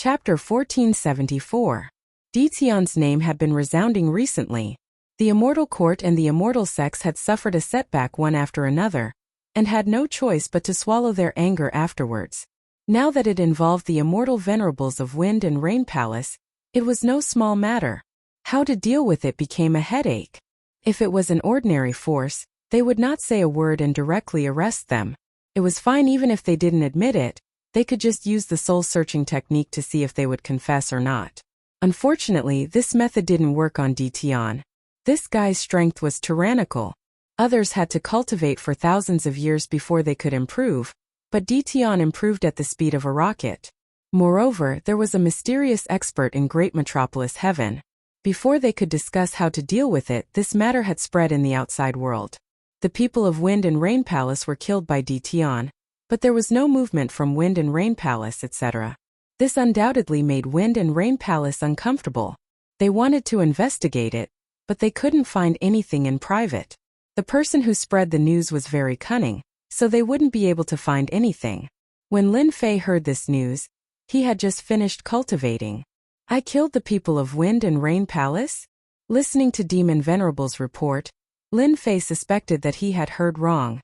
Chapter 1474. Dition's name had been resounding recently. The immortal court and the immortal sex had suffered a setback one after another, and had no choice but to swallow their anger afterwards. Now that it involved the immortal venerables of Wind and Rain Palace, it was no small matter. How to deal with it became a headache. If it was an ordinary force, they would not say a word and directly arrest them. It was fine even if they didn't admit it, they could just use the soul-searching technique to see if they would confess or not. Unfortunately, this method didn't work on Dition. This guy's strength was tyrannical. Others had to cultivate for thousands of years before they could improve, but Dition improved at the speed of a rocket. Moreover, there was a mysterious expert in Great Metropolis Heaven. Before they could discuss how to deal with it, this matter had spread in the outside world. The people of Wind and Rain Palace were killed by Dition, but there was no movement from Wind and Rain Palace, etc. This undoubtedly made Wind and Rain Palace uncomfortable. They wanted to investigate it, but they couldn't find anything in private. The person who spread the news was very cunning, so they wouldn't be able to find anything. When Lin Fei heard this news, he had just finished cultivating. I killed the people of Wind and Rain Palace? Listening to Demon Venerable's report, Lin Fei suspected that he had heard wrong.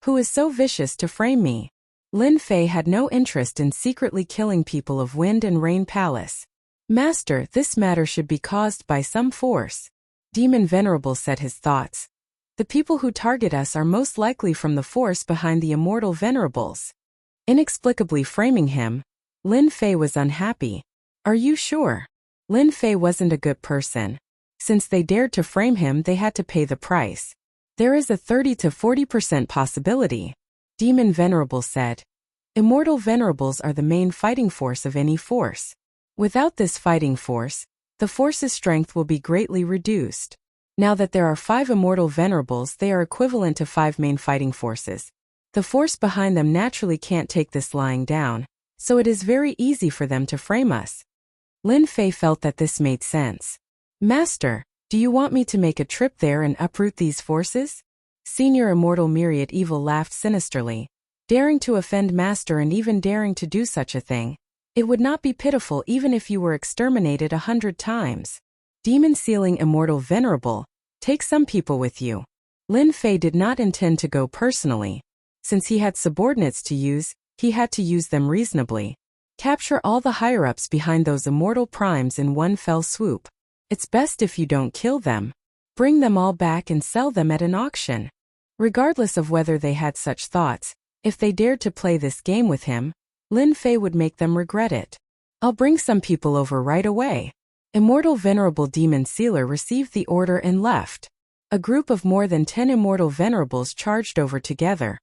Who is so vicious to frame me? Lin Fei had no interest in secretly killing people of Wind and Rain Palace. Master, this matter should be caused by some force. Demon Venerable said his thoughts. The people who target us are most likely from the force behind the immortal venerables. Inexplicably framing him, Lin Fei was unhappy. Are you sure? Lin Fei wasn't a good person. Since they dared to frame him, they had to pay the price. There is a 30 to 40% possibility. Demon Venerable said. Immortal venerables are the main fighting force of any force. Without this fighting force, the force's strength will be greatly reduced. Now that there are 5 immortal venerables, they are equivalent to 5 main fighting forces. The force behind them naturally can't take this lying down, so it is very easy for them to frame us. Lin Fei felt that this made sense. Master, do you want me to make a trip there and uproot these forces? Senior Immortal Myriad Evil laughed sinisterly. Daring to offend Master and even daring to do such a thing. It would not be pitiful even if you were exterminated 100 times. Demon Sealing Immortal Venerable, take some people with you. Lin Fei did not intend to go personally. Since he had subordinates to use, he had to use them reasonably. Capture all the higher-ups behind those immortal primes in one fell swoop. It's best if you don't kill them. Bring them all back and sell them at an auction. Regardless of whether they had such thoughts, if they dared to play this game with him, Lin Fei would make them regret it. I'll bring some people over right away. Immortal Venerable Demon Sealer received the order and left. A group of more than 10 immortal venerables charged over together.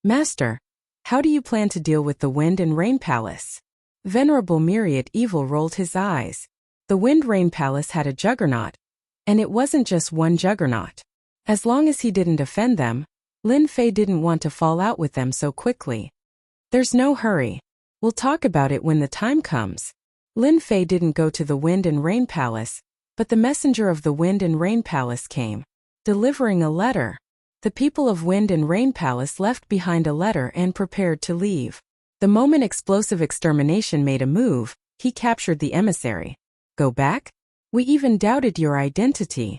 Master, how do you plan to deal with the Wind and Rain Palace? Venerable Myriad Evil rolled his eyes. The Wind Rain Palace had a juggernaut. And it wasn't just one juggernaut. As long as he didn't offend them, Lin Fei didn't want to fall out with them so quickly. There's no hurry. We'll talk about it when the time comes. Lin Fei didn't go to the Wind and Rain Palace, but the messenger of the Wind and Rain Palace came, delivering a letter. The people of Wind and Rain Palace left behind a letter and prepared to leave. The moment Explosive Extermination made a move, he captured the emissary. Go back? We even doubted your identity.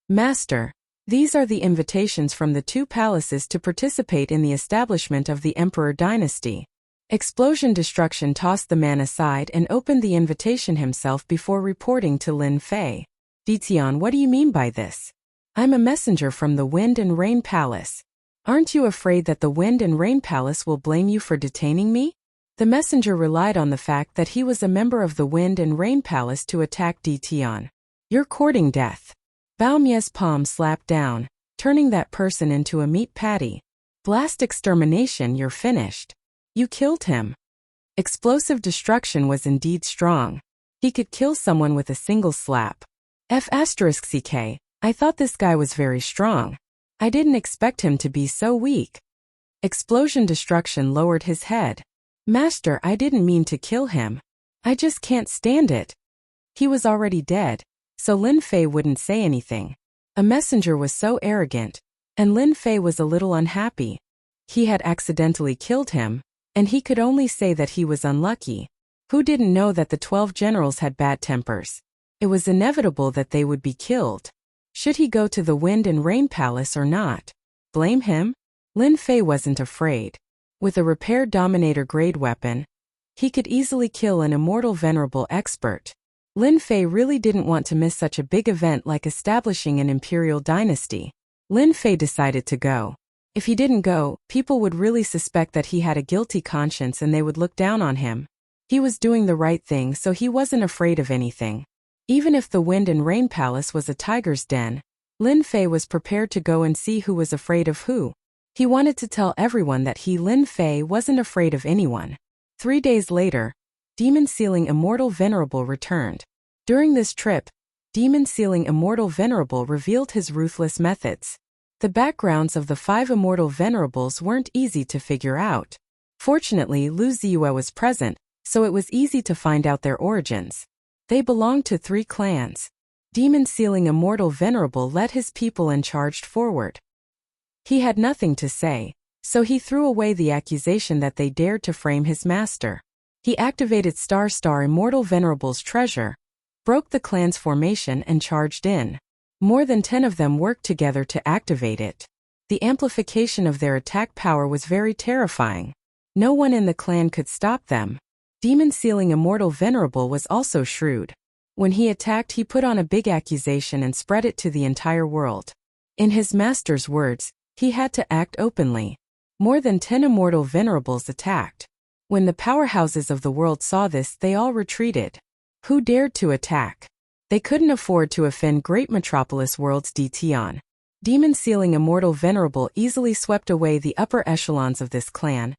Master, these are the invitations from the 2 palaces to participate in the establishment of the Emperor dynasty. Explosion Destruction tossed the man aside and opened the invitation himself before reporting to Lin Fei. Dition, what do you mean by this? I'm a messenger from the Wind and Rain Palace. Aren't you afraid that the Wind and Rain Palace will blame you for detaining me? The messenger relied on the fact that he was a member of the Wind and Rain Palace to attack Dition. You're courting death. Bao Mie's palm slapped down, turning that person into a meat patty. Blast Extermination, you're finished. You killed him. Explosive Destruction was indeed strong. He could kill someone with a single slap. F***ck, I thought this guy was very strong. I didn't expect him to be so weak. Explosion Destruction lowered his head. Master, I didn't mean to kill him. I just can't stand it. He was already dead, so Lin Fei wouldn't say anything. A messenger was so arrogant, and Lin Fei was a little unhappy. He had accidentally killed him, and he could only say that he was unlucky. Who didn't know that the 12 generals had bad tempers? It was inevitable that they would be killed. Should he go to the Wind and Rain Palace or not? Blame him? Lin Fei wasn't afraid. With a repaired Dominator-grade weapon, he could easily kill an immortal venerable expert. Lin Fei really didn't want to miss such a big event like establishing an imperial dynasty. Lin Fei decided to go. If he didn't go, people would really suspect that he had a guilty conscience and they would look down on him. He was doing the right thing, so he wasn't afraid of anything. Even if the Wind and Rain Palace was a tiger's den, Lin Fei was prepared to go and see who was afraid of who. He wanted to tell everyone that he, Lin Fei, wasn't afraid of anyone. 3 days later, Demon Sealing Immortal Venerable returned. During this trip, Demon Sealing Immortal Venerable revealed his ruthless methods. The backgrounds of the 5 Immortal Venerables weren't easy to figure out. Fortunately, Lu Ziyue was present, so it was easy to find out their origins. They belonged to 3 clans. Demon Sealing Immortal Venerable led his people and charged forward. He had nothing to say, so he threw away the accusation that they dared to frame his master. He activated Star Immortal Venerable's treasure, broke the clan's formation and charged in. More than 10 of them worked together to activate it. The amplification of their attack power was very terrifying. No one in the clan could stop them. Demon Sealing Immortal Venerable was also shrewd. When he attacked, he put on a big accusation and spread it to the entire world. In his master's words, he had to act openly. More than 10 Immortal Venerables attacked. When the powerhouses of the world saw this, they all retreated. Who dared to attack? They couldn't afford to offend Great Metropolis World's Tian. Demon Sealing Immortal Venerable easily swept away the upper echelons of this clan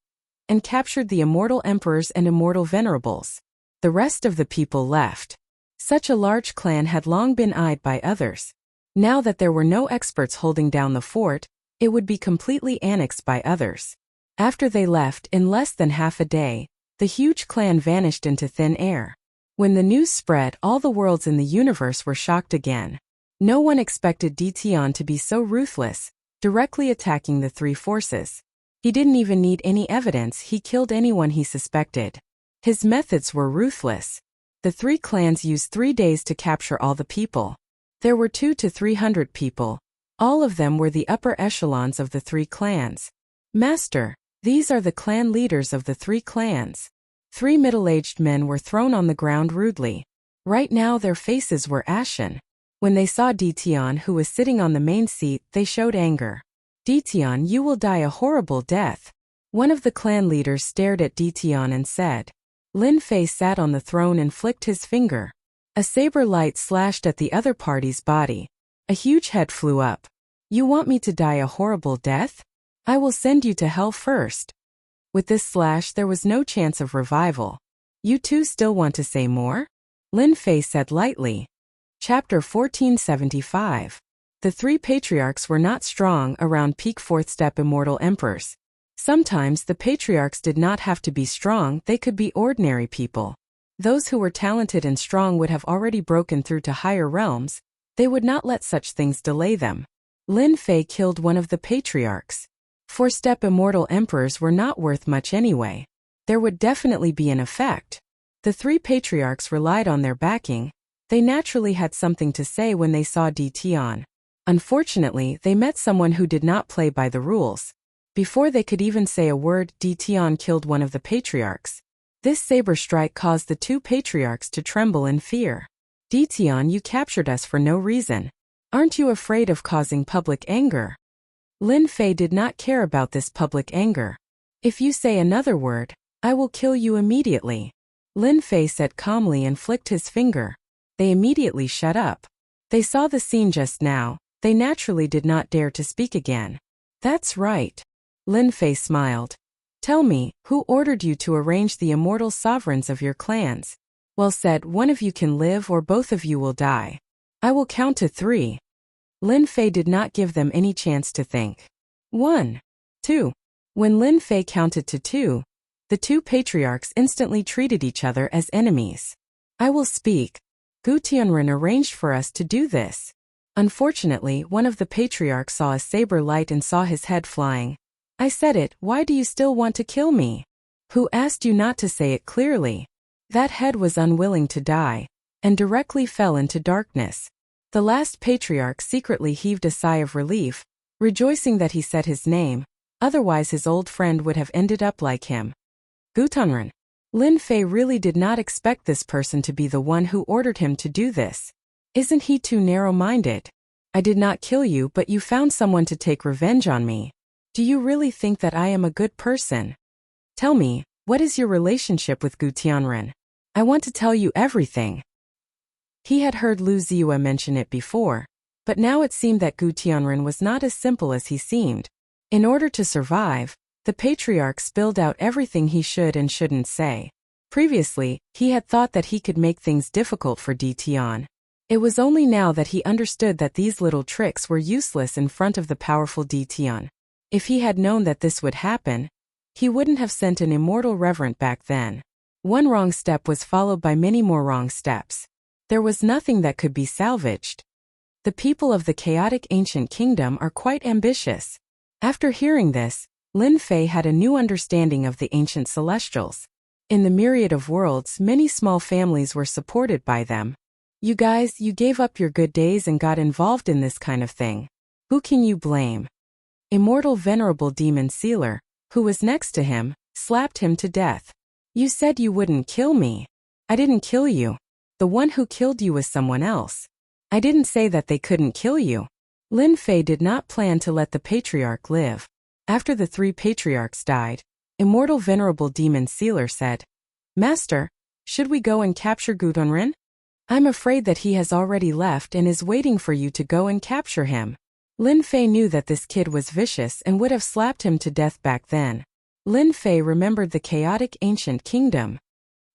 and captured the Immortal Emperors and Immortal Venerables. The rest of the people left. Such a large clan had long been eyed by others. Now that there were no experts holding down the fort, it would be completely annexed by others. After they left, in less than half a day, the huge clan vanished into thin air. When the news spread, all the worlds in the universe were shocked again. No one expected Tian to be so ruthless, directly attacking the 3 forces. He didn't even need any evidence, he killed anyone he suspected. His methods were ruthless. The 3 clans used 3 days to capture all the people. There were 200 to 300 people. All of them were the upper echelons of the 3 clans. Master, these are the clan leaders of the 3 clans. 3 middle-aged men were thrown on the ground rudely. Right now their faces were ashen. When they saw Tian, who was sitting on the main seat, they showed anger. Tian, you will die a horrible death. One of the clan leaders stared at Tian and said. Lin Fei sat on the throne and flicked his finger. A saber light slashed at the other party's body. A huge head flew up. You want me to die a horrible death? I will send you to hell first. With this slash, there was no chance of revival. You two still want to say more? Lin Fei said lightly. Chapter 1475. The 3 patriarchs were not strong around peak 4th step immortal emperors. Sometimes the patriarchs did not have to be strong, they could be ordinary people. Those who were talented and strong would have already broken through to higher realms. They would not let such things delay them. Lin Fei killed one of the patriarchs. 4-step immortal emperors were not worth much anyway. There would definitely be an effect. The 3 patriarchs relied on their backing. They naturally had something to say when they saw Tian. Unfortunately, they met someone who did not play by the rules. Before they could even say a word, Tian killed one of the patriarchs. This saber strike caused the 2 patriarchs to tremble in fear. Tian, you captured us for no reason. Aren't you afraid of causing public anger? Lin Fei did not care about this public anger. If you say another word, I will kill you immediately. Lin Fei said calmly and flicked his finger. They immediately shut up. They saw the scene just now. They naturally did not dare to speak again. That's right. Lin Fei smiled. Tell me, who ordered you to arrange the immortal sovereigns of your clans? Well said, one of you can live or both of you will die. I will count to 3. Lin Fei did not give them any chance to think. 1, 2. When Lin Fei counted to 2, the 2 patriarchs instantly treated each other as enemies. I will speak. Gu Tianren arranged for us to do this. Unfortunately, one of the patriarchs saw a saber light and saw his head flying. I said it, why do you still want to kill me? Who asked you not to say it clearly? That head was unwilling to die, and directly fell into darkness. The last patriarch secretly heaved a sigh of relief, rejoicing that he said his name, otherwise his old friend would have ended up like him. Gutonran. Lin Fei really did not expect this person to be the one who ordered him to do this. Isn't he too narrow-minded? I did not kill you, but you found someone to take revenge on me. Do you really think that I am a good person? Tell me, what is your relationship with Gu Tianren? I want to tell you everything. He had heard Lu Ziyue mention it before, but now it seemed that Gu Tianren was not as simple as he seemed. In order to survive, the patriarch spilled out everything he should and shouldn't say. Previously, he had thought that he could make things difficult for Di Tian. It was only now that he understood that these little tricks were useless in front of the powerful Di Tian. If he had known that this would happen, he wouldn't have sent an immortal reverend back then. One wrong step was followed by many more wrong steps. There was nothing that could be salvaged. The people of the chaotic ancient kingdom are quite ambitious. After hearing this, Lin Fei had a new understanding of the ancient celestials. In the myriad of worlds, many small families were supported by them. You guys, you gave up your good days and got involved in this kind of thing. Who can you blame? Immortal Venerable Demon Sealer, who was next to him, slapped him to death. You said you wouldn't kill me. I didn't kill you. The one who killed you was someone else. I didn't say that they couldn't kill you. Lin Fei did not plan to let the patriarch live. After the 3 patriarchs died, Immortal Venerable Demon Sealer said, Master, should we go and capture Gudonrin? I'm afraid that he has already left and is waiting for you to go and capture him. Lin Fei knew that this kid was vicious and would have slapped him to death back then. Lin Fei remembered the chaotic ancient kingdom.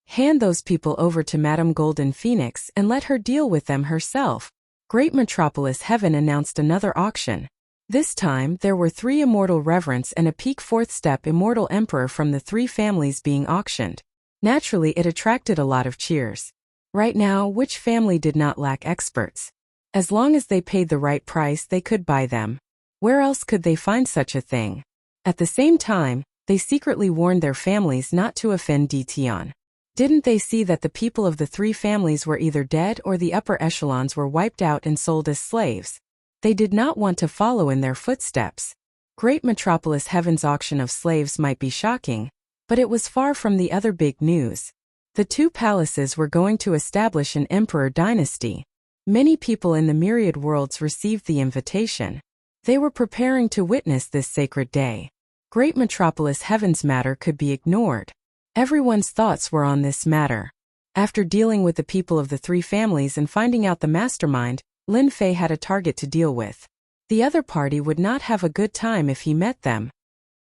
Hand those people over to Madame Golden Phoenix and let her deal with them herself. Great Metropolis Heaven announced another auction. This time, there were 3 immortal reverends and a peak 4th step immortal emperor from the 3 families being auctioned. Naturally, it attracted a lot of cheers. Right now, which family did not lack experts? As long as they paid the right price, they could buy them. Where else could they find such a thing? At the same time, they secretly warned their families not to offend Di Tian. Didn't they see that the people of the 3 families were either dead or the upper echelons were wiped out and sold as slaves? They did not want to follow in their footsteps. Great Metropolis Heaven's auction of slaves might be shocking, but it was far from the other big news. The 2 palaces were going to establish an emperor dynasty. Many people in the myriad worlds received the invitation. They were preparing to witness this sacred day. Great Metropolis Heaven's matter could be ignored. Everyone's thoughts were on this matter. After dealing with the people of the 3 families and finding out the mastermind, Lin Fei had a target to deal with. The other party would not have a good time if he met them.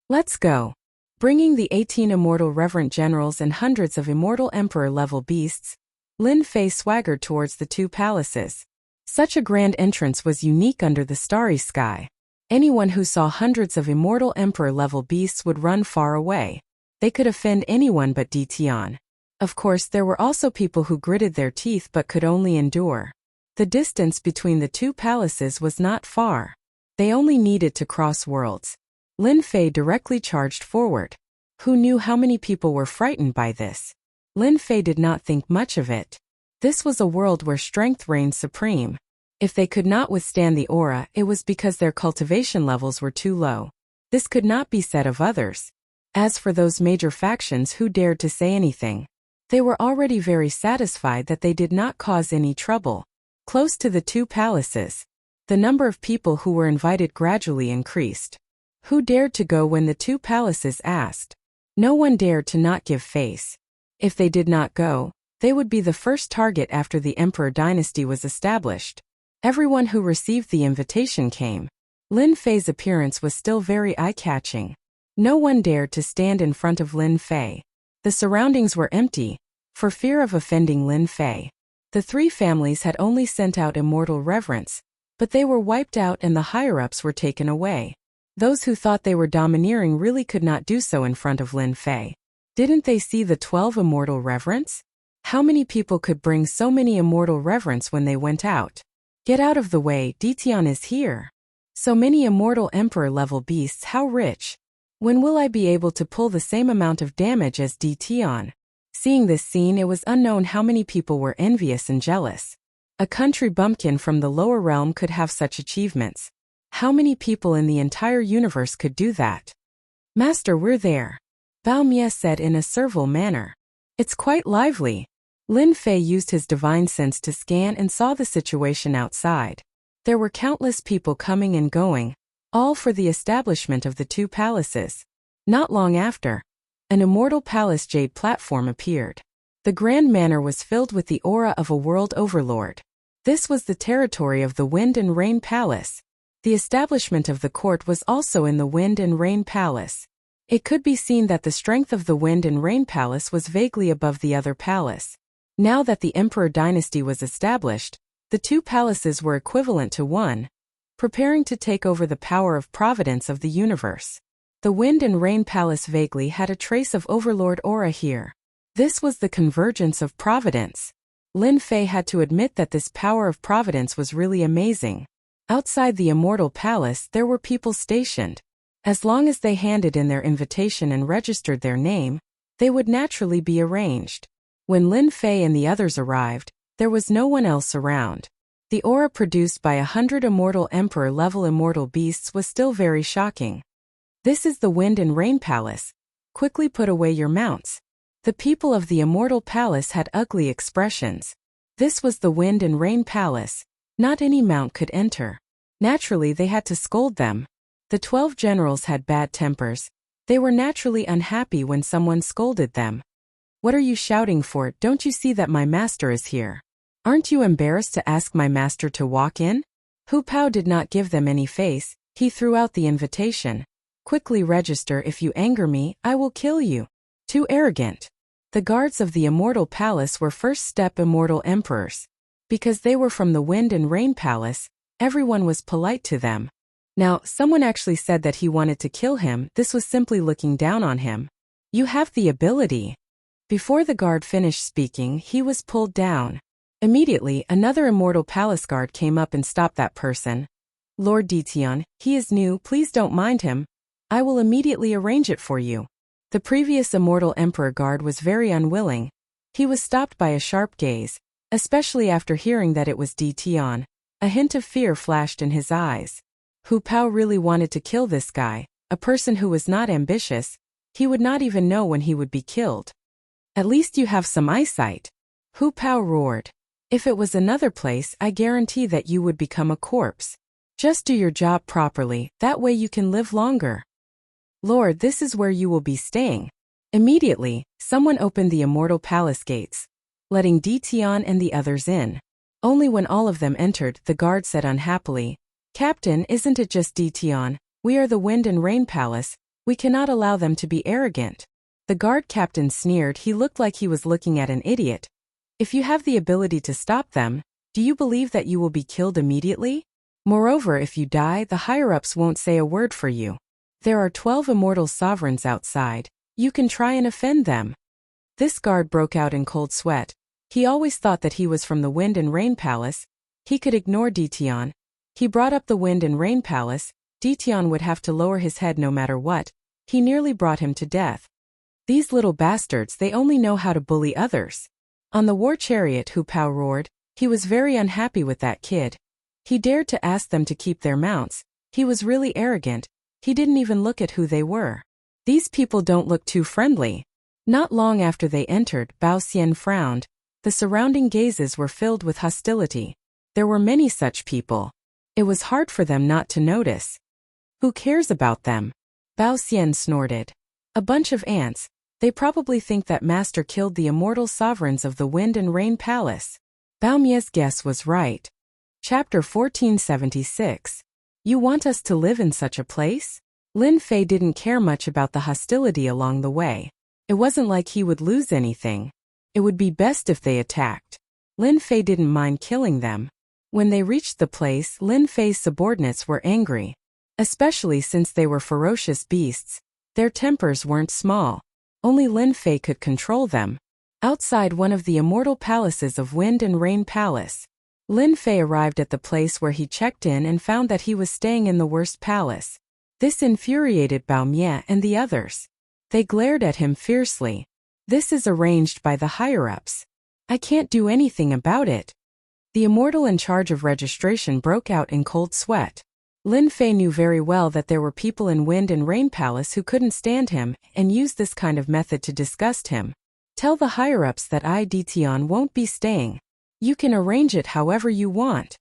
Let's go. Bringing the 18 immortal reverend generals and hundreds of immortal emperor-level beasts, Lin Fei swaggered towards the 2 palaces. Such a grand entrance was unique under the starry sky. Anyone who saw hundreds of immortal emperor-level beasts would run far away. They could offend anyone but Di Tian. Of course, there were also people who gritted their teeth but could only endure. The distance between the 2 palaces was not far. They only needed to cross worlds. Lin Fei directly charged forward. Who knew how many people were frightened by this? Lin Fei did not think much of it. This was a world where strength reigned supreme. If they could not withstand the aura, it was because their cultivation levels were too low. This could not be said of others. As for those major factions who dared to say anything, they were already very satisfied that they did not cause any trouble. Close to the 2 palaces, the number of people who were invited gradually increased. Who dared to go when the 2 palaces asked? No one dared to not give face. If they did not go, they would be the first target after the emperor dynasty was established. Everyone who received the invitation came. Lin Fei's appearance was still very eye-catching. No one dared to stand in front of Lin Fei. The surroundings were empty, for fear of offending Lin Fei. The 3 families had only sent out immortal reverence, but they were wiped out and the higher-ups were taken away. Those who thought they were domineering really could not do so in front of Lin Fei. Didn't they see the 12 immortal reverence? How many people could bring so many immortal reverence when they went out? Get out of the way, Di Tian is here. So many immortal emperor-level beasts, how rich. When will I be able to pull the same amount of damage as Di Tian? Seeing this scene, it was unknown how many people were envious and jealous. A country bumpkin from the lower realm could have such achievements. How many people in the entire universe could do that? Master, we're there, Bao Mie said in a servile manner. It's quite lively. Lin Fei used his divine sense to scan and saw the situation outside. There were countless people coming and going, all for the establishment of the two palaces. Not long after, an immortal palace jade platform appeared. The grand manor was filled with the aura of a world overlord. This was the territory of the Wind and Rain Palace. The establishment of the court was also in the Wind and Rain Palace. It could be seen that the strength of the Wind and Rain Palace was vaguely above the other palace. Now that the Emperor dynasty was established, the two palaces were equivalent to one, preparing to take over the power of providence of the universe. The Wind and Rain Palace vaguely had a trace of overlord aura here. This was the convergence of providence. Lin Fei had to admit that this power of providence was really amazing. Outside the immortal palace, there were people stationed. As long as they handed in their invitation and registered their name, they would naturally be arranged. When Lin Fei and the others arrived, there was no one else around. The aura produced by 100 immortal emperor-level immortal beasts was still very shocking. This is the Wind and Rain Palace. Quickly put away your mounts. The people of the immortal palace had ugly expressions. This was the Wind and Rain Palace. Not any mount could enter. Naturally, they had to scold them. The 12 generals had bad tempers. They were naturally unhappy when someone scolded them. What are you shouting for? Don't you see that my master is here? Aren't you embarrassed to ask my master to walk in? Hu Pao did not give them any face. He threw out the invitation. Quickly register. If you anger me, I will kill you. Too arrogant. The guards of the immortal palace were first-step immortal emperors. Because they were from the Wind and Rain Palace, everyone was polite to them. Now, someone actually said that he wanted to kill him. This was simply looking down on him. You have the ability. Before the guard finished speaking, he was pulled down. Immediately, another immortal palace guard came up and stopped that person. Lord Ditian, he is new, please don't mind him. I will immediately arrange it for you. The previous immortal emperor guard was very unwilling. He was stopped by a sharp gaze, especially after hearing that it was Ditian. A hint of fear flashed in his eyes. Hu Pao really wanted to kill this guy, a person who was not ambitious. He would not even know when he would be killed. At least you have some eyesight. Hu Pao roared. If it was another place, I guarantee that you would become a corpse. Just do your job properly, that way you can live longer. Lord, this is where you will be staying. Immediately, someone opened the immortal palace gates, letting Ditian and the others in. Only when all of them entered, the guard said unhappily, Captain, isn't it just Ditian? We are the Wind and Rain Palace. We cannot allow them to be arrogant. The guard captain sneered. He looked like he was looking at an idiot. If you have the ability to stop them, do you believe that you will be killed immediately? Moreover, if you die, the higher-ups won't say a word for you. There are 12 immortal sovereigns outside. You can try and offend them. This guard broke out in cold sweat. He always thought that he was from the Wind and Rain Palace. He could ignore Ditian. He brought up the Wind and Rain Palace. Ditian would have to lower his head no matter what. He nearly brought him to death. These little bastards, they only know how to bully others. On the war chariot, Hu Pao roared. He was very unhappy with that kid. He dared to ask them to keep their mounts. He was really arrogant. He didn't even look at who they were. These people don't look too friendly. Not long after they entered, Bao Xian frowned. The surrounding gazes were filled with hostility. There were many such people. It was hard for them not to notice. Who cares about them? Bao Xian snorted. A bunch of ants. They probably think that Master killed the immortal sovereigns of the Wind and Rain Palace. Bao Mie's guess was right. Chapter 1476. You want us to live in such a place? Lin Fei didn't care much about the hostility along the way. It wasn't like he would lose anything. It would be best if they attacked. Lin Fei didn't mind killing them. When they reached the place, Lin Fei's subordinates were angry. Especially since they were ferocious beasts. Their tempers weren't small. Only Lin Fei could control them. Outside one of the immortal palaces of Wind and Rain Palace, Lin Fei arrived at the place where he checked in and found that he was staying in the worst palace. This infuriated Bao Mie and the others. They glared at him fiercely. This is arranged by the higher-ups. I can't do anything about it. The immortal in charge of registration broke out in cold sweat. Lin Fei knew very well that there were people in Wind and Rain Palace who couldn't stand him and used this kind of method to disgust him. Tell the higher-ups that I, Dition, won't be staying. You can arrange it however you want.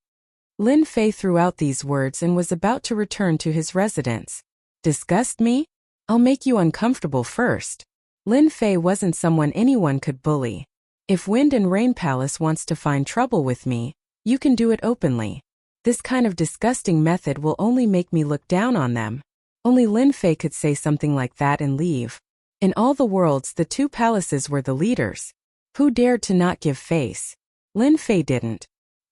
Lin Fei threw out these words and was about to return to his residence. Disgust me? I'll make you uncomfortable first. Lin Fei wasn't someone anyone could bully. If Wind and Rain Palace wants to find trouble with me, you can do it openly. This kind of disgusting method will only make me look down on them. Only Lin Fei could say something like that and leave. In all the worlds, the two palaces were the leaders. Who dared to not give face? Lin Fei didn't.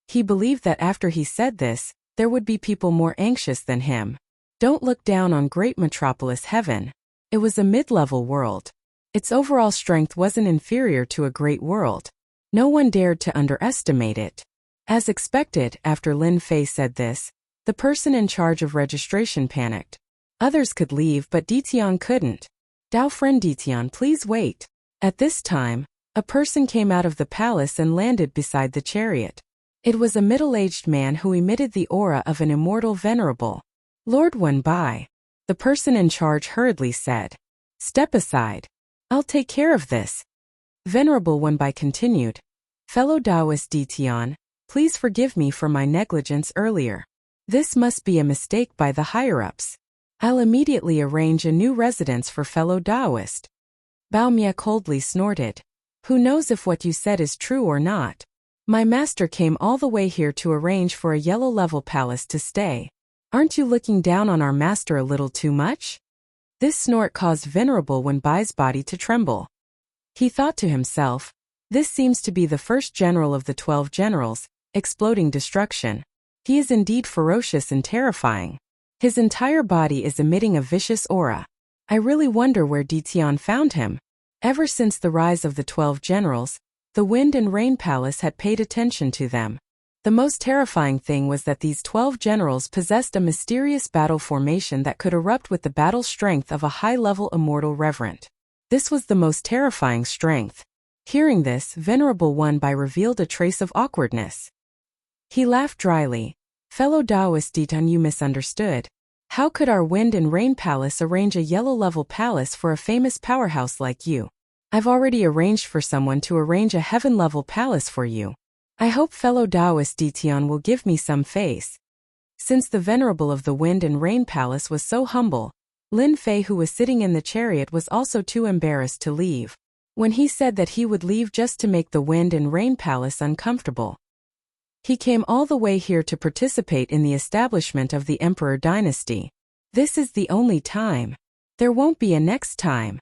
He believed that after he said this, there would be people more anxious than him. Don't look down on Great Metropolis Heaven. It was a mid-level world. Its overall strength wasn't inferior to a great world. No one dared to underestimate it. As expected, after Lin Fei said this, the person in charge of registration panicked. Others could leave, but Dition couldn't. Dao friend Dition, please wait. At this time, a person came out of the palace and landed beside the chariot. It was a middle-aged man who emitted the aura of an immortal venerable. Lord Wenbai. The person in charge hurriedly said. Step aside. I'll take care of this. Venerable Wenbai continued. Fellow Taoist Dition, please forgive me for my negligence earlier. This must be a mistake by the higher-ups. I'll immediately arrange a new residence for fellow Taoist. Bao Mia coldly snorted. Who knows if what you said is true or not? My master came all the way here to arrange for a yellow-level palace to stay. Aren't you looking down on our master a little too much? This snort caused Venerable Wenbai's body to tremble. He thought to himself, this seems to be the first general of the 12 generals, exploding destruction. He is indeed ferocious and terrifying. His entire body is emitting a vicious aura. I really wonder where Dition found him. Ever since the rise of the 12 generals, the Wind and Rain Palace had paid attention to them. The most terrifying thing was that these 12 generals possessed a mysterious battle formation that could erupt with the battle strength of a high-level immortal reverent. This was the most terrifying strength. Hearing this, Venerable Wenbai revealed a trace of awkwardness. He laughed dryly. Fellow Taoist Ditan, you misunderstood. How could our Wind and Rain Palace arrange a yellow-level palace for a famous powerhouse like you? I've already arranged for someone to arrange a heaven-level palace for you. I hope fellow Taoist Dition will give me some face. Since the Venerable of the Wind and Rain Palace was so humble, Lin Fei, who was sitting in the chariot, was also too embarrassed to leave. When he said that he would leave just to make the Wind and Rain Palace uncomfortable, he came all the way here to participate in the establishment of the Emperor dynasty. This is the only time. There won't be a next time.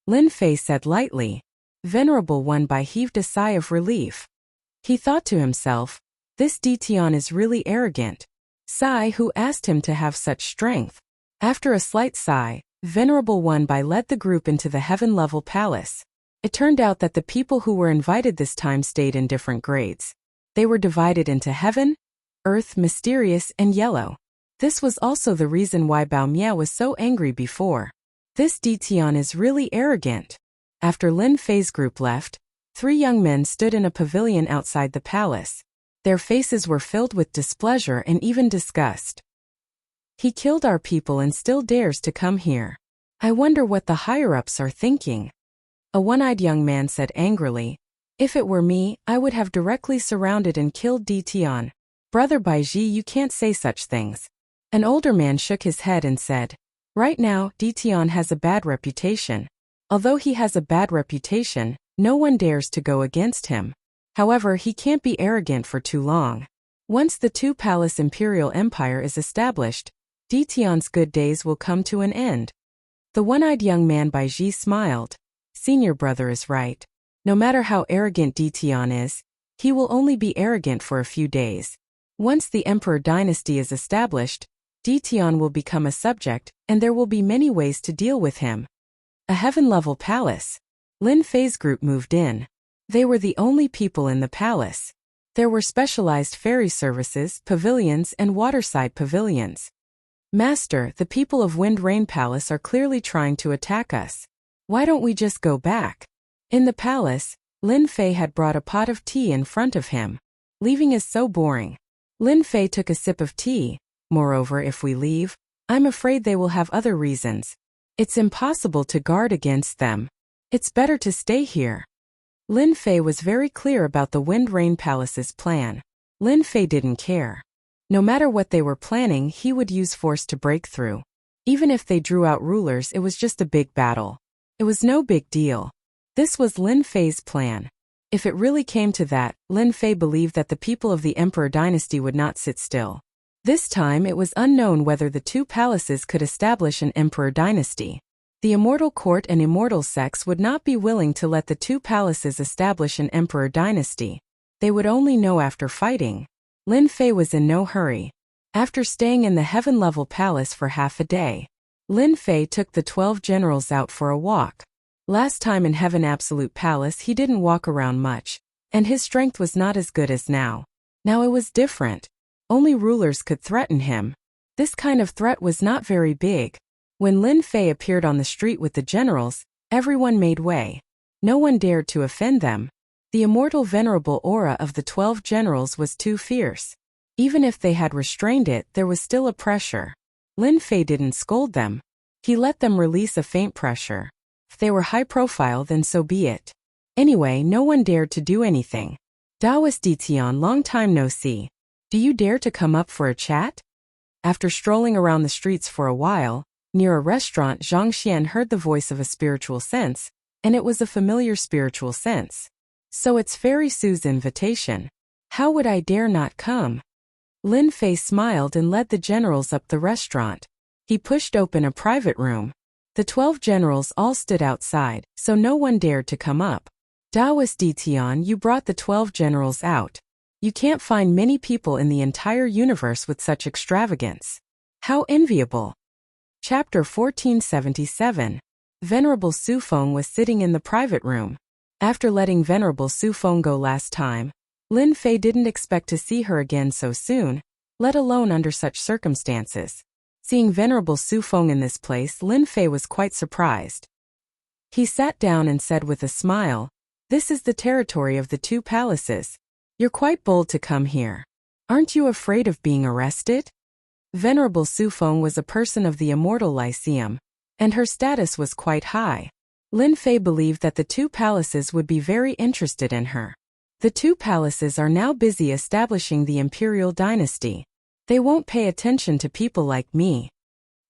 Lin Fei said lightly. Venerable Wenbai heaved a sigh of relief. He thought to himself, this Dition is really arrogant. Sigh, who asked him to have such strength? After a slight sigh, Venerable Wenbai led the group into the heaven-level palace. It turned out that the people who were invited this time stayed in different grades. They were divided into heaven, earth, mysterious, and yellow. This was also the reason why Bao Mia was so angry before. This Dition is really arrogant. After Lin Fei's group left, 3 young men stood in a pavilion outside the palace. Their faces were filled with displeasure and even disgust. He killed our people and still dares to come here. I wonder what the higher-ups are thinking. A one-eyed young man said angrily, if it were me, I would have directly surrounded and killed Dition. Brother Baiji, you can't say such things. An older man shook his head and said, right now, Dition has a bad reputation. Although he has a bad reputation, no one dares to go against him. However, he can't be arrogant for too long. Once the two-palace imperial empire is established, Dition's good days will come to an end. The one-eyed young man Baiji smiled. Senior brother is right. No matter how arrogant Dition is, he will only be arrogant for a few days. Once the emperor dynasty is established, Dition will become a subject, and there will be many ways to deal with him. A heaven-level palace. Lin Fei's group moved in. They were the only people in the palace. There were specialized ferry services, pavilions, and waterside pavilions. Master, the people of Wind Rain Palace are clearly trying to attack us. Why don't we just go back? In the palace, Lin Fei had brought a pot of tea in front of him. Leaving is so boring. Lin Fei took a sip of tea. Moreover, if we leave, I'm afraid they will have other reasons. It's impossible to guard against them. It's better to stay here. Lin Fei was very clear about the Wind Rain Palace's plan. Lin Fei didn't care. No matter what they were planning, he would use force to break through. Even if they drew out rulers, it was just a big battle. It was no big deal. This was Lin Fei's plan. If it really came to that, Lin Fei believed that the people of the Emperor dynasty would not sit still. This time it was unknown whether the two palaces could establish an Emperor dynasty. The Immortal Court and Immortal Sects would not be willing to let the two palaces establish an Emperor dynasty. They would only know after fighting. Lin Fei was in no hurry. After staying in the heaven-level palace for half a day, Lin Fei took the 12 generals out for a walk. Last time in Heaven Absolute Palace he didn't walk around much, and his strength was not as good as now. Now it was different. Only rulers could threaten him. This kind of threat was not very big. When Lin Fei appeared on the street with the generals, everyone made way. No one dared to offend them. The immortal venerable aura of the 12 generals was too fierce. Even if they had restrained it, there was still a pressure. Lin Fei didn't scold them. He let them release a faint pressure. If they were high profile, then so be it. Anyway, no one dared to do anything. Daoist Ditian, long time no see. Do you dare to come up for a chat? After strolling around the streets for a while, near a restaurant, Zhang Xian heard the voice of a spiritual sense, and it was a familiar spiritual sense. So it's Fairy Sue's invitation. How would I dare not come? Lin Fei smiled and led the generals up the restaurant. He pushed open a private room. The 12 generals all stood outside, so no one dared to come up. Daoist Ditian, you brought the 12 generals out. You can't find many people in the entire universe with such extravagance. How enviable. Chapter 1477. Venerable Su Feng was sitting in the private room. After letting Venerable Su Feng go last time, Lin Fei didn't expect to see her again so soon, let alone under such circumstances. Seeing Venerable Su Feng in this place, Lin Fei was quite surprised. He sat down and said with a smile, "This is the territory of the two palaces. You're quite bold to come here. Aren't you afraid of being arrested?" Venerable Su Feng was a person of the Immortal Lyceum, and her status was quite high. Lin Fei believed that the two palaces would be very interested in her. The two palaces are now busy establishing the imperial dynasty. They won't pay attention to people like me.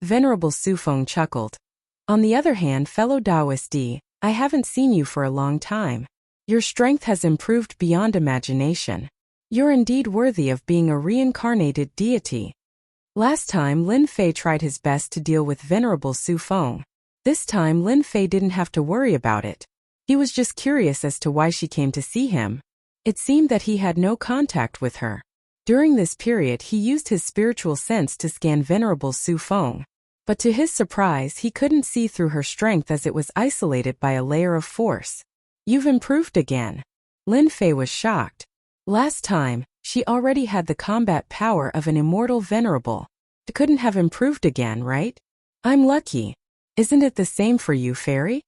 Venerable Su Feng chuckled. On the other hand, fellow Taoist D, I haven't seen you for a long time. Your strength has improved beyond imagination. You're indeed worthy of being a reincarnated deity. Last time, Lin Fei tried his best to deal with Venerable Su Feng. This time, Lin Fei didn't have to worry about it. He was just curious as to why she came to see him. It seemed that he had no contact with her. During this period, he used his spiritual sense to scan Venerable Su Feng. But to his surprise, he couldn't see through her strength as it was isolated by a layer of force. You've improved again. Lin Fei was shocked. Last time, she already had the combat power of an immortal venerable. It couldn't have improved again, right? I'm lucky. Isn't it the same for you, Fairy?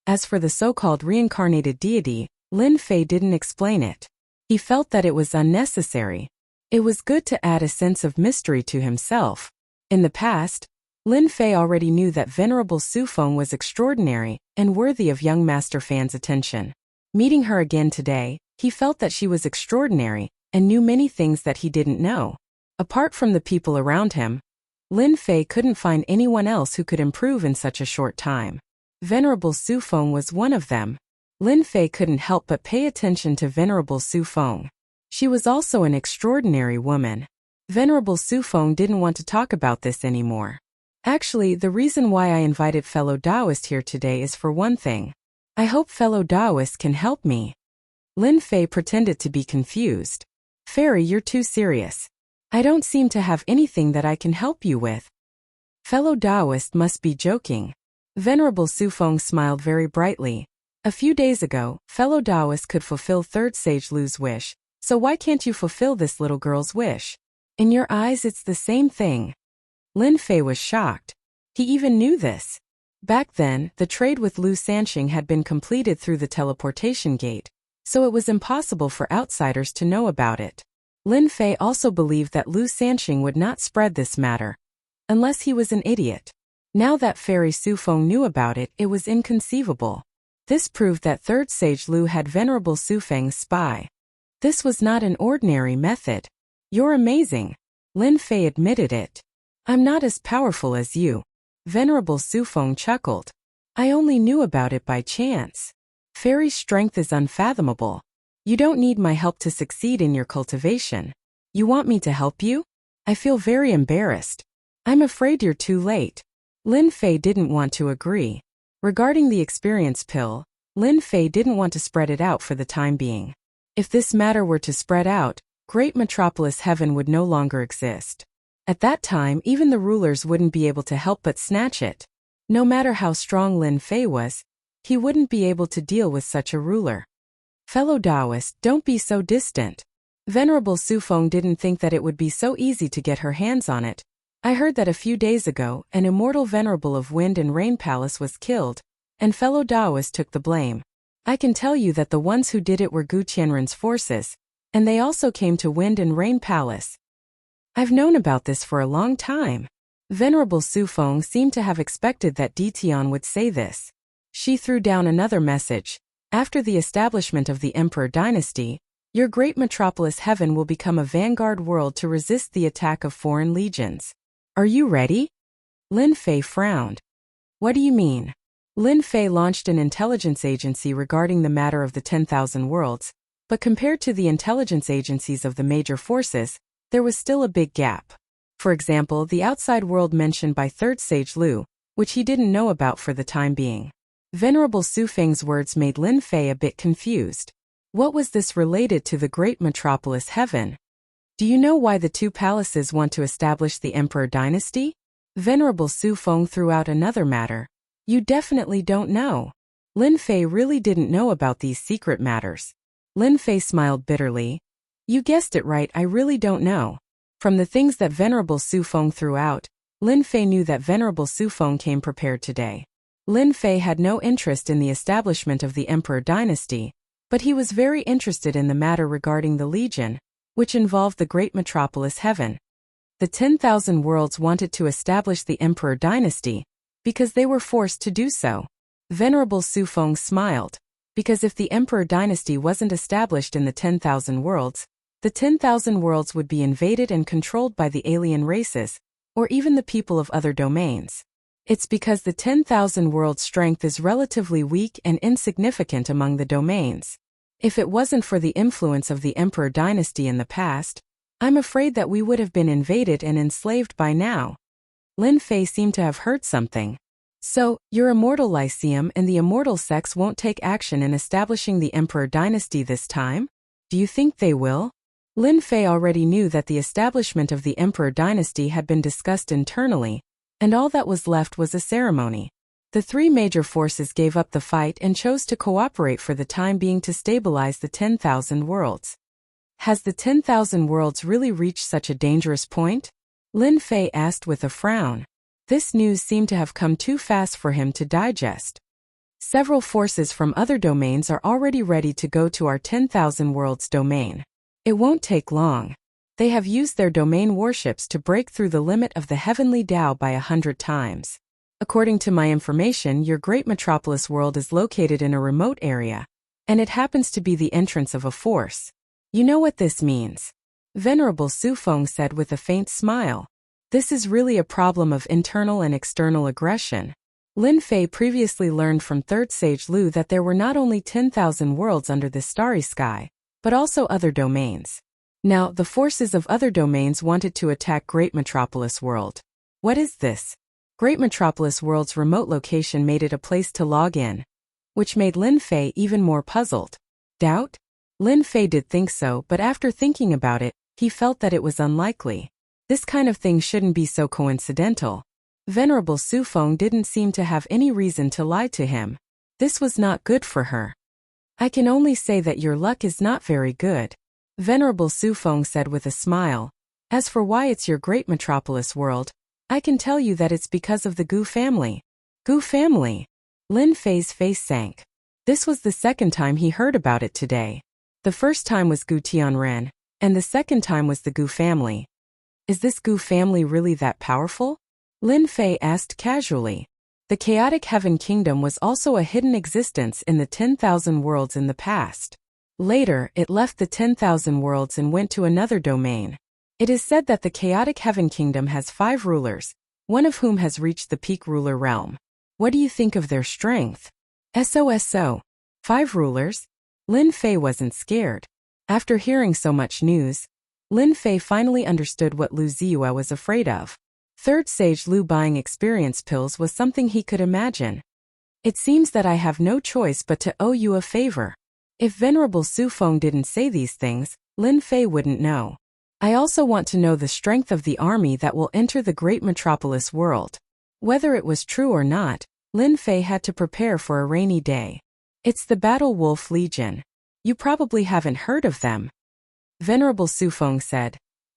As for the so-called reincarnated deity, Lin Fei didn't explain it. He felt that it was unnecessary. It was good to add a sense of mystery to himself. In the past, Lin Fei already knew that Venerable Su Feng was extraordinary and worthy of young Master Fan's attention. Meeting her again today, he felt that she was extraordinary and knew many things that he didn't know. Apart from the people around him, Lin Fei couldn't find anyone else who could improve in such a short time. Venerable Su Feng was one of them. Lin Fei couldn't help but pay attention to Venerable Su Feng. She was also an extraordinary woman. Venerable Su Feng didn't want to talk about this anymore. Actually, the reason why I invited fellow Taoist here today is for one thing. I hope fellow Taoist can help me. Lin Fei pretended to be confused. Fairy, you're too serious. I don't seem to have anything that I can help you with. Fellow Taoist must be joking. Venerable Su Feng smiled very brightly. A few days ago, fellow Taoist could fulfill Third Sage Lu's wish, so why can't you fulfill this little girl's wish? In your eyes, it's the same thing. Lin Fei was shocked. He even knew this. Back then, the trade with Lu Sanxing had been completed through the teleportation gate, so it was impossible for outsiders to know about it. Lin Fei also believed that Lu Sanxing would not spread this matter, unless he was an idiot. Now that Fairy Su Feng knew about it, it was inconceivable. This proved that Third Sage Lu had Venerable Su Feng's spy. This was not an ordinary method. You're amazing. Lin Fei admitted it. I'm not as powerful as you. Venerable Su Feng chuckled. I only knew about it by chance. Fairy's strength is unfathomable. You don't need my help to succeed in your cultivation. You want me to help you? I feel very embarrassed. I'm afraid you're too late. Lin Fei didn't want to agree. Regarding the experience pill, Lin Fei didn't want to spread it out for the time being. If this matter were to spread out, Great Metropolis Heaven would no longer exist. At that time, even the rulers wouldn't be able to help but snatch it. No matter how strong Lin Fei was, he wouldn't be able to deal with such a ruler. Fellow Taoist, don't be so distant. Venerable Su Feng didn't think that it would be so easy to get her hands on it. I heard that a few days ago, an immortal venerable of Wind and Rain Palace was killed, and fellow Taoist took the blame. I can tell you that the ones who did it were Gu Qianren's forces, and they also came to Wind and Rain Palace. I've known about this for a long time. Venerable Su Feng seemed to have expected that Ditian would say this. She threw down another message. After the establishment of the Emperor dynasty, your great metropolis Heaven will become a vanguard world to resist the attack of foreign legions. Are you ready? Lin Fei frowned. What do you mean? Lin Fei launched an intelligence agency regarding the matter of the 10,000 worlds, but compared to the intelligence agencies of the major forces, there was still a big gap. For example, the outside world mentioned by Third Sage Lu, which he didn't know about for the time being. Venerable Su Feng's words made Lin Fei a bit confused. What was this related to the great metropolis Heaven? Do you know why the two palaces want to establish the Emperor dynasty? Venerable Su Feng threw out another matter. You definitely don't know. Lin Fei really didn't know about these secret matters. Lin Fei smiled bitterly. You guessed it right, I really don't know. From the things that Venerable Su Feng threw out, Lin Fei knew that Venerable Su Feng came prepared today. Lin Fei had no interest in the establishment of the Emperor dynasty, but he was very interested in the matter regarding the Legion, which involved the great metropolis Heaven. The 10,000 worlds wanted to establish the Emperor dynasty, because they were forced to do so. Venerable Su Feng smiled, because if the Emperor dynasty wasn't established in the 10,000 worlds, the 10,000 worlds would be invaded and controlled by the alien races, or even the people of other domains. It's because the 10,000 worlds' strength is relatively weak and insignificant among the domains. If it wasn't for the influence of the Emperor dynasty in the past, I'm afraid that we would have been invaded and enslaved by now. Lin Fei seemed to have heard something. So, your Immortal Lyceum and the Immortal Sects won't take action in establishing the Emperor dynasty this time? Do you think they will? Lin Fei already knew that the establishment of the Emperor dynasty had been discussed internally, and all that was left was a ceremony. The three major forces gave up the fight and chose to cooperate for the time being to stabilize the 10,000 worlds. Has the 10,000 worlds really reached such a dangerous point? Lin Fei asked with a frown. This news seemed to have come too fast for him to digest. Several forces from other domains are already ready to go to our 10,000 worlds domain. It won't take long. They have used their domain warships to break through the limit of the heavenly Tao by 100 times. According to my information, your great metropolis world is located in a remote area, and it happens to be the entrance of a force. You know what this means? Venerable Su Feng said with a faint smile. This is really a problem of internal and external aggression. Lin Fei previously learned from Third Sage Lu that there were not only 10,000 worlds under this starry sky, but also other domains. Now, the forces of other domains wanted to attack Great Metropolis World. What is this? Great Metropolis World's remote location made it a place to log in, which made Lin Fei even more puzzled. Doubt? Lin Fei did think so, but after thinking about it, he felt that it was unlikely. This kind of thing shouldn't be so coincidental. Venerable Su Feng didn't seem to have any reason to lie to him. This was not good for her. I can only say that your luck is not very good. Venerable Su Feng said with a smile. As for why it's your great metropolis world, I can tell you that it's because of the Gu family. Gu family. Lin Fei's face sank. This was the second time he heard about it today. The first time was Gu Tianren, and the second time was the Gu family. Is this Gu family really that powerful? Lin Fei asked casually. The chaotic heaven kingdom was also a hidden existence in the 10,000 worlds in the past. Later, it left the 10,000 worlds and went to another domain. It is said that the chaotic heaven kingdom has 5 rulers, one of whom has reached the peak ruler realm. What do you think of their strength? SOSO. 5 rulers? Lin Fei wasn't scared. After hearing so much news, Lin Fei finally understood what Lu Ziyue was afraid of. Third Sage Lu buying experience pills was something he could imagine. It seems that I have no choice but to owe you a favor. If Venerable Su Feng didn't say these things, Lin Fei wouldn't know. I also want to know the strength of the army that will enter the great metropolis world. Whether it was true or not, Lin Fei had to prepare for a rainy day. It's the Battle Wolf Legion. You probably haven't heard of them. Venerable Su Feng said.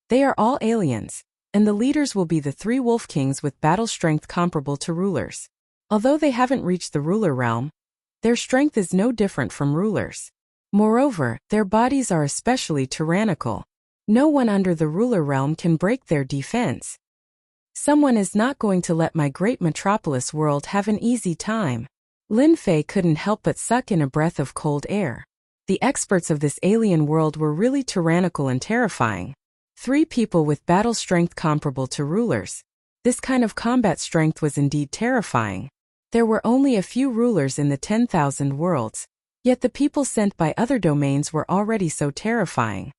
They are all aliens, and the leaders will be the 3 wolf kings with battle strength comparable to rulers. Although they haven't reached the ruler realm, their strength is no different from rulers. Moreover, their bodies are especially tyrannical. No one under the ruler realm can break their defense. Someone is not going to let my great metropolis world have an easy time. Lin Fei couldn't help but suck in a breath of cold air. The experts of this alien world were really tyrannical and terrifying. 3 people with battle strength comparable to rulers. This kind of combat strength was indeed terrifying. There were only a few rulers in the 10,000 worlds, yet the people sent by other domains were already so terrifying.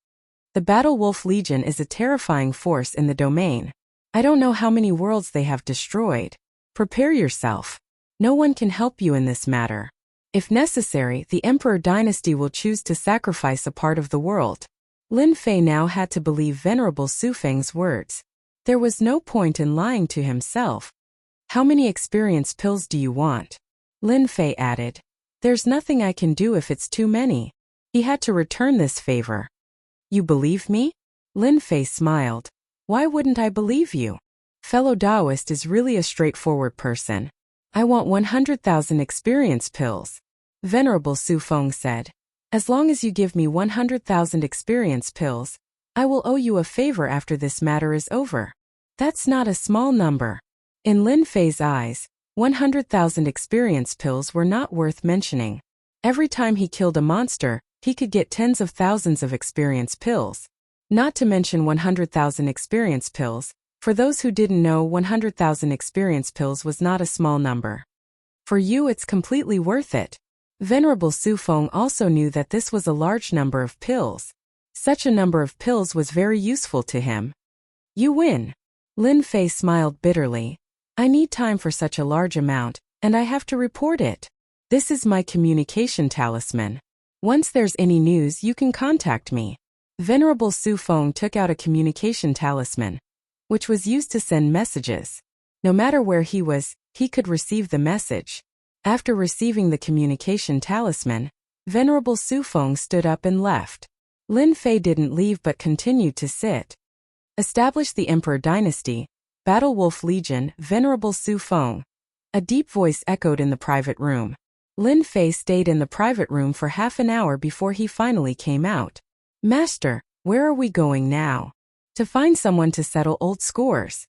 The Battle Wolf Legion is a terrifying force in the domain. I don't know how many worlds they have destroyed. Prepare yourself. No one can help you in this matter. If necessary, the Emperor dynasty will choose to sacrifice a part of the world. Lin Fei now had to believe Venerable Su Feng's words. There was no point in lying to himself. How many experience pills do you want? Lin Fei added. There's nothing I can do if it's too many. He had to return this favor. You believe me? Lin Fei smiled. Why wouldn't I believe you? Fellow Taoist is really a straightforward person. I want 100,000 experience pills. Venerable Su Feng said. As long as you give me 100,000 experience pills, I will owe you a favor after this matter is over. That's not a small number. In Lin Fei's eyes, 100,000 experience pills were not worth mentioning. Every time he killed a monster, he could get tens of thousands of experience pills. Not to mention 100,000 experience pills. For those who didn't know, 100,000 experience pills was not a small number. For you, it's completely worth it. Venerable Su Feng also knew that this was a large number of pills. Such a number of pills was very useful to him. You win. Lin Fei smiled bitterly. I need time for such a large amount, and I have to report it. This is my communication talisman. Once there's any news, you can contact me. Venerable Su Feng took out a communication talisman, which was used to send messages. No matter where he was, he could receive the message. After receiving the communication talisman, Venerable Su Feng stood up and left. Lin Fei didn't leave but continued to sit. Establish the Emperor dynasty, Battle Wolf Legion, Venerable Su Feng. A deep voice echoed in the private room. Lin Fei stayed in the private room for half an hour before he finally came out. Master, where are we going now? To find someone to settle old scores.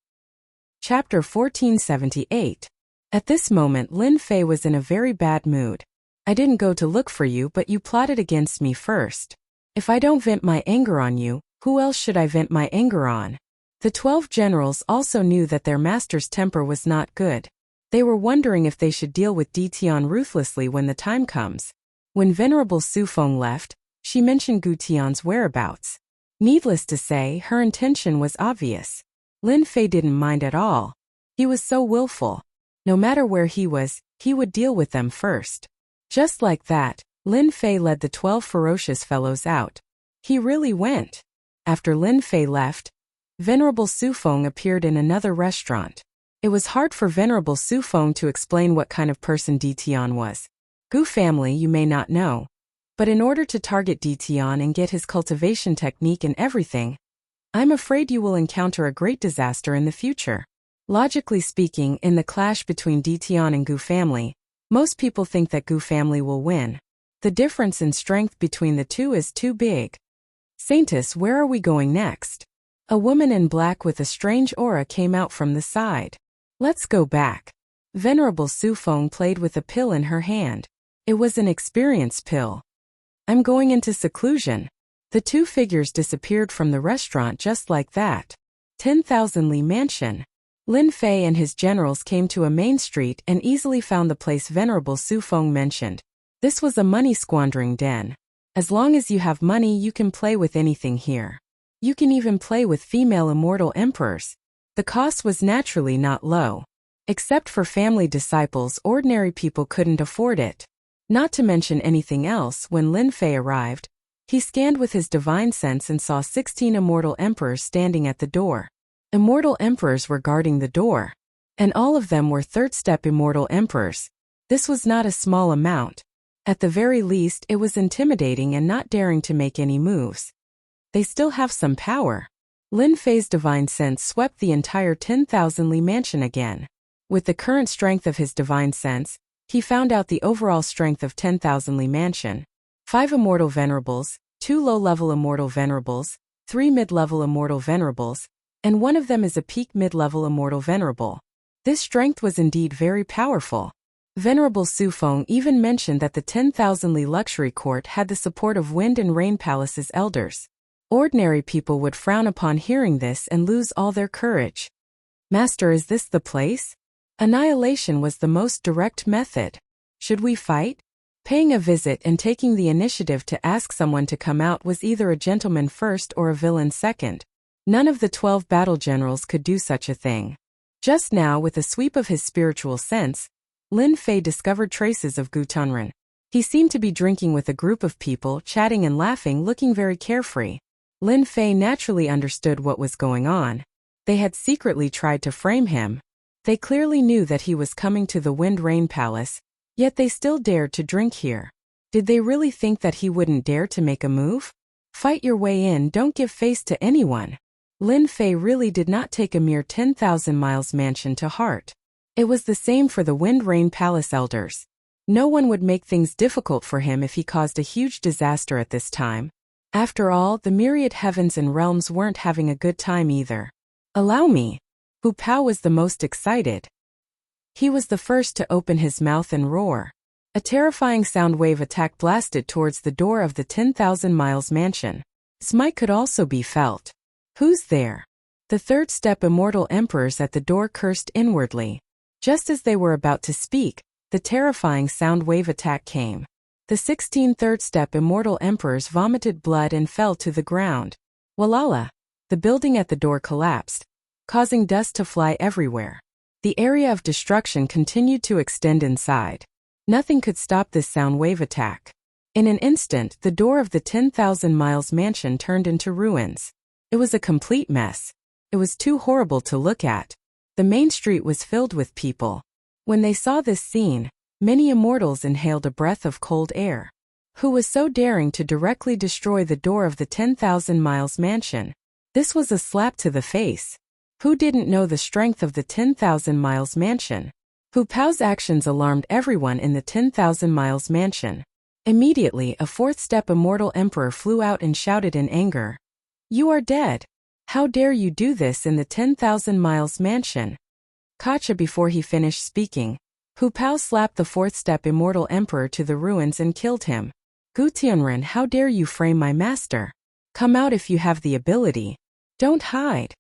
Chapter 1478. At this moment, Lin Fei was in a very bad mood. I didn't go to look for you, but you plotted against me first. If I don't vent my anger on you, who else should I vent my anger on? The 12 generals also knew that their master's temper was not good. They were wondering if they should deal with Ditian ruthlessly when the time comes. When Venerable Su Feng left, she mentioned Gu Tian's whereabouts. Needless to say, her intention was obvious. Lin Fei didn't mind at all. He was so willful. No matter where he was, he would deal with them first. Just like that, Lin Fei led the 12 ferocious fellows out. He really went. After Lin Fei left, Venerable Su Feng appeared in another restaurant. It was hard for Venerable Su Feng to explain what kind of person Ditian was. Gu family you may not know. But in order to target Ditian and get his cultivation technique and everything, I'm afraid you will encounter a great disaster in the future. Logically speaking, in the clash between Ditian and Gu family, most people think that Gu family will win. The difference in strength between the two is too big. Saintus, where are we going next? A woman in black with a strange aura came out from the side. Let's go back. Venerable Su Feng played with a pill in her hand. It was an experience pill. I'm going into seclusion. The two figures disappeared from the restaurant just like that. 10,000 Li Mansion. Lin Fei and his generals came to a main street and easily found the place Venerable Su Feng mentioned. This was a money-squandering den. As long as you have money, you can play with anything here. You can even play with female immortal emperors. The cost was naturally not low. Except for family disciples, ordinary people couldn't afford it. Not to mention anything else, when Lin Fei arrived, he scanned with his divine sense and saw 16 immortal emperors standing at the door. Immortal emperors were guarding the door. And all of them were third-step immortal emperors. This was not a small amount. At the very least, it was intimidating and not daring to make any moves. They still have some power. Lin Fei's divine sense swept the entire 10,000 Li Mansion again. With the current strength of his divine sense, he found out the overall strength of 10,000 Li Mansion. 5 immortal venerables, 2 low-level immortal venerables, 3 mid-level immortal venerables, and one of them is a peak mid-level immortal venerable. This strength was indeed very powerful. Venerable Su Feng even mentioned that the 10,000 Li luxury court had the support of Wind and Rain Palace's elders. Ordinary people would frown upon hearing this and lose all their courage. Master, is this the place? Annihilation was the most direct method. Should we fight? Paying a visit and taking the initiative to ask someone to come out was either a gentleman first or a villain second. None of the 12 battle generals could do such a thing. Just now, with a sweep of his spiritual sense, Lin Fei discovered traces of Gu Tunren. He seemed to be drinking with a group of people, chatting and laughing, looking very carefree. Lin Fei naturally understood what was going on. They had secretly tried to frame him. They clearly knew that he was coming to the Wind Rain Palace, yet they still dared to drink here. Did they really think that he wouldn't dare to make a move? Fight your way in, don't give face to anyone. Lin Fei really did not take a mere 10,000 miles mansion to heart. It was the same for the Wind Rain Palace elders. No one would make things difficult for him if he caused a huge disaster at this time. After all, the myriad heavens and realms weren't having a good time either. Allow me. Hu Pao was the most excited. He was the first to open his mouth and roar. A terrifying sound wave attack blasted towards the door of the 10,000 miles mansion. Smite could also be felt. Who's there? The third-step immortal emperors at the door cursed inwardly. Just as they were about to speak, the terrifying sound wave attack came. The 16 third-step immortal emperors vomited blood and fell to the ground. Walala! The building at the door collapsed, causing dust to fly everywhere. The area of destruction continued to extend inside. Nothing could stop this sound wave attack. In an instant, the door of the 10,000 miles mansion turned into ruins. It was a complete mess. It was too horrible to look at. The main street was filled with people. When they saw this scene, many immortals inhaled a breath of cold air. Who was so daring to directly destroy the door of the 10,000 miles mansion? This was a slap to the face. Who didn't know the strength of the 10,000 miles mansion? Hu Pao's actions alarmed everyone in the 10,000 miles mansion. Immediately, a fourth-step immortal emperor flew out and shouted in anger. You are dead. How dare you do this in the 10,000 miles mansion? Kacha, before he finished speaking, Hu Pao slapped the fourth-step immortal emperor to the ruins and killed him. Gu Tianren, how dare you frame my master? Come out if you have the ability. Don't hide.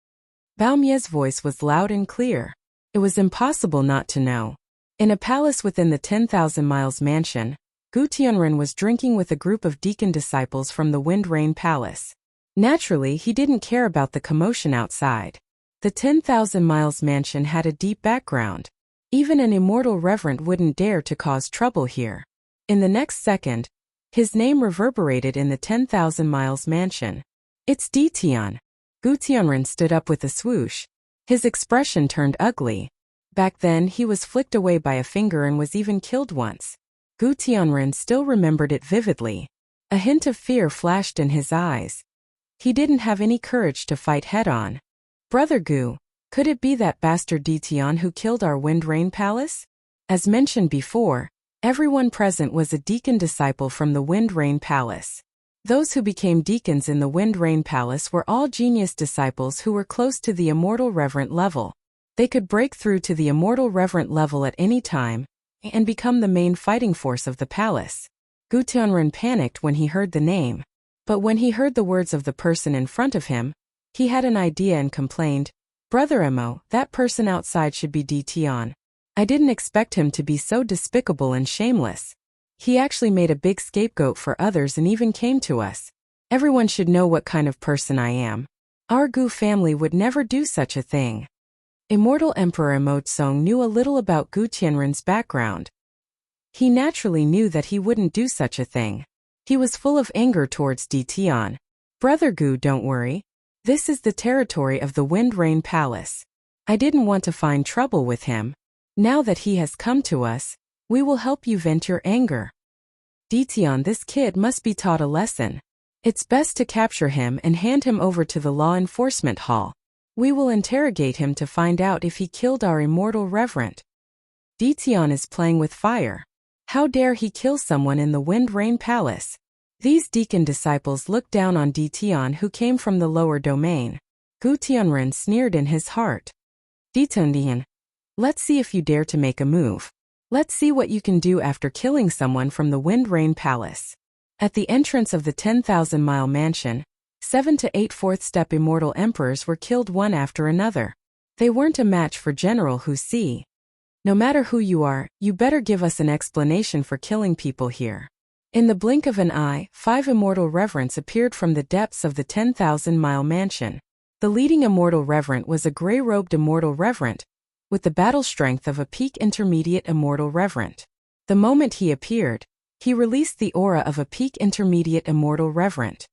Bao Mie's voice was loud and clear. It was impossible not to know. In a palace within the 10,000 miles mansion, Gu Tianren was drinking with a group of deacon disciples from the Wind Rain Palace. Naturally, he didn't care about the commotion outside. The 10,000 miles mansion had a deep background. Even an immortal reverend wouldn't dare to cause trouble here. In the next second, his name reverberated in the 10,000 miles mansion. It's Ditian. Gu Tianren stood up with a swoosh. His expression turned ugly. Back then, he was flicked away by a finger and was even killed once. Gu Tianren still remembered it vividly. A hint of fear flashed in his eyes. He didn't have any courage to fight head-on. Brother Gu, Could it be that bastard Dition who killed our Wind Rain Palace? As mentioned before, everyone present was a deacon disciple from the Wind Rain Palace. Those who became deacons in the Wind Rain Palace were all genius disciples who were close to the immortal reverent level. They could break through to the immortal reverent level at any time and become the main fighting force of the palace. Gu Tianren panicked when he heard the name, but when he heard the words of the person in front of him, he had an idea and complained, "Brother Mo, that person outside should be Dition. I didn't expect him to be so despicable and shameless. He actually made a big scapegoat for others and even came to us. Everyone should know what kind of person I am. Our Gu family would never do such a thing." Immortal Emperor Emotsong knew a little about Gu Tianren's background. He naturally knew that he wouldn't do such a thing. He was full of anger towards Dition. "Brother Gu, don't worry. This is the territory of the Wind Rain Palace. I didn't want to find trouble with him. Now that he has come to us, we will help you vent your anger. Dition, this kid must be taught a lesson. It's best to capture him and hand him over to the law enforcement hall. We will interrogate him to find out if he killed our immortal reverend. Dition is playing with fire. How dare he kill someone in the Wind Rain Palace?" These deacon disciples looked down on Dition, who came from the lower domain. Gu Tianren sneered in his heart. "Dition, let's see if you dare to make a move. Let's see what you can do after killing someone from the Wind Rain Palace." At the entrance of the 10,000-mile mansion, 7 to 8 fourth-step immortal emperors were killed one after another. They weren't a match for General Hu Si. "No matter who you are, you better give us an explanation for killing people here." In the blink of an eye, 5 immortal reverends appeared from the depths of the 10,000-mile mansion. The leading immortal reverend was a gray-robed immortal reverend, with the battle strength of a peak intermediate immortal reverend. The moment he appeared, he released the aura of a peak intermediate immortal reverend.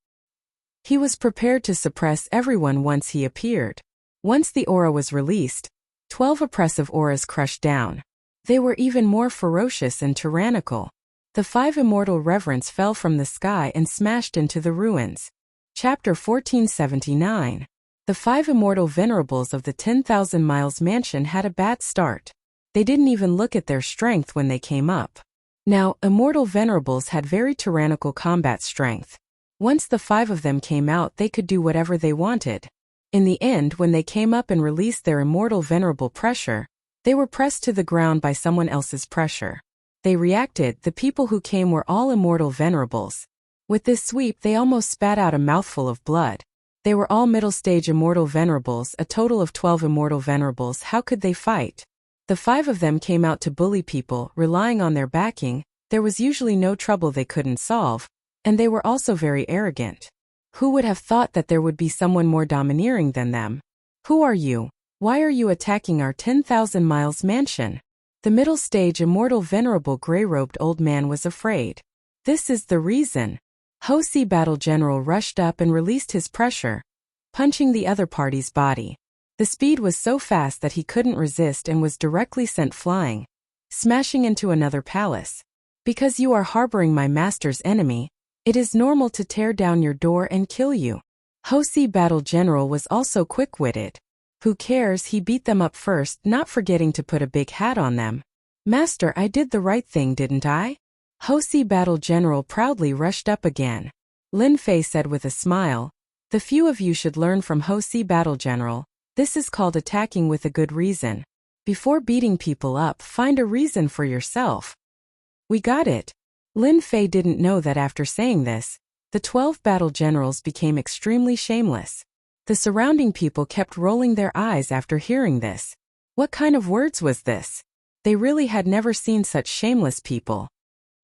He was prepared to suppress everyone once he appeared. Once the aura was released, 12 oppressive auras crushed down. They were even more ferocious and tyrannical. The 5 immortal reverends fell from the sky and smashed into the ruins. Chapter 1479. The 5 immortal venerables of the 10,000 Miles Mansion had a bad start. They didn't even look at their strength when they came up. Now, immortal venerables had very tyrannical combat strength. Once the 5 of them came out, they could do whatever they wanted. In the end, when they came up and released their immortal venerable pressure, they were pressed to the ground by someone else's pressure. They reacted. The people who came were all immortal venerables. With this sweep, they almost spat out a mouthful of blood. They were all middle-stage immortal venerables, a total of 12 immortal venerables. How could they fight? The 5 of them came out to bully people, relying on their backing. There was usually no trouble they couldn't solve, and they were also very arrogant. Who would have thought that there would be someone more domineering than them? "Who are you? Why are you attacking our 10,000 Miles Mansion?" The middle-stage immortal venerable gray-robed old man was afraid. "This is the reason." Ho Si Battle General rushed up and released his pressure, punching the other party's body. The speed was so fast that he couldn't resist and was directly sent flying, smashing into another palace. "Because you are harboring my master's enemy, it is normal to tear down your door and kill you." Ho Si Battle General was also quick-witted. Who cares, he beat them up first, not forgetting to put a big hat on them. "Master, I did the right thing, didn't I?" Ho Si Battle General proudly rushed up again. Lin Fei said with a smile, "The few of you should learn from Ho Si Battle General. This is called attacking with a good reason. Before beating people up, find a reason for yourself." "We got it." Lin Fei didn't know that after saying this, the 12 battle generals became extremely shameless. The surrounding people kept rolling their eyes after hearing this. What kind of words was this? They really had never seen such shameless people.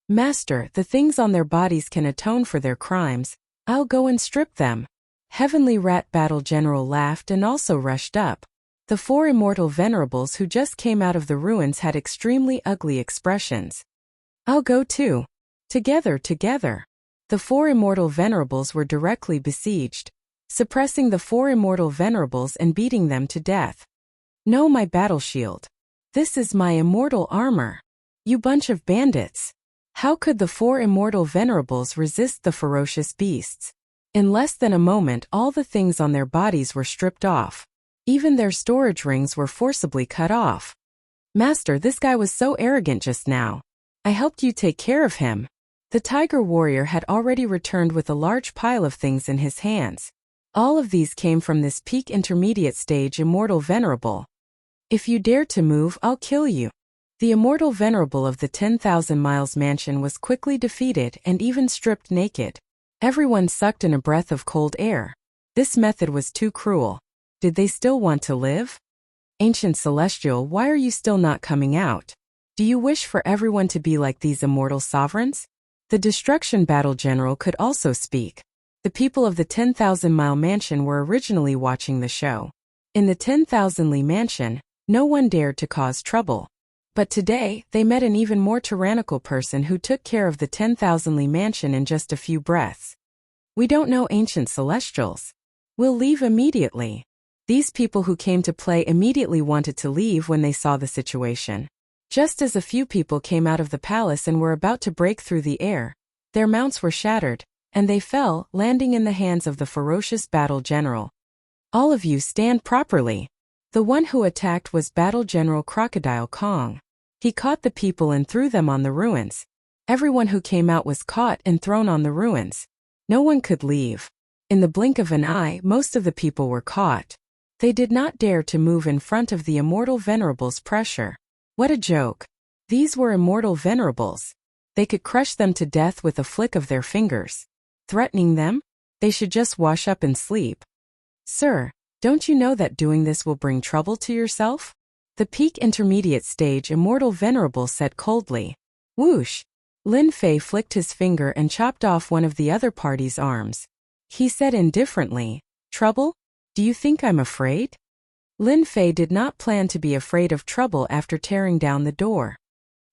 "Master, the things on their bodies can atone for their crimes. I'll go and strip them." Heavenly Rat Battle General laughed and also rushed up. The 4 immortal venerables who just came out of the ruins had extremely ugly expressions. "I'll go too." Together. The 4 immortal venerables were directly besieged, suppressing the 4 immortal venerables and beating them to death. "No, my battle shield. This is my immortal armor. You bunch of bandits." How could the 4 immortal venerables resist the ferocious beasts? In less than a moment, all the things on their bodies were stripped off. Even their storage rings were forcibly cut off. Master, this guy was so arrogant just now. I helped you take care of him. The tiger warrior had already returned with a large pile of things in his hands. All of these came from this peak intermediate stage immortal venerable. If you dare to move, I'll kill you. The immortal venerable of the 10,000 Miles Mansion was quickly defeated and even stripped naked. Everyone sucked in a breath of cold air. This method was too cruel. Did they still want to live? Ancient Celestial, why are you still not coming out? Do you wish for everyone to be like these immortal sovereigns? The Destruction Battle General could also speak. The people of the 10,000-mile mansion were originally watching the show. In the 10,000-li mansion, no one dared to cause trouble. But today, they met an even more tyrannical person who took care of the 10,000-li mansion in just a few breaths. We don't know Ancient Celestials. We'll leave immediately. These people who came to play immediately wanted to leave when they saw the situation. Just as a few people came out of the palace and were about to break through the air, their mounts were shattered, and they fell, landing in the hands of the ferocious battle general. All of you stand properly. The one who attacked was Battle General Crocodile Kong. He caught the people and threw them on the ruins. Everyone who came out was caught and thrown on the ruins. No one could leave. In the blink of an eye, most of the people were caught. They did not dare to move in front of the immortal venerable's pressure. What a joke. These were immortal venerables. They could crush them to death with a flick of their fingers. Threatening them? They should just wash up and sleep. Sir, don't you know that doing this will bring trouble to yourself? The peak intermediate stage immortal venerable said coldly. Whoosh! Lin Fei flicked his finger and chopped off one of the other party's arms. He said indifferently, Trouble? Do you think I'm afraid? Lin Fei did not plan to be afraid of trouble after tearing down the door.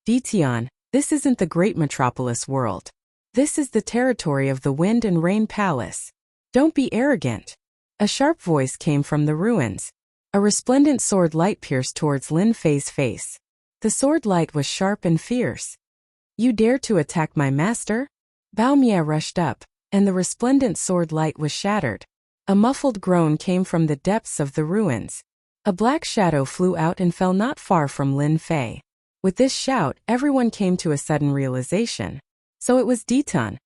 Ditian, this isn't the great metropolis world. This is the territory of the Wind and Rain Palace. Don't be arrogant. A sharp voice came from the ruins. A resplendent sword light pierced towards Lin Fei's face. The sword light was sharp and fierce. You dare to attack my master? Bao Mia rushed up, and the resplendent sword light was shattered. A muffled groan came from the depths of the ruins. A black shadow flew out and fell not far from Lin Fei. With this shout, everyone came to a sudden realization. So it was Ditian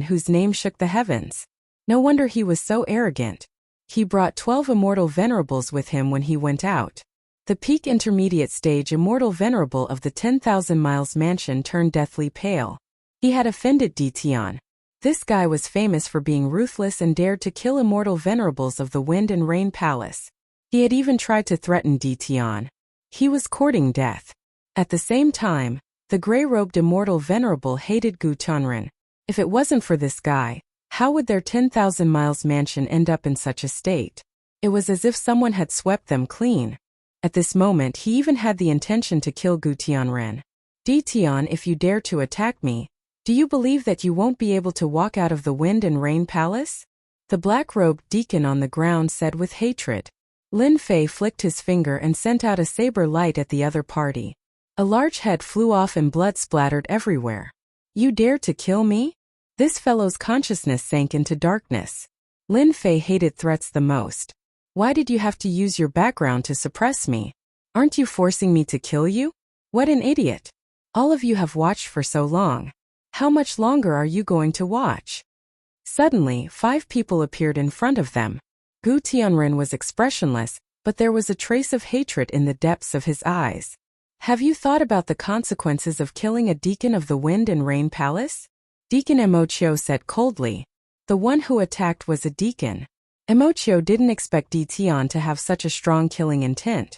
whose name shook the heavens. No wonder he was so arrogant. He brought 12 immortal venerables with him when he went out. The peak intermediate stage immortal venerable of the 10,000 Miles Mansion turned deathly pale. He had offended Ditian. This guy was famous for being ruthless and dared to kill immortal venerables of the Wind and Rain Palace. He had even tried to threaten Ditian. He was courting death. At the same time, the gray-robed immortal venerable hated Gu Tianren. If it wasn't for this guy, how would their 10,000 Miles Mansion end up in such a state? It was as if someone had swept them clean. At this moment he even had the intention to kill Gu Tianren. Ditian, if you dare to attack me, do you believe that you won't be able to walk out of the Wind and Rain Palace? The black-robed deacon on the ground said with hatred. Lin Fei flicked his finger and sent out a saber light at the other party. A large head flew off and blood splattered everywhere. You dare to kill me? This fellow's consciousness sank into darkness. Lin Fei hated threats the most. Why did you have to use your background to suppress me? Aren't you forcing me to kill you? What an idiot. All of you have watched for so long. How much longer are you going to watch? Suddenly, 5 people appeared in front of them. Gu Tianren was expressionless, but there was a trace of hatred in the depths of his eyes. Have you thought about the consequences of killing a deacon of the Wind and Rain Palace? Deacon Emochio said coldly. The one who attacked was a deacon. Emochio didn't expect Ditian to have such a strong killing intent.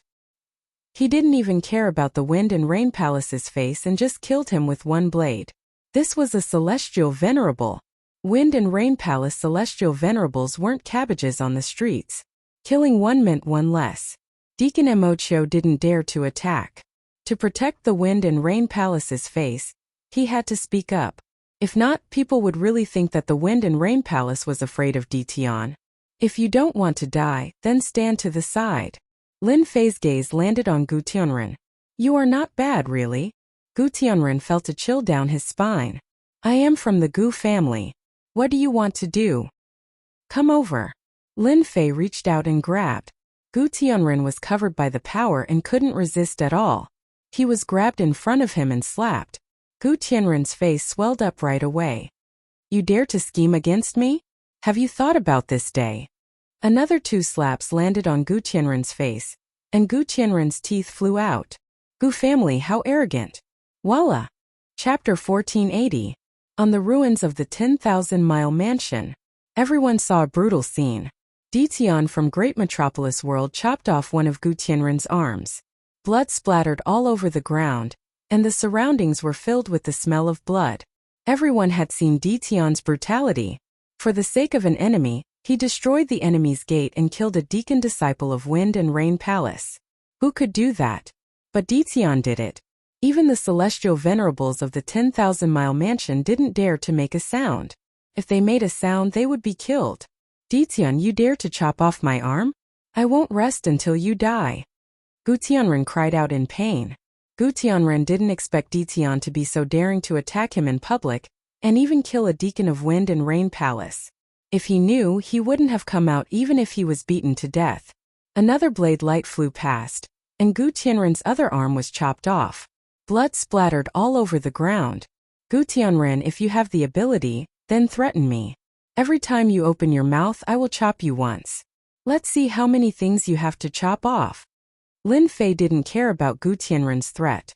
He didn't even care about the Wind and Rain Palace's face and just killed him with one blade. This was a celestial venerable. Wind and Rain Palace celestial venerables weren't cabbages on the streets. Killing one meant one less. Deacon Emochio didn't dare to attack. To protect the Wind and Rain Palace's face, he had to speak up. If not, people would really think that the Wind and Rain Palace was afraid of Ditian. If you don't want to die, then stand to the side. Lin Fei's gaze landed on Gu Tianren. You are not bad, really. Gu Tianren felt a chill down his spine. I am from the Gu family. What do you want to do? Come over. Lin Fei reached out and grabbed. Gu Tianren was covered by the power and couldn't resist at all. He was grabbed in front of him and slapped. Gu Tianren's face swelled up right away. You dare to scheme against me? Have you thought about this day? Another 2 slaps landed on Gu Tianren's face, and Gu Tianren's teeth flew out. Gu family, how arrogant. Voila! Chapter 1480. On the ruins of the 10,000-mile mansion. Everyone saw a brutal scene. Ditian from Great Metropolis World chopped off one of Gu Tianren's arms. Blood splattered all over the ground, and the surroundings were filled with the smell of blood. Everyone had seen Ditian's brutality. For the sake of an enemy, he destroyed the enemy's gate and killed a deacon disciple of Wind and Rain Palace. Who could do that? But Ditian did it. Even the celestial venerables of the 10,000-mile mansion didn't dare to make a sound. If they made a sound, they would be killed. Ditian, you dare to chop off my arm? I won't rest until you die. Gu Tianren cried out in pain. Gu Tianren didn't expect Ditian to be so daring to attack him in public, and even kill a deacon of Wind and Rain Palace. If he knew, he wouldn't have come out even if he was beaten to death. Another blade light flew past, and Gu Tianren's other arm was chopped off. Blood splattered all over the ground. Gu Tianren, if you have the ability, then threaten me. Every time you open your mouth, I will chop you once. Let's see how many things you have to chop off. Lin Fei didn't care about Gu Tianren's threat.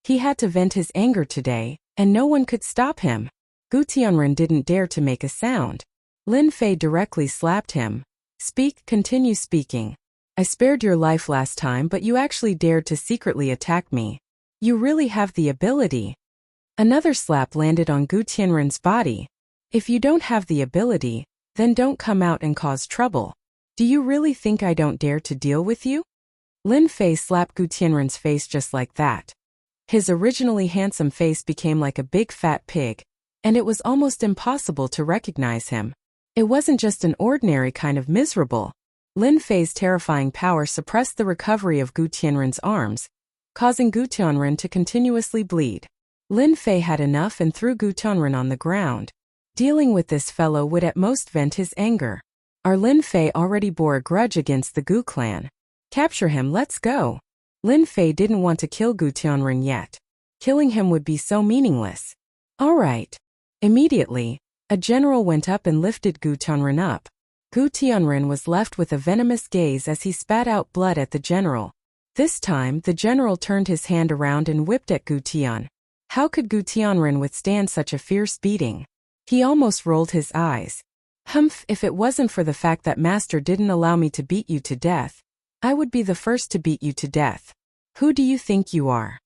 He had to vent his anger today, and no one could stop him. Gu Tianren didn't dare to make a sound. Lin Fei directly slapped him. Speak, continue speaking. I spared your life last time, but you actually dared to secretly attack me. You really have the ability. Another slap landed on Gu Tianren's body. If you don't have the ability, then don't come out and cause trouble. Do you really think I don't dare to deal with you? Lin Fei slapped Gu Tianren's face just like that. His originally handsome face became like a big fat pig, and it was almost impossible to recognize him. It wasn't just an ordinary kind of miserable. Lin Fei's terrifying power suppressed the recovery of Gu Tianren's arms, causing Gu Tianren to continuously bleed. Lin Fei had enough and threw Gu Tianren on the ground. Dealing with this fellow would at most vent his anger. Our Lin Fei already bore a grudge against the Gu clan. Capture him, let's go. Lin Fei didn't want to kill Gu Tianren yet. Killing him would be so meaningless. All right. Immediately, a general went up and lifted Gu Tianren up. Gu Tianren was left with a venomous gaze as he spat out blood at the general. This time, the general turned his hand around and whipped at Gu Tian. How could Gu Tianren withstand such a fierce beating? He almost rolled his eyes. Humph, if it wasn't for the fact that Master didn't allow me to beat you to death, I would be the first to beat you to death. Who do you think you are?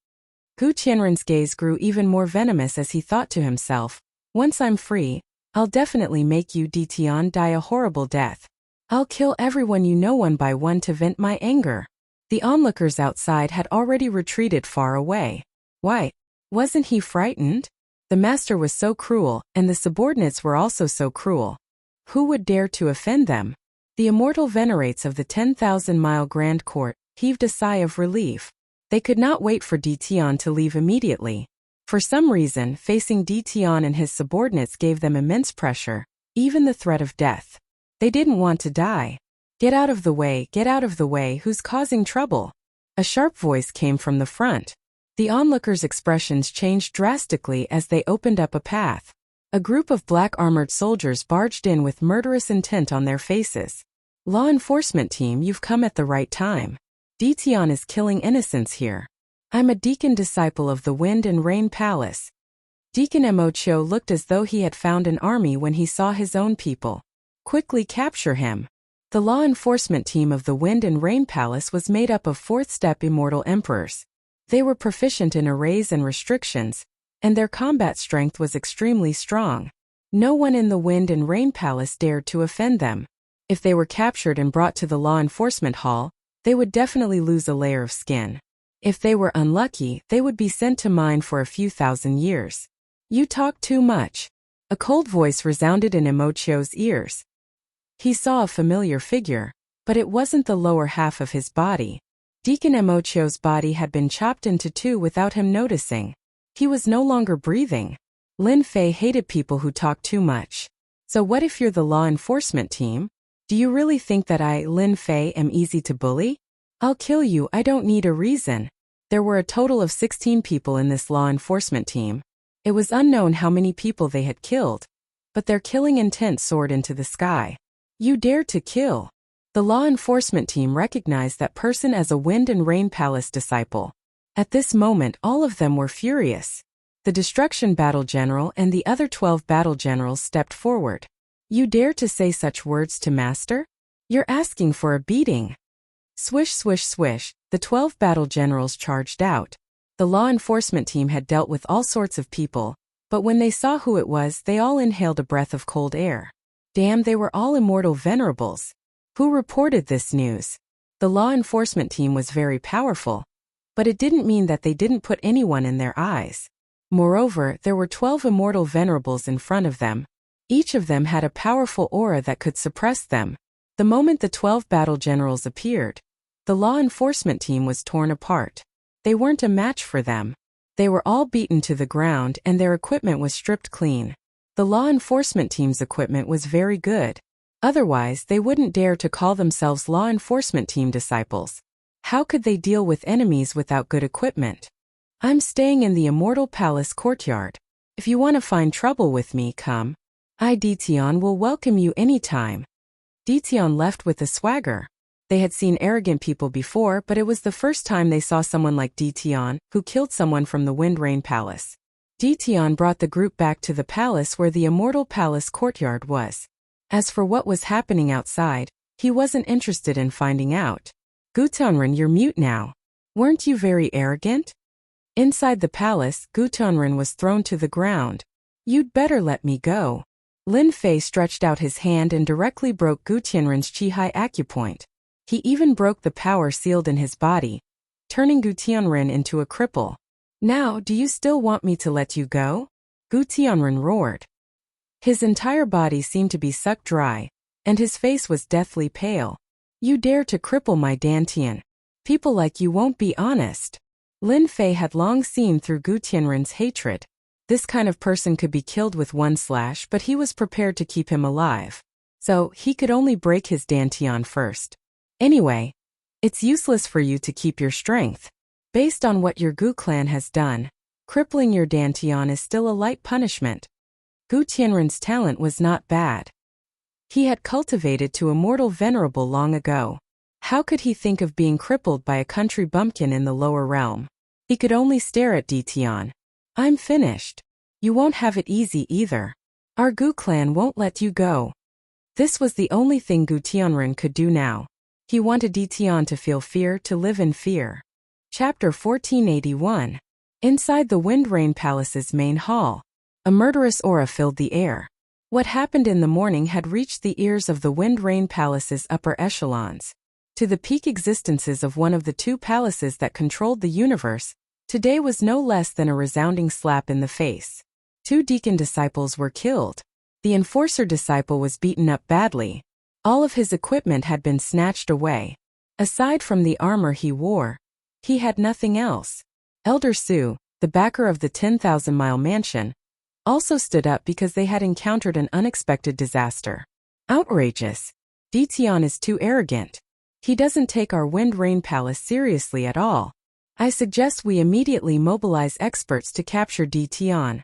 Gu Tianren's gaze grew even more venomous as he thought to himself, once I'm free, I'll definitely make you Ditian die a horrible death. I'll kill everyone you know one by one to vent my anger. The onlookers outside had already retreated far away. Why? Wasn't he frightened? The master was so cruel, and the subordinates were also so cruel. Who would dare to offend them? The immortal venerates of the 10,000-mile Grand Court heaved a sigh of relief. They could not wait for Ditian to leave immediately. For some reason, facing Ditian and his subordinates gave them immense pressure, even the threat of death. They didn't want to die. Get out of the way, who's causing trouble? A sharp voice came from the front. The onlookers' expressions changed drastically as they opened up a path. A group of black-armored soldiers barged in with murderous intent on their faces. Law enforcement team, you've come at the right time. Ditian is killing innocents here. I'm a deacon disciple of the Wind and Rain Palace. Deacon Emocho looked as though he had found an army when he saw his own people. Quickly capture him. The law enforcement team of the Wind and Rain Palace was made up of fourth-step immortal emperors. They were proficient in arrays and restrictions, and their combat strength was extremely strong. No one in the Wind and Rain Palace dared to offend them. If they were captured and brought to the law enforcement hall, they would definitely lose a layer of skin. If they were unlucky, they would be sent to mine for a few thousand years. You talk too much. A cold voice resounded in Emocho's ears. He saw a familiar figure, but it wasn't the lower half of his body. Deacon Emocho's body had been chopped into two without him noticing. He was no longer breathing. Lin Fei hated people who talk too much. So what if you're the law enforcement team? Do you really think that I, Lin Fei, am easy to bully? I'll kill you, I don't need a reason. There were a total of 16 people in this law enforcement team. It was unknown how many people they had killed, but their killing intent soared into the sky. You dare to kill? The law enforcement team recognized that person as a Wind and Rain Palace disciple. At this moment, all of them were furious. The Destruction Battle General and the other 12 battle generals stepped forward. You dare to say such words to Master? You're asking for a beating. Swish, swish, swish, the 12 battle generals charged out. The law enforcement team had dealt with all sorts of people, but when they saw who it was, they all inhaled a breath of cold air. Damn, they were all immortal venerables. Who reported this news? The law enforcement team was very powerful, but it didn't mean that they didn't put anyone in their eyes. Moreover, there were 12 immortal venerables in front of them. Each of them had a powerful aura that could suppress them. The moment the 12 battle generals appeared, the law enforcement team was torn apart. They weren't a match for them. They were all beaten to the ground and their equipment was stripped clean. The law enforcement team's equipment was very good. Otherwise, they wouldn't dare to call themselves law enforcement team disciples. How could they deal with enemies without good equipment? I'm staying in the Immortal Palace courtyard. If you want to find trouble with me, come. I, Dition, will welcome you anytime. Dition left with a swagger. They had seen arrogant people before, but it was the first time they saw someone like Dition, who killed someone from the Wind Rain Palace. Dition brought the group back to the palace where the Immortal Palace courtyard was. As for what was happening outside, he wasn't interested in finding out. Gutonrin, you're mute now. Weren't you very arrogant? Inside the palace, Gutonrin was thrown to the ground. You'd better let me go. Lin Fei stretched out his hand and directly broke Gutonrin's Qihai acupoint. He even broke the power sealed in his body, turning Gutonrin into a cripple. Now, do you still want me to let you go? Gutonrin roared. His entire body seemed to be sucked dry, and his face was deathly pale. You dare to cripple my Dantian. People like you won't be honest. Lin Fei had long seen through Gutonrin's hatred. This kind of person could be killed with one slash, but he was prepared to keep him alive. So, he could only break his Dantian first. Anyway, it's useless for you to keep your strength. Based on what your Gu clan has done, crippling your Dantian is still a light punishment. Gutonrin's talent was not bad. He had cultivated to immortal venerable long ago. How could he think of being crippled by a country bumpkin in the lower realm? He could only stare at Dition. I'm finished. You won't have it easy either. Our Gu clan won't let you go. This was the only thing Gutonrin could do now. He wanted Dition to feel fear, to live in fear. Chapter 1481. Inside the Wind Rain Palace's main hall, a murderous aura filled the air. What happened in the morning had reached the ears of the Wind Rain Palace's upper echelons. To the peak existences of one of the two palaces that controlled the universe, today was no less than a resounding slap in the face. 2 deacon disciples were killed. The enforcer disciple was beaten up badly. All of his equipment had been snatched away. Aside from the armor he wore, he had nothing else. Elder Su, the backer of the 10,000-mile mansion, also stood up because they had encountered an unexpected disaster. Outrageous. Dition is too arrogant. He doesn't take our Wind Rain Palace seriously at all. I suggest we immediately mobilize experts to capture Dition.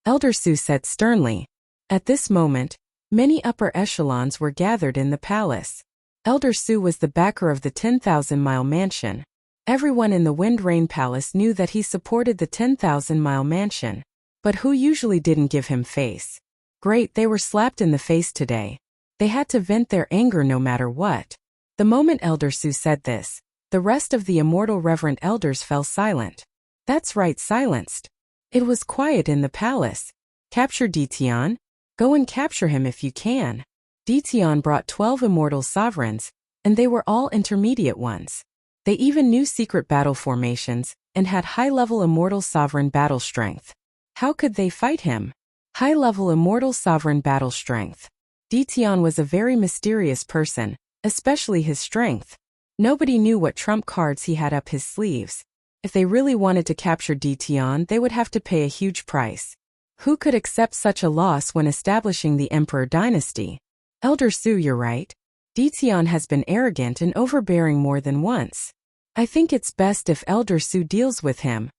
Elder Su said sternly. At this moment, many upper echelons were gathered in the palace. Elder Su was the backer of the 10,000-mile mansion. Everyone in the Wind Rain Palace knew that he supported the 10,000-mile mansion. But who usually didn't give him face? Great, they were slapped in the face today. They had to vent their anger no matter what. The moment Elder Su said this, the rest of the immortal reverend elders fell silent. That's right, silenced. It was quiet in the palace. Capture Dition? Go and capture him if you can. Dition brought 12 immortal sovereigns, and they were all intermediate ones. They even knew secret battle formations, and had high-level immortal sovereign battle strength. How could they fight him? High-level immortal sovereign battle strength. Dition was a very mysterious person, especially his strength. Nobody knew what trump cards he had up his sleeves. If they really wanted to capture Dition, they would have to pay a huge price. Who could accept such a loss when establishing the Emperor dynasty? Elder Su, you're right. Ditian has been arrogant and overbearing more than once. I think it's best if Elder Su deals with him.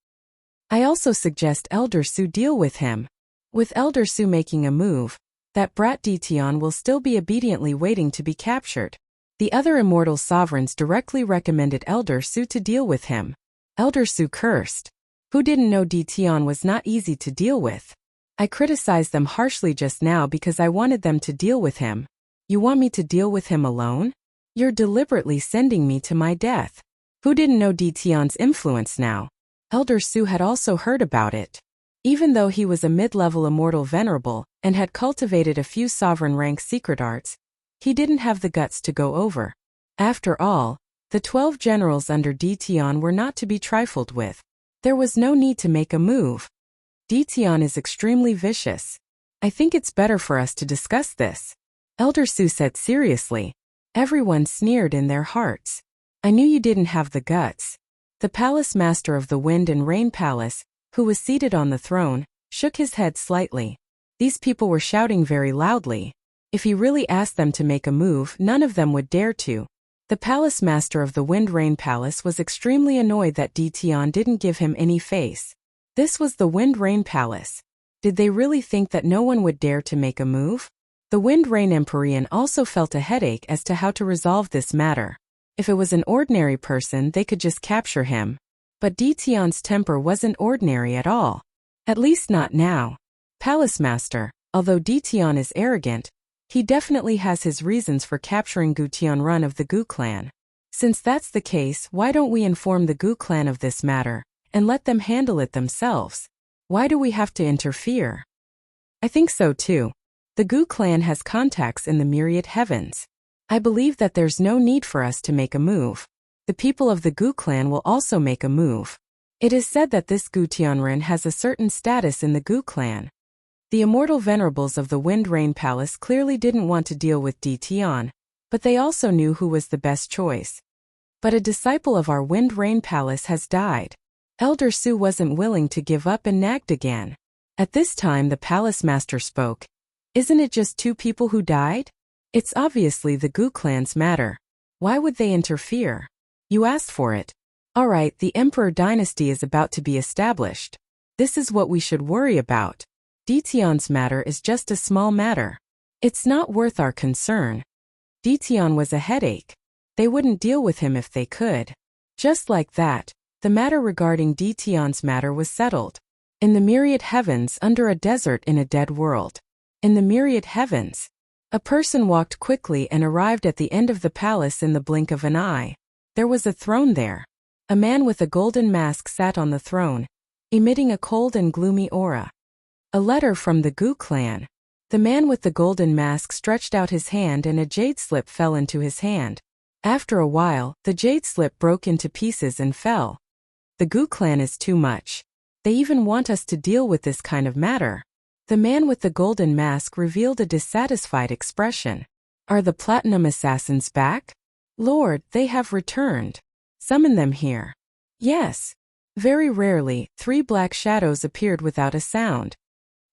I also suggest Elder Su deal with him. With Elder Su making a move, that brat Ditian will still be obediently waiting to be captured. The other immortal sovereigns directly recommended Elder Su to deal with him. Elder Su cursed. Who didn't know Ditian was not easy to deal with? I criticized them harshly just now because I wanted them to deal with him. You want me to deal with him alone? You're deliberately sending me to my death. Who didn't know Ditian's influence now? Elder Su had also heard about it. Even though he was a mid-level immortal venerable and had cultivated a few sovereign-rank secret arts, he didn't have the guts to go over. After all, the 12 generals under Ditian were not to be trifled with. There was no need to make a move. Ditian is extremely vicious. I think it's better for us to discuss this. Elder Su said seriously. Everyone sneered in their hearts. I knew you didn't have the guts. The palace master of the Wind and Rain Palace, who was seated on the throne, shook his head slightly. These people were shouting very loudly. If he really asked them to make a move, none of them would dare to. The palace master of the Wind Rain Palace was extremely annoyed that Ditian didn't give him any face. This was the Wind Rain Palace. Did they really think that no one would dare to make a move? The Wind Rain Empyrean also felt a headache as to how to resolve this matter. If it was an ordinary person, they could just capture him. But Ditian's temper wasn't ordinary at all. At least not now. Palace Master, although Ditian is arrogant, he definitely has his reasons for capturing Gu Tianrun of the Gu clan. Since that's the case, why don't we inform the Gu clan of this matter, and let them handle it themselves? Why do we have to interfere? I think so too. The Gu clan has contacts in the myriad heavens. I believe that there's no need for us to make a move. The people of the Gu clan will also make a move. It is said that this Gu Tianrun has a certain status in the Gu clan. The immortal venerables of the Wind Rain Palace clearly didn't want to deal with Ditian, but they also knew who was the best choice. But a disciple of our Wind Rain Palace has died. Elder Su wasn't willing to give up and nagged again. At this time the palace master spoke. Isn't it just 2 people who died? It's obviously the Gu clan's matter. Why would they interfere? You asked for it. All right, the Emperor dynasty is about to be established. This is what we should worry about. Ditian's matter is just a small matter. It's not worth our concern. Ditian was a headache. They wouldn't deal with him if they could. Just like that, the matter regarding Ditian's matter was settled. In the myriad heavens under a desert in a dead world. In the myriad heavens. A person walked quickly and arrived at the end of the palace in the blink of an eye. There was a throne there. A man with a golden mask sat on the throne, emitting a cold and gloomy aura. A letter from the Gu clan. The man with the golden mask stretched out his hand and a jade slip fell into his hand. After a while, the jade slip broke into pieces and fell. The Gu clan is too much. They even want us to deal with this kind of matter. The man with the golden mask revealed a dissatisfied expression. Are the platinum assassins back? Lord, they have returned. Summon them here. Yes. Very rarely, 3 black shadows appeared without a sound.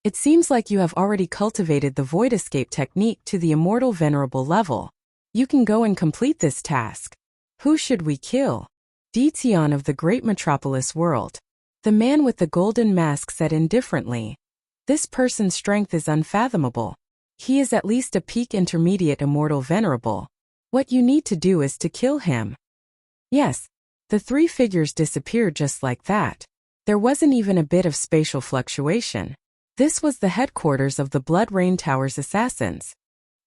It seems like you have already cultivated the void escape technique to the immortal venerable level. You can go and complete this task. Who should we kill? Ditian of the great metropolis world. The man with the golden mask said indifferently. This person's strength is unfathomable. He is at least a peak intermediate immortal venerable. What you need to do is to kill him. Yes, the 3 figures disappeared just like that. There wasn't even a bit of spatial fluctuation. This was the headquarters of the Blood Rain Tower's assassins.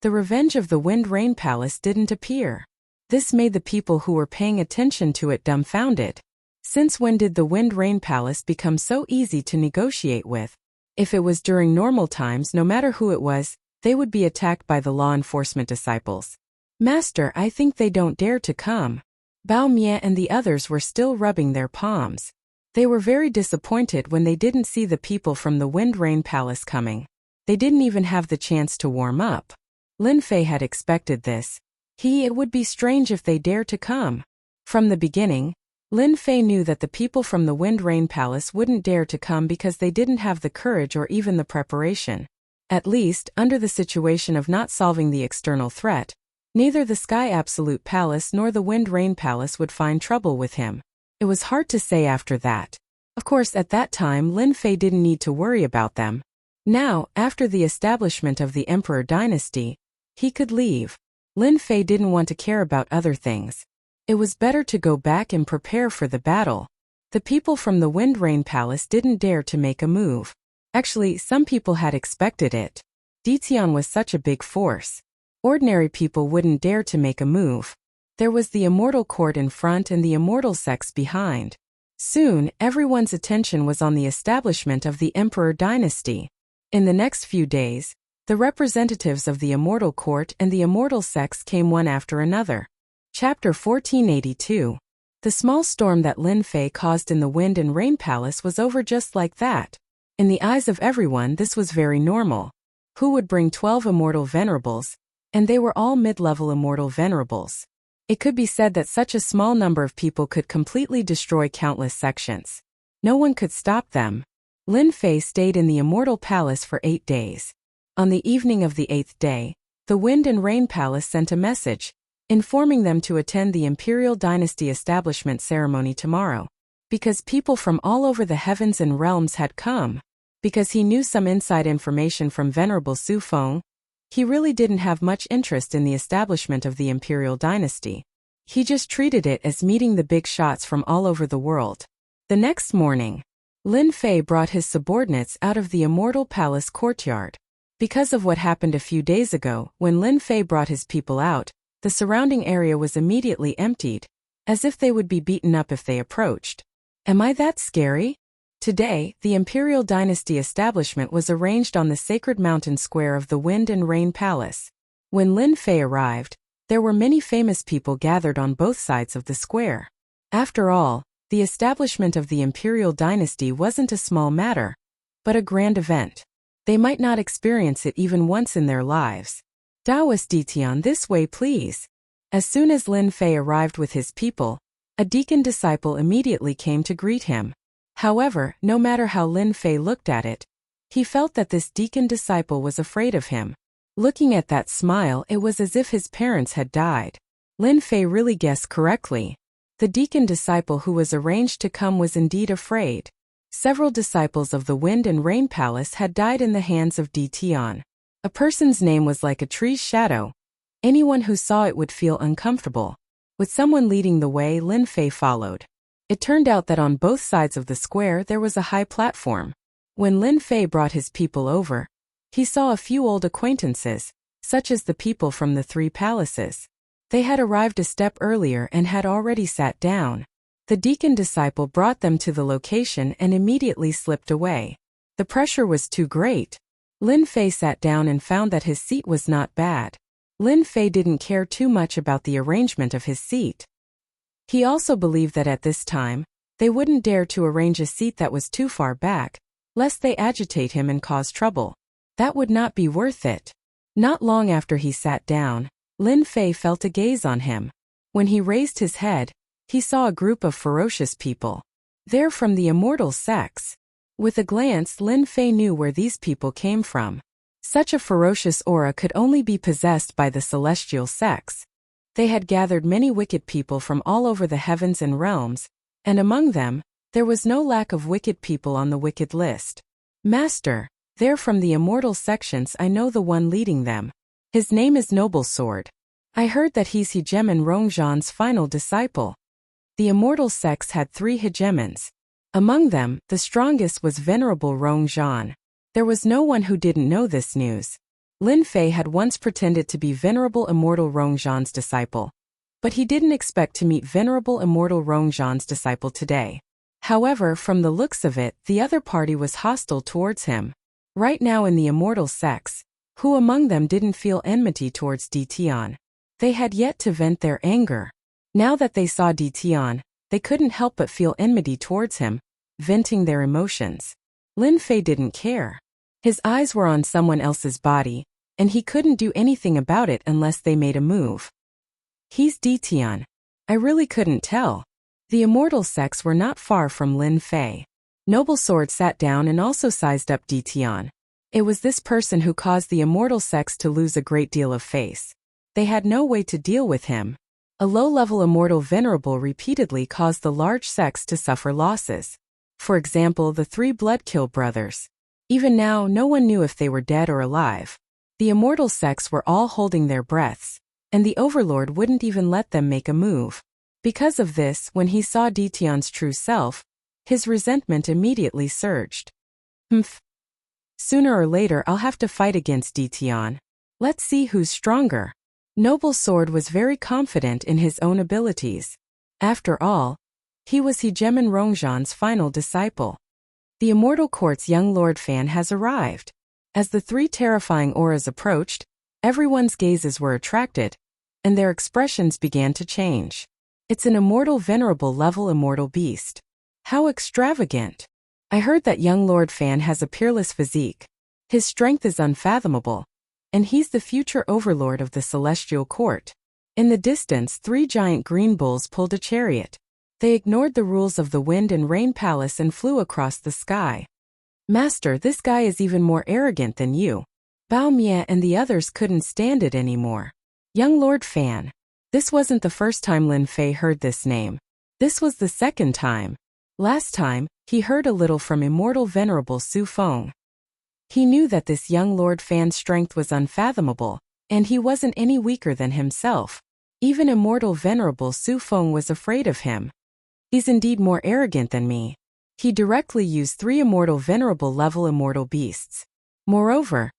The Revenge of the Wind Rain Palace didn't appear. This made the people who were paying attention to it dumbfounded. Since when did the Wind Rain Palace become so easy to negotiate with? If it was during normal times, no matter who it was, they would be attacked by the law enforcement disciples. Master, I think they don't dare to come. Bao Mie and the others were still rubbing their palms. They were very disappointed when they didn't see the people from the Wind Rain Palace coming. They didn't even have the chance to warm up. Lin Fei had expected this. It would be strange if they dare to come. From the beginning, Lin Fei knew that the people from the Wind Rain Palace wouldn't dare to come because they didn't have the courage or even the preparation. At least, under the situation of not solving the external threat, Neither the Sky Absolute Palace nor the Wind Rain Palace would find trouble with him. It was hard to say after that. Of course, at that time Lin Fei didn't need to worry about them. Now, after the establishment of the Emperor dynasty, he could leave. Lin Fei didn't want to care about other things. It was better to go back and prepare for the battle. The people from the Wind Rain Palace didn't dare to make a move. Actually, some people had expected it. Ditian was such a big force. Ordinary people wouldn't dare to make a move. There was the immortal court in front and the immortal sects behind. Soon, everyone's attention was on the establishment of the Emperor dynasty. In the next few days, the representatives of the immortal court and the immortal sects came one after another. Chapter 1482. The small storm that Lin Fei caused in the Wind and Rain Palace was over just like that. In the eyes of everyone, this was very normal. Who would bring 12 immortal venerables? And they were all mid-level immortal venerables. It could be said that such a small number of people could completely destroy countless sections. No one could stop them. Lin Fei stayed in the immortal palace for 8 days. On the evening of the 8th day, the Wind and Rain Palace sent a message, informing them to attend the Imperial Dynasty establishment ceremony tomorrow. Because people from all over the heavens and realms had come. Because he knew some inside information from Venerable Su Feng. He really didn't have much interest in the establishment of the Imperial Dynasty. He just treated it as meeting the big shots from all over the world. The next morning, Lin Fei brought his subordinates out of the Immortal Palace courtyard. Because of what happened a few days ago, when Lin Fei brought his people out, the surrounding area was immediately emptied, as if they would be beaten up if they approached. Am I that scary? Today, the Imperial Dynasty establishment was arranged on the sacred mountain square of the Wind and Rain Palace. When Lin Fei arrived, there were many famous people gathered on both sides of the square. After all, the establishment of the Imperial Dynasty wasn't a small matter, but a grand event. They might not experience it even once in their lives. Taoist Ditian, this way please. As soon as Lin Fei arrived with his people, a deacon disciple immediately came to greet him. However, no matter how Lin Fei looked at it, he felt that this deacon disciple was afraid of him. Looking at that smile, it was as if his parents had died. Lin Fei really guessed correctly. The deacon disciple who was arranged to come was indeed afraid. Several disciples of the Wind and Rain Palace had died in the hands of Ditian. A person's name was like a tree's shadow. Anyone who saw it would feel uncomfortable. With someone leading the way, Lin Fei followed. It turned out that on both sides of the square there was a high platform. When Lin Fei brought his people over, he saw a few old acquaintances, such as the people from the 3 palaces. They had arrived a step earlier and had already sat down. The deacon disciple brought them to the location and immediately slipped away. The pressure was too great. Lin Fei sat down and found that his seat was not bad. Lin Fei didn't care too much about the arrangement of his seat. He also believed that at this time, they wouldn't dare to arrange a seat that was too far back, lest they agitate him and cause trouble. That would not be worth it. Not long after he sat down, Lin Fei felt a gaze on him. When he raised his head, he saw a group of ferocious people. They're from the immortal sects. With a glance, Lin Fei knew where these people came from. Such a ferocious aura could only be possessed by the celestial sects. They had gathered many wicked people from all over the heavens and realms, and among them, there was no lack of wicked people on the wicked list. Master, they're from the immortal sections. I know the one leading them. His name is Noble Sword. I heard that he's Hegemon Rongzhan's final disciple. The immortal sects had 3 hegemons. Among them, the strongest was Venerable Rongzhan. There was no one who didn't know this news. Lin Fei had once pretended to be Venerable Immortal Rongzhan's disciple. But he didn't expect to meet Venerable Immortal Rongzhan's disciple today. However, from the looks of it, the other party was hostile towards him. Right now in the immortal sects, who among them didn't feel enmity towards Ditian? They had yet to vent their anger. Now that they saw Ditian, they couldn't help but feel enmity towards him, venting their emotions. Lin Fei didn't care. His eyes were on someone else's body, and he couldn't do anything about it unless they made a move. He's Ditian. I really couldn't tell. The immortal sects were not far from Lin Fei. Noble Sword sat down and also sized up Ditian. It was this person who caused the immortal sects to lose a great deal of face. They had no way to deal with him. A low-level immortal venerable repeatedly caused the large sects to suffer losses. For example, the 3 Bloodkill brothers. Even now, no one knew if they were dead or alive. The immortal sects were all holding their breaths, and the overlord wouldn't even let them make a move. Because of this, when he saw Dition's true self, his resentment immediately surged. Humph. Sooner or later I'll have to fight against Dition. Let's see who's stronger. Noble Sword was very confident in his own abilities. After all, he was Hegemon Rongzhan's final disciple. The Immortal Court's young Lord Fan has arrived. As the 3 terrifying auras approached, everyone's gazes were attracted, and their expressions began to change. It's an immortal venerable level immortal beast. How extravagant! I heard that young Lord Fan has a peerless physique. His strength is unfathomable, and he's the future overlord of the Celestial Court. In the distance, 3 giant green bulls pulled a chariot. They ignored the rules of the Wind and Rain Palace and flew across the sky. Master, this guy is even more arrogant than you. Bao Mie and the others couldn't stand it anymore. Young Lord Fan. This wasn't the first time Lin Fei heard this name. This was the second time. Last time, he heard a little from immortal venerable Su Feng. He knew that this young Lord Fan's strength was unfathomable, and he wasn't any weaker than himself. Even immortal venerable Su Feng was afraid of him. He's indeed more arrogant than me. He directly used 3 immortal venerable level immortal beasts. Moreover,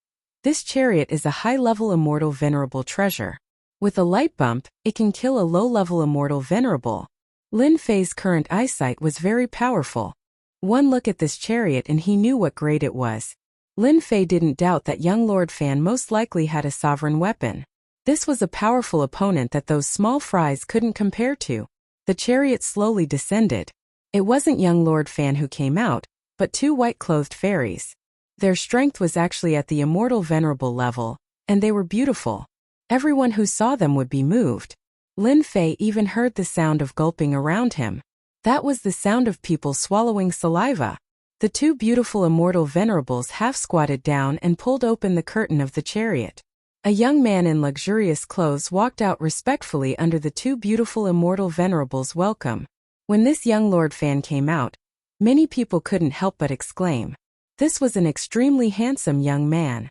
this chariot is a high-level immortal venerable treasure. With a light bump, it can kill a low-level immortal venerable. Lin Fei's current eyesight was very powerful. One look at this chariot and he knew what grade it was. Lin Fei didn't doubt that young Lord Fan most likely had a sovereign weapon. This was a powerful opponent that those small fries couldn't compare to. The chariot slowly descended. It wasn't young Lord Fan who came out, but 2 white-clothed fairies. Their strength was actually at the immortal venerable level, and they were beautiful. Everyone who saw them would be moved. Lin Fei even heard the sound of gulping around him. That was the sound of people swallowing saliva. The 2 beautiful immortal venerables half-squatted down and pulled open the curtain of the chariot. A young man in luxurious clothes walked out respectfully under the 2 beautiful immortal venerables' welcome. When this young Lord Fan came out, many people couldn't help but exclaim. This was an extremely handsome young man.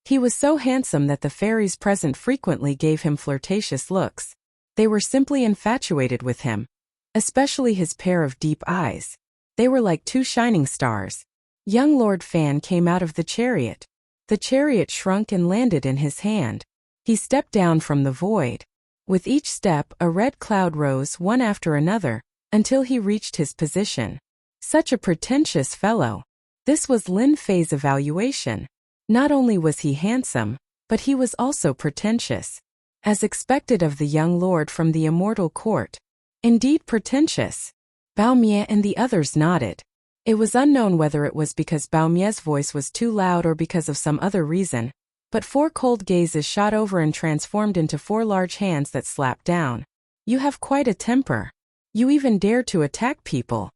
He was so handsome that the fairies present frequently gave him flirtatious looks. They were simply infatuated with him, especially his pair of deep eyes. They were like 2 shining stars. Young Lord Fan came out of the chariot. The chariot shrunk and landed in his hand. He stepped down from the void. With each step, a red cloud rose one after another, until he reached his position. Such a pretentious fellow. This was Lin Fei's evaluation. Not only was he handsome, but he was also pretentious. As expected of the young lord from the Immortal Court. Indeed pretentious. Bao Mie and the others nodded. It was unknown whether it was because Bao Mie's voice was too loud or because of some other reason, but 4 cold gazes shot over and transformed into 4 large hands that slapped down. You have quite a temper. You even dare to attack people.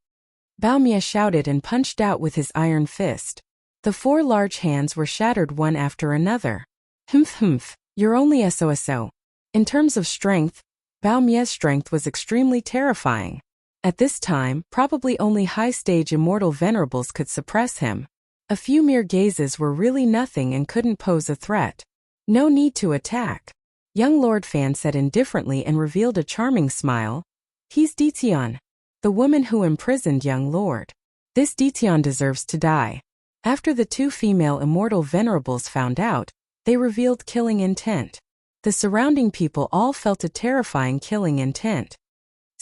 Bao Mie shouted and punched out with his iron fist. The 4 large hands were shattered one after another. Humph, you're only SOSO. In terms of strength, Bao Mie's strength was extremely terrifying. At this time, probably only high-stage immortal venerables could suppress him. A few mere gazes were really nothing and couldn't pose a threat. No need to attack. Young Lord Fan said indifferently and revealed a charming smile. He's Dition, the woman who imprisoned young Lord. This Dition deserves to die. After the 2 female immortal venerables found out, they revealed killing intent. The surrounding people all felt a terrifying killing intent.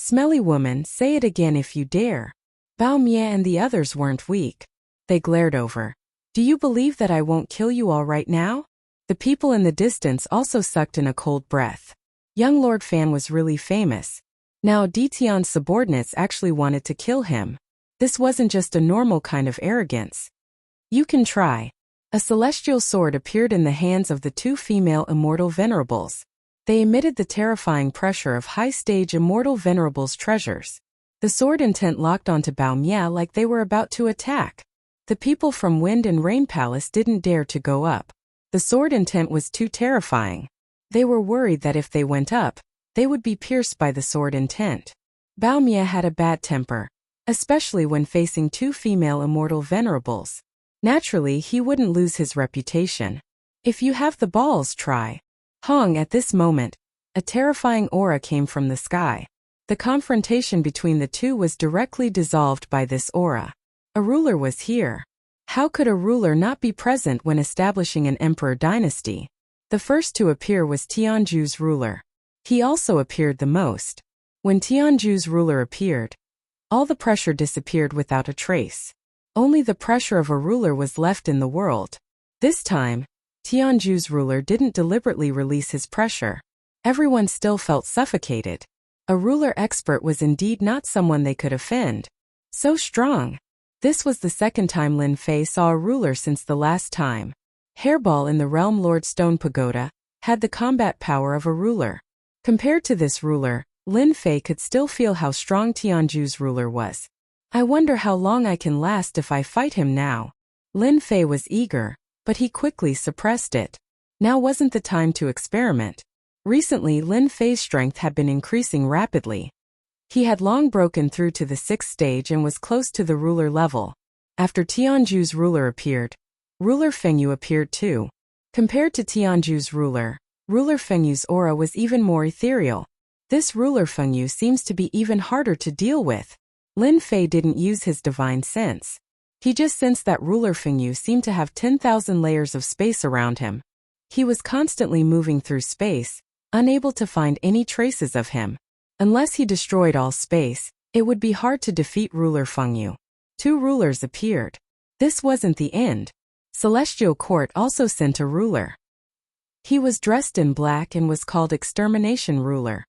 Smelly woman, say it again if you dare. Bao Mie and the others weren't weak. They glared over. Do you believe that I won't kill you all right now? The people in the distance also sucked in a cold breath. Young Lord Fan was really famous. Now Dition's subordinates actually wanted to kill him. This wasn't just a normal kind of arrogance. You can try. A celestial sword appeared in the hands of the 2 female immortal venerables. They emitted the terrifying pressure of high-stage immortal venerables' treasures. The sword intent locked onto Bao Mie like they were about to attack. The people from Wind and Rain Palace didn't dare to go up. The sword intent was too terrifying. They were worried that if they went up, they would be pierced by the sword intent. Bao Mia had a bad temper, especially when facing two female immortal venerables. Naturally, he wouldn't lose his reputation. If you have the balls, try. Hong, at this moment, a terrifying aura came from the sky. The confrontation between the two was directly dissolved by this aura. A ruler was here. How could a ruler not be present when establishing an emperor dynasty? The first to appear was Tianju's ruler. He also appeared the most. When Tianju's ruler appeared, all the pressure disappeared without a trace. Only the pressure of a ruler was left in the world. This time, Tianju's ruler didn't deliberately release his pressure. Everyone still felt suffocated. A ruler expert was indeed not someone they could offend. So strong. This was the second time Lin Fei saw a ruler since the last time. Hairball in the Realm Lord Stone Pagoda had the combat power of a ruler. Compared to this ruler, Lin Fei could still feel how strong Tianju's ruler was. I wonder how long I can last if I fight him now. Lin Fei was eager, but he quickly suppressed it. Now wasn't the time to experiment. Recently, Lin Fei's strength had been increasing rapidly. He had long broken through to the 6th stage and was close to the ruler level. After Tianju's ruler appeared, Ruler Fengyu appeared too. Compared to Tianju's ruler, Ruler Fengyu's aura was even more ethereal. This Ruler Fengyu seems to be even harder to deal with. Lin Fei didn't use his divine sense. He just sensed that Ruler Fengyu seemed to have 10,000 layers of space around him. He was constantly moving through space, unable to find any traces of him. Unless he destroyed all space, it would be hard to defeat Ruler Fengyu. Two rulers appeared. This wasn't the end. Celestial Court also sent a ruler. He was dressed in black and was called Extermination Ruler.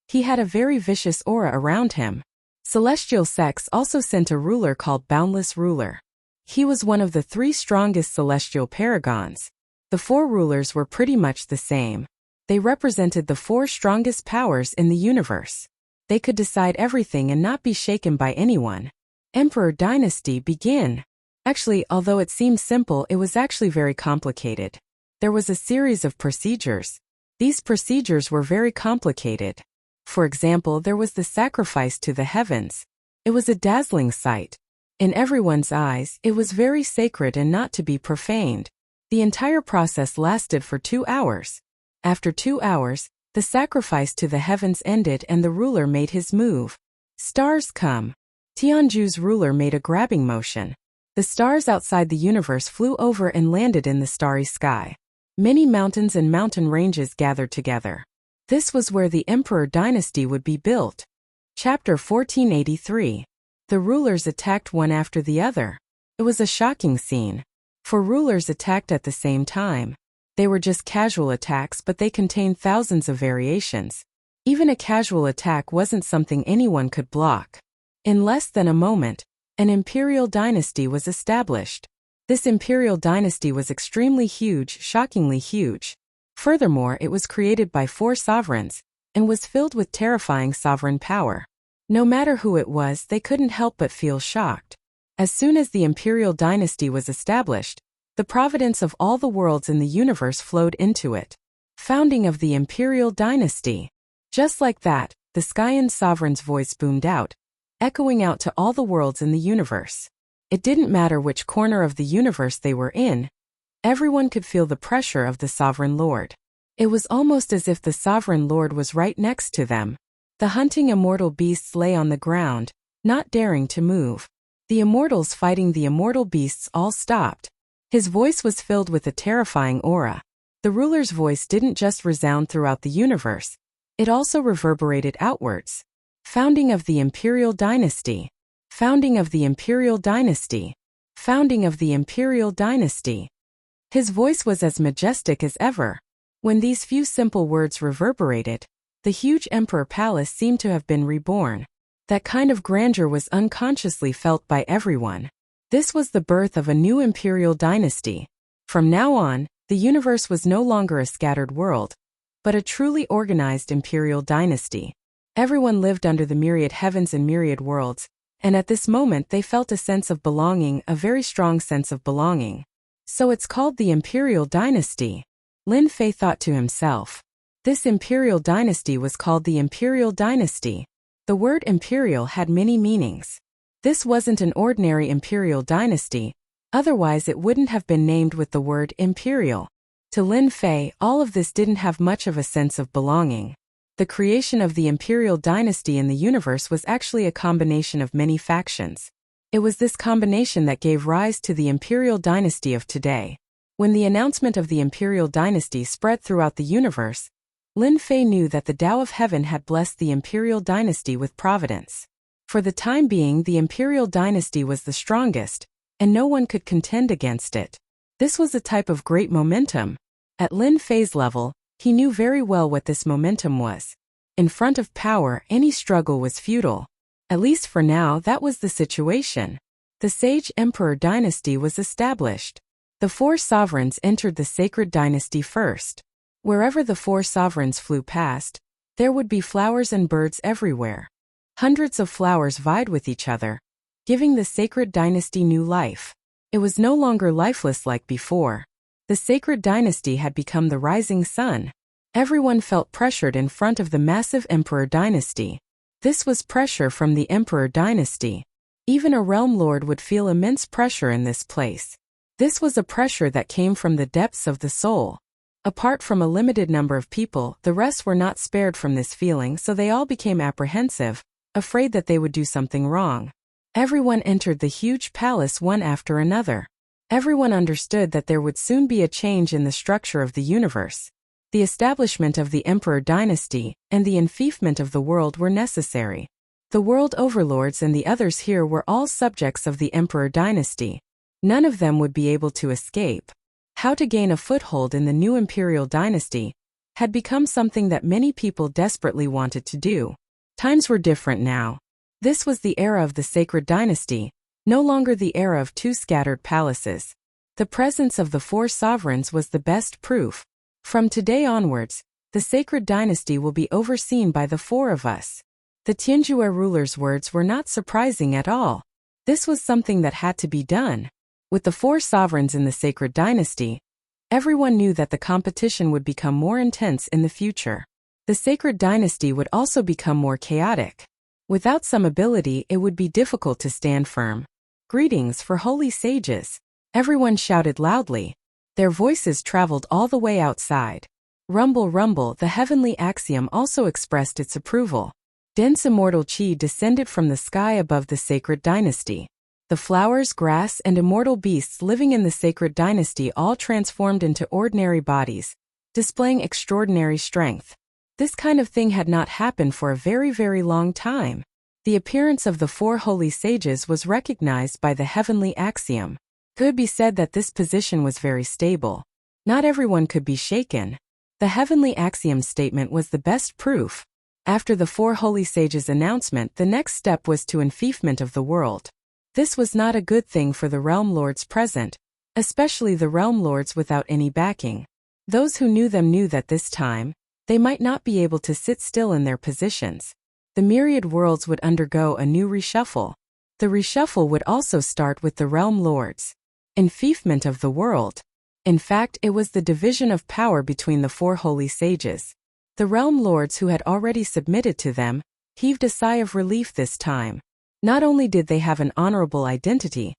He had a very vicious aura around him. Celestial Sects also sent a ruler called Boundless Ruler. He was one of the 3 strongest celestial paragons. The 4 rulers were pretty much the same. They represented the 4 strongest powers in the universe. They could decide everything and not be shaken by anyone. Emperor Dynasty begin. Actually, although it seems simple, it was actually very complicated. There was a series of procedures. These procedures were very complicated. For example, there was the sacrifice to the heavens. It was a dazzling sight. In everyone's eyes, it was very sacred and not to be profaned. The entire process lasted for 2 hours. After 2 hours, the sacrifice to the heavens ended and the ruler made his move. Stars come. Tianju's ruler made a grabbing motion. The stars outside the universe flew over and landed in the starry sky. Many mountains and mountain ranges gathered together. This was where the Emperor Dynasty would be built. Chapter 1483. The rulers attacked one after the other. It was a shocking scene. 4 rulers attacked at the same time. They were just casual attacks, but they contained thousands of variations. Even a casual attack wasn't something anyone could block. In less than a moment, an imperial dynasty was established. This imperial dynasty was extremely huge, shockingly huge. Furthermore, it was created by 4 sovereigns, and was filled with terrifying sovereign power. No matter who it was, they couldn't help but feel shocked. As soon as the imperial dynasty was established, the providence of all the worlds in the universe flowed into it. Founding of the imperial dynasty. Just like that, the Skyan sovereign's voice boomed out, echoing out to all the worlds in the universe. It didn't matter which corner of the universe they were in. Everyone could feel the pressure of the Sovereign Lord. It was almost as if the Sovereign Lord was right next to them. The hunting immortal beasts lay on the ground, not daring to move. The immortals fighting the immortal beasts all stopped. His voice was filled with a terrifying aura. The ruler's voice didn't just resound throughout the universe. It also reverberated outwards. Founding of the Imperial Dynasty. Founding of the Imperial Dynasty. Founding of the Imperial Dynasty. His voice was as majestic as ever. When these few simple words reverberated, the huge emperor palace seemed to have been reborn. That kind of grandeur was unconsciously felt by everyone. This was the birth of a new imperial dynasty. From now on, the universe was no longer a scattered world, but a truly organized imperial dynasty. Everyone lived under the myriad heavens and myriad worlds, and at this moment they felt a sense of belonging, a very strong sense of belonging. So it's called the Imperial Dynasty. Lin Fei thought to himself. This imperial dynasty was called the Imperial Dynasty. The word imperial had many meanings. This wasn't an ordinary imperial dynasty, otherwise it wouldn't have been named with the word imperial. To Lin Fei, all of this didn't have much of a sense of belonging. The creation of the imperial dynasty in the universe was actually a combination of many factions. It was this combination that gave rise to the imperial dynasty of today. When the announcement of the imperial dynasty spread throughout the universe, Lin Fei knew that the Tao of Heaven had blessed the imperial dynasty with providence. For the time being, the imperial dynasty was the strongest, and no one could contend against it. This was a type of great momentum. At Lin Fei's level, he knew very well what this momentum was. In front of power, any struggle was futile. At least for now, that was the situation. The Sage Emperor dynasty was established. The 4 sovereigns entered the sacred dynasty first. Wherever the 4 sovereigns flew past, there would be flowers and birds everywhere. Hundreds of flowers vied with each other, giving the sacred dynasty new life. It was no longer lifeless like before. The sacred dynasty had become the rising sun. Everyone felt pressured in front of the massive emperor dynasty. This was pressure from the emperor dynasty. Even a realm lord would feel immense pressure in this place. This was a pressure that came from the depths of the soul. Apart from a limited number of people, the rest were not spared from this feeling, so they all became apprehensive, afraid that they would do something wrong. Everyone entered the huge palace one after another. Everyone understood that there would soon be a change in the structure of the universe. The establishment of the Emperor dynasty and the enfeoffment of the world were necessary. The world overlords and the others here were all subjects of the Emperor dynasty. None of them would be able to escape. How to gain a foothold in the new imperial dynasty had become something that many people desperately wanted to do. Times were different now. This was the era of the sacred dynasty, no longer the era of 2 scattered palaces. The presence of the 4 sovereigns was the best proof. From today onwards, the sacred dynasty will be overseen by the 4 of us. The Tianjue ruler's words were not surprising at all. This was something that had to be done. With the 4 sovereigns in the sacred dynasty, everyone knew that the competition would become more intense in the future. The sacred dynasty would also become more chaotic. Without some ability, it would be difficult to stand firm. Greetings for holy sages. Everyone shouted loudly. Their voices traveled all the way outside. Rumble, rumble, the heavenly axiom also expressed its approval. Dense immortal chi descended from the sky above the sacred dynasty. The flowers, grass, and immortal beasts living in the sacred dynasty all transformed into ordinary bodies, displaying extraordinary strength. This kind of thing had not happened for a very, very long time. The appearance of the 4 holy sages was recognized by the heavenly axiom. It could be said that this position was very stable. Not everyone could be shaken. The heavenly axiom statement was the best proof. After the 4 holy sages' announcement, the next step was to enfeoffment of the world. This was not a good thing for the realm lords present, especially the realm lords without any backing. Those who knew them knew that this time, they might not be able to sit still in their positions. The myriad worlds would undergo a new reshuffle. The reshuffle would also start with the realm lords. Enfeoffment of the world. In fact, it was the division of power between the 4 holy sages. The realm lords who had already submitted to them heaved a sigh of relief this time. Not only did they have an honorable identity,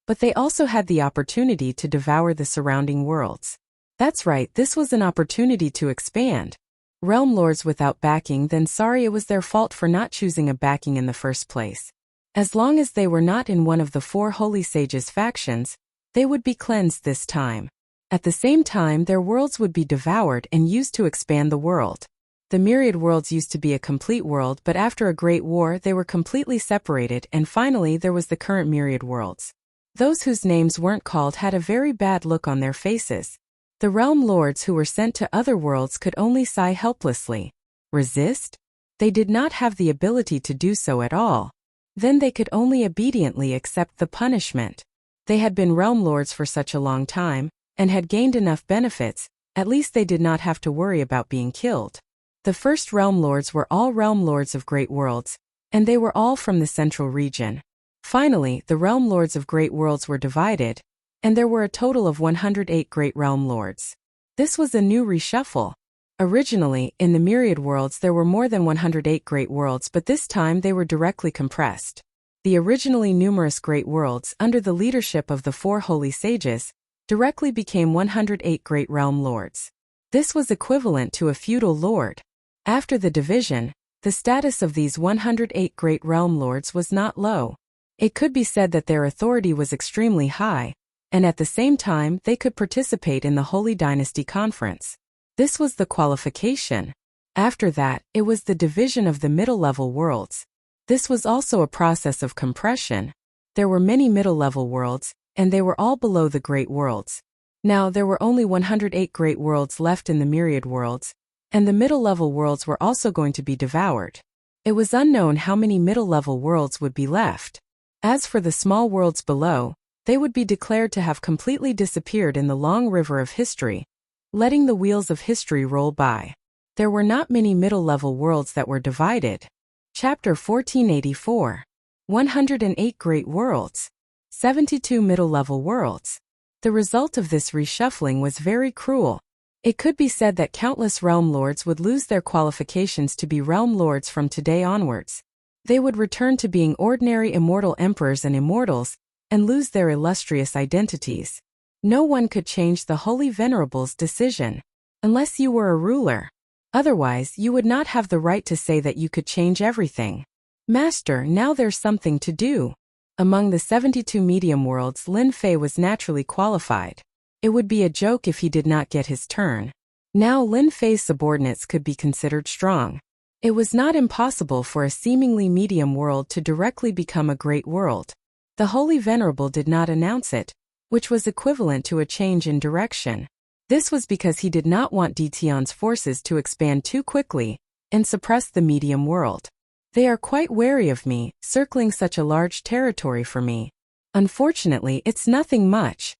but they also had the opportunity to devour the surrounding worlds. That's right, this was an opportunity to expand. Realm lords without backing, then sorry, it was their fault for not choosing a backing in the first place. As long as they were not in one of the 4 holy sages' factions, they would be cleansed this time. At the same time, their worlds would be devoured and used to expand the world. The myriad worlds used to be a complete world, but after a great war they were completely separated, and finally there was the current myriad worlds. Those whose names weren't called had a very bad look on their faces. The realm lords who were sent to other worlds could only sigh helplessly. Resist? They did not have the ability to do so at all. Then they could only obediently accept the punishment. They had been realm lords for such a long time, and had gained enough benefits, at least they did not have to worry about being killed. The first realm lords were all realm lords of great worlds, and they were all from the central region. Finally, the realm lords of great worlds were divided, and there were a total of 108 great realm lords. This was a new reshuffle. Originally, in the myriad worlds there were more than 108 great worlds, but this time they were directly compressed. The originally numerous great worlds, under the leadership of the 4 holy sages, directly became 108 great realm lords. This was equivalent to a feudal lord. After the division, the status of these 108 great realm lords was not low. It could be said that their authority was extremely high, and at the same time they could participate in the Holy Dynasty Conference. This was the qualification. After that, it was the division of the middle-level worlds. This was also a process of compression. There were many middle-level worlds, and they were all below the great worlds. Now there were only 108 great worlds left in the myriad worlds, and the middle-level worlds were also going to be devoured. It was unknown how many middle-level worlds would be left. As for the small worlds below, they would be declared to have completely disappeared in the long river of history, letting the wheels of history roll by. There were not many middle-level worlds that were divided. Chapter 1484. 108 Great Worlds. 72 Middle-Level Worlds. The result of this reshuffling was very cruel. It could be said that countless realm lords would lose their qualifications to be realm lords from today onwards. They would return to being ordinary immortal emperors and immortals, and lose their illustrious identities. No one could change the Holy Venerable's decision, unless you were a ruler. Otherwise, you would not have the right to say that you could change everything. Master, now there's something to do. Among the 72 medium worlds, Lin Fei was naturally qualified. It would be a joke if he did not get his turn. Now Lin Fei's subordinates could be considered strong. It was not impossible for a seemingly medium world to directly become a great world. The Holy Venerable did not announce it, which was equivalent to a change in direction. This was because he did not want Detion's forces to expand too quickly and suppress the medium world. They are quite wary of me, circling such a large territory for me. Unfortunately, it's nothing much.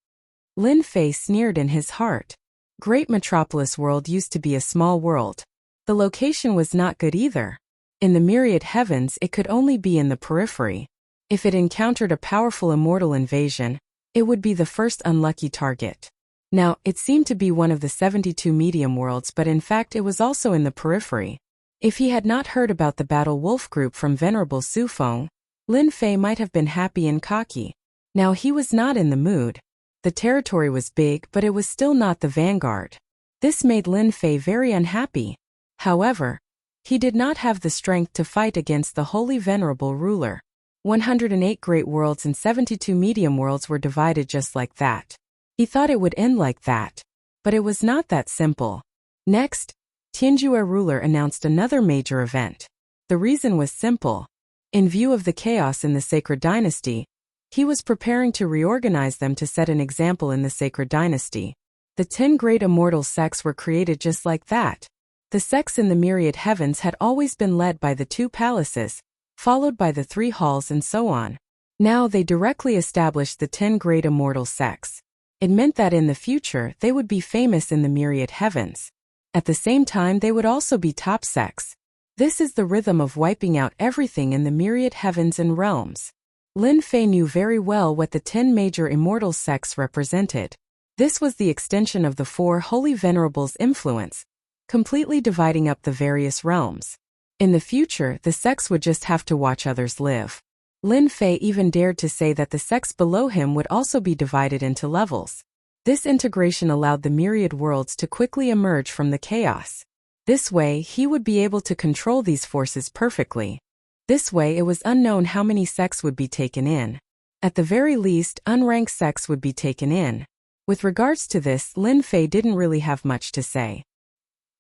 Lin Fei sneered in his heart. Great Metropolis World used to be a small world. The location was not good either. In the myriad heavens it could only be in the periphery. If it encountered a powerful immortal invasion, it would be the first unlucky target. Now, it seemed to be one of the 72 medium worlds, but in fact it was also in the periphery. If he had not heard about the Battle Wolf group from Venerable Sufeng, Lin Fei might have been happy and cocky. Now he was not in the mood. The territory was big, but it was still not the vanguard. This made Lin Fei very unhappy. However, he did not have the strength to fight against the Holy Venerable ruler. 108 great worlds and 72 medium worlds were divided just like that. He thought it would end like that. But it was not that simple. Next, Tianjue ruler announced another major event. The reason was simple. In view of the chaos in the Sacred Dynasty, he was preparing to reorganize them to set an example in the Sacred Dynasty. The 10 great immortal sects were created just like that. The sects in the myriad heavens had always been led by the 2 palaces, followed by the 3 halls and so on. Now they directly established the 10 great immortal sects. It meant that in the future they would be famous in the myriad heavens. At the same time they would also be top sects. This is the rhythm of wiping out everything in the myriad heavens and realms. Lin Fei knew very well what the 10 major immortal sects represented. This was the extension of the 4 Holy Venerables' influence, completely dividing up the various realms. In the future, the sects would just have to watch others live. Lin Fei even dared to say that the sects below him would also be divided into levels. This integration allowed the myriad worlds to quickly emerge from the chaos. This way, he would be able to control these forces perfectly. This way, it was unknown how many sects would be taken in. At the very least, unranked sects would be taken in. With regards to this, Lin Fei didn't really have much to say.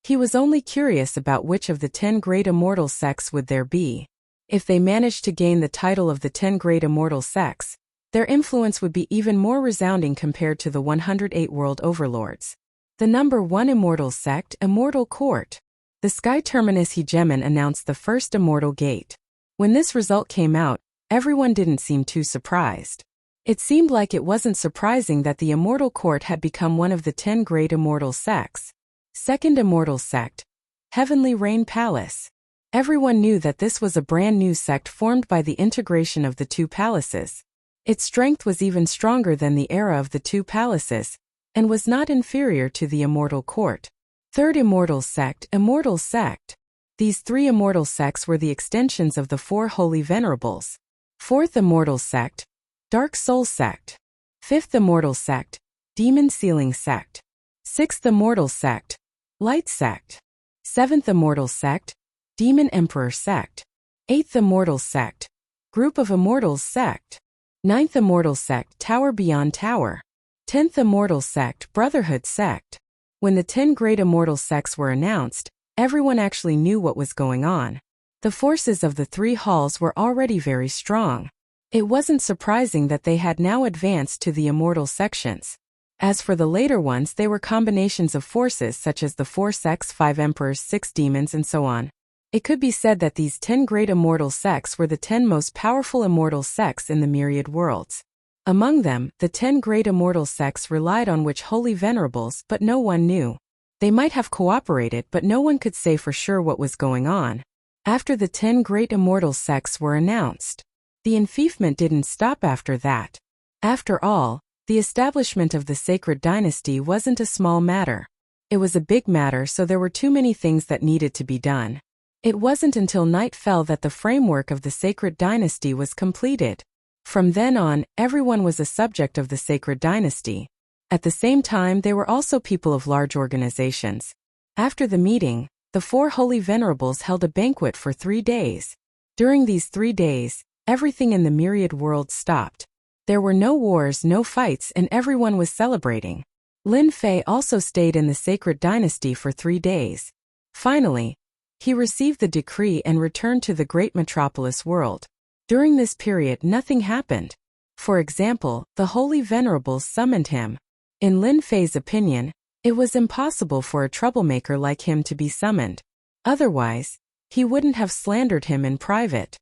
He was only curious about which of the 10 great immortal sects would there be. If they managed to gain the title of the 10 great immortal sects, their influence would be even more resounding compared to the 108 world overlords. The number 1 immortal sect, Immortal Court. The Sky Terminus Hegemon announced the first immortal gate. When this result came out, everyone didn't seem too surprised. It seemed like it wasn't surprising that the Immortal Court had become one of the 10 great immortal sects. Second immortal sect, Heavenly Rain Palace. Everyone knew that this was a brand new sect formed by the integration of the 2 palaces. Its strength was even stronger than the era of the 2 palaces, and was not inferior to the Immortal Court. Third immortal sect, Immortal Sect. These three immortal sects were the extensions of the four holy venerables. Fourth immortal sect, Dark Soul Sect. Fifth immortal sect, Demon Sealing Sect. Sixth immortal sect, Light Sect. Seventh immortal sect, Demon Emperor Sect. Eighth immortal sect, Group of Immortals Sect. Ninth immortal sect, Tower Beyond Tower. 10th immortal sect, Brotherhood Sect. When the 10 great immortal sects were announced, everyone actually knew what was going on. The forces of the three halls were already very strong. It wasn't surprising that they had now advanced to the immortal sections. As for the later ones, they were combinations of forces such as the 4 sects, 5 emperors, 6 demons, and so on. It could be said that these 10 great immortal sects were the 10 most powerful immortal sects in the myriad worlds. Among them, the 10 great immortal sects relied on which holy venerables, but no one knew. They might have cooperated, but no one could say for sure what was going on. After the 10 great immortal sects were announced, the enfeoffment didn't stop after that. After all, the establishment of the sacred dynasty wasn't a small matter. It was a big matter, so there were too many things that needed to be done. It wasn't until night fell that the framework of the sacred dynasty was completed. From then on, everyone was a subject of the sacred dynasty. At the same time, they were also people of large organizations. After the meeting, the 4 holy venerables held a banquet for 3 days. During these 3 days, everything in the myriad world stopped. There were no wars, no fights, and everyone was celebrating. Lin Fei also stayed in the sacred dynasty for 3 days. Finally, he received the decree and returned to the great metropolis world. During this period, nothing happened. For example, the holy venerables summoned him. In Lin Fei's opinion, it was impossible for a troublemaker like him to be summoned. Otherwise, he wouldn't have slandered him in private.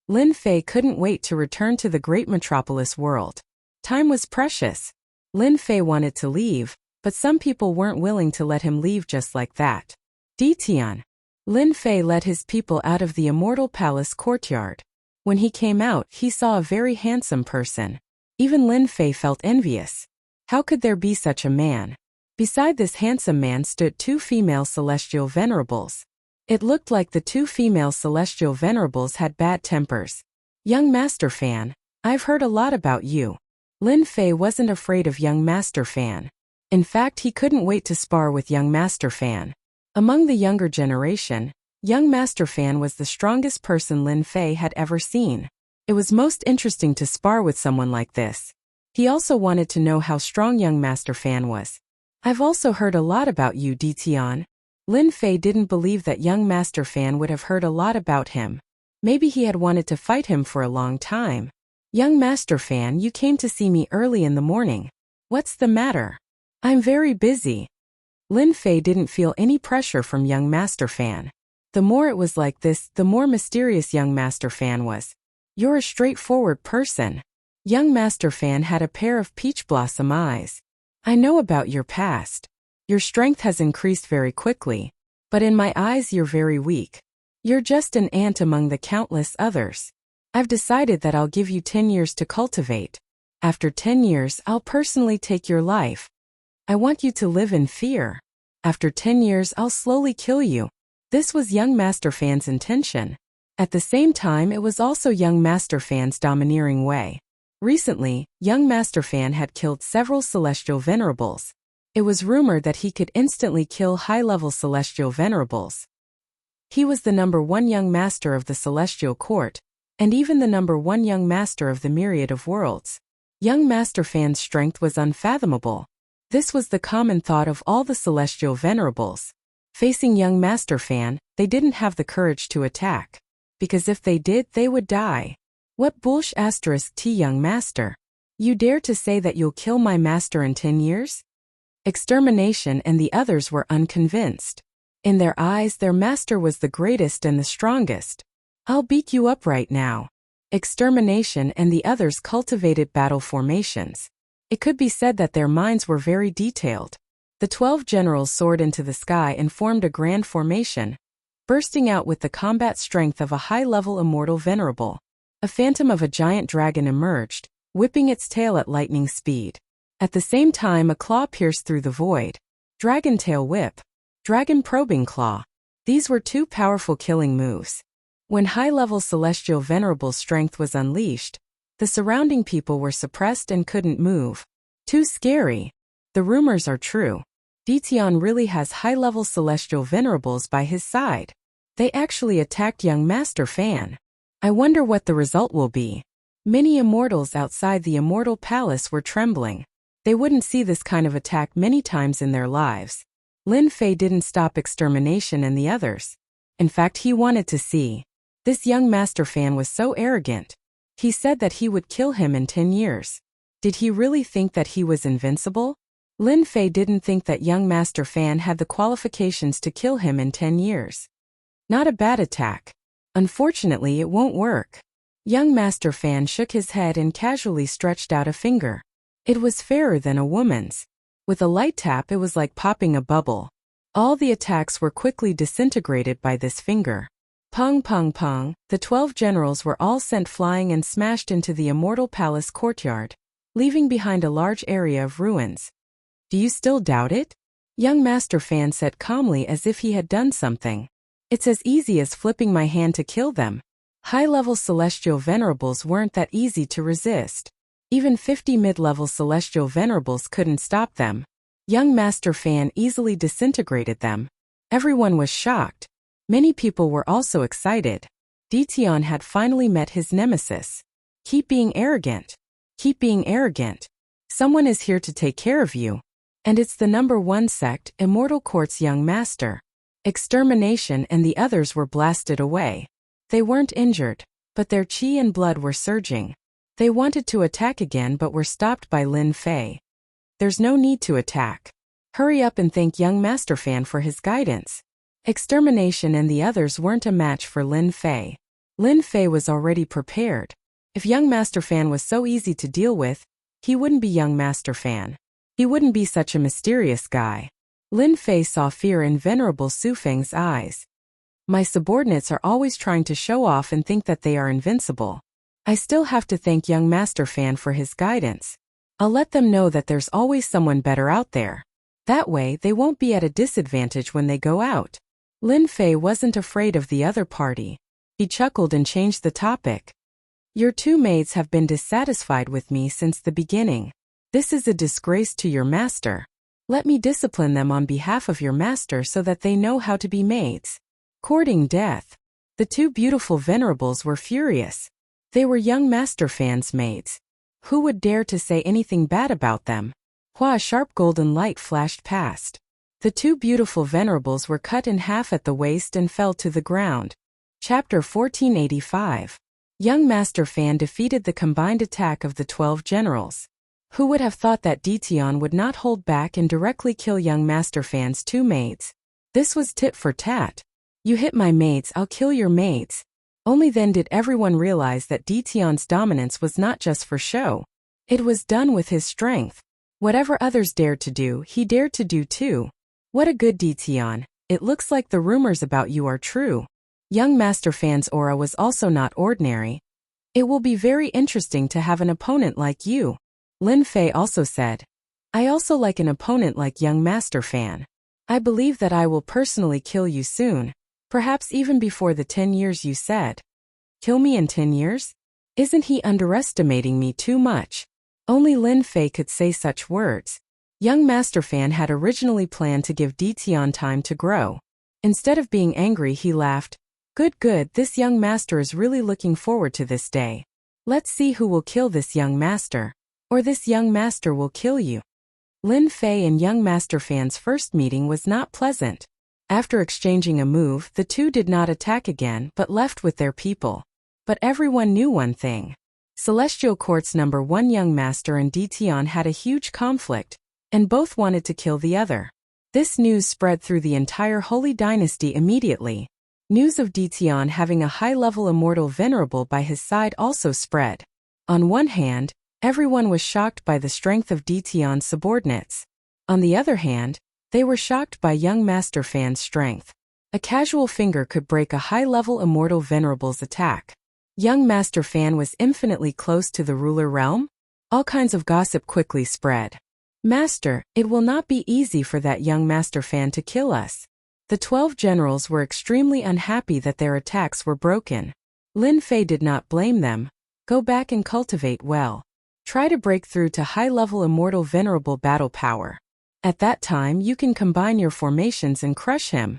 Lin Fei couldn't wait to return to the great metropolis world. Time was precious. Lin Fei wanted to leave, but some people weren't willing to let him leave just like that. Ditian. Lin Fei led his people out of the immortal palace courtyard. When he came out, he saw a very handsome person. Even Lin Fei felt envious. How could there be such a man? Beside this handsome man stood 2 female celestial venerables. It looked like the 2 female celestial venerables had bad tempers. Young Master Fan, I've heard a lot about you. Lin Fei wasn't afraid of young Master Fan. In fact, he couldn't wait to spar with young Master Fan. Among the younger generation, young Master Fan was the strongest person Lin Fei had ever seen. It was most interesting to spar with someone like this. He also wanted to know how strong young Master Fan was. I've also heard a lot about you, Ditian. Lin Fei didn't believe that young Master Fan would have heard a lot about him. Maybe he had wanted to fight him for a long time. Young Master Fan, you came to see me early in the morning. What's the matter? I'm very busy. Lin Fei didn't feel any pressure from young Master Fan. The more it was like this, the more mysterious young Master Fan was. You're a straightforward person. Young Master Fan had a pair of peach blossom eyes. I know about your past. Your strength has increased very quickly, but in my eyes you're very weak. You're just an ant among the countless others. I've decided that I'll give you 10 years to cultivate. After 10 years, I'll personally take your life. I want you to live in fear. After 10 years, I'll slowly kill you. This was young Master Fan's intention. At the same time, it was also young Master Fan's domineering way. Recently, young Master Fan had killed several celestial venerables. It was rumored that he could instantly kill high-level celestial venerables. He was the #1 young master of the celestial court, and even the #1 young master of the myriad of worlds. Young Master Fan's strength was unfathomable. This was the common thought of all the celestial venerables. Facing young Master Fan, they didn't have the courage to attack. Because if they did, they would die. What bullsh *t young master? You dare to say that you'll kill my master in 10 years? Extermination and the others were unconvinced. In their eyes, their master was the greatest and the strongest. I'll beat you up right now. Extermination and the others cultivated battle formations. It could be said that their minds were very detailed. The 12 generals soared into the sky and formed a grand formation, bursting out with the combat strength of a high-level immortal venerable. A phantom of a giant dragon emerged, whipping its tail at lightning speed. At the same time, a claw pierced through the void. Dragon tail whip. Dragon Probing Claw. These were two powerful killing moves. When high-level Celestial Venerable's strength was unleashed, the surrounding people were suppressed and couldn't move. Too scary. The rumors are true. Ditian really has high-level Celestial Venerables by his side. They actually attacked young Master Fan. I wonder what the result will be. Many immortals outside the Immortal Palace were trembling. They wouldn't see this kind of attack many times in their lives. Lin Fei didn't stop extermination and the others. In fact, he wanted to see. This young Master Fan was so arrogant. He said that he would kill him in 10 years. Did he really think that he was invincible? Lin Fei didn't think that young Master Fan had the qualifications to kill him in 10 years. Not a bad attack. Unfortunately, it won't work. Young Master Fan shook his head and casually stretched out a finger. It was fairer than a woman's. With a light tap, it was like popping a bubble. All the attacks were quickly disintegrated by this finger. Pung pung pung, the 12 generals were all sent flying and smashed into the Immortal Palace courtyard, leaving behind a large area of ruins. Do you still doubt it? Young Master Fan said calmly as if he had done something. It's as easy as flipping my hand to kill them. High-level Celestial Venerables weren't that easy to resist. Even 50 mid-level Celestial Venerables couldn't stop them. Young Master Fan easily disintegrated them. Everyone was shocked. Many people were also excited. Ditian had finally met his nemesis. Keep being arrogant. Keep being arrogant. Someone is here to take care of you. And it's the #1 sect, Immortal Court's young master. Extermination and the others were blasted away. They weren't injured, but their chi and blood were surging. They wanted to attack again but were stopped by Lin Fei. There's no need to attack. Hurry up and thank young Master Fan for his guidance. Extermination and the others weren't a match for Lin Fei. Lin Fei was already prepared. If young Master Fan was so easy to deal with, he wouldn't be young Master Fan. He wouldn't be such a mysterious guy. Lin Fei saw fear in Venerable Su Feng's eyes. My subordinates are always trying to show off and think that they are invincible. I still have to thank young Master Fan for his guidance. I'll let them know that there's always someone better out there. That way, they won't be at a disadvantage when they go out. Lin Fei wasn't afraid of the other party. He chuckled and changed the topic. Your two maids have been dissatisfied with me since the beginning. This is a disgrace to your master. Let me discipline them on behalf of your master so that they know how to be maids. Courting death. The two beautiful venerables were furious. They were young Master Fan's maids. Who would dare to say anything bad about them? A sharp golden light flashed past. The two beautiful venerables were cut in half at the waist and fell to the ground. Chapter 1485. Young Master Fan defeated the combined attack of the 12 generals. Who would have thought that Ditian would not hold back and directly kill young Master Fan's two maids? This was tit for tat. You hit my maids, I'll kill your maids. Only then did everyone realize that Ditian's dominance was not just for show. It was done with his strength. Whatever others dared to do, he dared to do too. What a good Ditian. It looks like the rumors about you are true. Young Master Fan's aura was also not ordinary. It will be very interesting to have an opponent like you. Lin Fei also said. I also like an opponent like young Master Fan. I believe that I will personally kill you soon. Perhaps even before the 10 years you said. Kill me in 10 years? Isn't he underestimating me too much? Only Lin Fei could say such words. Young Master Fan had originally planned to give Ditian time to grow. Instead of being angry, he laughed. Good, this young master is really looking forward to this day. Let's see who will kill this young master. Or this young master will kill you. Lin Fei and young Master Fan's first meeting was not pleasant. After exchanging a move, the two did not attack again but left with their people. But everyone knew one thing. Celestial Court's #1 young master and Ditian had a huge conflict, and both wanted to kill the other. This news spread through the entire Holy Dynasty immediately. News of Ditian having a high-level immortal venerable by his side also spread. On one hand, everyone was shocked by the strength of Ditian's subordinates. On the other hand, they were shocked by young Master Fan's strength. A casual finger could break a high-level immortal venerable's attack. Young Master Fan was infinitely close to the ruler realm? All kinds of gossip quickly spread. Master, it will not be easy for that young Master Fan to kill us. The 12 generals were extremely unhappy that their attacks were broken. Lin Fei did not blame them. Go back and cultivate well. Try to break through to high-level immortal venerable battle power. At that time you can combine your formations and crush him.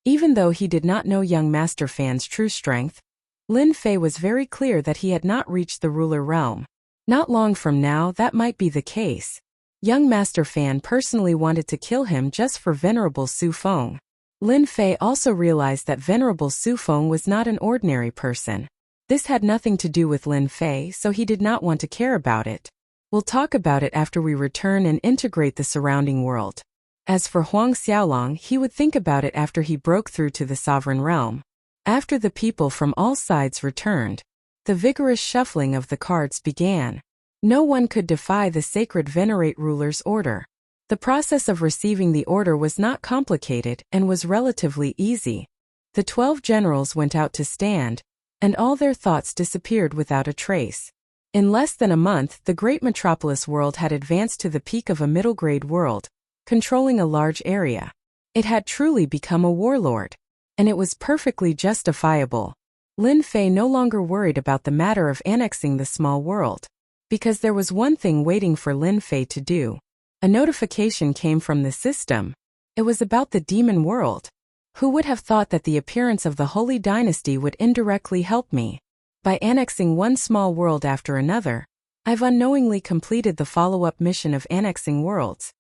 Even though he did not know young Master Fan's true strength, Lin Fei was very clear that he had not reached the ruler realm. Not long from now that might be the case. Young Master Fan personally wanted to kill him just for Venerable Su Feng. Lin Fei also realized that Venerable Su Feng was not an ordinary person. This had nothing to do with Lin Fei, so he did not want to care about it. We'll talk about it after we return and integrate the surrounding world. As for Huang Xiaolong, he would think about it after he broke through to the sovereign realm. After the people from all sides returned, the vigorous shuffling of the cards began. No one could defy the sacred venerate ruler's order. The process of receiving the order was not complicated and was relatively easy. The 12 generals went out to stand, and all their thoughts disappeared without a trace. In less than a month, the great metropolis world had advanced to the peak of a middle-grade world, controlling a large area. It had truly become a warlord, and it was perfectly justifiable. Lin Fei no longer worried about the matter of annexing the small world, because there was one thing waiting for Lin Fei to do. A notification came from the system. It was about the demon world. Who would have thought that the appearance of the Holy Dynasty would indirectly help me? By annexing one small world after another, I've unknowingly completed the follow-up mission of annexing worlds.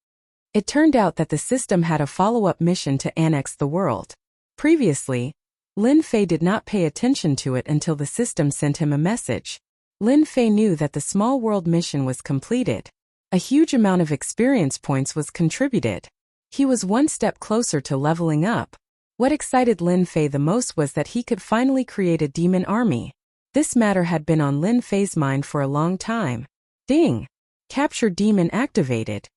It turned out that the system had a follow-up mission to annex the world. Previously, Lin Fei did not pay attention to it until the system sent him a message. Lin Fei knew that the small world mission was completed. A huge amount of experience points was contributed. He was one step closer to leveling up. What excited Lin Fei the most was that he could finally create a demon army. This matter had been on Lin Fei's mind for a long time. Ding! Capture demon activated.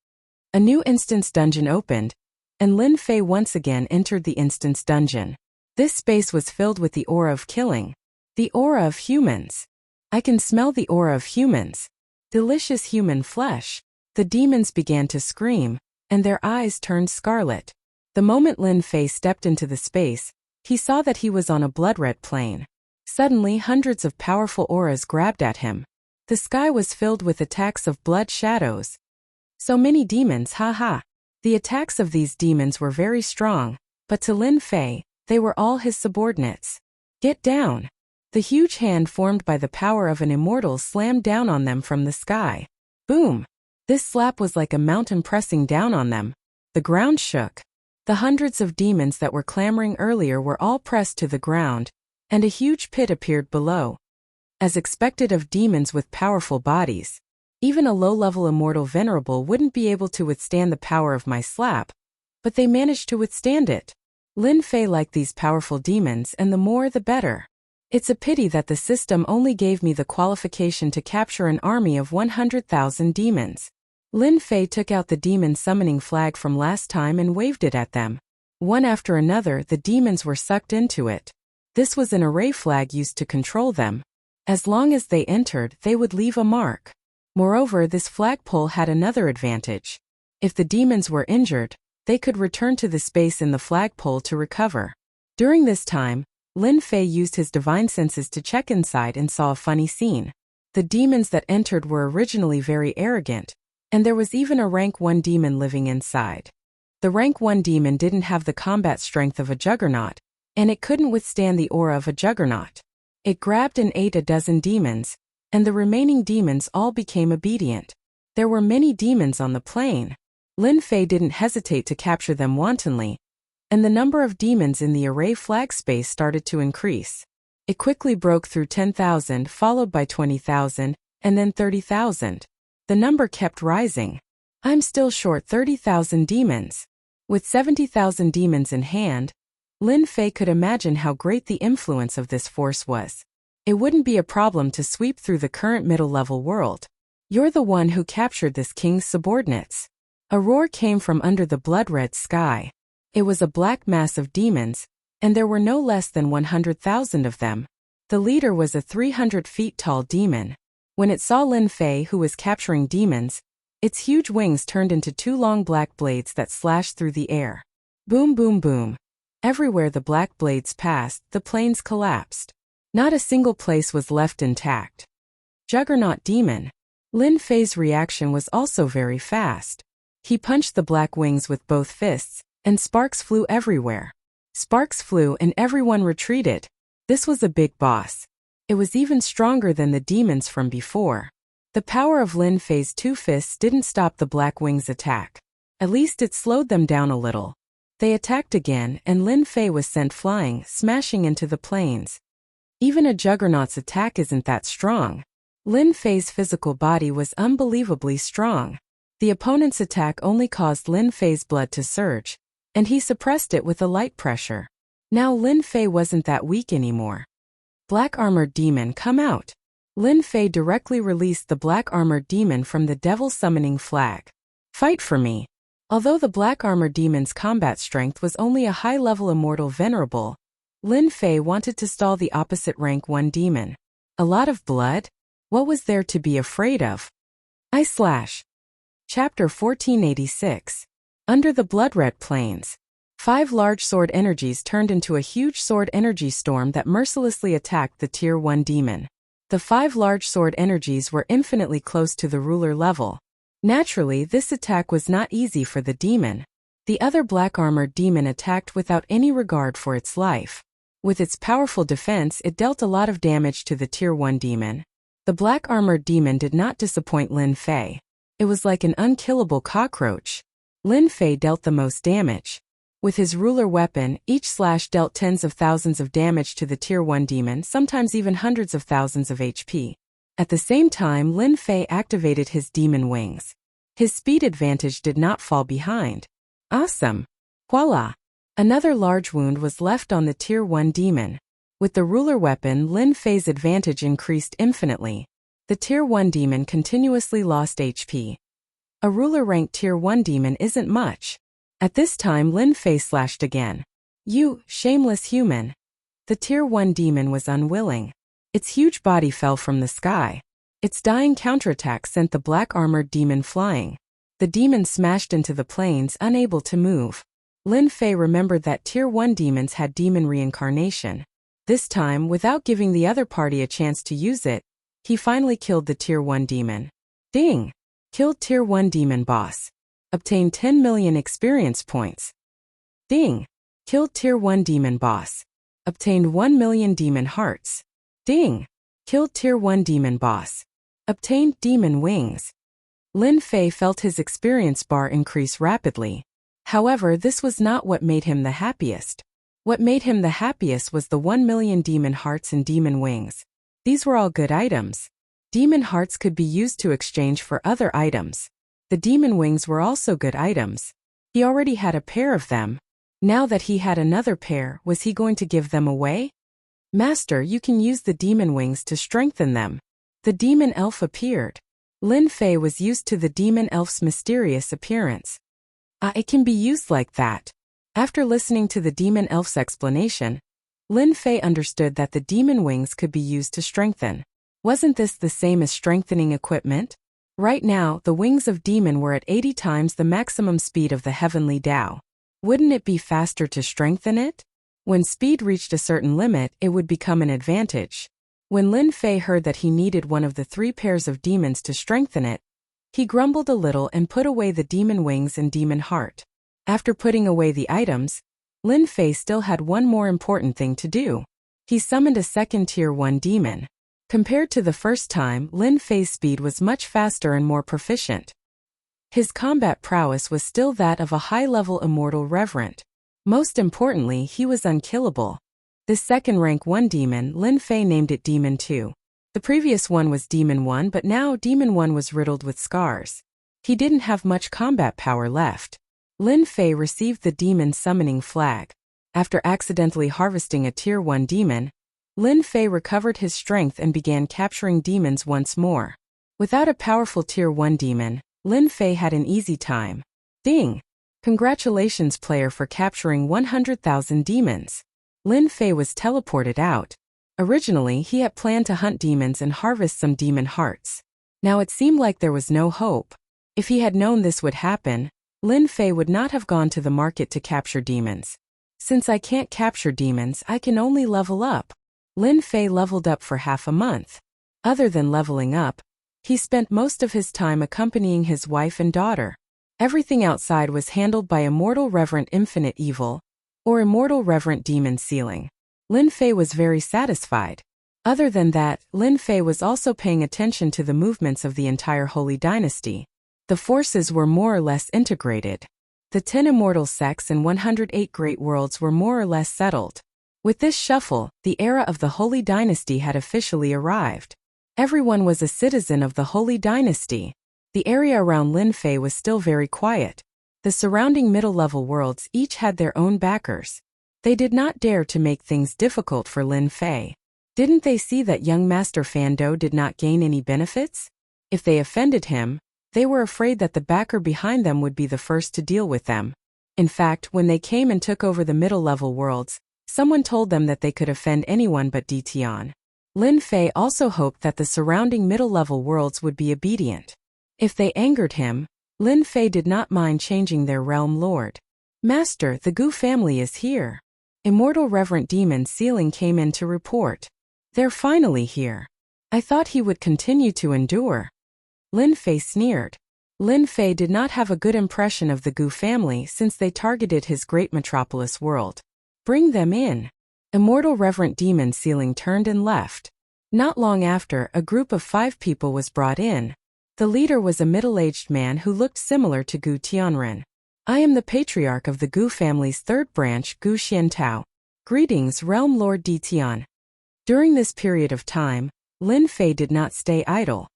A new instance dungeon opened, and Lin Fei once again entered the instance dungeon. This space was filled with the aura of killing. The aura of humans. I can smell the aura of humans. Delicious human flesh. The demons began to scream, and their eyes turned scarlet. The moment Lin Fei stepped into the space, he saw that he was on a blood-red plain. Suddenly, hundreds of powerful auras grabbed at him. The sky was filled with attacks of blood shadows. So many demons, haha. The attacks of these demons were very strong, but to Lin Fei, they were all his subordinates. Get down! The huge hand formed by the power of an immortal slammed down on them from the sky. Boom! This slap was like a mountain pressing down on them. The ground shook. The hundreds of demons that were clamoring earlier were all pressed to the ground, and a huge pit appeared below. As expected of demons with powerful bodies, even a low-level immortal venerable wouldn't be able to withstand the power of my slap, but they managed to withstand it. Lin Fei liked these powerful demons, and the more the better. It's a pity that the system only gave me the qualification to capture an army of 100,000 demons. Lin Fei took out the demon summoning flag from last time and waved it at them. One after another, the demons were sucked into it. This was an array flag used to control them. As long as they entered, they would leave a mark. Moreover, this flagpole had another advantage. If the demons were injured, they could return to the space in the flagpole to recover. During this time, Lin Fei used his divine senses to check inside and saw a funny scene. The demons that entered were originally very arrogant, and there was even a rank 1 demon living inside. The rank 1 demon didn't have the combat strength of a juggernaut, and it couldn't withstand the aura of a juggernaut. It grabbed and ate a dozen demons, and the remaining demons all became obedient. There were many demons on the plane. Lin Fei didn't hesitate to capture them wantonly, and the number of demons in the array flag space started to increase. It quickly broke through 10,000, followed by 20,000, and then 30,000. The number kept rising. I'm still short 30,000 demons. With 70,000 demons in hand, Lin Fei could imagine how great the influence of this force was. It wouldn't be a problem to sweep through the current middle-level world. You're the one who captured this king's subordinates. A roar came from under the blood-red sky. It was a black mass of demons, and there were no less than 100,000 of them. The leader was a 300 feet tall demon. When it saw Lin Fei, who was capturing demons, its huge wings turned into 2 long black blades that slashed through the air. Boom, boom, boom. Everywhere the black blades passed, the planes collapsed. Not a single place was left intact. Juggernaut Demon. Lin Fei's reaction was also very fast. He punched the black wings with both fists, and sparks flew everywhere. Sparks flew and everyone retreated. This was a big boss. It was even stronger than the demons from before. The power of Lin Fei's two fists didn't stop the black wings' attack. At least it slowed them down a little. They attacked again, and Lin Fei was sent flying, smashing into the planes. Even a juggernaut's attack isn't that strong. Lin Fei's physical body was unbelievably strong. The opponent's attack only caused Lin Fei's blood to surge, and he suppressed it with a light pressure. Now Lin Fei wasn't that weak anymore. Black Armored Demon, come out. Lin Fei directly released the Black Armored Demon from the Devil Summoning Flag. Fight for me. Although the Black Armored Demon's combat strength was only a high-level Immortal Venerable, Lin Fei wanted to stall the opposite rank 1 demon. A lot of blood? What was there to be afraid of? Chapter 1486. Under the Blood-Red Plains. 5 large sword energies turned into a huge sword energy storm that mercilessly attacked the Tier 1 demon. The 5 large sword energies were infinitely close to the ruler level. Naturally, this attack was not easy for the demon. The other black armored demon attacked without any regard for its life. With its powerful defense, it dealt a lot of damage to the Tier 1 demon. The black armored demon did not disappoint Lin Fei. It was like an unkillable cockroach. Lin Fei dealt the most damage. With his ruler weapon, each slash dealt tens of thousands of damage to the Tier 1 demon, sometimes even hundreds of thousands of HP. At the same time, Lin Fei activated his demon wings. His speed advantage did not fall behind. Awesome! Voila! Another large wound was left on the Tier 1 demon. With the ruler weapon, Lin Fei's advantage increased infinitely. The Tier 1 demon continuously lost HP. A ruler-ranked Tier 1 demon isn't much. At this time, Lin Fei slashed again. You, shameless human! The Tier 1 demon was unwilling. Its huge body fell from the sky. Its dying counterattack sent the black armored demon flying. The demon smashed into the plains, unable to move. Lin Fei remembered that Tier 1 demons had demon reincarnation. This time, without giving the other party a chance to use it, he finally killed the Tier 1 demon. Ding! Killed Tier 1 demon boss. Obtained 10 million experience points. Ding! Killed Tier 1 demon boss. Obtained 1 million demon hearts. Ding! Killed Tier 1 demon boss. Obtained demon wings. Lin Fei felt his experience bar increase rapidly. However, this was not what made him the happiest. What made him the happiest was the 1 million demon hearts and demon wings. These were all good items. Demon hearts could be used to exchange for other items. The demon wings were also good items. He already had a pair of them. Now that he had another pair, was he going to give them away? Master, you can use the demon wings to strengthen them. The demon elf appeared. Lin Fei was used to the demon elf's mysterious appearance. It can be used like that. After listening to the demon elf's explanation, Lin Fei understood that the demon wings could be used to strengthen. Wasn't this the same as strengthening equipment? Right now, the wings of demon were at 80 times the maximum speed of the heavenly Tao. Wouldn't it be faster to strengthen it? When speed reached a certain limit, it would become an advantage. When Lin Fei heard that he needed one of the 3 pairs of demons to strengthen it, he grumbled a little and put away the demon wings and demon heart. After putting away the items, Lin Fei still had one more important thing to do. He summoned a second Tier 1 demon. Compared to the first time, Lin Fei's speed was much faster and more proficient. His combat prowess was still that of a high-level immortal reverent. Most importantly, he was unkillable. This second rank 1 demon, Lin Fei named it Demon 2. The previous one was Demon 1, but now Demon 1 was riddled with scars. He didn't have much combat power left. Lin Fei received the demon summoning flag. After accidentally harvesting a Tier 1 demon, Lin Fei recovered his strength and began capturing demons once more. Without a powerful Tier 1 demon, Lin Fei had an easy time. Ding! Congratulations player for capturing 100,000 demons. Lin Fei was teleported out. Originally, he had planned to hunt demons and harvest some demon hearts. Now it seemed like there was no hope. If he had known this would happen, Lin Fei would not have gone to the market to capture demons. Since I can't capture demons, I can only level up. Lin Fei leveled up for half a month. Other than leveling up, he spent most of his time accompanying his wife and daughter. Everything outside was handled by Immortal Reverent Infinite Evil, or Immortal Reverent Demon Sealing. Lin Fei was very satisfied. Other than that, Lin Fei was also paying attention to the movements of the entire Holy Dynasty. The forces were more or less integrated. The 10 immortal sects and 108 great worlds were more or less settled. With this shuffle, the era of the Holy Dynasty had officially arrived. Everyone was a citizen of the Holy Dynasty. The area around Lin Fei was still very quiet. The surrounding middle-level worlds each had their own backers. They did not dare to make things difficult for Lin Fei. Didn't they see that young Master Fan Do did not gain any benefits? If they offended him, they were afraid that the backer behind them would be the first to deal with them. In fact, when they came and took over the middle-level worlds, someone told them that they could offend anyone but Ditian. Lin Fei also hoped that the surrounding middle-level worlds would be obedient. If they angered him, Lin Fei did not mind changing their realm lord. Master, the Gu family is here. Immortal Reverent Demon Sealing came in to report. They're finally here. I thought he would continue to endure. Lin Fei sneered. Lin Fei did not have a good impression of the Gu family since they targeted his great metropolis world. Bring them in. Immortal Reverent Demon Sealing turned and left. Not long after, a group of 5 people was brought in. The leader was a middle-aged man who looked similar to Gu Tianren. I am the patriarch of the Gu family's 3rd branch, Gu Xiantao. Greetings, Realm Lord Ditian. During this period of time, Lin Fei did not stay idle.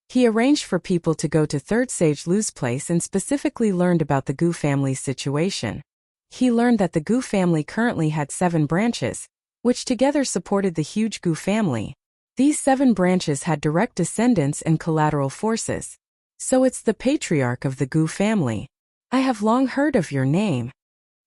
He arranged for people to go to 3rd Sage Lu's place and specifically learned about the Gu family's situation. He learned that the Gu family currently had 7 branches, which together supported the huge Gu family. These 7 branches had direct descendants and collateral forces. So it's the patriarch of the Gu family. I have long heard of your name.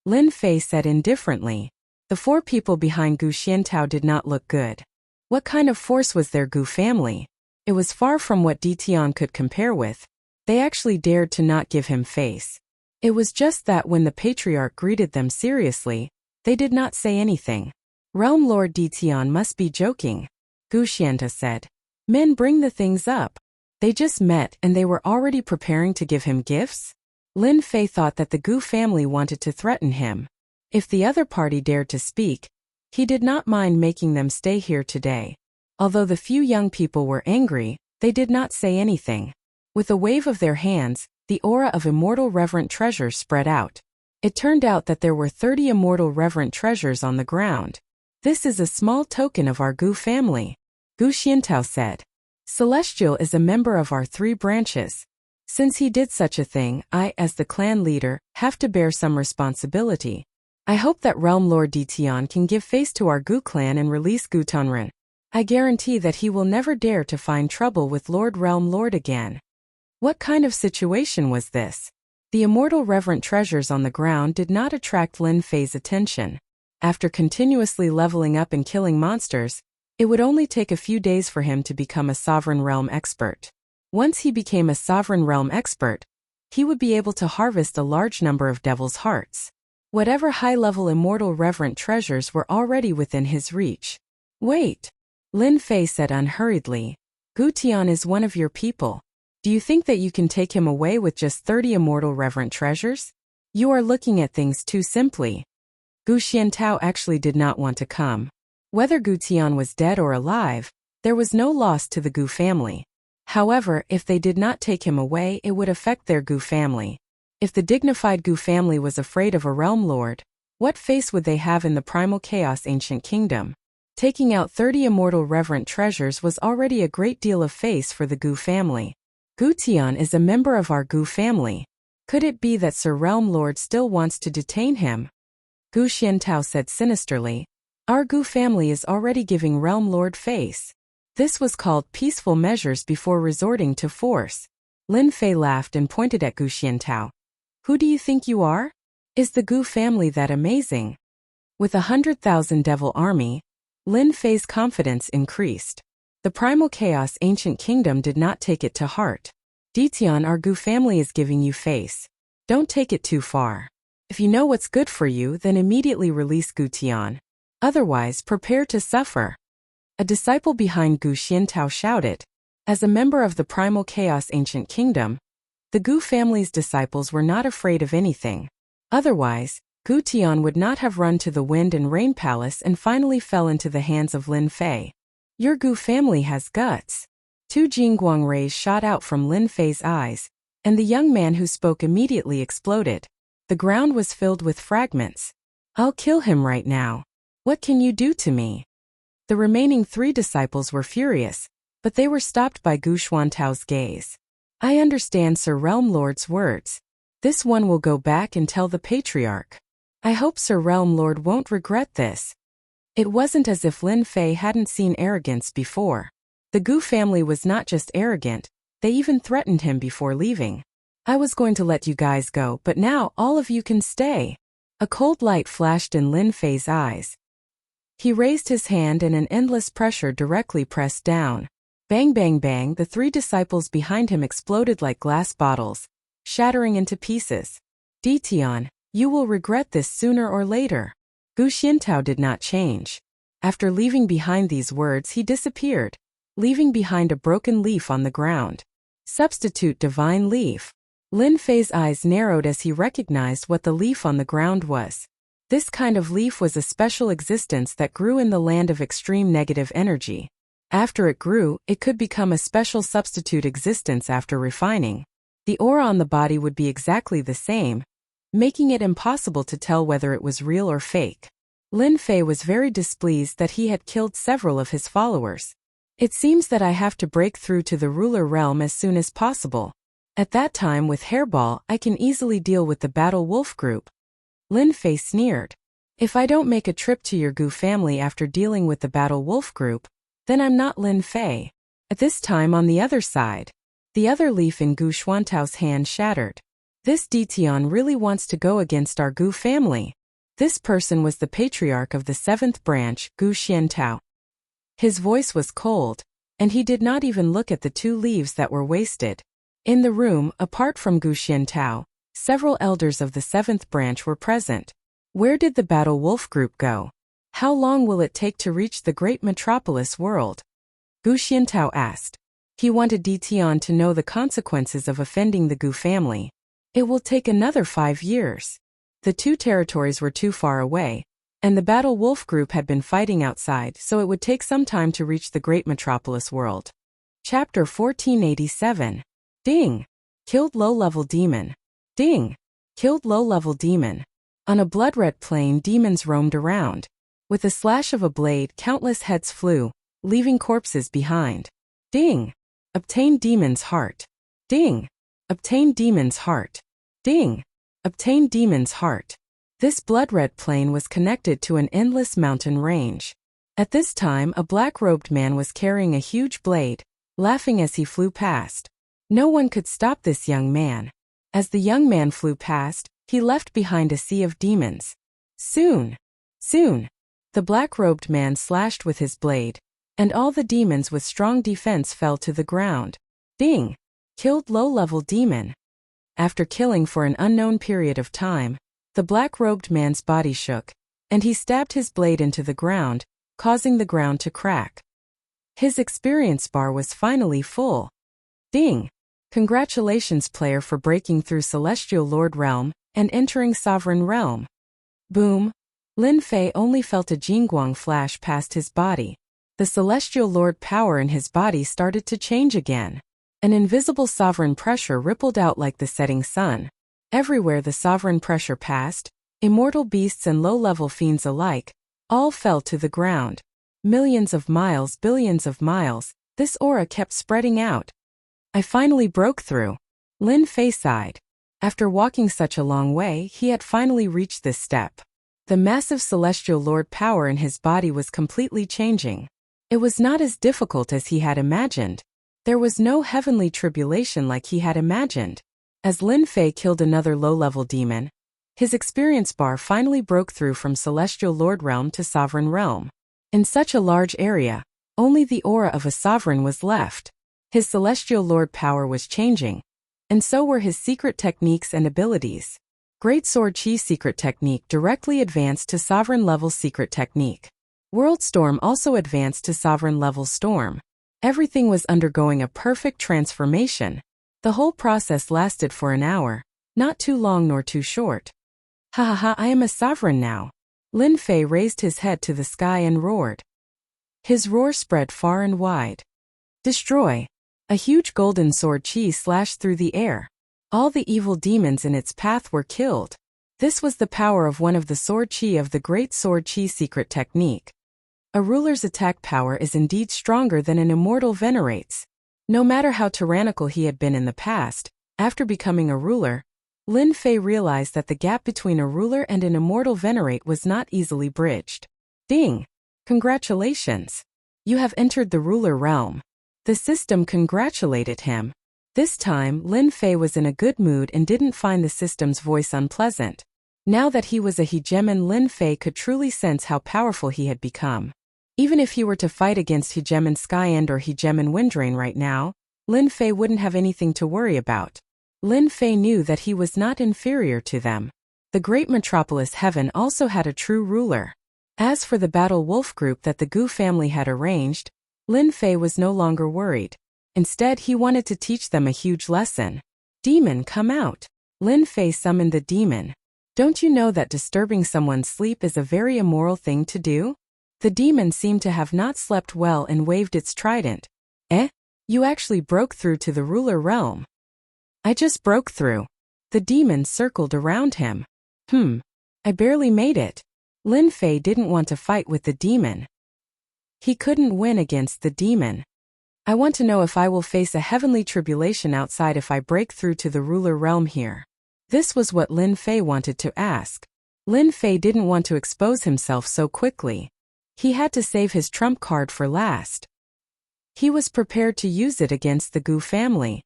Lin Fei said indifferently. The 4 people behind Gu Xiantao did not look good. What kind of force was their Gu family? It was far from what Ditian could compare with. They actually dared to not give him face. It was just that when the patriarch greeted them seriously, they did not say anything. Realm Lord Ditian must be joking, Gu Xianta said. Men, bring the things up. They just met and they were already preparing to give him gifts? Lin Fei thought that the Gu family wanted to threaten him. If the other party dared to speak, he did not mind making them stay here today. Although the few young people were angry, they did not say anything. With a wave of their hands, the aura of Immortal Reverent Treasures spread out. It turned out that there were 30 Immortal Reverent Treasures on the ground. This is a small token of our Gu family, Gu Xiantao said. Celestial is a member of our 3 branches. Since he did such a thing, I, as the clan leader, have to bear some responsibility. I hope that Realm Lord Ditian can give face to our Gu clan and release Gu Tonren. I guarantee that he will never dare to find trouble with Lord Realm Lord again. What kind of situation was this? The Immortal Reverent Treasures on the ground did not attract Lin Fei's attention. After continuously leveling up and killing monsters, it would only take a few days for him to become a Sovereign Realm expert. Once he became a Sovereign Realm expert, he would be able to harvest a large number of Devil's Hearts. Whatever high-level Immortal Reverent Treasures were already within his reach. Wait, Lin Fei said unhurriedly. Gu Tian is one of your people. Do you think that you can take him away with just 30 Immortal Reverent Treasures? You are looking at things too simply. Gu Xiantao actually did not want to come. Whether Gu Tian was dead or alive, there was no loss to the Gu family. However, if they did not take him away, it would affect their Gu family. If the dignified Gu family was afraid of a realm lord, what face would they have in the primal chaos ancient kingdom? Taking out 30 Immortal Reverent Treasures was already a great deal of face for the Gu family. Gu Tian is a member of our Gu family. Could it be that Sir Realm Lord still wants to detain him? Gu Xiantao said sinisterly. Our Gu family is already giving Realm Lord face. This was called peaceful measures before resorting to force. Lin Fei laughed and pointed at Gu Xiantao. Who do you think you are? Is the Gu family that amazing? With 100,000 devil army, Lin Fei's confidence increased. The primal chaos ancient kingdom did not take it to heart. Ditian, our Gu family is giving you face. Don't take it too far. If you know what's good for you, then immediately release Gu Tian. Otherwise, prepare to suffer. A disciple behind Gu Xiantao shouted. As a member of the Primal Chaos Ancient Kingdom, the Gu family's disciples were not afraid of anything. Otherwise, Gu Tian would not have run to the Wind and Rain Palace and finally fell into the hands of Lin Fei. Your Gu family has guts. Two Jingguang rays shot out from Lin Fei's eyes, and the young man who spoke immediately exploded. The ground was filled with fragments. I'll kill him right now. What can you do to me? The remaining 3 disciples were furious, but they were stopped by Gu Xuantao's gaze. I understand Sir Realm Lord's words. This one will go back and tell the Patriarch. I hope Sir Realm Lord won't regret this. It wasn't as if Lin Fei hadn't seen arrogance before. The Gu family was not just arrogant, they even threatened him before leaving. I was going to let you guys go, but now all of you can stay. A cold light flashed in Lin Fei's eyes. He raised his hand and an endless pressure directly pressed down. Bang bang bang, the 3 disciples behind him exploded like glass bottles, shattering into pieces. Ditian, you will regret this sooner or later. Gu Xiantao did not change. After leaving behind these words, he disappeared, leaving behind a broken leaf on the ground. Substitute divine leaf. Lin Fei's eyes narrowed as he recognized what the leaf on the ground was. This kind of leaf was a special existence that grew in the land of extreme negative energy. After it grew, it could become a special substitute existence after refining. The aura on the body would be exactly the same, making it impossible to tell whether it was real or fake. Lin Fei was very displeased that he had killed several of his followers. It seems that I have to break through to the ruler realm as soon as possible. At that time with Hairball, I can easily deal with the Battle Wolf group. Lin Fei sneered. If I don't make a trip to your Gu family after dealing with the Battle Wolf group, then I'm not Lin Fei. At this time on the other side, the other leaf in Gu Xuantao's hand shattered. This Ditian really wants to go against our Gu family. This person was the patriarch of the 7th branch, Gu Xiantao. His voice was cold, and he did not even look at the 2 leaves that were wasted. In the room, apart from Gu Xiantao, several elders of the 7th branch were present. Where did the Battle Wolf group go? How long will it take to reach the great metropolis world? Gu Xiantao asked. He wanted Ditian to know the consequences of offending the Gu family. It will take another 5 years. The 2 territories were too far away, and the Battle Wolf group had been fighting outside, so it would take some time to reach the great metropolis world. Chapter 1487. Ding! Killed low-level demon. Ding! Killed low-level demon. On a blood-red plain, demons roamed around. With a slash of a blade, countless heads flew, leaving corpses behind. Ding! Obtain demon's heart. Ding! Obtain demon's heart. Ding! Obtain demon's heart. This blood-red plain was connected to an endless mountain range. At this time, a black-robed man was carrying a huge blade, laughing as he flew past. No one could stop this young man. As the young man flew past, he left behind a sea of demons. Soon, the black-robed man slashed with his blade, and all the demons with strong defense fell to the ground. Ding! Killed low-level demon. After killing for an unknown period of time, the black-robed man's body shook, and he stabbed his blade into the ground, causing the ground to crack. His experience bar was finally full. Ding! Congratulations player for breaking through Celestial Lord Realm and entering Sovereign Realm. Boom! Lin Fei only felt a Jingguang flash past his body. The Celestial Lord power in his body started to change again. An invisible sovereign pressure rippled out like the setting sun. Everywhere the sovereign pressure passed, immortal beasts and low-level fiends alike, all fell to the ground. Millions of miles, billions of miles, this aura kept spreading out. I finally broke through. Lin Fei sighed. After walking such a long way, he had finally reached this step. The massive Celestial Lord power in his body was completely changing. It was not as difficult as he had imagined. There was no heavenly tribulation like he had imagined. As Lin Fei killed another low-level demon, his experience bar finally broke through from Celestial Lord Realm to Sovereign Realm. In such a large area, only the aura of a sovereign was left. His Celestial Lord power was changing, and so were his secret techniques and abilities. Great Sword Chi Secret Technique directly advanced to Sovereign Level Secret Technique. World Storm also advanced to Sovereign Level Storm. Everything was undergoing a perfect transformation. The whole process lasted for an hour, not too long nor too short. Ha ha ha, I am a sovereign now. Lin Fei raised his head to the sky and roared. His roar spread far and wide. Destroy! A huge golden sword chi slashed through the air. All the evil demons in its path were killed. This was the power of one of the sword chi of the Great Sword Chi Secret Technique. A ruler's attack power is indeed stronger than an immortal venerates. No matter how tyrannical he had been in the past, after becoming a ruler, Lin Fei realized that the gap between a ruler and an immortal venerate was not easily bridged. Ding! Congratulations! You have entered the ruler realm. The system congratulated him. This time, Lin Fei was in a good mood and didn't find the system's voice unpleasant. Now that he was a hegemon, Lin Fei could truly sense how powerful he had become. Even if he were to fight against hegemon Skyend or hegemon Windrain right now, Lin Fei wouldn't have anything to worry about. Lin Fei knew that he was not inferior to them. The great metropolis Heaven also had a true ruler. As for the Battle Wolf group that the Gu family had arranged, Lin Fei was no longer worried. Instead, he wanted to teach them a huge lesson. Demon, come out! Lin Fei summoned the demon. Don't you know that disturbing someone's sleep is a very immoral thing to do? The demon seemed to have not slept well and waved its trident. You actually broke through to the ruler realm. I just broke through. The demon circled around him. I barely made it. Lin Fei didn't want to fight with the demon. He couldn't win against the demon. I want to know if I will face a heavenly tribulation outside if I break through to the ruler realm here. This was what Lin Fei wanted to ask. Lin Fei didn't want to expose himself so quickly. He had to save his trump card for last. He was prepared to use it against the Gu family.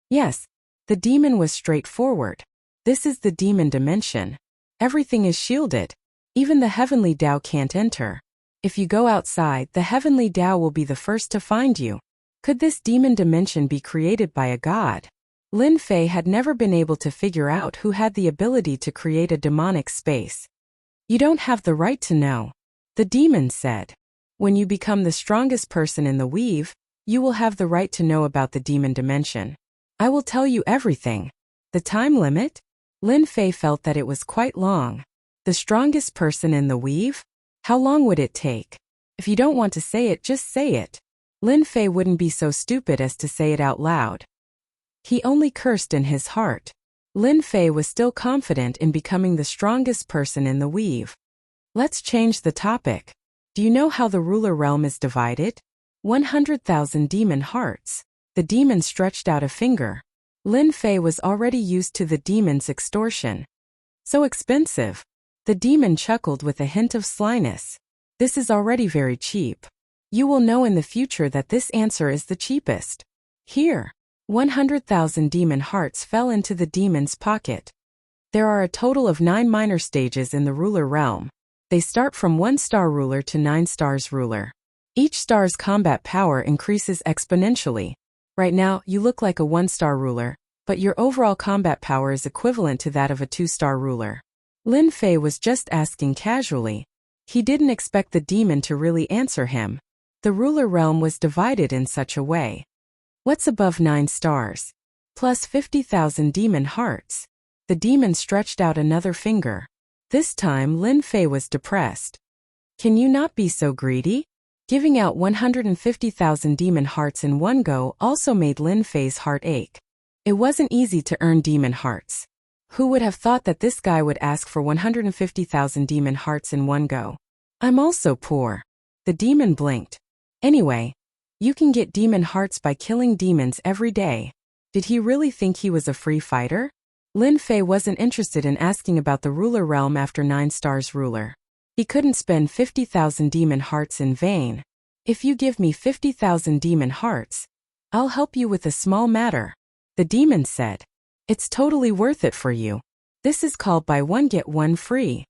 Yes, the demon was straightforward. This is the demon dimension. Everything is shielded. Even the heavenly Tao can't enter. If you go outside, the heavenly Tao will be the first to find you. Could this demon dimension be created by a god? Lin Fei had never been able to figure out who had the ability to create a demonic space. You don't have the right to know. The demon said. When you become the strongest person in the weave, you will have the right to know about the demon dimension. I will tell you everything. The time limit? Lin Fei felt that it was quite long. The strongest person in the weave? How long would it take? If you don't want to say it, just say it. Lin Fei wouldn't be so stupid as to say it out loud. He only cursed in his heart. Lin Fei was still confident in becoming the strongest person in the weave. Let's change the topic. Do you know how the ruler realm is divided? 100,000 demon hearts. The demon stretched out a finger. Lin Fei was already used to the demon's extortion. So expensive. The demon chuckled with a hint of slyness. This is already very cheap. You will know in the future that this answer is the cheapest. Here. 100,000 demon hearts fell into the demon's pocket. There are a total of 9 minor stages in the ruler realm. They start from 1-star ruler to 9 stars ruler. Each star's combat power increases exponentially. Right now, you look like a 1-star ruler, but your overall combat power is equivalent to that of a 2-star ruler. Lin Fei was just asking casually. He didn't expect the demon to really answer him. The ruler realm was divided in such a way. What's above 9 stars? Plus 50,000 demon hearts. The demon stretched out another finger. This time Lin Fei was depressed. Can you not be so greedy? Giving out 150,000 demon hearts in one go also made Lin Fei's heart ache. It wasn't easy to earn demon hearts. Who would have thought that this guy would ask for 150,000 demon hearts in one go? I'm also poor. The demon blinked. Anyway, you can get demon hearts by killing demons every day. Did he really think he was a free fighter? Lin Fei wasn't interested in asking about the ruler realm after 9 stars ruler. He couldn't spend 50,000 demon hearts in vain. If you give me 50,000 demon hearts, I'll help you with a small matter. The demon said. It's totally worth it for you. This is called buy one get one free.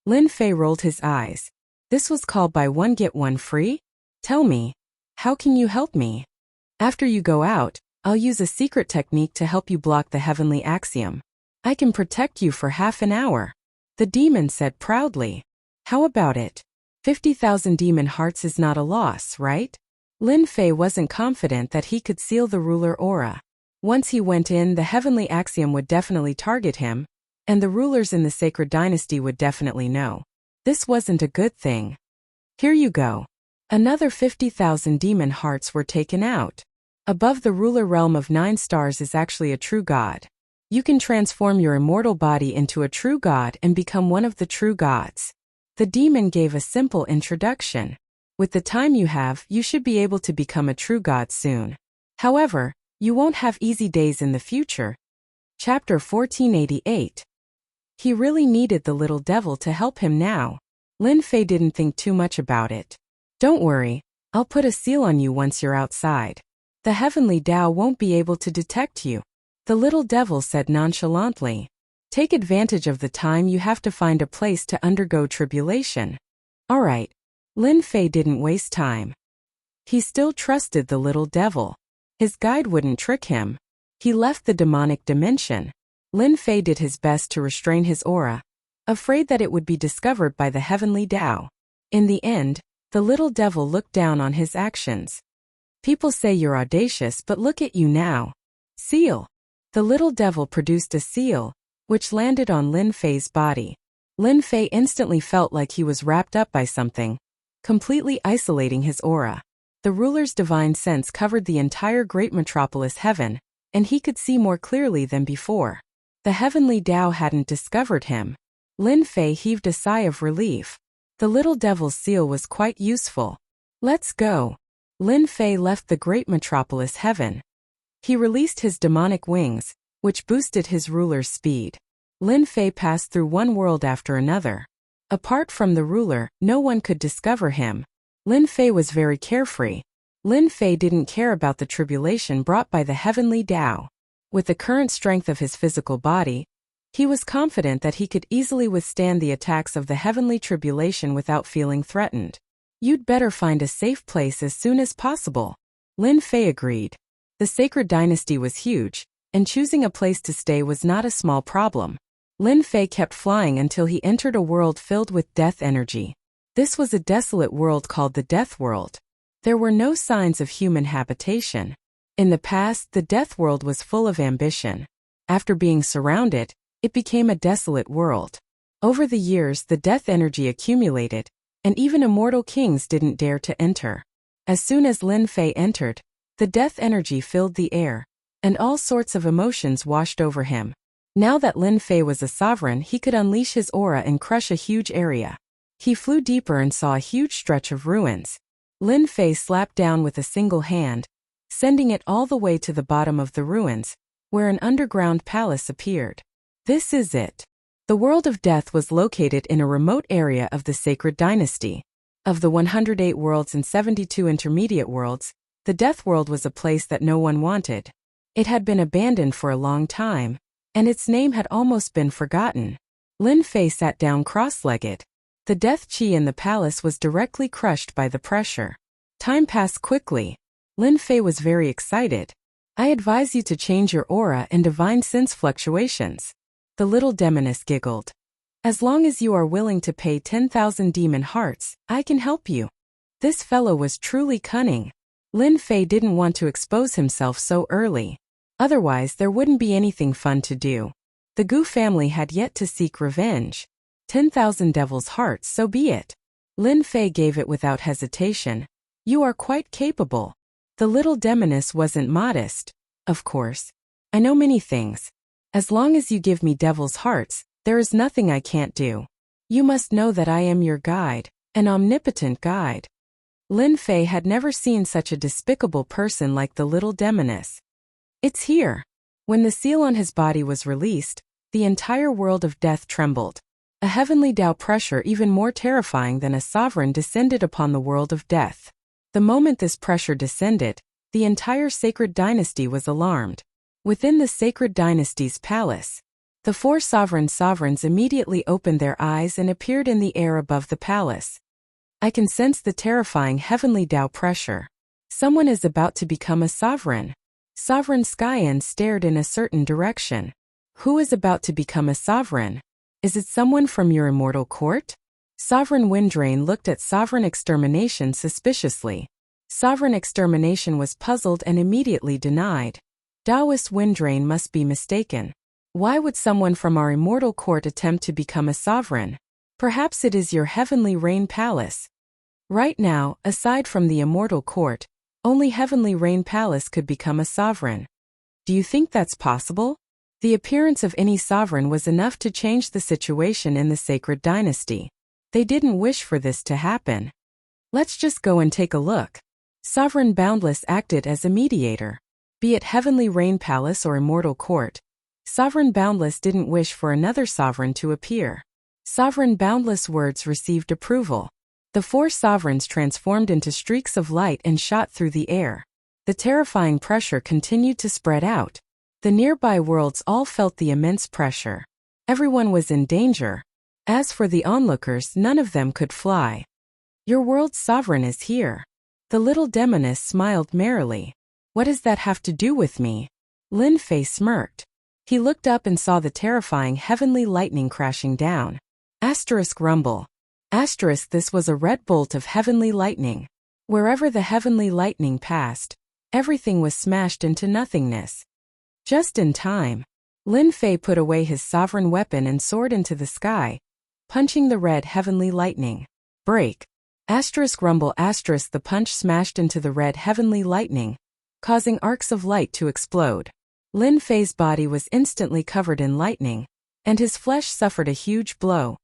Lin Fei rolled his eyes. This was called buy one get one free? Tell me, how can you help me? After you go out, I'll use a secret technique to help you block the heavenly axiom. I can protect you for half an hour. The demon said proudly. How about it? 50,000 demon hearts is not a loss, right? Lin Fei wasn't confident that he could seal the ruler aura. Once he went in, the heavenly axiom would definitely target him, and the rulers in the sacred dynasty would definitely know. This wasn't a good thing. Here you go. Another 50,000 demon hearts were taken out. Above the ruler realm of 9 stars is actually a true god. You can transform your immortal body into a true god and become one of the true gods. The demon gave a simple introduction. With the time you have, you should be able to become a true god soon. However, you won't have easy days in the future. Chapter 1488. He really needed the little devil to help him now. Lin Fei didn't think too much about it. Don't worry, I'll put a seal on you once you're outside. The heavenly Tao won't be able to detect you. The little devil said nonchalantly. Take advantage of the time you have to find a place to undergo tribulation. Alright. Lin Fei didn't waste time. He still trusted the little devil. His guide wouldn't trick him. He left the demonic dimension. Lin Fei did his best to restrain his aura, afraid that it would be discovered by the heavenly Tao. In the end, the little devil looked down on his actions. People say you're audacious, but look at you now. Seal. The little devil produced a seal, which landed on Lin Fei's body. Lin Fei instantly felt like he was wrapped up by something, completely isolating his aura. The ruler's divine sense covered the entire great metropolis heaven, and he could see more clearly than before. The heavenly Tao hadn't discovered him. Lin Fei heaved a sigh of relief. The little devil's seal was quite useful. Let's go. Lin Fei left the great metropolis heaven. He released his demonic wings, which boosted his ruler's speed. Lin Fei passed through one world after another. Apart from the ruler, no one could discover him. Lin Fei was very carefree. Lin Fei didn't care about the tribulation brought by the heavenly Tao. With the current strength of his physical body, he was confident that he could easily withstand the attacks of the heavenly tribulation without feeling threatened. You'd better find a safe place as soon as possible. Lin Fei agreed. The sacred dynasty was huge, and choosing a place to stay was not a small problem. Lin Fei kept flying until he entered a world filled with death energy. This was a desolate world called the Death World. There were no signs of human habitation. In the past, the Death World was full of ambition. After being surrounded, it became a desolate world. Over the years, the death energy accumulated, and even immortal kings didn't dare to enter. As soon as Lin Fei entered, the death energy filled the air, and all sorts of emotions washed over him. Now that Lin Fei was a sovereign, he could unleash his aura and crush a huge area. He flew deeper and saw a huge stretch of ruins. Lin Fei slapped down with a single hand, sending it all the way to the bottom of the ruins, where an underground palace appeared. This is it. The world of death was located in a remote area of the sacred dynasty. Of the 108 worlds and 72 intermediate worlds, the death world was a place that no one wanted. It had been abandoned for a long time, and its name had almost been forgotten. Lin Fei sat down cross-legged. The death chi in the palace was directly crushed by the pressure. Time passed quickly. Lin Fei was very excited. I advise you to change your aura and divine sense fluctuations. The little demoness giggled. As long as you are willing to pay 10,000 demon hearts, I can help you. This fellow was truly cunning. Lin Fei didn't want to expose himself so early. Otherwise, there wouldn't be anything fun to do. The Gu family had yet to seek revenge. 10,000 devil's hearts, so be it. Lin Fei gave it without hesitation. You are quite capable. The little demoness wasn't modest. Of course. I know many things. As long as you give me devil's hearts, there is nothing I can't do. You must know that I am your guide, an omnipotent guide. Lin Fei had never seen such a despicable person like the little demoness. It's here. When the seal on his body was released, the entire world of death trembled. A heavenly Tao pressure even more terrifying than a sovereign descended upon the world of death. The moment this pressure descended, the entire sacred dynasty was alarmed. Within the sacred dynasty's palace, the 4 sovereigns immediately opened their eyes and appeared in the air above the palace. I can sense the terrifying heavenly Tao pressure. Someone is about to become a sovereign. Sovereign Skyen stared in a certain direction. Who is about to become a sovereign? Is it someone from your immortal court? Sovereign Windrain looked at Sovereign Extermination suspiciously. Sovereign Extermination was puzzled and immediately denied. Taoist Windrain must be mistaken. Why would someone from our immortal court attempt to become a sovereign? Perhaps it is your Heavenly Rain Palace. Right now, aside from the immortal court, only Heavenly Rain Palace could become a sovereign. Do you think that's possible? The appearance of any sovereign was enough to change the situation in the sacred dynasty. They didn't wish for this to happen. Let's just go and take a look. Sovereign Boundless acted as a mediator. Be it Heavenly Rain Palace or Immortal Court, Sovereign Boundless didn't wish for another sovereign to appear. Sovereign Boundless' words received approval. The 4 sovereigns transformed into streaks of light and shot through the air. The terrifying pressure continued to spread out. The nearby worlds all felt the immense pressure. Everyone was in danger. As for the onlookers, none of them could fly. Your world's sovereign is here. The little demoness smiled merrily. What does that have to do with me? Lin Fei smirked. He looked up and saw the terrifying heavenly lightning crashing down. Asterisk rumble. Asterisk, this was a red bolt of heavenly lightning. Wherever the heavenly lightning passed, everything was smashed into nothingness. Just in time, Lin Fei put away his sovereign weapon and soared into the sky, punching the red heavenly lightning. Break. Asterisk rumble asterisk, the punch smashed into the red heavenly lightning, causing arcs of light to explode. Lin Fei's body was instantly covered in lightning, and his flesh suffered a huge blow.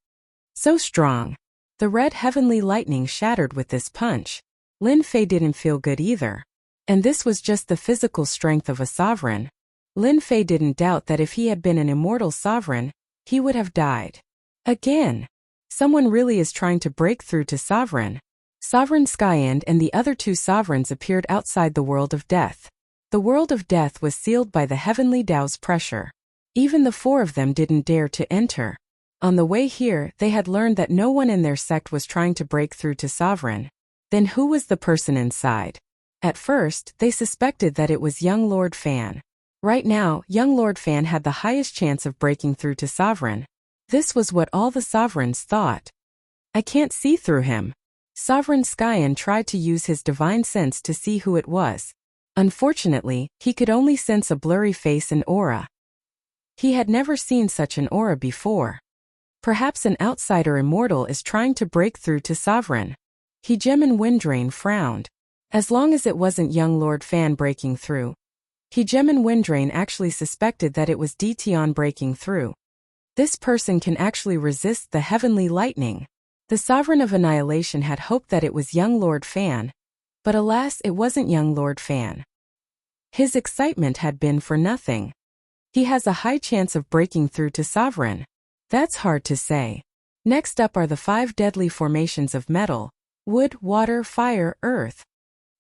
So strong. The red heavenly lightning shattered with this punch. Lin Fei didn't feel good either. And this was just the physical strength of a sovereign. Lin Fei didn't doubt that if he had been an immortal sovereign, he would have died. Again. Someone really is trying to break through to sovereign. Sovereign Skyend and the other 2 sovereigns appeared outside the world of death. The world of death was sealed by the heavenly Tao's pressure. Even the 4 of them didn't dare to enter. On the way here, they had learned that no one in their sect was trying to break through to sovereign. Then who was the person inside? At first, they suspected that it was young Lord Fan. Right now, young Lord Fan had the highest chance of breaking through to sovereign. This was what all the sovereigns thought. I can't see through him. Sovereign Skyen tried to use his divine sense to see who it was. Unfortunately, he could only sense a blurry face and aura. He had never seen such an aura before. Perhaps an outsider immortal is trying to break through to sovereign. Hegemon Windrain frowned. As long as it wasn't young Lord Fan breaking through. Hegemon Windrain actually suspected that it was Detion breaking through. This person can actually resist the heavenly lightning. The Sovereign of Annihilation had hoped that it was young Lord Fan. But alas, it wasn't young Lord Fan. His excitement had been for nothing. He has a high chance of breaking through to sovereign. That's hard to say. Next up are the 5 deadly formations of metal: wood, water, fire, earth.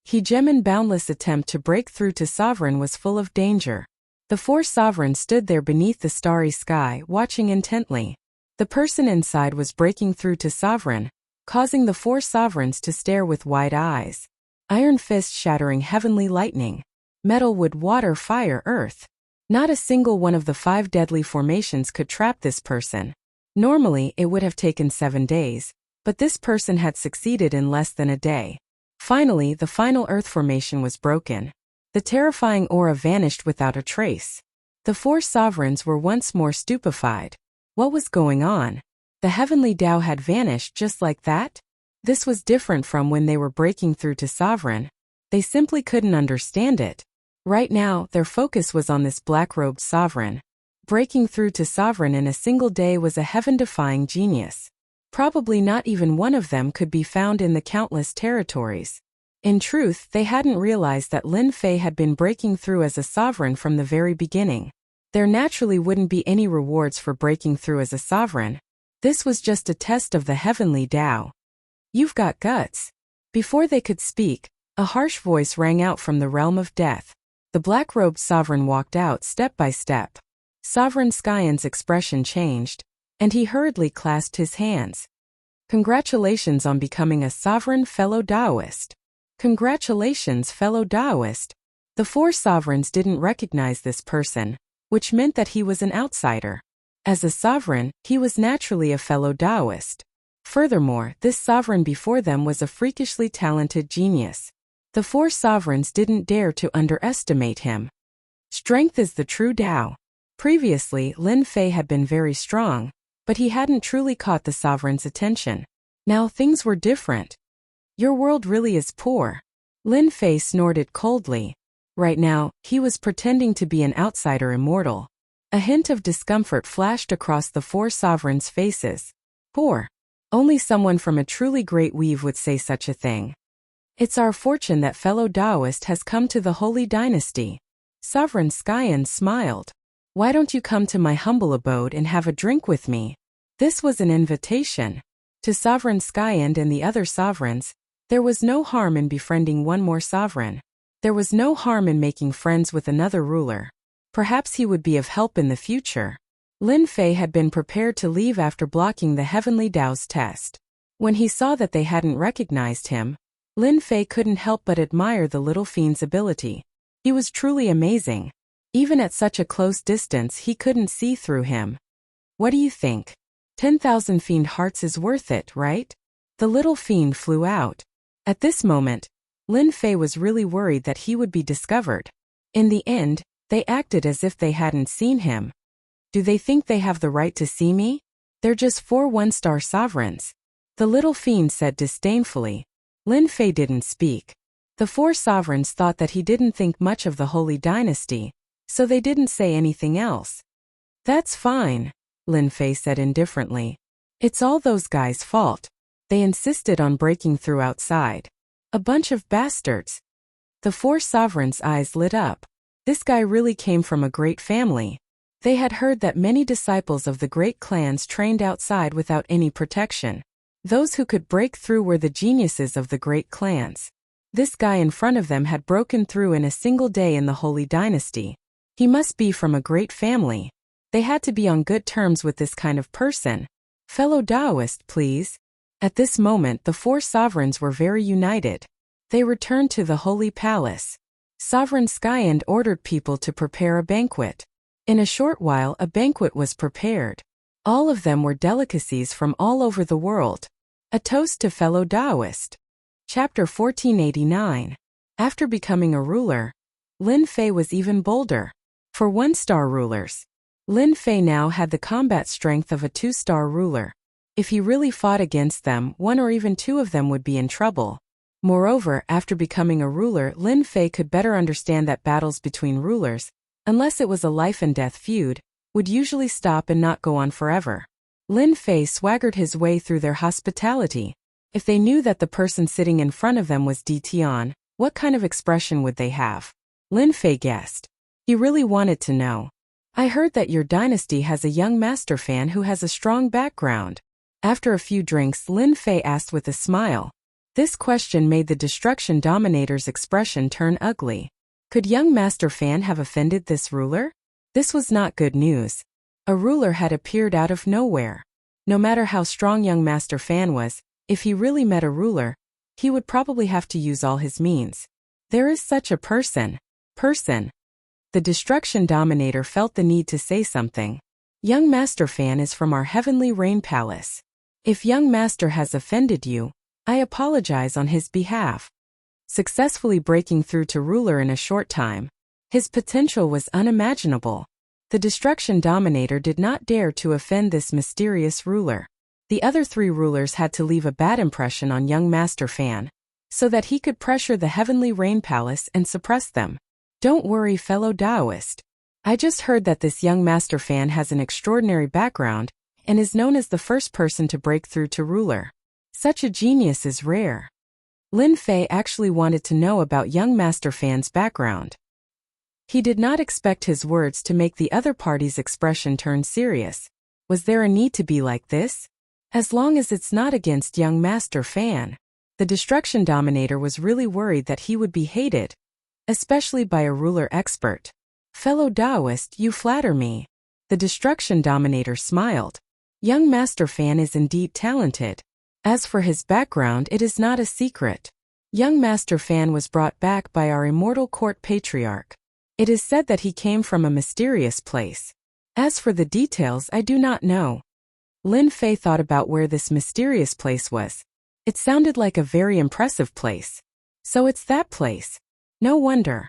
Hegemon Boundless' attempt to break through to sovereign was full of danger. The 4 sovereigns stood there beneath the starry sky, watching intently. The person inside was breaking through to sovereign, causing the 4 sovereigns to stare with wide eyes. Iron fist shattering heavenly lightning. Metal, wood, water, fire, earth. Not a single one of the 5 deadly formations could trap this person. Normally, it would have taken 7 days, but this person had succeeded in less than a day. Finally, the final earth formation was broken. The terrifying aura vanished without a trace. The 4 sovereigns were once more stupefied. What was going on? The heavenly Tao had vanished just like that? This was different from when they were breaking through to sovereign. They simply couldn't understand it. Right now, their focus was on this black-robed sovereign. Breaking through to sovereign in a single day was a heaven-defying genius. Probably not even one of them could be found in the countless territories. In truth, they hadn't realized that Lin Fei had been breaking through as a sovereign from the very beginning. There naturally wouldn't be any rewards for breaking through as a sovereign. This was just a test of the heavenly Tao. You've got guts. Before they could speak, a harsh voice rang out from the realm of death. The black-robed sovereign walked out step by step. Sovereign Skyen's expression changed, and he hurriedly clasped his hands. Congratulations on becoming a sovereign, fellow Taoist. Congratulations, fellow Taoist. The 4 sovereigns didn't recognize this person. which meant that he was an outsider. As a sovereign, he was naturally a fellow Taoist. Furthermore, this sovereign before them was a freakishly talented genius. The four sovereigns didn't dare to underestimate him. Strength is the true Tao. Previously, Lin Fei had been very strong, but he hadn't truly caught the sovereign's attention. Now things were different. Your world really is poor. Lin Fei snorted coldly. Right now, he was pretending to be an outsider immortal. A hint of discomfort flashed across the four sovereigns' faces. Poor. Only someone from a truly great weave would say such a thing. It's our fortune that fellow Taoist has come to the Holy Dynasty. Sovereign Skyen smiled. Why don't you come to my humble abode and have a drink with me? This was an invitation. To Sovereign Skyen and the other sovereigns, there was no harm in befriending one more sovereign. There was no harm in making friends with another ruler. Perhaps he would be of help in the future. Lin Fei had been prepared to leave after blocking the Heavenly Tao's test. When he saw that they hadn't recognized him, Lin Fei couldn't help but admire the little fiend's ability. He was truly amazing. Even at such a close distance he couldn't see through him. What do you think? 10,000 fiend hearts is worth it, right? The little fiend flew out. At this moment, Lin Fei was really worried that he would be discovered. In the end, they acted as if they hadn't seen him. Do they think they have the right to see me? They're just 4 one-star sovereigns. The little fiend said disdainfully. Lin Fei didn't speak. The 4 sovereigns thought that he didn't think much of the Holy Dynasty, so they didn't say anything else. That's fine, Lin Fei said indifferently. It's all those guys' fault. They insisted on breaking through outside. A bunch of bastards. The 4 sovereigns' eyes lit up. This guy really came from a great family. They had heard that many disciples of the great clans trained outside without any protection. Those who could break through were the geniuses of the great clans. This guy in front of them had broken through in a single day in the Holy Dynasty. He must be from a great family. They had to be on good terms with this kind of person. Fellow Taoist, please. At this moment the 4 sovereigns were very united. They returned to the Holy Palace. Sovereign Skyend ordered people to prepare a banquet. In a short while a banquet was prepared. All of them were delicacies from all over the world. A toast to fellow Taoist. Chapter 1489. After becoming a ruler, Lin Fei was even bolder. For 1-star rulers, Lin Fei now had the combat strength of a 2-star ruler. If he really fought against them, 1 or even 2 of them would be in trouble. Moreover, after becoming a ruler, Lin Fei could better understand that battles between rulers, unless it was a life-and-death feud, would usually stop and not go on forever. Lin Fei swaggered his way through their hospitality. If they knew that the person sitting in front of them was Di Tian, what kind of expression would they have? Lin Fei guessed. He really wanted to know. I heard that your dynasty has a young master fan who has a strong background. After a few drinks, Lin Fei asked with a smile. This question made the Destruction Dominator's expression turn ugly. Could young Master Fan have offended this ruler? This was not good news. A ruler had appeared out of nowhere. No matter how strong young Master Fan was, if he really met a ruler, he would probably have to use all his means. There is such a person. The Destruction Dominator felt the need to say something. Young Master Fan is from our Heavenly Rain Palace. If young Master has offended you, I apologize on his behalf. Successfully breaking through to ruler in a short time, his potential was unimaginable. The Destruction Dominator did not dare to offend this mysterious ruler. The other 3 rulers had to leave a bad impression on young Master Fan, so that he could pressure the Heavenly Rain Palace and suppress them. Don't worry, fellow Taoist. I just heard that this young Master Fan has an extraordinary background and is known as the first person to break through to ruler. Such a genius is rare. Lin Fei actually wanted to know about young Master Fan's background. He did not expect his words to make the other party's expression turn serious. Was there a need to be like this? As long as it's not against young Master Fan. The Destruction Dominator was really worried that he would be hated, especially by a ruler expert. Fellow Taoist, you flatter me. The Destruction Dominator smiled. Young Master Fan is indeed talented. As for his background, it is not a secret. Young Master Fan was brought back by our immortal court patriarch. It is said that he came from a mysterious place. As for the details, I do not know. Lin Fei thought about where this mysterious place was. It sounded like a very impressive place. So it's that place. No wonder.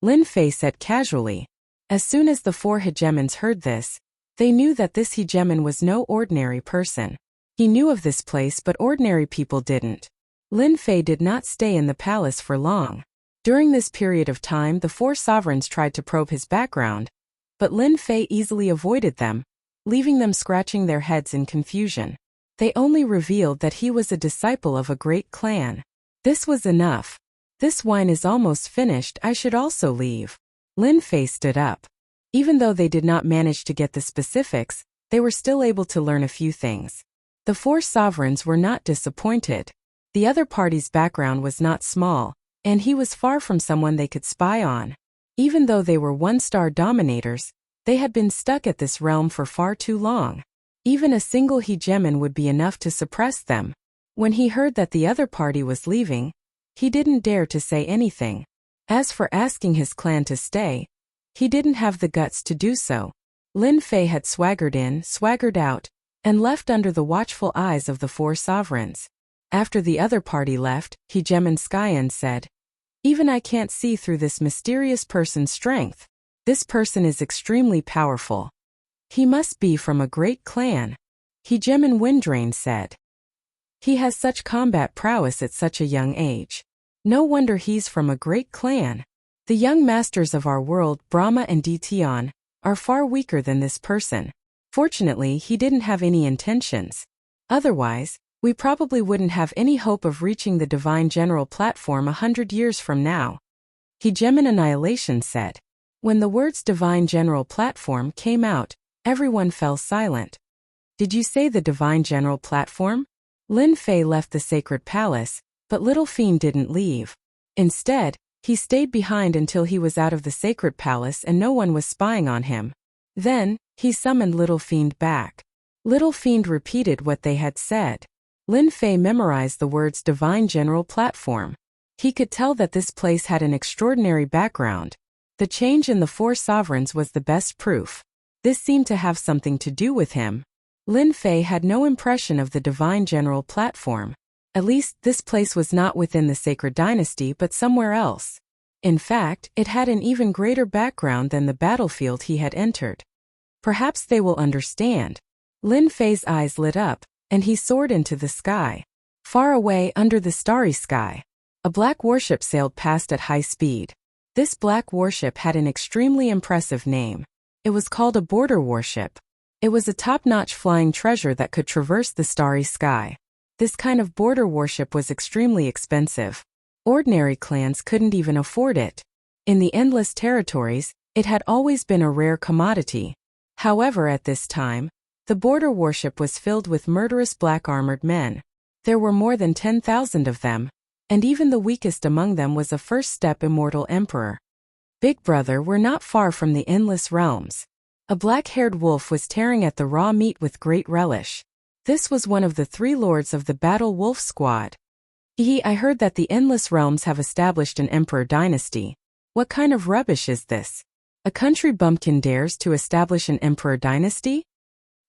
Lin Fei said casually. As soon as the four hegemons heard this, they knew that this hegemon was no ordinary person. He knew of this place, but ordinary people didn't. Lin Fei did not stay in the palace for long. During this period of time, the four sovereigns tried to probe his background, but Lin Fei easily avoided them, leaving them scratching their heads in confusion. They only revealed that he was a disciple of a great clan. This was enough. This wine is almost finished, I should also leave. Lin Fei stood up. Even though they did not manage to get the specifics, they were still able to learn a few things. The four sovereigns were not disappointed. The other party's background was not small, and he was far from someone they could spy on. Even though they were one-star dominators, they had been stuck at this realm for far too long. Even a single hegemon would be enough to suppress them. When he heard that the other party was leaving, he didn't dare to say anything. As for asking his clan to stay, he didn't have the guts to do so. Lin Fei had swaggered in, swaggered out, and left under the watchful eyes of the four sovereigns. After the other party left, Hegemon Skyen said, "Even I can't see through this mysterious person's strength. This person is extremely powerful. He must be from a great clan." Hegemon Windrain said, "He has such combat prowess at such a young age. No wonder he's from a great clan. The young masters of our world, Brahma and Dtion, are far weaker than this person. Fortunately, he didn't have any intentions. Otherwise, we probably wouldn't have any hope of reaching the Divine General platform 100 years from now." Hegemon Annihilation said. When the words Divine General platform came out, everyone fell silent. "Did you say the Divine General platform?" Lin Fei left the sacred palace, but Little Fiend didn't leave. Instead, he stayed behind until he was out of the sacred palace and no one was spying on him. Then, he summoned Little Fiend back. Little Fiend repeated what they had said. Lin Fei memorized the words Divine General platform. He could tell that this place had an extraordinary background. The change in the four sovereigns was the best proof. This seemed to have something to do with him. Lin Fei had no impression of the Divine General platform. At least, this place was not within the Sacred Dynasty but somewhere else. In fact, it had an even greater background than the battlefield he had entered. Perhaps they will understand. Lin Fei's eyes lit up, and he soared into the sky. Far away under the starry sky, a black warship sailed past at high speed. This black warship had an extremely impressive name. It was called a border warship. It was a top-notch flying treasure that could traverse the starry sky. This kind of border warship was extremely expensive. Ordinary clans couldn't even afford it. In the endless territories, it had always been a rare commodity. However, at this time, the border warship was filled with murderous black armored men. There were more than 10,000 of them, and even the weakest among them was a first-step immortal emperor. Big Brother were not far from the endless realms. A black-haired wolf was tearing at the raw meat with great relish. This was one of the 3 lords of the Battle Wolf Squad. I heard that the Endless Realms have established an emperor dynasty. What kind of rubbish is this? A country bumpkin dares to establish an emperor dynasty?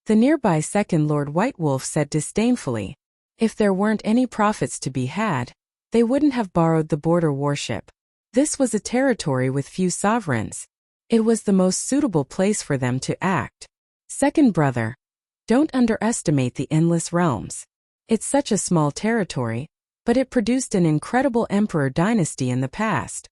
The nearby second Lord White Wolf said disdainfully. If there weren't any profits to be had, they wouldn't have borrowed the border warship. This was a territory with few sovereigns. It was the most suitable place for them to act. Second Brother, don't underestimate the Endless Realms. It's such a small territory, but it produced an incredible emperor dynasty in the past.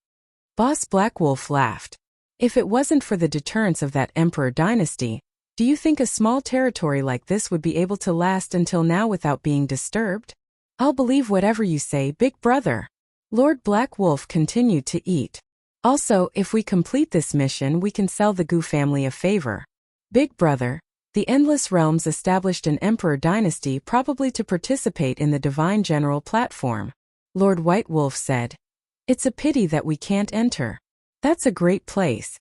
Boss Black Wolf laughed. If it wasn't for the deterrence of that emperor dynasty, do you think a small territory like this would be able to last until now without being disturbed? I'll believe whatever you say, Big Brother. Lord Black Wolf continued to eat. Also, if we complete this mission, we can sell the Gu family a favor. Big Brother, the Endless Realms established an emperor dynasty probably to participate in the Divine General platform. Lord White Wolf said, "It's a pity that we can't enter. That's a great place."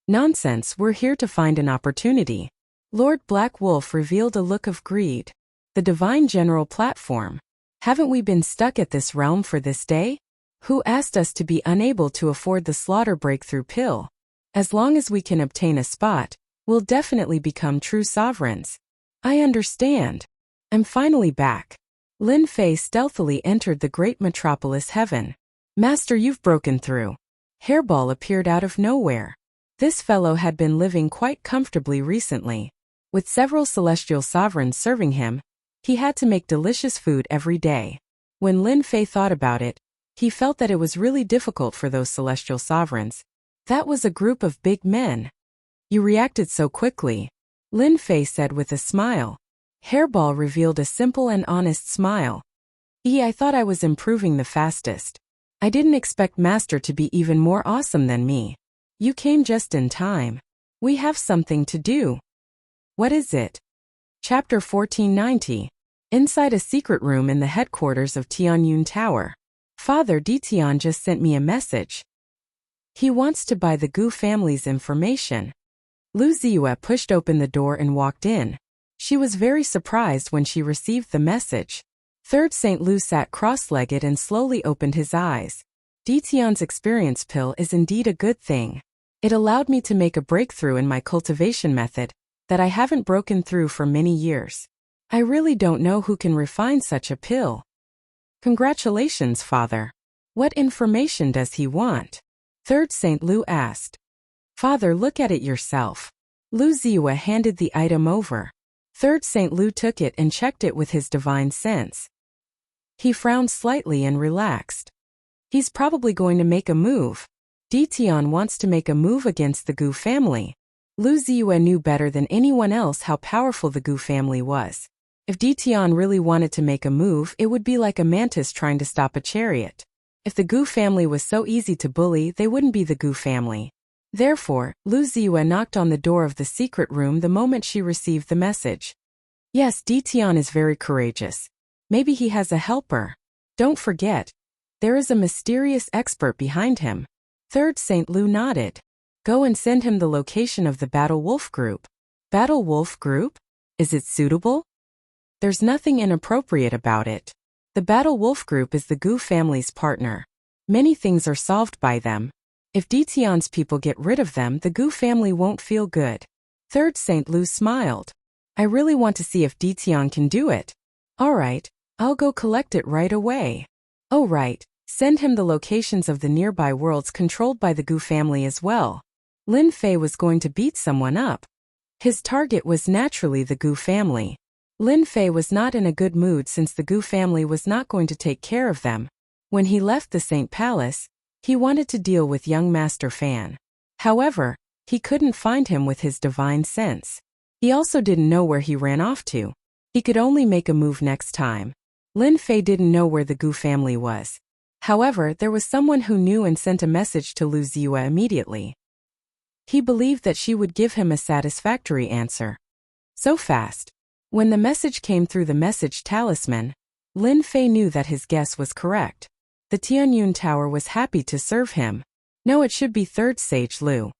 "Nonsense, we're here to find an opportunity." Lord Black Wolf revealed a look of greed. "The Divine General platform. Haven't we been stuck at this realm for this day? Who asked us to be unable to afford the slaughter breakthrough pill? As long as we can obtain a spot, we'll definitely become true sovereigns. I understand. I'm finally back. Lin Fei stealthily entered the great metropolis heaven. Master, you've broken through. Hairball appeared out of nowhere. This fellow had been living quite comfortably recently. With several celestial sovereigns serving him, he had to make delicious food every day. When Lin Fei thought about it, he felt that it was really difficult for those celestial sovereigns. That was a group of big men. You reacted so quickly, Lin Fei said with a smile. Hairball revealed a simple and honest smile. I thought I was improving the fastest. I didn't expect Master to be even more awesome than me. You came just in time. We have something to do. What is it? Chapter 1490. Inside a secret room in the headquarters of Tianyun Tower. Father Ditian just sent me a message. He wants to buy the Gu family's information. Lu Ziyue pushed open the door and walked in. She was very surprised when she received the message. Third Saint Lu sat cross-legged and slowly opened his eyes. Ditian's experience pill is indeed a good thing. It allowed me to make a breakthrough in my cultivation method that I haven't broken through for many years. I really don't know who can refine such a pill. Congratulations, Father. What information does he want? Third Saint Lu asked. Father, look at it yourself. Lu Ziyue handed the item over. Third Saint Lu took it and checked it with his divine sense. He frowned slightly and relaxed. He's probably going to make a move. Ditian wants to make a move against the Gu family. Lu Ziyue knew better than anyone else how powerful the Gu family was. If Ditian really wanted to make a move, it would be like a mantis trying to stop a chariot. If the Gu family was so easy to bully, they wouldn't be the Gu family. Therefore, Lu Ziyue knocked on the door of the secret room the moment she received the message. Yes, Ditian is very courageous. Maybe he has a helper. Don't forget, there is a mysterious expert behind him. Third Saint Lu nodded. Go and send him the location of the Battle Wolf Group. Battle Wolf Group? Is it suitable? There's nothing inappropriate about it. The Battle Wolf Group is the Gu family's partner. Many things are solved by them. If Ditian's people get rid of them, the Gu family won't feel good. Third Saint Lu smiled. I really want to see if Ditian can do it. Alright, I'll go collect it right away. Oh right, send him the locations of the nearby worlds controlled by the Gu family as well. Lin Fei was going to beat someone up. His target was naturally the Gu family. Lin Fei was not in a good mood since the Gu family was not going to take care of them. When he left the Saint Palace, he wanted to deal with young Master Fan. However, he couldn't find him with his divine sense. He also didn't know where he ran off to. He could only make a move next time. Lin Fei didn't know where the Gu family was. However, there was someone who knew and sent a message to Lu Ziyue immediately. He believed that she would give him a satisfactory answer. So fast. When the message came through the message talisman, Lin Fei knew that his guess was correct. The Tianyun Tower was happy to serve him. No, it should be Third Sage Lu.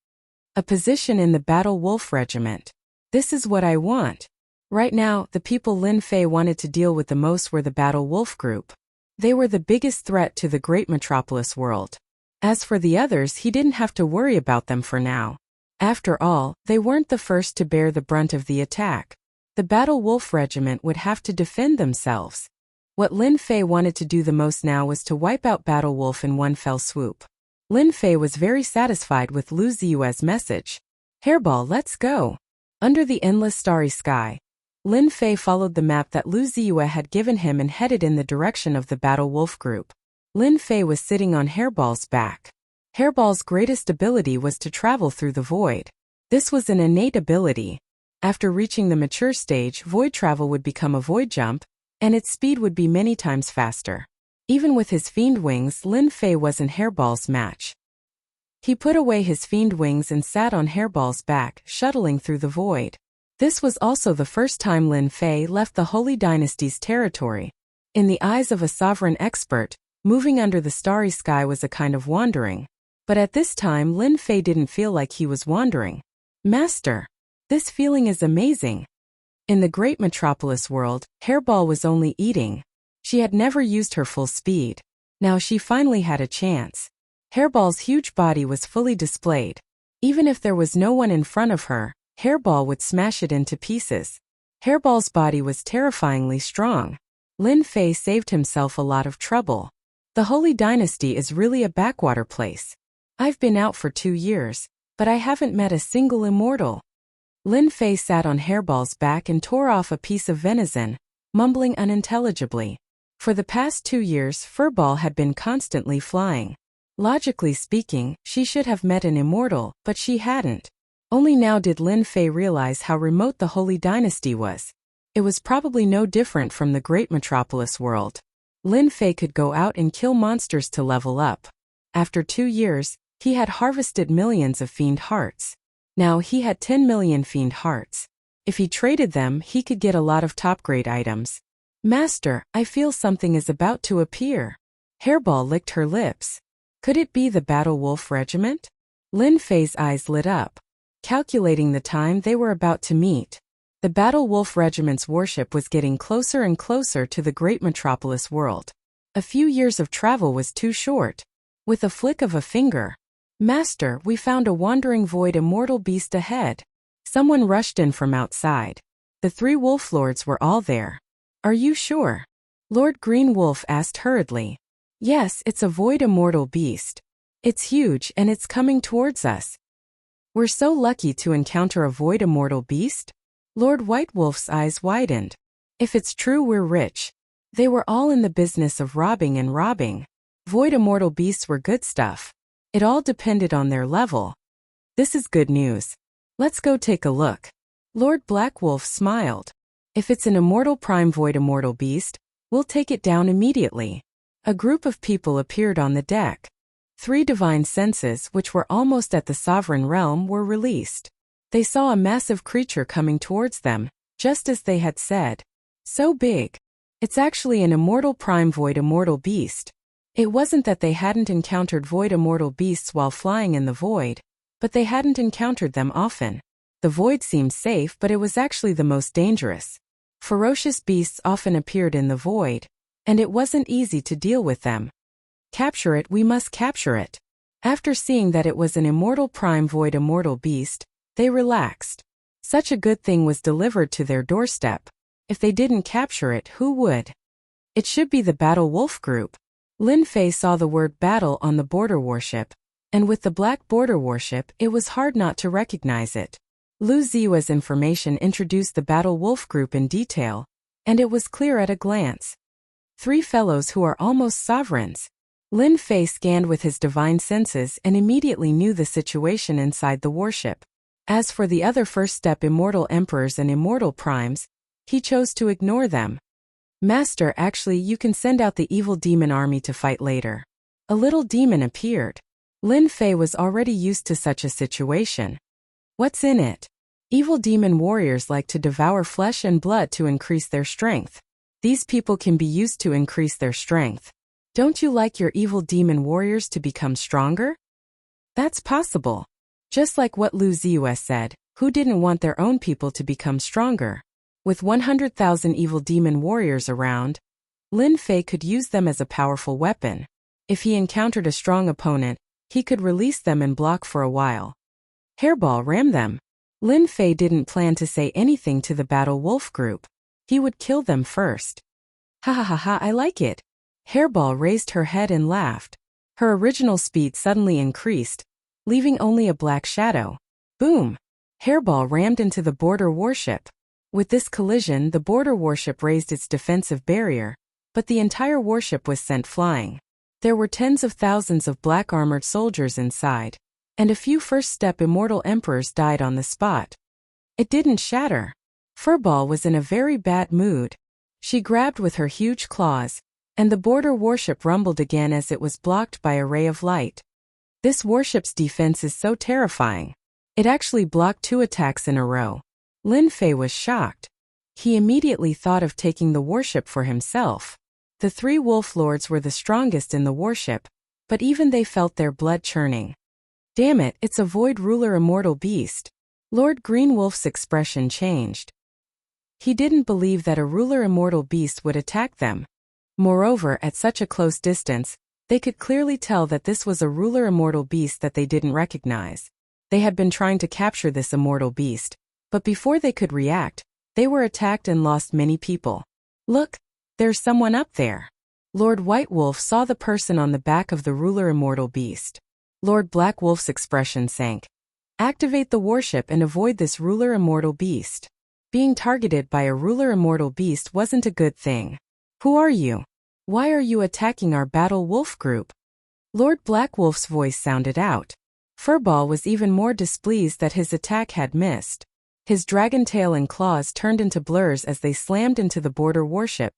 A position in the Battle Wolf Regiment. This is what I want. Right now, the people Lin Fei wanted to deal with the most were the Battle Wolf Group. They were the biggest threat to the great metropolis world. As for the others, he didn't have to worry about them for now. After all, they weren't the first to bear the brunt of the attack. The Battle Wolf Regiment would have to defend themselves. What Lin Fei wanted to do the most now was to wipe out Battle Wolf in one fell swoop. Lin Fei was very satisfied with Lu Ziyue's message. Hairball, let's go. Under the endless starry sky, Lin Fei followed the map that Lu Ziyue had given him and headed in the direction of the Battle Wolf Group. Lin Fei was sitting on Hairball's back. Hairball's greatest ability was to travel through the void. This was an innate ability. After reaching the mature stage, void travel would become a void jump, and its speed would be many times faster. Even with his fiend wings, Lin Fei wasn't Hairball's match. He put away his fiend wings and sat on Hairball's back, shuttling through the void. This was also the first time Lin Fei left the Holy Dynasty's territory. In the eyes of a sovereign expert, moving under the starry sky was a kind of wandering. But at this time, Lin Fei didn't feel like he was wandering. Master, this feeling is amazing. In the great metropolis world, Hairball was only eating. She had never used her full speed. Now she finally had a chance. Hairball's huge body was fully displayed. Even if there was no one in front of her, Hairball would smash it into pieces. Hairball's body was terrifyingly strong. Lin Fei saved himself a lot of trouble. The Holy Dynasty is really a backwater place. I've been out for 2 years, but I haven't met a single immortal. Lin Fei sat on Hairball's back and tore off a piece of venison, mumbling unintelligibly. For the past 2 years, Furball had been constantly flying. Logically speaking, she should have met an immortal, but she hadn't. Only now did Lin Fei realize how remote the Holy Dynasty was. It was probably no different from the great metropolis world. Lin Fei could go out and kill monsters to level up. After 2 years, he had harvested millions of fiend hearts. Now he had 10 million fiend hearts. If he traded them, he could get a lot of top-grade items. Master, I feel something is about to appear. Hairball licked her lips. Could it be the Battle Wolf Regiment? Lin Fei's eyes lit up. Calculating the time they were about to meet. The Battle Wolf Regiment's warship was getting closer and closer to the great metropolis world. A few years of travel was too short. With a flick of a finger. Master, we found a wandering void immortal beast ahead. Someone rushed in from outside. The 3 wolf lords were all there. Are you sure? Lord Green Wolf asked hurriedly. Yes, it's a void immortal beast. It's huge and it's coming towards us. We're so lucky to encounter a void immortal beast? Lord White Wolf's eyes widened. If it's true, we're rich. They were all in the business of robbing and robbing. Void immortal beasts were good stuff. It all depended on their level. This is good news. Let's go take a look. Lord Black Wolf smiled. If it's an immortal prime void immortal beast, we'll take it down immediately. A group of people appeared on the deck. 3 divine senses, which were almost at the sovereign realm, were released. They saw a massive creature coming towards them, just as they had said. So big. It's actually an immortal prime void immortal beast. It wasn't that they hadn't encountered void immortal beasts while flying in the void, but they hadn't encountered them often. The void seemed safe, but it was actually the most dangerous. Ferocious beasts often appeared in the void, and it wasn't easy to deal with them. Capture it, we must capture it. After seeing that it was an immortal prime void immortal beast, they relaxed. Such a good thing was delivered to their doorstep. If they didn't capture it, who would? It should be the Battle Wolf group. Lin Fei saw the word battle on the border warship, and with the black border warship, it was hard not to recognize it. Lu Ziwa's information introduced the Battle Wolf group in detail, and it was clear at a glance. 3 fellows who are almost sovereigns. Lin Fei scanned with his divine senses and immediately knew the situation inside the warship. As for the other first-step immortal emperors and immortal primes, he chose to ignore them. Master, actually you can send out the evil demon army to fight later. A little demon appeared. Lin Fei was already used to such a situation. What's in it? Evil demon warriors like to devour flesh and blood to increase their strength. These people can be used to increase their strength. Don't you like your evil demon warriors to become stronger? That's possible. Just like what Lu Ziwa said, who didn't want their own people to become stronger? With 100,000 evil demon warriors around, Lin Fei could use them as a powerful weapon. If he encountered a strong opponent, he could release them and block for a while. Hairball ram them. Lin Fei didn't plan to say anything to the Battle Wolf group. He would kill them first. Ha ha ha ha, I like it. Hairball raised her head and laughed. Her original speed suddenly increased, leaving only a black shadow. Boom! Hairball rammed into the border warship. With this collision, the border warship raised its defensive barrier, but the entire warship was sent flying. There were tens of thousands of black-armored soldiers inside, and a few first-step immortal emperors died on the spot. It didn't shatter. Furball was in a very bad mood. She grabbed with her huge claws, and the border warship rumbled again as it was blocked by a ray of light. This warship's defense is so terrifying. It actually blocked 2 attacks in a row. Lin Fei was shocked. He immediately thought of taking the warship for himself. The 3 wolf lords were the strongest in the warship, but even they felt their blood churning. Damn it, it's a void ruler immortal beast. Lord Green Wolf's expression changed. He didn't believe that a ruler immortal beast would attack them. Moreover, at such a close distance, They could clearly tell that this was a ruler immortal beast that they didn't recognize. They had been trying to capture this immortal beast, but before they could react, they were attacked and lost many people. Look, there's someone up there. Lord White Wolf saw the person on the back of the ruler immortal beast. Lord Black Wolf's expression sank. Activate the warship and avoid this ruler immortal beast. Being targeted by a ruler immortal beast wasn't a good thing. Who are you? Why are you attacking our battle wolf group? Lord Black Wolf's voice sounded out. Furball was even more displeased that his attack had missed. His dragon tail and claws turned into blurs as they slammed into the border warship,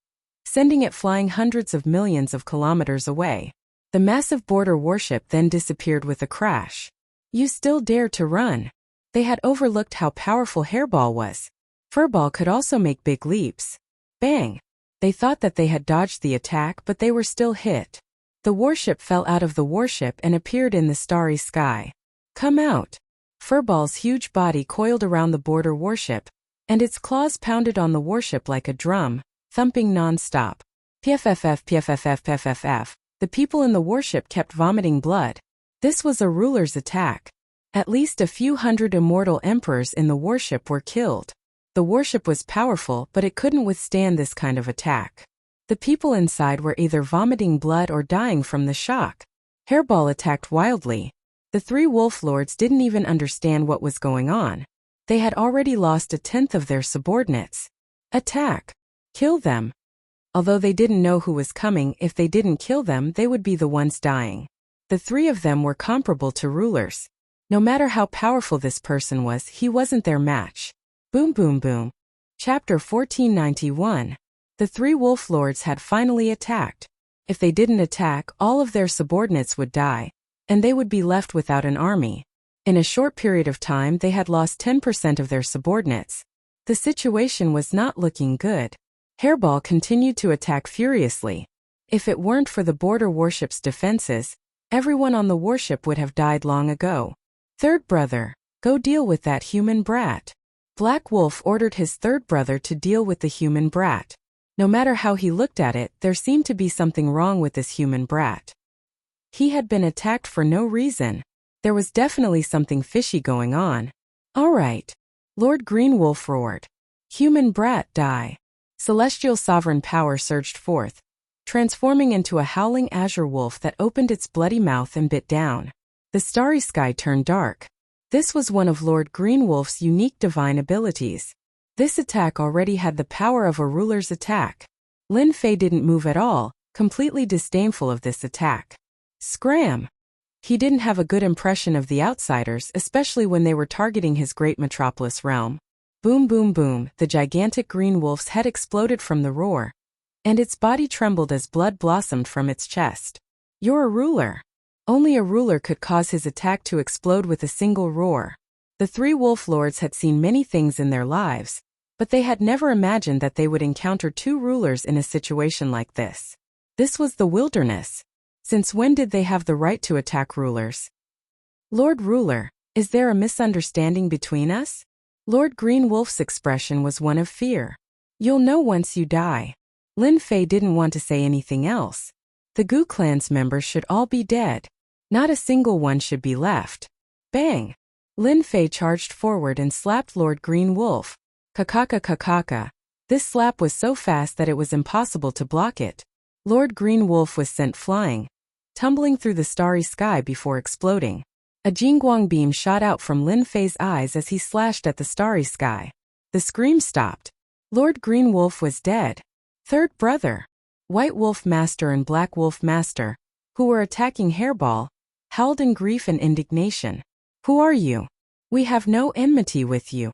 sending it flying hundreds of millions of kilometers away. The massive border warship then disappeared with a crash. You still dare to run? They had overlooked how powerful Hairball was. Furball could also make big leaps. Bang! They thought that they had dodged the attack, but they were still hit. The warship fell out of the warship and appeared in the starry sky. Come out! Furball's huge body coiled around the border warship, and its claws pounded on the warship like a drum, thumping non-stop. PFFF PFFF PFFF. The people in the warship kept vomiting blood. This was a ruler's attack. At least a few hundred immortal emperors in the warship were killed. The warship was powerful, but it couldn't withstand this kind of attack. The people inside were either vomiting blood or dying from the shock. Hairball attacked wildly. The three wolf lords didn't even understand what was going on. They had already lost a tenth of their subordinates. Attack! Kill them! Although they didn't know who was coming, if they didn't kill them, they would be the ones dying. The three of them were comparable to rulers. No matter how powerful this person was, he wasn't their match. Boom boom boom. Chapter 1491. The three wolf lords had finally attacked. If they didn't attack, all of their subordinates would die, and they would be left without an army. In a short period of time, they had lost 10% of their subordinates. The situation was not looking good. Hairball continued to attack furiously. If it weren't for the border warship's defenses, everyone on the warship would have died long ago. Third brother, go deal with that human brat. Black Wolf ordered his third brother to deal with the human brat. No matter how he looked at it, there seemed to be something wrong with this human brat. He had been attacked for no reason. There was definitely something fishy going on. All right. Lord Green Wolf roared. Human brat, die. Celestial sovereign power surged forth, transforming into a howling azure wolf that opened its bloody mouth and bit down. The starry sky turned dark. This was one of Lord Green Wolf's unique divine abilities. This attack already had the power of a ruler's attack. Lin Fei didn't move at all, completely disdainful of this attack. Scram! He didn't have a good impression of the outsiders, especially when they were targeting his great metropolis realm. Boom boom boom, the gigantic green wolf's head exploded from the roar, and its body trembled as blood blossomed from its chest. You're a ruler. Only a ruler could cause his attack to explode with a single roar. The three wolf lords had seen many things in their lives, but they had never imagined that they would encounter two rulers in a situation like this. This was the wilderness. Since when did they have the right to attack rulers? Lord Ruler, is there a misunderstanding between us? Lord Green Wolf's expression was one of fear. You'll know once you die. Lin Fei didn't want to say anything else. The Gu clan's members should all be dead. Not a single one should be left. Bang! Lin Fei charged forward and slapped Lord Green Wolf. Kakaka kakaka. This slap was so fast that it was impossible to block it. Lord Green Wolf was sent flying, tumbling through the starry sky before exploding. A jingguang beam shot out from Lin Fei's eyes as he slashed at the starry sky. The scream stopped. Lord Green Wolf was dead. Third brother, White Wolf Master and Black Wolf Master, who were attacking Hairball, howled in grief and indignation. Who are you? We have no enmity with you.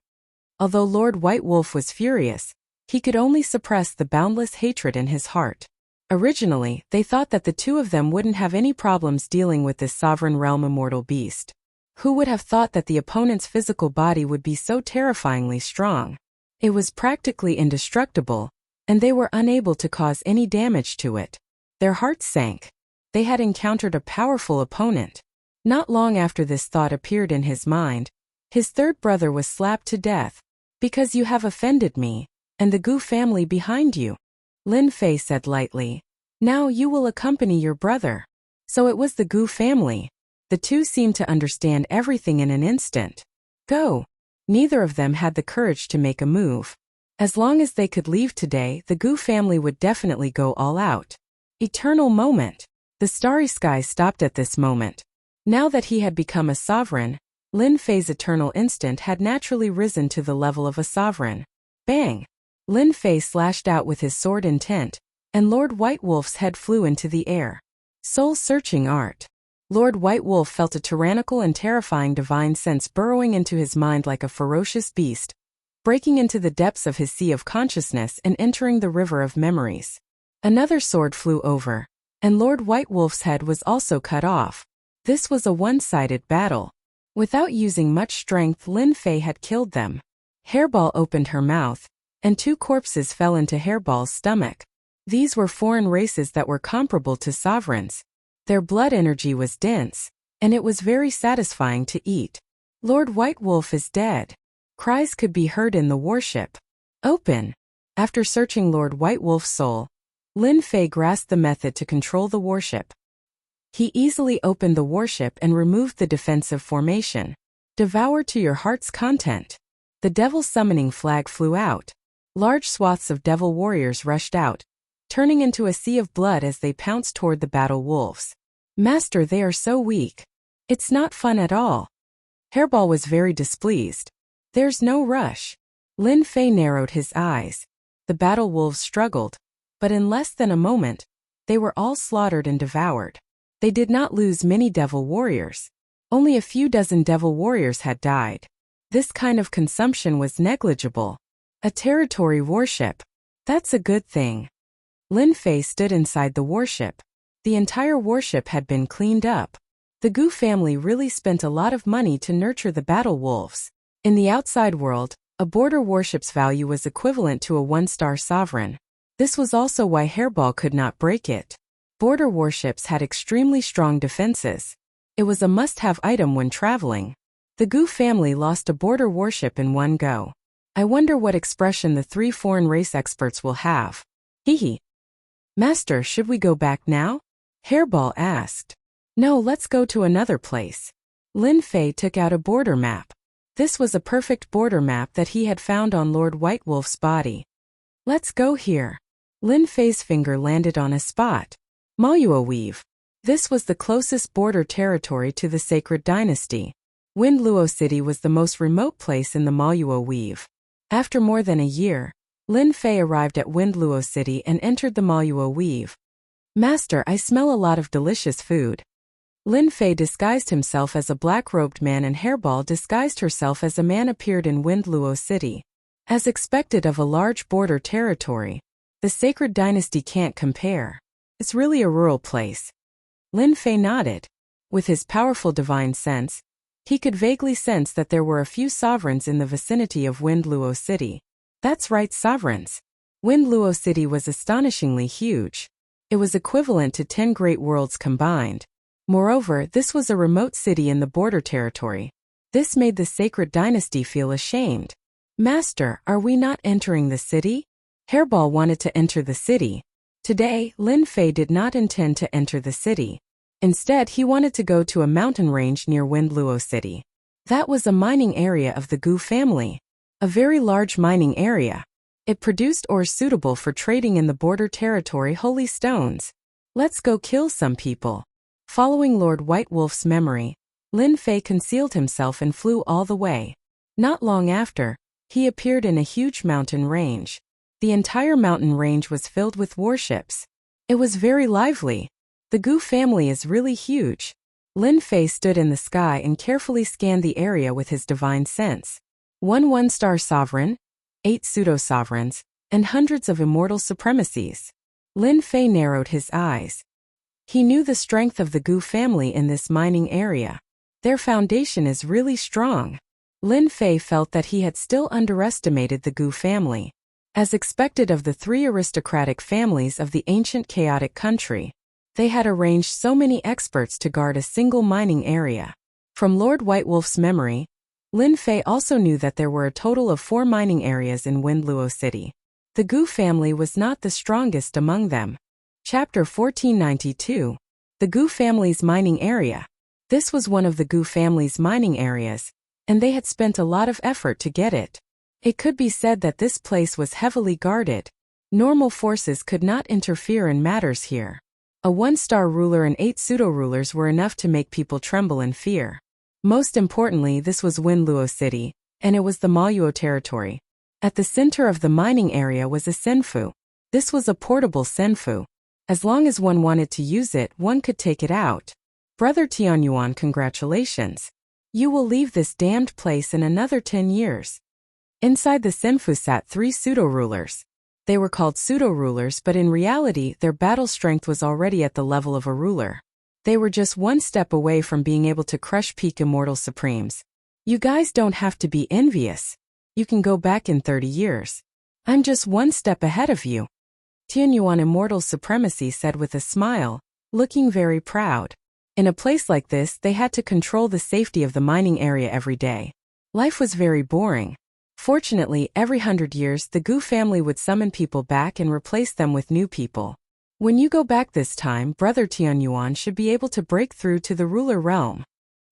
Although Lord White Wolf was furious, he could only suppress the boundless hatred in his heart. Originally, they thought that the two of them wouldn't have any problems dealing with this sovereign realm immortal beast. Who would have thought that the opponent's physical body would be so terrifyingly strong? It was practically indestructible, and they were unable to cause any damage to it. Their hearts sank. They had encountered a powerful opponent. Not long after this thought appeared in his mind, his third brother was slapped to death. Because you have offended me, and the Gu family behind you. Lin Fei said lightly. Now you will accompany your brother. So it was the Gu family. The two seemed to understand everything in an instant. Go. Neither of them had the courage to make a move. As long as they could leave today, the Gu family would definitely go all out. Eternal moment. The starry sky stopped at this moment. Now that he had become a sovereign, Lin Fei's eternal instinct had naturally risen to the level of a sovereign. Bang! Lin Fei slashed out with his sword intent, and Lord White Wolf's head flew into the air. Soul-searching art. Lord White Wolf felt a tyrannical and terrifying divine sense burrowing into his mind like a ferocious beast, breaking into the depths of his sea of consciousness and entering the river of memories. Another sword flew over, and Lord White Wolf's head was also cut off. This was a one-sided battle. Without using much strength, Lin Fei had killed them. Hairball opened her mouth, and two corpses fell into Hairball's stomach. These were foreign races that were comparable to sovereigns. Their blood energy was dense, and it was very satisfying to eat. Lord White Wolf is dead. Cries could be heard in the warship. Open. After searching Lord White Wolf's soul, Lin Fei grasped the method to control the warship. He easily opened the warship and removed the defensive formation. Devour to your heart's content. The devil summoning flag flew out. Large swaths of devil warriors rushed out, turning into a sea of blood as they pounced toward the battle wolves. Master, they are so weak. It's not fun at all. Hairball was very displeased. There's no rush. Lin Fei narrowed his eyes. The battle wolves struggled, but in less than a moment, they were all slaughtered and devoured. They did not lose many devil warriors. Only a few dozen devil warriors had died. This kind of consumption was negligible. A territory warship. That's a good thing. Lin Fei stood inside the warship. The entire warship had been cleaned up. The Gu family really spent a lot of money to nurture the battle wolves. In the outside world, a border warship's value was equivalent to a one-star sovereign. This was also why Hairball could not break it. Border warships had extremely strong defenses. It was a must-have item when traveling. The Gu family lost a border warship in one go. I wonder what expression the three foreign race experts will have. Hehe. Master, should we go back now? Hairball asked. No, let's go to another place. Lin Fei took out a border map. This was a perfect border map that he had found on Lord White Wolf's body. Let's go here. Lin Fei's finger landed on a spot. Maluo Weave. This was the closest border territory to the Sacred Dynasty. Windluo City was the most remote place in the Maluo Weave. After more than a year, Lin Fei arrived at Windluo City and entered the Maluo Weave. Master, I smell a lot of delicious food. Lin Fei disguised himself as a black-robed man and Hairball disguised herself as a man appeared in Windluo City. As expected of a large border territory, the Sacred Dynasty can't compare. It's really a rural place. Lin Fei nodded. With his powerful divine sense, he could vaguely sense that there were a few sovereigns in the vicinity of Windluo City. That's right, sovereigns. Windluo City was astonishingly huge. It was equivalent to 10 great worlds combined. Moreover, this was a remote city in the border territory. This made the Sacred Dynasty feel ashamed. Master, are we not entering the city? Hairball wanted to enter the city. Today, Lin Fei did not intend to enter the city. Instead, he wanted to go to a mountain range near Windluo City. That was a mining area of the Gu family. A very large mining area. It produced ores suitable for trading in the border territory holy stones. Let's go kill some people. Following Lord White Wolf's memory, Lin Fei concealed himself and flew all the way. Not long after, he appeared in a huge mountain range. The entire mountain range was filled with warships. It was very lively. The Gu family is really huge. Lin Fei stood in the sky and carefully scanned the area with his divine sense. One one-star sovereign, 8 pseudo-sovereigns, and hundreds of immortal supremacies. Lin Fei narrowed his eyes. He knew the strength of the Gu family in this mining area. Their foundation is really strong. Lin Fei felt that he had still underestimated the Gu family. As expected of the 3 aristocratic families of the ancient chaotic country, they had arranged so many experts to guard a single mining area. From Lord White Wolf's memory, Lin Fei also knew that there were a total of 4 mining areas in Windluo City. The Gu family was not the strongest among them. Chapter 1492. The Gu family's mining area. This was one of the Gu family's mining areas, and they had spent a lot of effort to get it. It could be said that this place was heavily guarded. Normal forces could not interfere in matters here. A one-star ruler and 8 pseudo-rulers were enough to make people tremble in fear. Most importantly, this was Winluo City, and it was the Maluo territory. At the center of the mining area was a senfu. This was a portable senfu. As long as one wanted to use it, one could take it out. Brother Tianyuan, congratulations. You will leave this damned place in another 10 years. Inside the senfu sat 3 pseudo-rulers. They were called pseudo-rulers, but in reality, their battle strength was already at the level of a ruler. They were just one step away from being able to crush peak immortal supremes. You guys don't have to be envious. You can go back in 30 years. I'm just one step ahead of you. Tianyuan Immortal Supremacy said with a smile, looking very proud. In a place like this, they had to control the safety of the mining area every day. Life was very boring. Fortunately, every 100 years, the Gu family would summon people back and replace them with new people. When you go back this time, Brother Tianyuan should be able to break through to the ruler realm.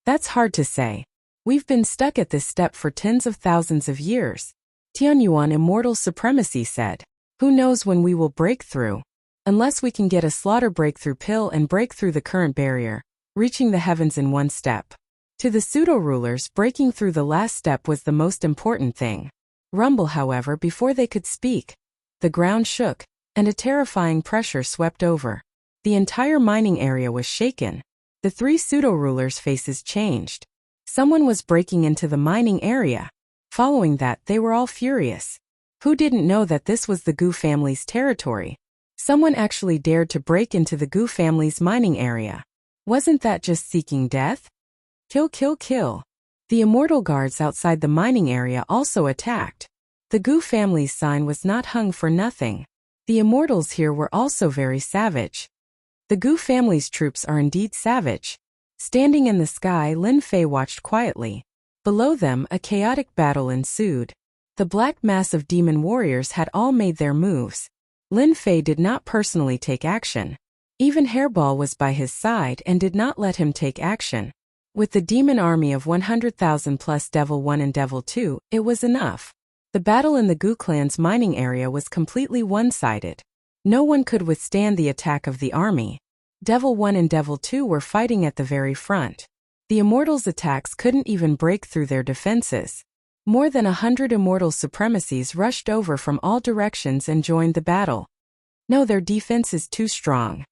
That's hard to say. We've been stuck at this step for tens of thousands of years. Tianyuan Immortal Supremacy said. Who knows when we will break through? Unless we can get a slaughter breakthrough pill and break through the current barrier, reaching the heavens in one step. To the pseudo-rulers, breaking through the last step was the most important thing. Rumble, however, before they could speak. The ground shook, and a terrifying pressure swept over. The entire mining area was shaken. The 3 pseudo-rulers' faces changed. Someone was breaking into the mining area. Following that, they were all furious. Who didn't know that this was the Gu family's territory? Someone actually dared to break into the Gu family's mining area. Wasn't that just seeking death? Kill, kill, kill. The immortal guards outside the mining area also attacked. The Gu family's sign was not hung for nothing. The immortals here were also very savage. The Gu family's troops are indeed savage. Standing in the sky, Lin Fei watched quietly. Below them, a chaotic battle ensued. The black mass of demon warriors had all made their moves. Lin Fei did not personally take action. Even Hairball was by his side and did not let him take action. With the demon army of 100,000 plus Devil 1 and Devil 2, it was enough. The battle in the Gu clan's mining area was completely one-sided. No one could withstand the attack of the army. Devil 1 and Devil 2 were fighting at the very front. The Immortals' attacks couldn't even break through their defenses. More than 100 Immortal Supremacies rushed over from all directions and joined the battle. No, their defense is too strong.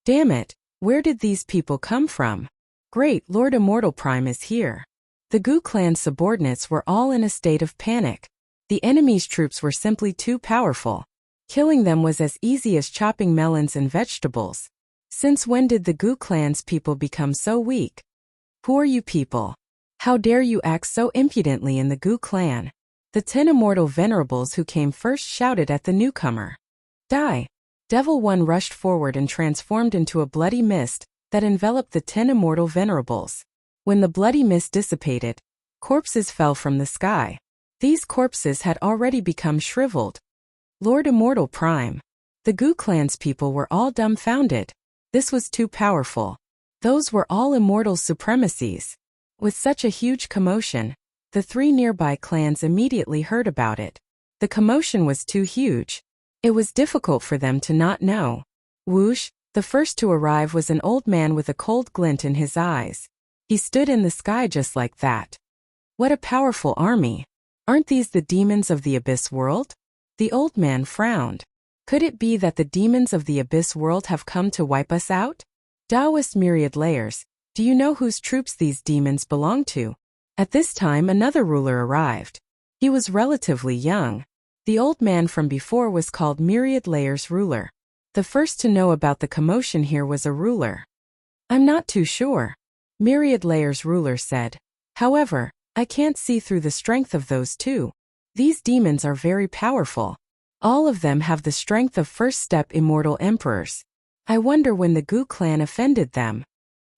Damn it, where did these people come from? Great, Lord Immortal Prime is here. The Gu clan's subordinates were all in a state of panic. The enemy's troops were simply too powerful. Killing them was as easy as chopping melons and vegetables. Since when did the Gu clan's people become so weak? Who are you people? How dare you act so impudently in the Gu clan? The 10 immortal venerables who came first shouted at the newcomer. Die! Devil 1 rushed forward and transformed into a bloody mist that enveloped the 10 immortal venerables. When the bloody mist dissipated, corpses fell from the sky. These corpses had already become shriveled. Lord Immortal Prime. The Gu clan's people were all dumbfounded. This was too powerful. Those were all immortal supremacies. With such a huge commotion, the 3 nearby clans immediately heard about it. The commotion was too huge. It was difficult for them to not know. Whoosh! The first to arrive was an old man with a cold glint in his eyes. He stood in the sky just like that. What a powerful army! Aren't these the demons of the Abyss world? The old man frowned. Could it be that the demons of the Abyss world have come to wipe us out? Taoist Myriad Layers, do you know whose troops these demons belong to? At this time another ruler arrived. He was relatively young. The old man from before was called Myriad Layers Ruler. The first to know about the commotion here was a ruler. I'm not too sure. Myriad Layers Ruler said. However, I can't see through the strength of those 2. These demons are very powerful. All of them have the strength of first step immortal emperors. I wonder when the Gu clan offended them.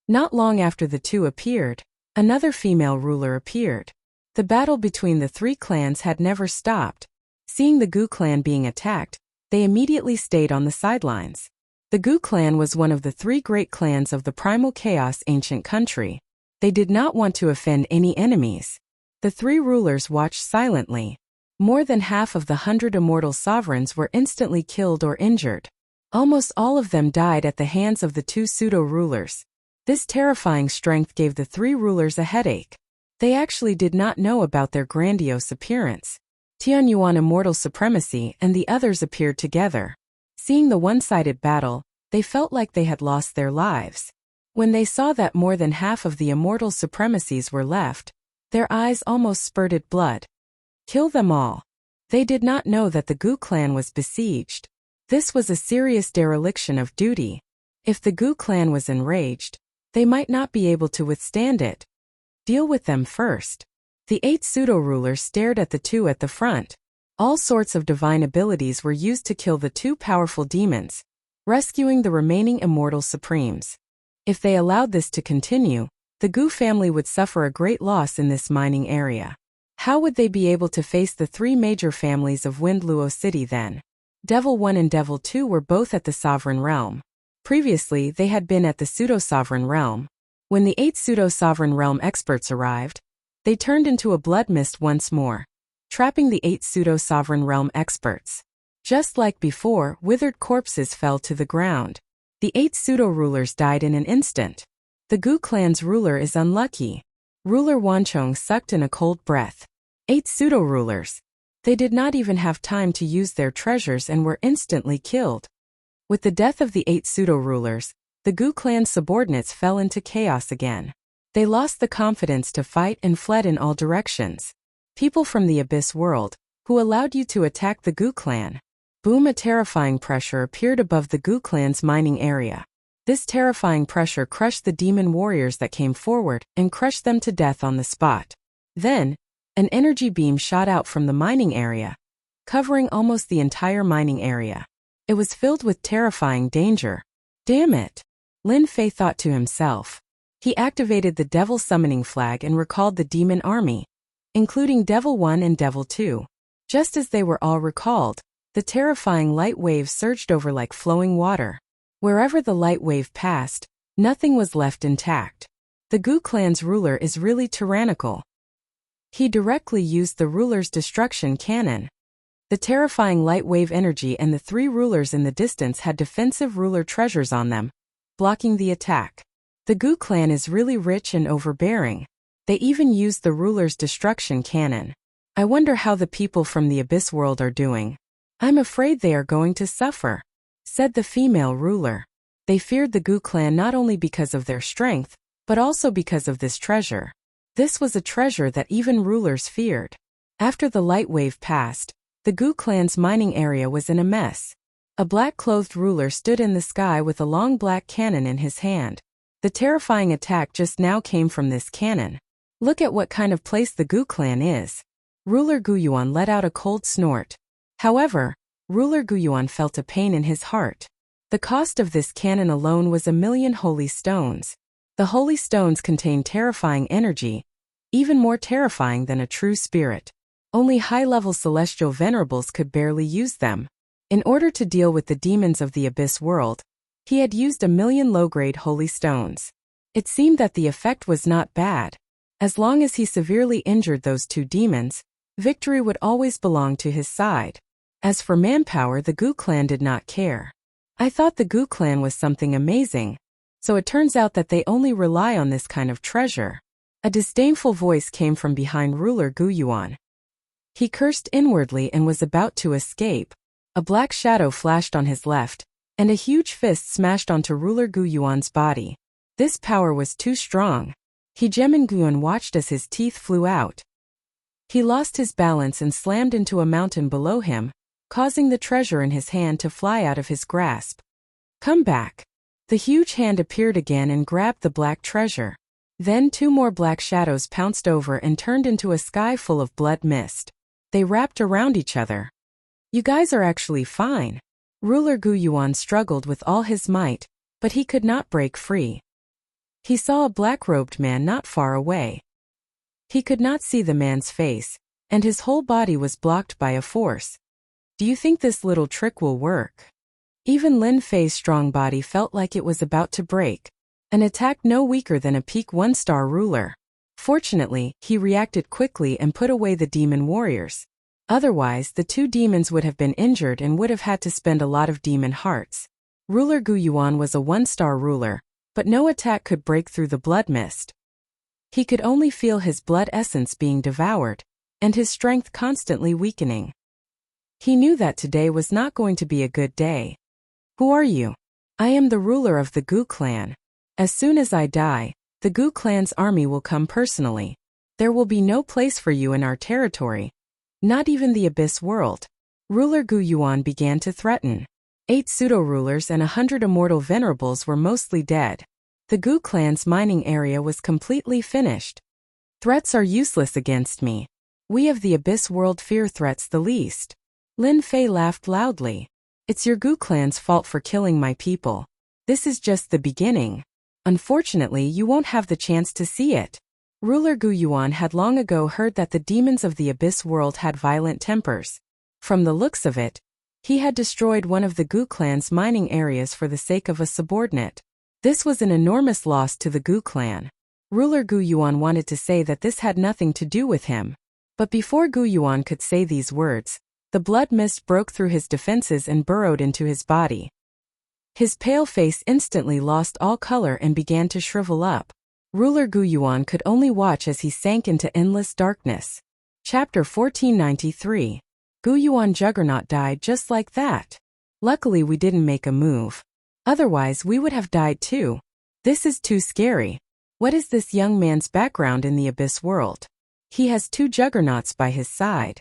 Not long after the 2 appeared, another female ruler appeared. The battle between the 3 clans had never stopped. Seeing the Gu clan being attacked, they immediately stayed on the sidelines. The Gu clan was one of the three great clans of the primal chaos ancient country. They did not want to offend any enemies. The three rulers watched silently. More than half of the 100 immortal sovereigns were instantly killed or injured. Almost all of them died at the hands of the two pseudo-rulers. This terrifying strength gave the three rulers a headache. They actually did not know about their grandiose appearance. Tianyuan immortal supremacy and the others appeared together. Seeing the one-sided battle, they felt like they had lost their lives. When they saw that more than half of the immortal supremacies were left, their eyes almost spurted blood. Kill them all. They did not know that the Gu clan was besieged. This was a serious dereliction of duty. If the Gu clan was enraged, they might not be able to withstand it. Deal with them first. The 8 pseudo-rulers stared at the two at the front. All sorts of divine abilities were used to kill the two powerful demons, rescuing the remaining immortal supremes. If they allowed this to continue, the Gu family would suffer a great loss in this mining area. How would they be able to face the three major families of Windluo City then? Devil 1 and Devil 2 were both at the Sovereign Realm. Previously, they had been at the Pseudo-Sovereign Realm. When the 8 Pseudo-Sovereign Realm experts arrived, they turned into a blood mist once more, trapping the 8 Pseudo-Sovereign Realm experts. Just like before, withered corpses fell to the ground. The 8 pseudo-rulers died in an instant. The Gu clan's ruler is unlucky. Ruler Wanchong sucked in a cold breath. 8 pseudo-rulers. They did not even have time to use their treasures and were instantly killed. With the death of the 8 pseudo-rulers, the Gu clan's subordinates fell into chaos again. They lost the confidence to fight and fled in all directions. People from the Abyss world, who allowed you to attack the Gu clan? Boom! A terrifying pressure appeared above the Gu clan's mining area. This terrifying pressure crushed the demon warriors that came forward and crushed them to death on the spot. Then, an energy beam shot out from the mining area, covering almost the entire mining area. It was filled with terrifying danger. Damn it! Lin Fei thought to himself. He activated the Devil Summoning Flag and recalled the demon army, including Devil 1 and Devil 2. Just as they were all recalled, the terrifying light wave surged over like flowing water. Wherever the light wave passed, nothing was left intact. The Gu clan's ruler is really tyrannical. He directly used the ruler's destruction cannon. The terrifying light wave energy and the 3 rulers in the distance had defensive ruler treasures on them, blocking the attack. The Gu clan is really rich and overbearing. They even used the ruler's destruction cannon. I wonder how the people from the Abyss world are doing. I'm afraid they are going to suffer, said the female ruler. They feared the Gu clan not only because of their strength, but also because of this treasure. This was a treasure that even rulers feared. After the light wave passed, the Gu clan's mining area was in a mess. A black-clothed ruler stood in the sky with a long black cannon in his hand. The terrifying attack just now came from this cannon. Look at what kind of place the Gu clan is. Ruler Guyuan let out a cold snort. However, Ruler Guyuan felt a pain in his heart. The cost of this cannon alone was 1,000,000 holy stones. The holy stones contain terrifying energy, even more terrifying than a true spirit. Only high-level celestial venerables could barely use them. In order to deal with the demons of the Abyss world, he had used 1,000,000 low-grade holy stones. It seemed that the effect was not bad. As long as he severely injured those 2 demons, victory would always belong to his side. As for manpower, the Gu clan did not care. I thought the Gu clan was something amazing, so it turns out that they only rely on this kind of treasure. A disdainful voice came from behind ruler Guyuan. He cursed inwardly and was about to escape. A black shadow flashed on his left, and a huge fist smashed onto ruler Guyuan's body. This power was too strong. Hegemin Guyuan watched as his teeth flew out. He lost his balance and slammed into a mountain below him, causing the treasure in his hand to fly out of his grasp. Come back. The huge hand appeared again and grabbed the black treasure. Then 2 more black shadows pounced over and turned into a sky full of blood mist. They wrapped around each other. You guys are actually fine. Ruler Guyuan struggled with all his might, but he could not break free. He saw a black-robed man not far away. He could not see the man's face, and his whole body was blocked by a force. Do you think this little trick will work? Even Lin Fei's strong body felt like it was about to break. An attack no weaker than a peak 1-star ruler. Fortunately, he reacted quickly and put away the demon warriors. Otherwise, the two demons would have been injured and would have had to spend a lot of demon hearts. Ruler Gu Yuan was a 1-star ruler, but no attack could break through the blood mist. He could only feel his blood essence being devoured, and his strength constantly weakening. He knew that today was not going to be a good day. Who are you? I am the ruler of the Gu clan. As soon as I die, the Gu clan's army will come personally. There will be no place for you in our territory. Not even the Abyss world. Ruler Gu Yuan began to threaten. 8 pseudo-rulers and 100 immortal venerables were mostly dead. The Gu clan's mining area was completely finished. Threats are useless against me. We of the Abyss world fear threats the least. Lin Fei laughed loudly. It's your Gu clan's fault for killing my people. This is just the beginning. Unfortunately, you won't have the chance to see it. Ruler Gu Yuan had long ago heard that the demons of the Abyss world had violent tempers. From the looks of it, he had destroyed one of the Gu clan's mining areas for the sake of a subordinate. This was an enormous loss to the Gu clan. Ruler Gu Yuan wanted to say that this had nothing to do with him. But before Gu Yuan could say these words, the blood mist broke through his defenses and burrowed into his body. His pale face instantly lost all color and began to shrivel up. Ruler Gu Yuan could only watch as he sank into endless darkness. Chapter 1493. Gu Yuan Juggernaut died just like that. Luckily we didn't make a move. Otherwise we would have died too. This is too scary. What is this young man's background in the Abyss world? He has 2 juggernauts by his side.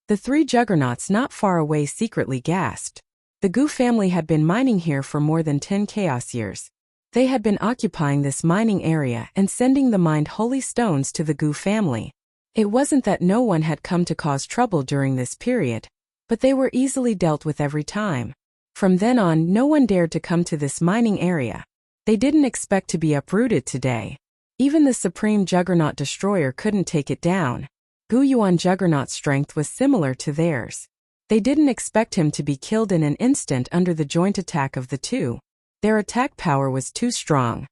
The 3 juggernauts not far away secretly gasped. The Gu family had been mining here for more than 10 chaos years. They had been occupying this mining area and sending the mined holy stones to the Gu family. It wasn't that no one had come to cause trouble during this period, but they were easily dealt with every time. From then on, no one dared to come to this mining area. They didn't expect to be uprooted today. Even the Supreme Juggernaut Destroyer couldn't take it down. Gu Yuan Juggernaut's strength was similar to theirs. They didn't expect him to be killed in an instant under the joint attack of the two. Their attack power was too strong.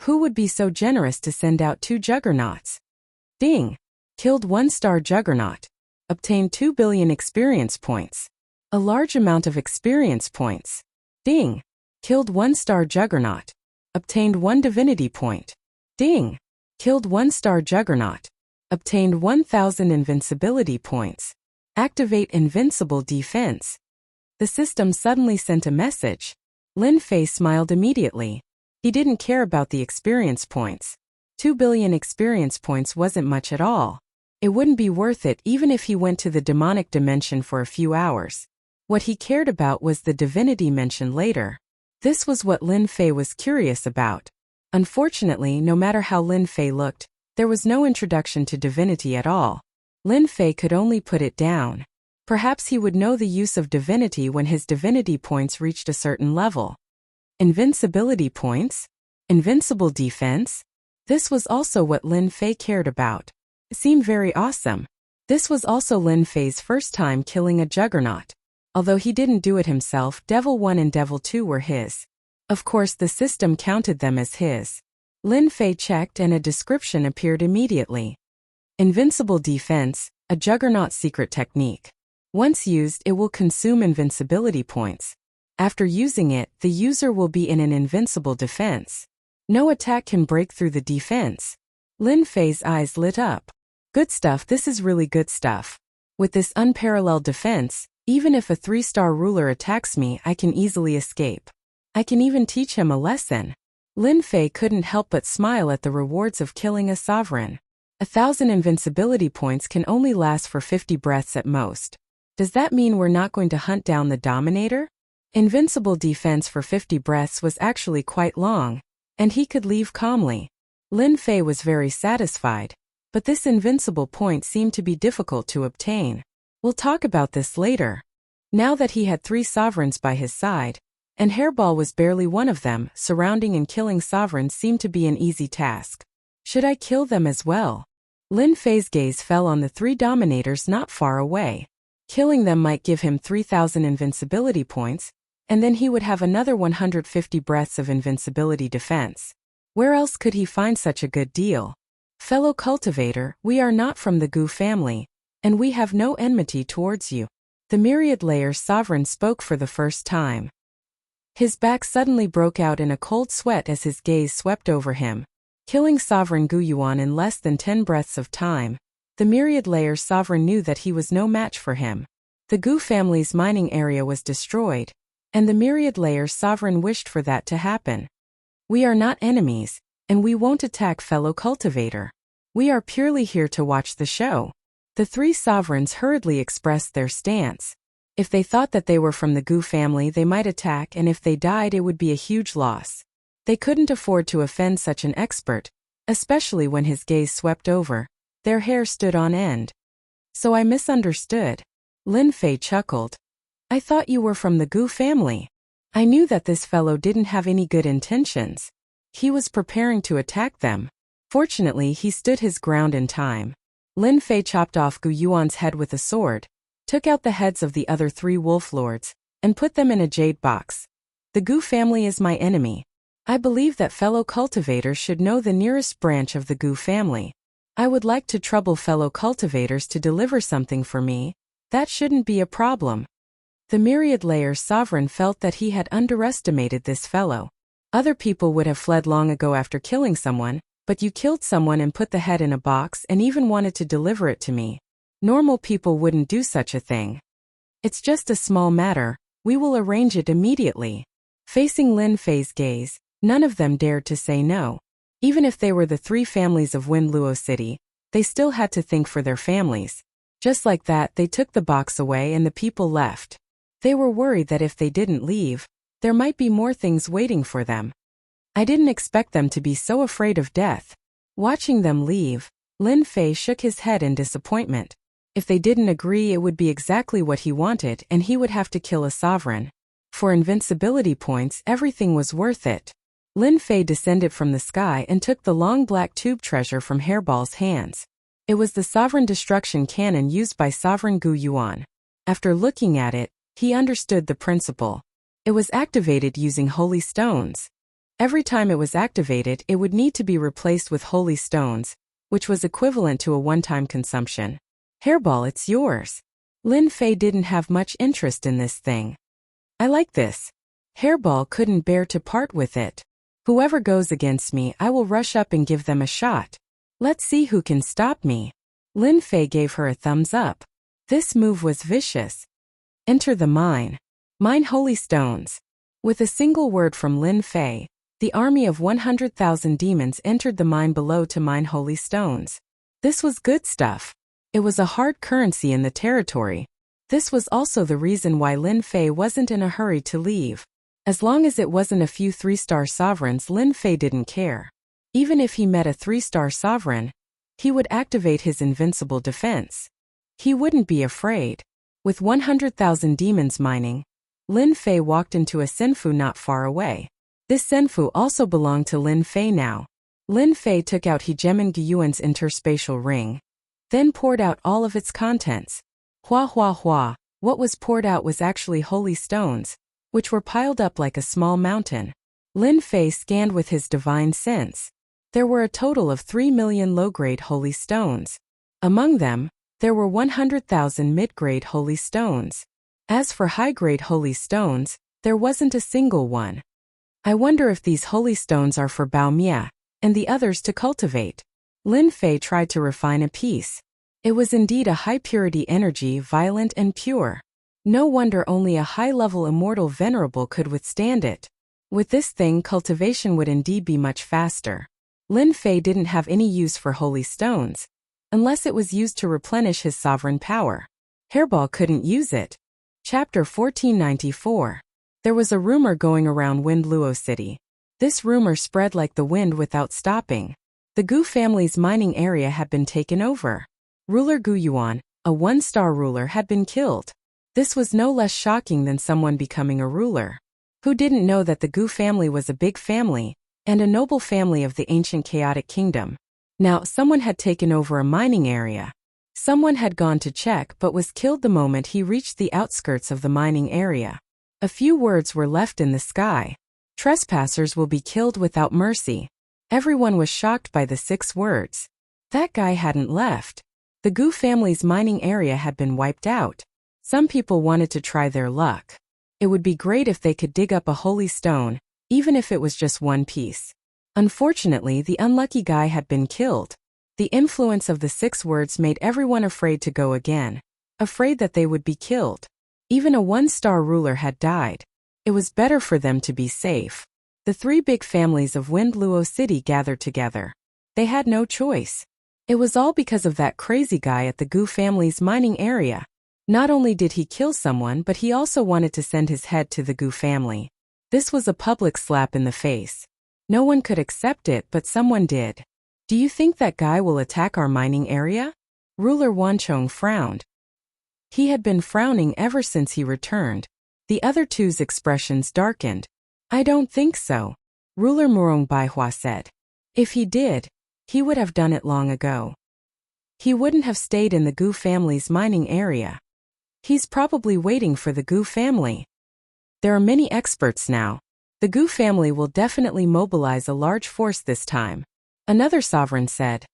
Who would be so generous to send out 2 juggernauts? Ding! Killed 1-star juggernaut. Obtained 2 billion experience points. A large amount of experience points. Ding! Killed 1-star juggernaut. Obtained 1 divinity point. Ding! Killed 1-star juggernaut. Obtained 1000 invincibility points. Activate invincible defense. The system suddenly sent a message. Lin Fei smiled immediately. He didn't care about the experience points. 2 billion experience points wasn't much at all. It wouldn't be worth it even if he went to the demonic dimension for a few hours. What he cared about was the divinity mentioned later. This was what Lin Fei was curious about. Unfortunately, no matter how Lin Fei looked, there was no introduction to divinity at all. Lin Fei could only put it down. Perhaps he would know the use of divinity when his divinity points reached a certain level. Invincibility points? Invincible defense? This was also what Lin Fei cared about. It seemed very awesome. This was also Lin Fei's first time killing a juggernaut. Although he didn't do it himself, Devil 1 and Devil 2 were his. Of course, the system counted them as his. Lin Fei checked and a description appeared immediately. Invincible defense, a juggernaut secret technique. Once used, it will consume invincibility points. After using it, the user will be in an invincible defense. No attack can break through the defense. Lin Fei's eyes lit up. Good stuff, this is really good stuff. With this unparalleled defense, even if a 3-star ruler attacks me, I can easily escape. I can even teach him a lesson. Lin Fei couldn't help but smile at the rewards of killing a sovereign. 1000 invincibility points can only last for 50 breaths at most. Does that mean we're not going to hunt down the Dominator? Invincible defense for 50 breaths was actually quite long, and he could leave calmly. Lin Fei was very satisfied, but this invincible point seemed to be difficult to obtain. We'll talk about this later. Now that he had 3 sovereigns by his side, and Hairball was barely one of them, surrounding and killing sovereigns seemed to be an easy task. Should I kill them as well? Lin Fei's gaze fell on the 3 Dominators not far away. Killing them might give him 3000 invincibility points, And then he would have another 150 breaths of invincibility defense. Where else could he find such a good deal? Fellow cultivator, we are not from the Gu family, and we have no enmity towards you. The Myriad Layer's sovereign spoke for the first time. His back suddenly broke out in a cold sweat as his gaze swept over him. Killing Sovereign Gu Yuan in less than 10 breaths of time, the Myriad Layer's sovereign knew that he was no match for him. The Gu family's mining area was destroyed, and the Myriad Layer's sovereign wished for that to happen. We are not enemies, and we won't attack fellow cultivator. We are purely here to watch the show. The three sovereigns hurriedly expressed their stance. If they thought that they were from the Gu family, they might attack, and if they died, it would be a huge loss. They couldn't afford to offend such an expert, especially when his gaze swept over. Their hair stood on end. So I misunderstood. Lin Fei chuckled. I thought you were from the Gu family. I knew that this fellow didn't have any good intentions. He was preparing to attack them. Fortunately, he stood his ground in time. Lin Fei chopped off Gu Yuan's head with a sword, took out the heads of the other 3 wolf lords, and put them in a jade box. The Gu family is my enemy. I believe that fellow cultivators should know the nearest branch of the Gu family. I would like to trouble fellow cultivators to deliver something for me. That shouldn't be a problem. The Myriad Layer's sovereign felt that he had underestimated this fellow. Other people would have fled long ago after killing someone, but you killed someone and put the head in a box and even wanted to deliver it to me. Normal people wouldn't do such a thing. It's just a small matter, we will arrange it immediately. Facing Lin Fei's gaze, none of them dared to say no. Even if they were the 3 families of Wind Luo City, they still had to think for their families. Just like that, they took the box away and the people left. They were worried that if they didn't leave, there might be more things waiting for them. I didn't expect them to be so afraid of death. Watching them leave, Lin Fei shook his head in disappointment. If they didn't agree, it would be exactly what he wanted and he would have to kill a sovereign. For invincibility points, everything was worth it. Lin Fei descended from the sky and took the long black tube treasure from Hairball's hands. It was the sovereign destruction cannon used by Sovereign Gu Yuan. After looking at it, he understood the principle. It was activated using holy stones. Every time it was activated, it would need to be replaced with holy stones, which was equivalent to a one-time consumption. Hairball, it's yours. Lin Fei didn't have much interest in this thing. I like this. Hairball couldn't bear to part with it. Whoever goes against me, I will rush up and give them a shot. Let's see who can stop me. Lin Fei gave her a thumbs up. This move was vicious. Enter the mine. Mine holy stones. With a single word from Lin Fei, the army of 100,000 demons entered the mine below to mine holy stones. This was good stuff. It was a hard currency in the territory. This was also the reason why Lin Fei wasn't in a hurry to leave. As long as it wasn't a few 3-star sovereigns, Lin Fei didn't care. Even if he met a 3-star sovereign, he would activate his invincible defense. He wouldn't be afraid. With 100,000 demons mining, Lin Fei walked into a senfu not far away. This senfu also belonged to Lin Fei now. Lin Fei took out Hegemon Gyuan's interspatial ring, then poured out all of its contents. Hua hua hua, what was poured out was actually holy stones, which were piled up like a small mountain. Lin Fei scanned with his divine sense. There were a total of 3 million low-grade holy stones. Among them, there were 100,000 mid-grade holy stones. As for high-grade holy stones, there wasn't a single one. I wonder if these holy stones are for Bao Mia, and the others to cultivate. Lin Fei tried to refine a piece. It was indeed a high-purity energy, violent and pure. No wonder only a high-level immortal venerable could withstand it. With this thing, cultivation would indeed be much faster. Lin Fei didn't have any use for holy stones, unless it was used to replenish his sovereign power. Hairball couldn't use it. Chapter 1494. There was a rumor going around Wind Luo City. This rumor spread like the wind without stopping. The Gu family's mining area had been taken over. Ruler Gu Yuan, a 1-star ruler, had been killed. This was no less shocking than someone becoming a ruler. Who didn't know that the Gu family was a big family, and a noble family of the ancient chaotic kingdom? Now, someone had taken over a mining area. Someone had gone to check but was killed the moment he reached the outskirts of the mining area. A few words were left in the sky. Trespassers will be killed without mercy. Everyone was shocked by the 6 words. That guy hadn't left. The Gu family's mining area had been wiped out. Some people wanted to try their luck. It would be great if they could dig up a holy stone, even if it was just one piece. Unfortunately, the unlucky guy had been killed. The influence of the 6 words made everyone afraid to go again, afraid that they would be killed. Even a 1-star ruler had died. It was better for them to be safe. The 3 big families of Windluo City gathered together. They had no choice. It was all because of that crazy guy at the Gu family's mining area. Not only did he kill someone, but he also wanted to send his head to the Gu family. This was a public slap in the face. No one could accept it, but someone did. Do you think that guy will attack our mining area? Ruler Wanchong frowned. He had been frowning ever since he returned. The other 2's expressions darkened. I don't think so, Ruler Murong Baihua said. If he did, he would have done it long ago. He wouldn't have stayed in the Gu family's mining area. He's probably waiting for the Gu family. There are many experts now. The Gu family will definitely mobilize a large force this time. Another sovereign said.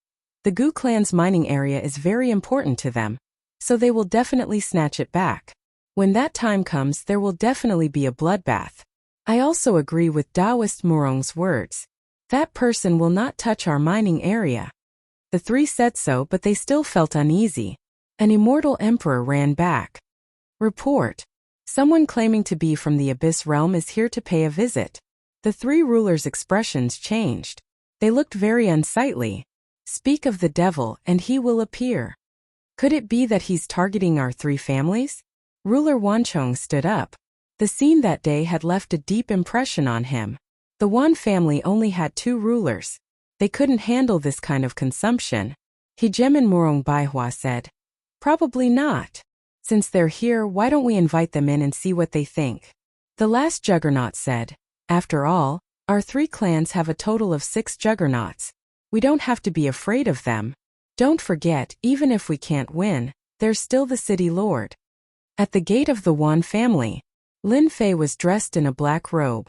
The Gu clan's mining area is very important to them, so they will definitely snatch it back. When that time comes, there will definitely be a bloodbath. I also agree with Taoist Murong's words. That person will not touch our mining area. The 3 said so, but they still felt uneasy. An immortal emperor ran back. Report. Someone claiming to be from the Abyss realm is here to pay a visit. The 3 rulers' expressions changed. They looked very unsightly. Speak of the devil and he will appear. Could it be that he's targeting our 3 families? Ruler Wanchong stood up. The scene that day had left a deep impression on him. The Wan family only had 2 rulers. They couldn't handle this kind of consumption. Hegemin Murong Baihua said. Probably not. Since they're here, why don't we invite them in and see what they think? The last juggernaut said. After all, our 3 clans have a total of 6 juggernauts. We don't have to be afraid of them. Don't forget, even if we can't win, there's still the city lord. At the gate of the Wan family, Lin Fei was dressed in a black robe.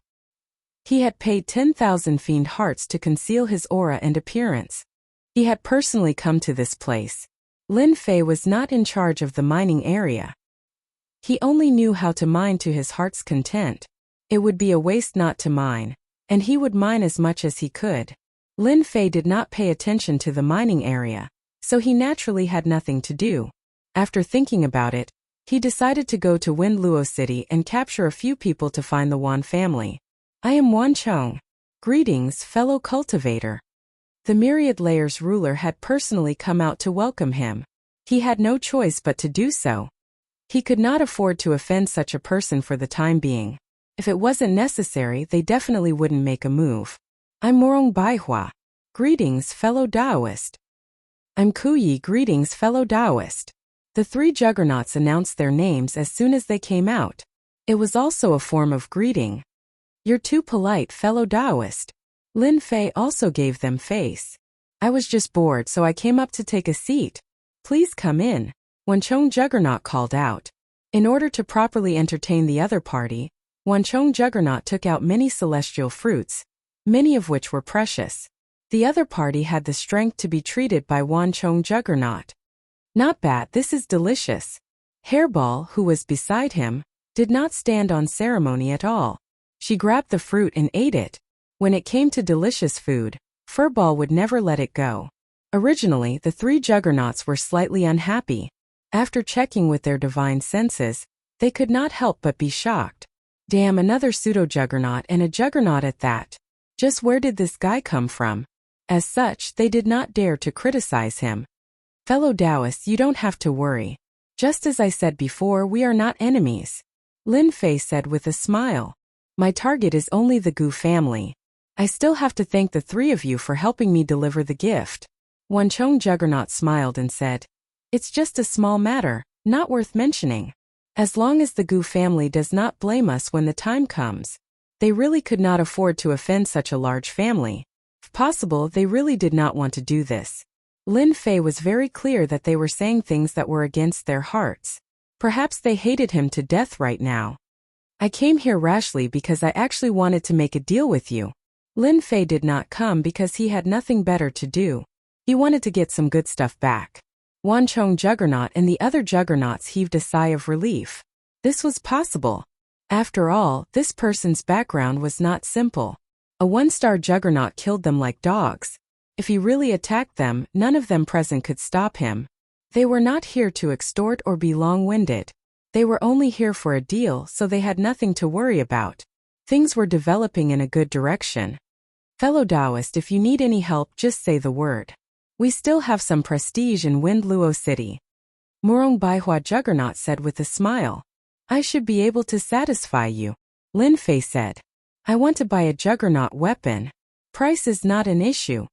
He had paid 10,000 fiend hearts to conceal his aura and appearance. He had personally come to this place. Lin Fei was not in charge of the mining area. He only knew how to mine to his heart's content. It would be a waste not to mine, and he would mine as much as he could. Lin Fei did not pay attention to the mining area, so he naturally had nothing to do. After thinking about it, he decided to go to Windluo City and capture a few people to find the Wan family. I am Wanchong. Greetings, fellow cultivator. The Myriad Layers ruler had personally come out to welcome him. He had no choice but to do so. He could not afford to offend such a person for the time being. If it wasn't necessary, they definitely wouldn't make a move. I'm Murong Baihua. Greetings, fellow Taoist. I'm Kuyi. Greetings, fellow Taoist. The 3 juggernauts announced their names as soon as they came out. It was also a form of greeting. You're too polite, fellow Taoist. Lin Fei also gave them face. I was just bored, so I came up to take a seat. Please come in. Wanchong Juggernaut called out. In order to properly entertain the other party, Wanchong Juggernaut took out many celestial fruits, many of which were precious. The other party had the strength to be treated by Wanchong Juggernaut. Not bad, this is delicious. Hairball, who was beside him, did not stand on ceremony at all. She grabbed the fruit and ate it. When it came to delicious food, Furball would never let it go. Originally, the 3 juggernauts were slightly unhappy. After checking with their divine senses, they could not help but be shocked. Damn, another pseudo-juggernaut, and a juggernaut at that. Just where did this guy come from? As such, they did not dare to criticize him. Fellow Taoists, you don't have to worry. Just as I said before, we are not enemies. Lin Fei said with a smile. My target is only the Gu family. I still have to thank the 3 of you for helping me deliver the gift. Wanchong Juggernaut smiled and said, It's just a small matter, not worth mentioning. As long as the Gu family does not blame us when the time comes. They really could not afford to offend such a large family. If possible, they really did not want to do this. Lin Fei was very clear that they were saying things that were against their hearts. Perhaps they hated him to death right now. I came here rashly because I actually wanted to make a deal with you. Lin Fei did not come because he had nothing better to do. He wanted to get some good stuff back. Wanchong Juggernaut and the other juggernauts heaved a sigh of relief. This was possible. After all, this person's background was not simple. A one-star juggernaut killed them like dogs. If he really attacked them, none of them present could stop him. They were not here to extort or be long-winded. They were only here for a deal, so they had nothing to worry about. Things were developing in a good direction. Fellow Taoist, if you need any help, just say the word. We still have some prestige in Wind Luo City. Murong Baihua Juggernaut said with a smile. I should be able to satisfy you. Lin Fei said. I want to buy a juggernaut weapon. Price is not an issue.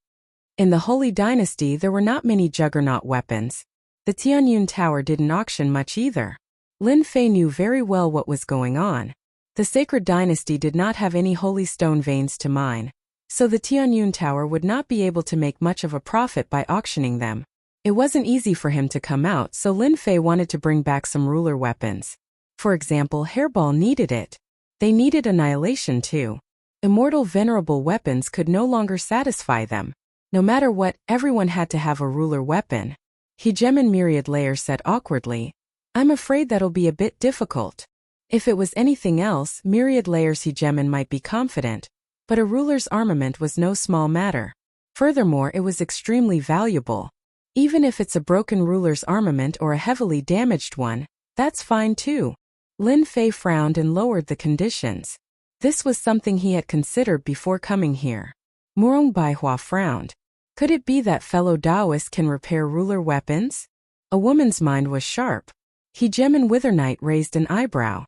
In the Holy Dynasty there were not many juggernaut weapons. The Tianyun Tower didn't auction much either. Lin Fei knew very well what was going on. The Sacred Dynasty did not have any holy stone veins to mine, so the Tianyun Tower would not be able to make much of a profit by auctioning them. It wasn't easy for him to come out, so Lin Fei wanted to bring back some ruler weapons. For example, Hairball needed it. They needed annihilation too. Immortal venerable weapons could no longer satisfy them. No matter what, everyone had to have a ruler weapon. Hegemin Myriad Layer said awkwardly, I'm afraid that'll be a bit difficult. If it was anything else, Myriad Layer's Hegemin might be confident, but a ruler's armament was no small matter. Furthermore, it was extremely valuable. Even if it's a broken ruler's armament or a heavily damaged one, that's fine too. Lin Fei frowned and lowered the conditions. This was something he had considered before coming here. Murong Baihua frowned. Could it be that fellow Taoists can repair ruler weapons? A woman's mind was sharp. Hegemin Withernight raised an eyebrow.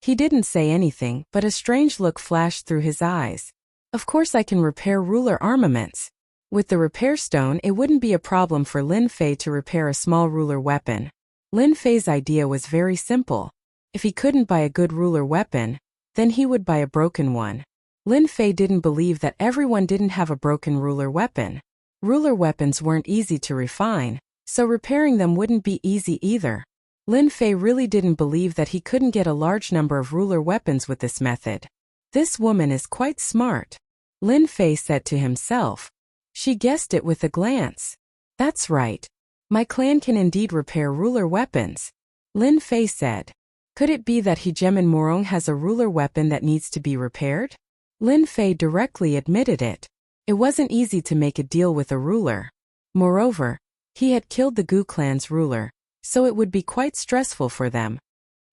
He didn't say anything, but a strange look flashed through his eyes. Of course I can repair ruler armaments. With the repair stone, it wouldn't be a problem for Lin Fei to repair a small ruler weapon. Lin Fei's idea was very simple. If he couldn't buy a good ruler weapon, then he would buy a broken one. Lin Fei didn't believe that everyone didn't have a broken ruler weapon. Ruler weapons weren't easy to refine, so repairing them wouldn't be easy either. Lin Fei really didn't believe that he couldn't get a large number of ruler weapons with this method. This woman is quite smart. Lin Fei said to himself. She guessed it with a glance. That's right. My clan can indeed repair ruler weapons. Lin Fei said. Could it be that Hegemin Murong has a ruler weapon that needs to be repaired? Lin Fei directly admitted it. It wasn't easy to make a deal with a ruler. Moreover, he had killed the Gu clan's ruler, so it would be quite stressful for them.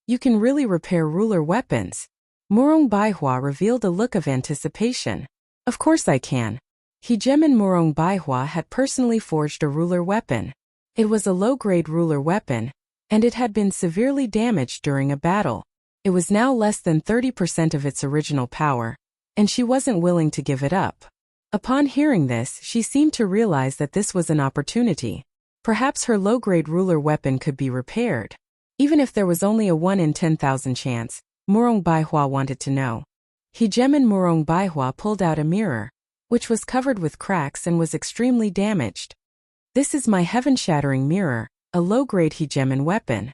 You can really repair ruler weapons. Murong Baihua revealed a look of anticipation. Of course I can. Hegemin Murong Baihua had personally forged a ruler weapon. It was a low-grade ruler weapon, and it had been severely damaged during a battle. It was now less than 30% of its original power, and she wasn't willing to give it up. Upon hearing this, she seemed to realize that this was an opportunity. Perhaps her low-grade ruler weapon could be repaired. Even if there was only a 1 in 10,000 chance, Murong Baihua wanted to know. Hegemin Murong Baihua pulled out a mirror, which was covered with cracks and was extremely damaged. This is my heaven-shattering mirror, a low-grade Hegemin weapon.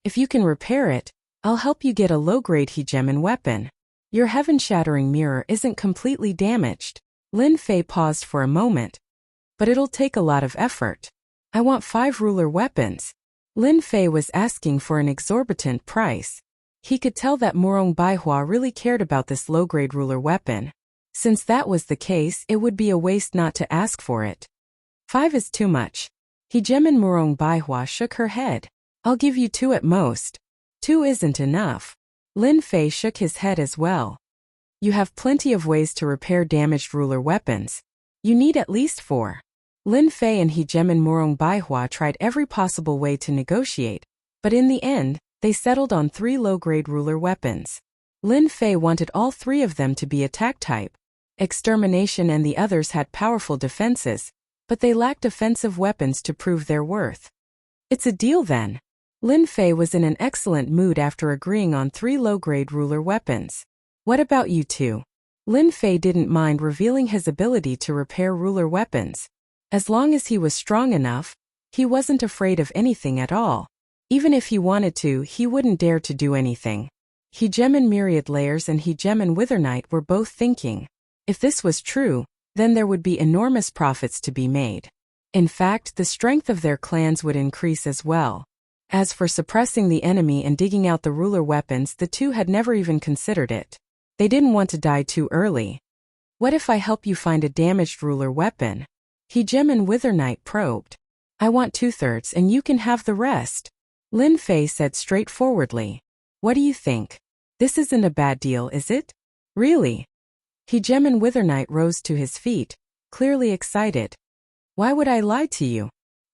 If you can repair it, I'll help you get a low-grade Hegemin weapon. Your heaven-shattering mirror isn't completely damaged. Lin Fei paused for a moment. But it'll take a lot of effort. I want 5 ruler weapons. Lin Fei was asking for an exorbitant price. He could tell that Murong Baihua really cared about this low-grade ruler weapon. Since that was the case, it would be a waste not to ask for it. 5 is too much. Hegemin Murong Baihua shook her head. I'll give you 2 at most. 2 isn't enough. Lin Fei shook his head as well. You have plenty of ways to repair damaged ruler weapons. You need at least 4. Lin Fei and Hegemin Murong Baihua tried every possible way to negotiate, but in the end, they settled on 3 low-grade ruler weapons. Lin Fei wanted all 3 of them to be attack type. Extermination and the others had powerful defenses, but they lacked offensive weapons to prove their worth. It's a deal then. Lin Fei was in an excellent mood after agreeing on 3 low-grade ruler weapons. What about you 2? Lin Fei didn't mind revealing his ability to repair ruler weapons. As long as he was strong enough, he wasn't afraid of anything at all. Even if he wanted to, he wouldn't dare to do anything. Hegemen Myriad Layers and Hegemen Withernight were both thinking. If this was true, then there would be enormous profits to be made. In fact, the strength of their clans would increase as well. As for suppressing the enemy and digging out the ruler weapons, the two had never even considered it. They didn't want to die too early. What if I help you find a damaged ruler weapon? Hegemen Withernight probed. I want 2/3 and you can have the rest. Lin Fei said straightforwardly. What do you think? This isn't a bad deal, is it? Really? Hegemen Withernight rose to his feet, clearly excited. Why would I lie to you?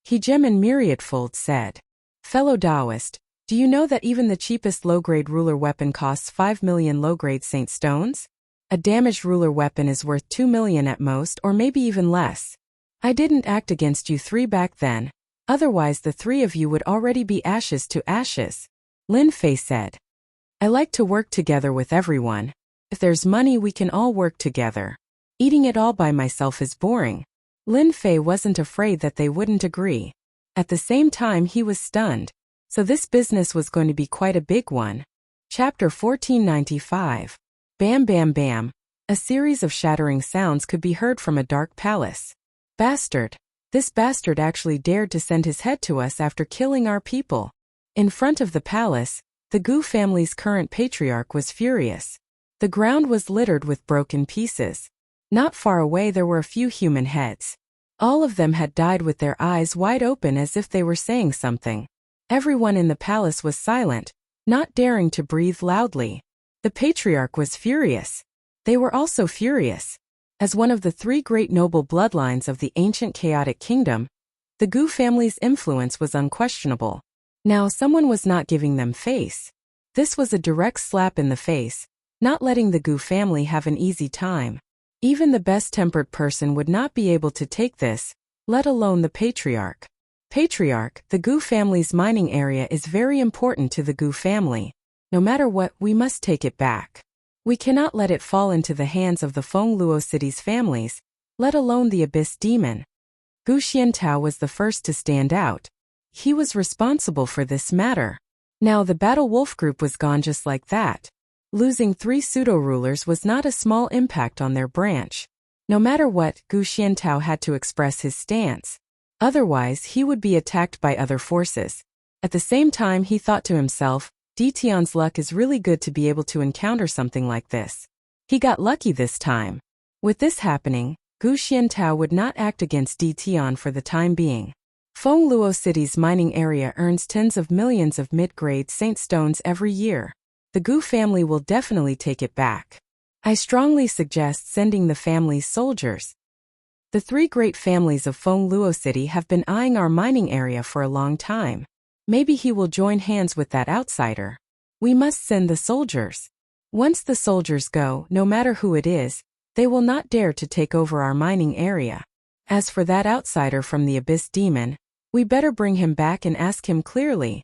Hegemen Myriadfold said. Fellow Taoist, do you know that even the cheapest low-grade ruler weapon costs 5 million low-grade Saint Stones? A damaged ruler weapon is worth 2 million at most, or maybe even less. I didn't act against you three back then. Otherwise the three of you would already be ashes to ashes. Lin Fei said. I like to work together with everyone. If there's money we can all work together. Eating it all by myself is boring. Lin Fei wasn't afraid that they wouldn't agree. At the same time he was stunned. So this business was going to be quite a big one. Chapter 1495. Bam bam bam. A series of shattering sounds could be heard from a dark palace. Bastard. This bastard actually dared to send his head to us after killing our people. In front of the palace, the Gu family's current patriarch was furious. The ground was littered with broken pieces. Not far away there were a few human heads. All of them had died with their eyes wide open as if they were saying something. Everyone in the palace was silent, not daring to breathe loudly. The patriarch was furious. They were also furious. As one of the three great noble bloodlines of the ancient chaotic kingdom, the Gu family's influence was unquestionable. Now someone was not giving them face. This was a direct slap in the face, not letting the Gu family have an easy time. Even the best-tempered person would not be able to take this, let alone the patriarch. Patriarch, the Gu family's mining area is very important to the Gu family. No matter what, we must take it back. We cannot let it fall into the hands of the Feng Luo city's families, let alone the Abyss Demon. Gu Xiantao was the first to stand out. He was responsible for this matter. Now the Battle Wolf group was gone just like that. Losing 3 pseudo-rulers was not a small impact on their branch. No matter what, Gu Xiantao had to express his stance. Otherwise, he would be attacked by other forces. At the same time, he thought to himself, Dition's luck is really good to be able to encounter something like this. He got lucky this time. With this happening, Gu Xiantao would not act against Dition for the time being. Feng Luo City's mining area earns tens of millions of mid-grade Saint Stones every year. The Gu family will definitely take it back. I strongly suggest sending the family's soldiers. The 3 great families of Feng Luo City have been eyeing our mining area for a long time. Maybe he will join hands with that outsider. We must send the soldiers. Once the soldiers go, no matter who it is, they will not dare to take over our mining area. As for that outsider from the Abyss Demon, we better bring him back and ask him clearly.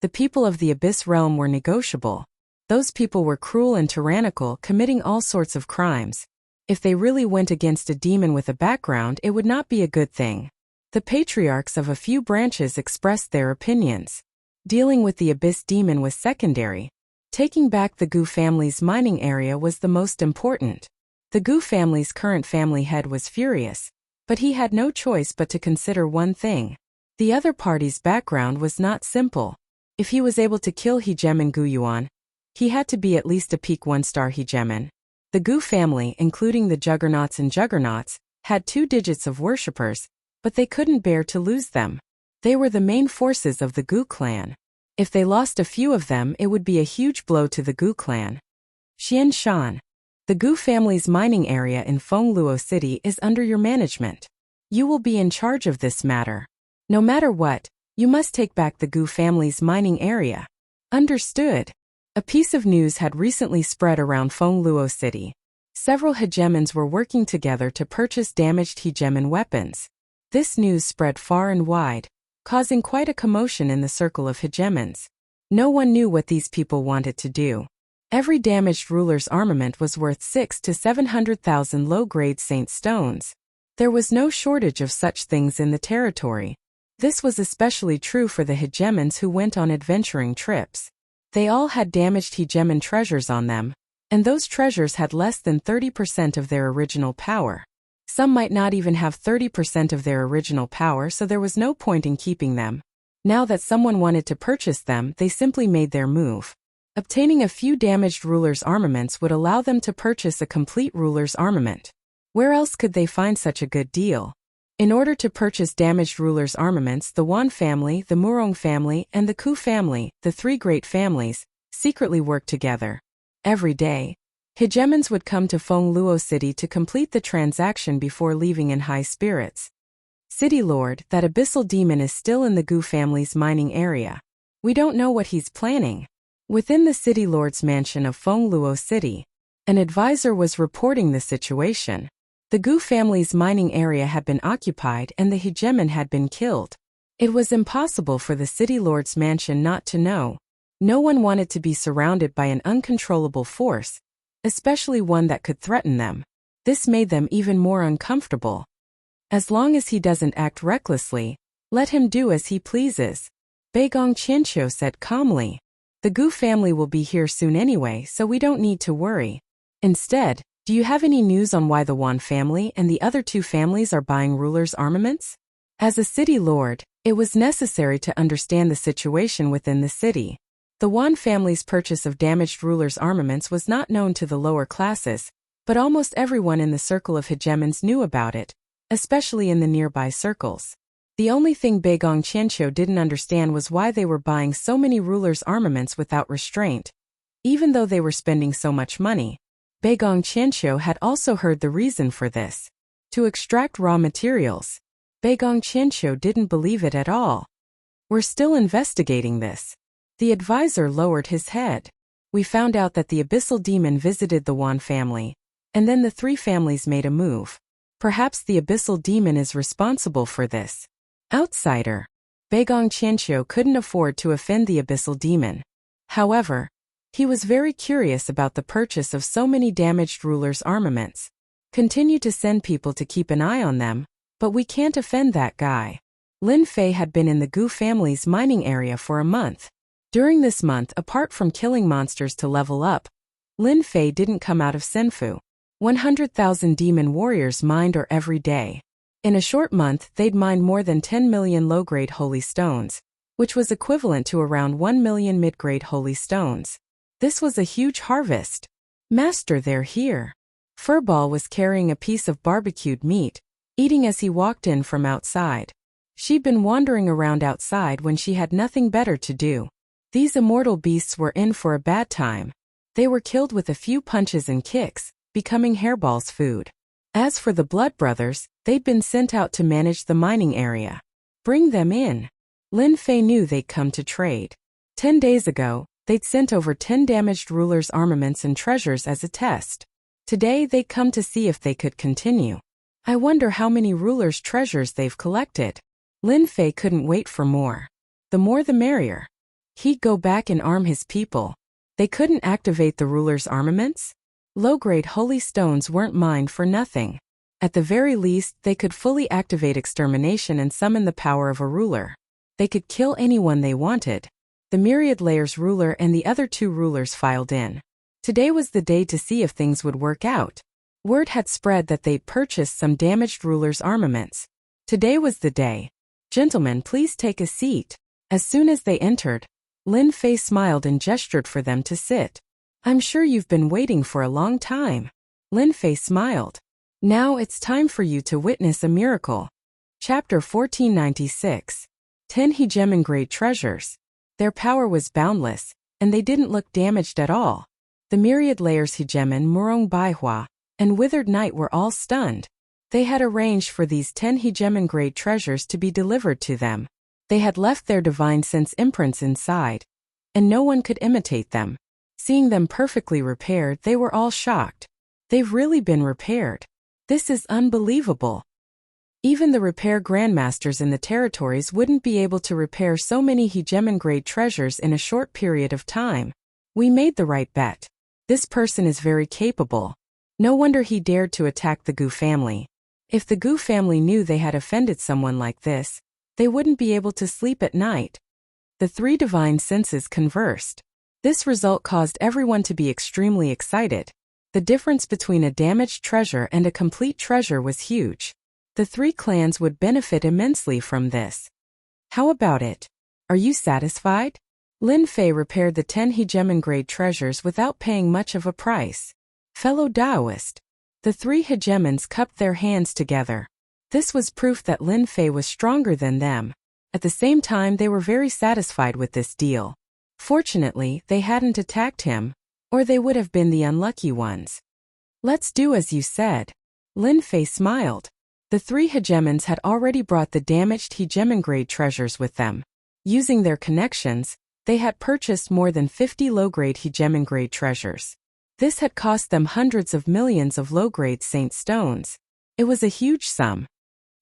The people of the Abyss realm were negotiable. Those people were cruel and tyrannical, committing all sorts of crimes. If they really went against a demon with a background, it would not be a good thing. The patriarchs of a few branches expressed their opinions. Dealing with the Abyss Demon was secondary. Taking back the Gu family's mining area was the most important. The Gu family's current family head was furious, but he had no choice but to consider one thing. The other party's background was not simple. If he was able to kill Hegemen Guyuan, he had to be at least a peak 1-star Hegemen. The Gu family, including the Juggernauts and Juggernauts, had 2 digits of worshippers, but they couldn't bear to lose them. They were the main forces of the Gu clan. If they lost a few of them, it would be a huge blow to the Gu clan. Xian Shan. The Gu family's mining area in Feng Luo City is under your management. You will be in charge of this matter. No matter what, you must take back the Gu family's mining area. Understood. A piece of news had recently spread around Feng Luo City. Several hegemons were working together to purchase damaged hegemon weapons. This news spread far and wide, causing quite a commotion in the circle of hegemons. No one knew what these people wanted to do. Every damaged ruler's armament was worth 600,000 to 700,000 low-grade Saint Stones. There was no shortage of such things in the territory. This was especially true for the hegemons who went on adventuring trips. They all had damaged hegemon treasures on them, and those treasures had less than 30% of their original power. Some might not even have 30% of their original power, so there was no point in keeping them. Now that someone wanted to purchase them, they simply made their move. Obtaining a few damaged rulers' armaments would allow them to purchase a complete ruler's armament. Where else could they find such a good deal? In order to purchase damaged rulers' armaments, the Wan family, the Murong family, and the Ku family, the three great families, secretly worked together. Every day, hegemons would come to Feng Luo City to complete the transaction before leaving in high spirits. City Lord, that abyssal demon is still in the Gu family's mining area. We don't know what he's planning. Within the City Lord's mansion of Feng Luo City, an advisor was reporting the situation. The Gu family's mining area had been occupied and the hegemon had been killed. It was impossible for the City Lord's mansion not to know. No one wanted to be surrounded by an uncontrollable force, especially one that could threaten them. This made them even more uncomfortable. As long as he doesn't act recklessly, let him do as he pleases, Beigong Qianqiu said calmly. The Gu family will be here soon anyway, so we don't need to worry. Instead, do you have any news on why the Wan family and the other two families are buying rulers' armaments? As a city lord, it was necessary to understand the situation within the city. The Wan family's purchase of damaged rulers' armaments was not known to the lower classes, but almost everyone in the circle of hegemons knew about it, especially in the nearby circles. The only thing Beigong Qianqiu didn't understand was why they were buying so many rulers' armaments without restraint. Even though they were spending so much money, Beigong Qianqiu had also heard the reason for this. To extract raw materials. Beigong Qianqiu didn't believe it at all. We're still investigating this. The advisor lowered his head. We found out that the abyssal demon visited the Wan family, and then the three families made a move. Perhaps the abyssal demon is responsible for this. Outsider. Beigong Qianqiu couldn't afford to offend the abyssal demon. However, he was very curious about the purchase of so many damaged rulers' armaments. Continue to send people to keep an eye on them, but we can't offend that guy. Lin Fei had been in the Gu family's mining area for a month. During this month, apart from killing monsters to level up, Lin Fei didn't come out of Senfu. 100,000 demon warriors mined her every day. In a short month, they'd mined more than 10 million low-grade holy stones, which was equivalent to around 1 million mid-grade holy stones. This was a huge harvest. Master, they're here. Furball was carrying a piece of barbecued meat, eating as he walked in from outside. She'd been wandering around outside when she had nothing better to do. These immortal beasts were in for a bad time. They were killed with a few punches and kicks, becoming Hairball's food. As for the Blood Brothers, they'd been sent out to manage the mining area. Bring them in. Lin Fei knew they'd come to trade. 10 days ago, they'd sent over 10 damaged rulers' armaments and treasures as a test. Today they'd come to see if they could continue. I wonder how many rulers' treasures they've collected. Lin Fei couldn't wait for more. The more the merrier. He'd go back and arm his people. They couldn't activate the rulers' armaments? Low-grade holy stones weren't mined for nothing. At the very least, they could fully activate extermination and summon the power of a ruler. They could kill anyone they wanted. The Myriad Layer's ruler and the other two rulers filed in. Today was the day to see if things would work out. Word had spread that they'd purchased some damaged rulers' armaments. Today was the day. Gentlemen, please take a seat. As soon as they entered, Lin Fei smiled and gestured for them to sit. I'm sure you've been waiting for a long time. Lin Fei smiled. Now it's time for you to witness a miracle. Chapter 1496. 10 hegemon grade treasures. Their power was boundless, and they didn't look damaged at all. The Myriad Layers hegemon Murong Baihua and Withered Knight were all stunned. They had arranged for these 10 hegemon grade treasures to be delivered to them. They had left their divine sense imprints inside, and no one could imitate them. Seeing them perfectly repaired, they were all shocked. They've really been repaired. This is unbelievable. Even the repair grandmasters in the territories wouldn't be able to repair so many hegemon-grade treasures in a short period of time. We made the right bet. This person is very capable. No wonder he dared to attack the Gu family. If the Gu family knew they had offended someone like this, they wouldn't be able to sleep at night. The three divine senses conversed. This result caused everyone to be extremely excited. The difference between a damaged treasure and a complete treasure was huge. The three clans would benefit immensely from this. How about it? Are you satisfied? Lin Fei repaired the 10 hegemon grade treasures without paying much of a price. Fellow Taoist. The three hegemons cupped their hands together. This was proof that Lin Fei was stronger than them. At the same time, they were very satisfied with this deal. Fortunately, they hadn't attacked him, or they would have been the unlucky ones. Let's do as you said. Lin Fei smiled. The three hegemons had already brought the damaged hegemon grade treasures with them. Using their connections, they had purchased more than 50 low-grade hegemon grade treasures. This had cost them hundreds of millions of low-grade saint stones. It was a huge sum.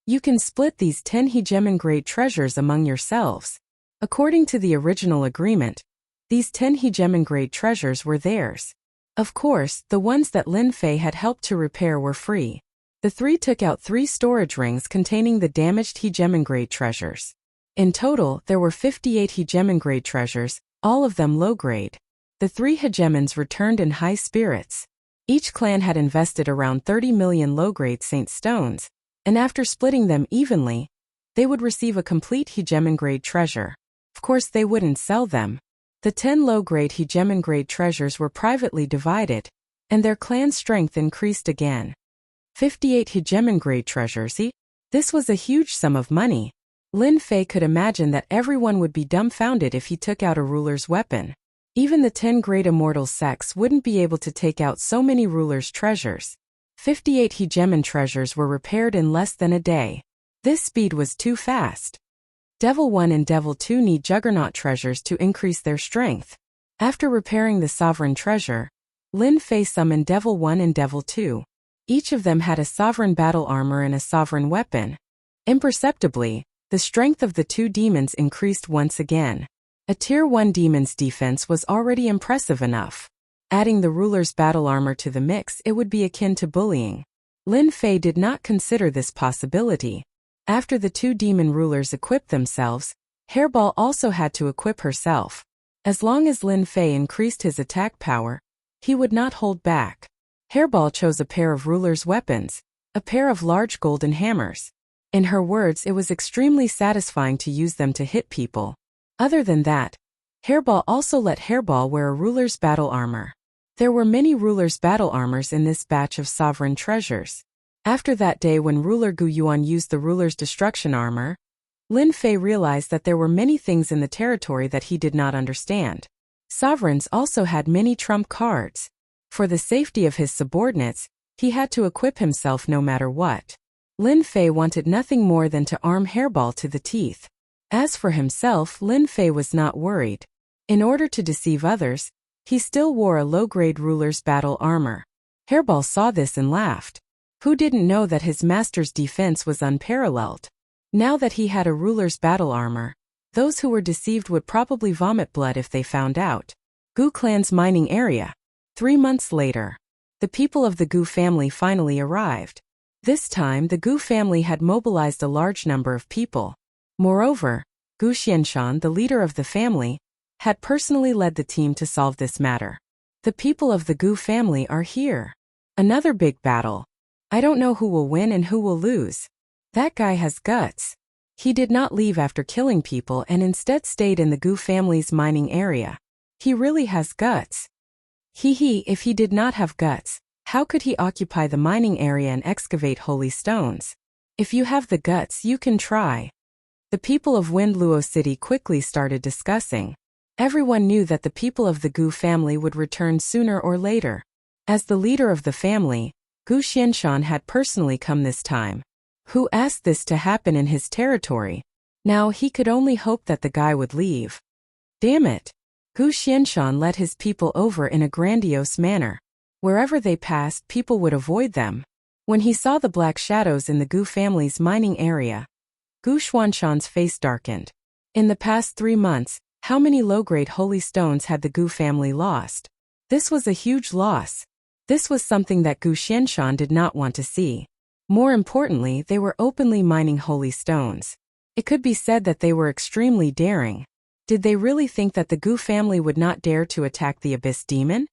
You can split these 10 hegemon grade treasures among yourselves. According to the original agreement, these 10 hegemon grade treasures were theirs. Of course, the ones that Lin Fei had helped to repair were free. The three took out 3 storage rings containing the damaged hegemon grade treasures. In total, there were 58 hegemon grade treasures, all of them low grade. The three hegemons returned in high spirits. Each clan had invested around 30 million low-grade saint stones, and after splitting them evenly, they would receive a complete hegemon grade treasure. Of course, they wouldn't sell them. The 10 low-grade hegemon grade treasures were privately divided, and their clan's strength increased again. 58 hegemon grade treasures. This was a huge sum of money. Lin Fei could imagine that everyone would be dumbfounded if he took out a ruler's weapon. Even the 10 great immortal sects wouldn't be able to take out so many rulers' treasures. 58 hegemon treasures were repaired in less than a day. This speed was too fast. Devil 1 and Devil 2 need Juggernaut treasures to increase their strength. After repairing the sovereign treasure, Lin Fei summoned Devil 1 and Devil 2. Each of them had a sovereign battle armor and a sovereign weapon. Imperceptibly, the strength of the two demons increased once again. A Tier 1 demon's defense was already impressive enough. Adding the ruler's battle armor to the mix, it would be akin to bullying. Lin Fei did not consider this possibility. After the two demon rulers equipped themselves, Hairball also had to equip herself. As long as Lin Fei increased his attack power, he would not hold back. Hairball chose a pair of ruler's weapons, a pair of large golden hammers. In her words, it was extremely satisfying to use them to hit people. Other than that, Hairball also let Hairball wear a ruler's battle armor. There were many ruler's battle armors in this batch of sovereign treasures. After that day when ruler Gu Yuan used the ruler's destruction armor, Lin Fei realized that there were many things in the territory that he did not understand. Sovereigns also had many trump cards. For the safety of his subordinates, he had to equip himself no matter what. Lin Fei wanted nothing more than to arm Hairball to the teeth. As for himself, Lin Fei was not worried. In order to deceive others, he still wore a low-grade ruler's battle armor. Hairball saw this and laughed. Who didn't know that his master's defense was unparalleled? Now that he had a ruler's battle armor, those who were deceived would probably vomit blood if they found out. Gu clan's mining area. 3 months later, the people of the Gu family finally arrived. This time, the Gu family had mobilized a large number of people. Moreover, Gu Xianshan, the leader of the family, had personally led the team to solve this matter. The people of the Gu family are here. Another big battle. I don't know who will win and who will lose. That guy has guts. He did not leave after killing people and instead stayed in the Gu family's mining area. He really has guts. If he did not have guts, how could he occupy the mining area and excavate holy stones? If you have the guts, you can try. The people of Windluo City quickly started discussing. Everyone knew that the people of the Gu family would return sooner or later. As the leader of the family, Gu Xianshan had personally come this time. Who asked this to happen in his territory? Now he could only hope that the guy would leave. Damn it! Gu Xianshan led his people over in a grandiose manner. Wherever they passed, people would avoid them. When he saw the black shadows in the Gu family's mining area, Gu Xuanshan's face darkened. In the past 3 months, how many low-grade holy stones had the Gu family lost? This was a huge loss. This was something that Gu Xianshan did not want to see. More importantly, they were openly mining holy stones. It could be said that they were extremely daring. Did they really think that the Gu family would not dare to attack the Abyss Demon?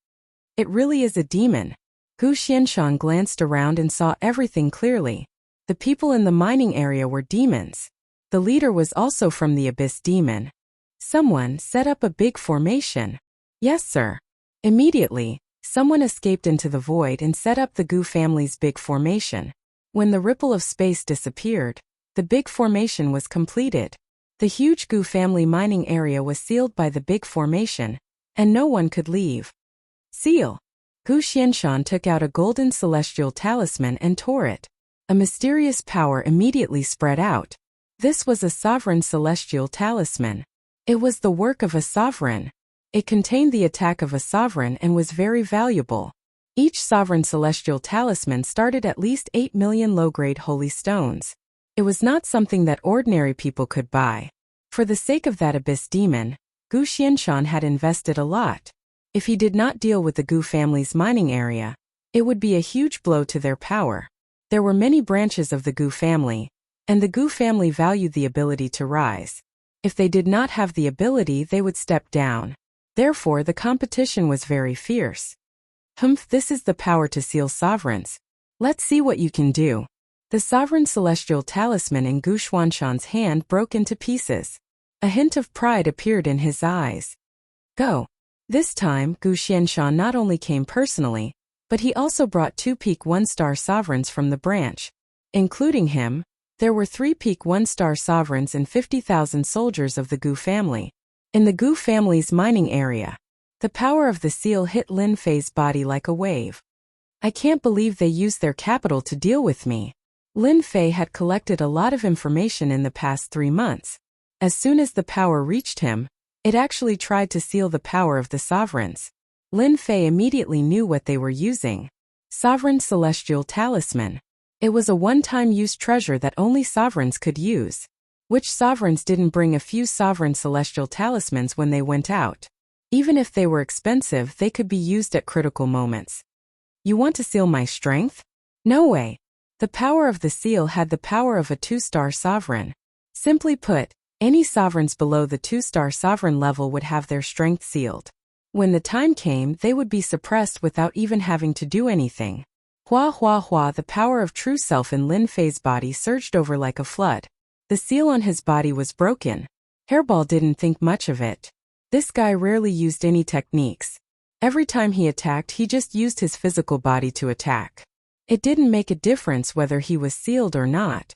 It really is a demon. Gu Xianshan glanced around and saw everything clearly. The people in the mining area were demons. The leader was also from the Abyss Demon. Someone set up a big formation. Yes, sir. Immediately, someone escaped into the void and set up the Gu family's big formation. When the ripple of space disappeared, the big formation was completed. The huge Gu family mining area was sealed by the big formation, and no one could leave. Seal. Gu Xianshan took out a golden celestial talisman and tore it. A mysterious power immediately spread out. This was a sovereign celestial talisman. It was the work of a sovereign. It contained the attack of a sovereign and was very valuable. Each sovereign celestial talisman started at least 8 million low-grade holy stones. It was not something that ordinary people could buy. For the sake of that Abyss Demon, Gu Xianshan had invested a lot. If he did not deal with the Gu family's mining area, it would be a huge blow to their power. There were many branches of the Gu family, and the Gu family valued the ability to rise. If they did not have the ability, they would step down. Therefore, the competition was very fierce. This is the power to seal sovereigns. Let's see what you can do. The sovereign celestial talisman in Gu Xianshan's hand broke into pieces. A hint of pride appeared in his eyes. Go. This time, Gu Xianshan not only came personally, but he also brought 2 peak 1-star sovereigns from the branch. Including him, there were 3 peak 1-star sovereigns and 50,000 soldiers of the Gu family. In the Gu family's mining area, the power of the seal hit Lin Fei's body like a wave. I can't believe they used their capital to deal with me. Lin Fei had collected a lot of information in the past 3 months. As soon as the power reached him, it actually tried to seal the power of the sovereigns. Lin Fei immediately knew what they were using. Sovereign Celestial Talisman. It was a one-time use treasure that only sovereigns could use. Which sovereigns didn't bring a few sovereign celestial talismans when they went out? Even if they were expensive, they could be used at critical moments. You want to seal my strength? No way. The power of the seal had the power of a 2-star sovereign. Simply put, any sovereigns below the 2-star sovereign level would have their strength sealed. When the time came, they would be suppressed without even having to do anything. Hua hua hua, the power of true self in Lin Fei's body surged over like a flood. The seal on his body was broken. Hairball didn't think much of it. This guy rarely used any techniques. Every time he attacked, he just used his physical body to attack. It didn't make a difference whether he was sealed or not.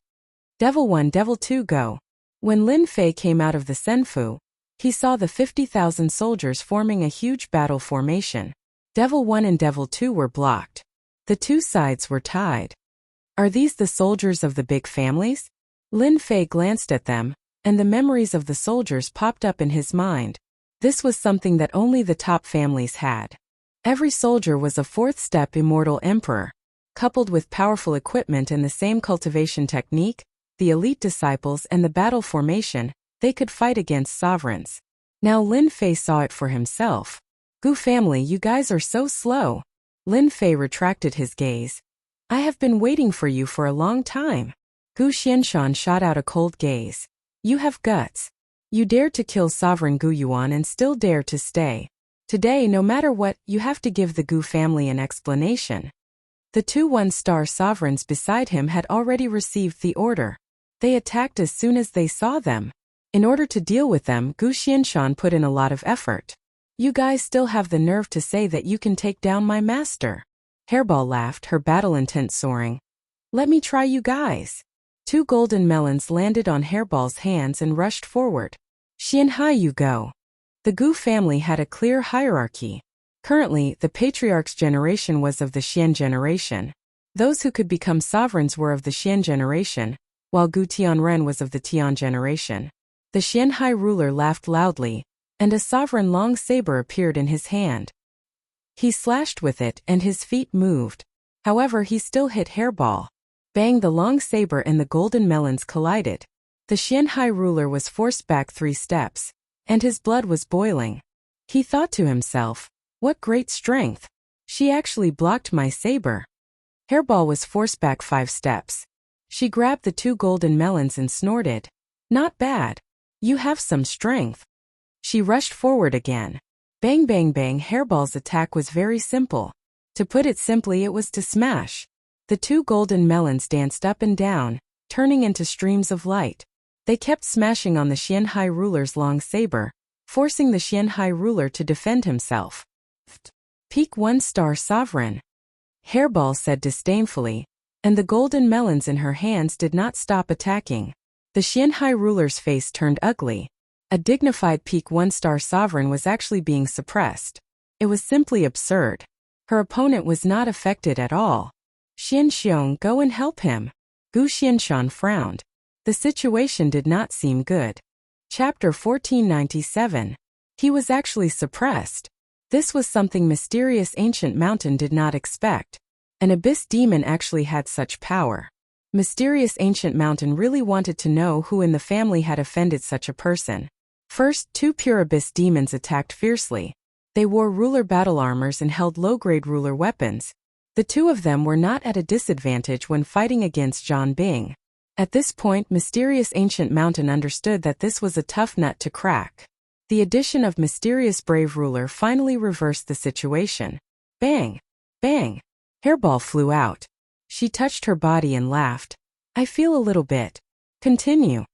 Devil 1, Devil 2, go. When Lin Fei came out of the Senfu, he saw the 50,000 soldiers forming a huge battle formation. Devil 1 and Devil 2 were blocked. The 2 sides were tied. Are these the soldiers of the big families? Lin Fei glanced at them, and the memories of the soldiers popped up in his mind. This was something that only the top families had. Every soldier was a 4th-step immortal emperor. Coupled with powerful equipment and the same cultivation technique, the elite disciples and the battle formation, they could fight against sovereigns. Now Lin Fei saw it for himself. Gu family, you guys are so slow. Lin Fei retracted his gaze. I have been waiting for you for a long time. Gu Xianshan shot out a cold gaze. You have guts. You dared to kill Sovereign Gu Yuan and still dare to stay. Today, no matter what, you have to give the Gu family an explanation. The 2 1-star sovereigns beside him had already received the order. They attacked as soon as they saw them. In order to deal with them, Gu Xianshan put in a lot of effort. You guys still have the nerve to say that you can take down my master. Hairball laughed, her battle intent soaring. Let me try you guys. 2 golden melons landed on Hairball's hands and rushed forward. Xianhai, you go. The Gu family had a clear hierarchy. Currently, the patriarch's generation was of the Xian generation. Those who could become sovereigns were of the Xian generation, while Gu Tianren was of the Tian generation. The Xianhai ruler laughed loudly, and a sovereign long saber appeared in his hand. He slashed with it and his feet moved. However, he still hit Hairball. Bang, the long saber and the golden melons collided. The Xianhai ruler was forced back 3 steps, and his blood was boiling. He thought to himself, what great strength. She actually blocked my saber. Hairball was forced back 5 steps. She grabbed the 2 golden melons and snorted. Not bad. You have some strength. She rushed forward again. Bang bang bang. Hairball's attack was very simple. To put it simply, it was to smash. The two golden melons danced up and down, turning into streams of light. They kept smashing on the Xianhai ruler's long saber, forcing the Xianhai ruler to defend himself. Peak 1-star sovereign, Hairball said disdainfully, and the golden melons in her hands did not stop attacking. The Xianhai ruler's face turned ugly. A dignified peak 1-star sovereign was actually being suppressed. It was simply absurd. Her opponent was not affected at all. Xianxiong, go and help him. Gu Xianshan frowned. The situation did not seem good. Chapter 1497. He was actually suppressed. This was something Mysterious Ancient Mountain did not expect. An abyss demon actually had such power. Mysterious Ancient Mountain really wanted to know who in the family had offended such a person. First, two pure abyss demons attacked fiercely. They wore ruler battle armors and held low-grade ruler weapons. The two of them were not at a disadvantage when fighting against Zhan Bing. At this point, Mysterious Ancient Mountain understood that this was a tough nut to crack. The addition of Mysterious Brave Ruler finally reversed the situation. Bang! Bang! Hairball flew out. She touched her body and laughed. I feel a little bit. Continue.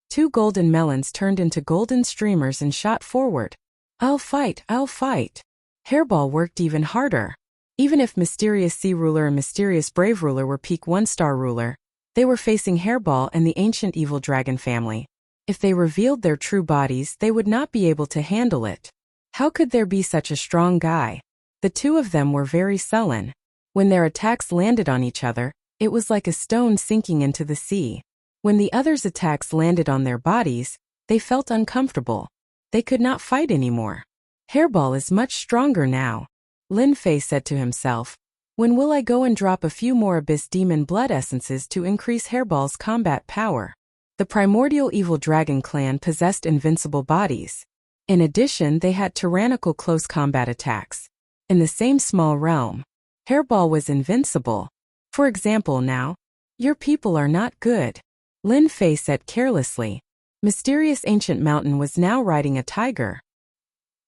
Two golden melons turned into golden streamers and shot forward. I'll fight, I'll fight. Hairball worked even harder. Even if Mysterious Sea Ruler and Mysterious Brave Ruler were peak 1-star ruler, they were facing Hairball and the ancient evil dragon family. If they revealed their true bodies, they would not be able to handle it. How could there be such a strong guy? The two of them were very sullen. When their attacks landed on each other, it was like a stone sinking into the sea. When the others' attacks landed on their bodies, they felt uncomfortable. They could not fight anymore. Hairball is much stronger now. Lin Fei said to himself. When will I go and drop a few more Abyss Demon blood essences to increase Hairball's combat power? The primordial evil dragon clan possessed invincible bodies. In addition, they had tyrannical close combat attacks. In the same small realm, Hairball was invincible. For example now, your people are not good. Lin Fei said carelessly. Mysterious Ancient Mountain was now riding a tiger.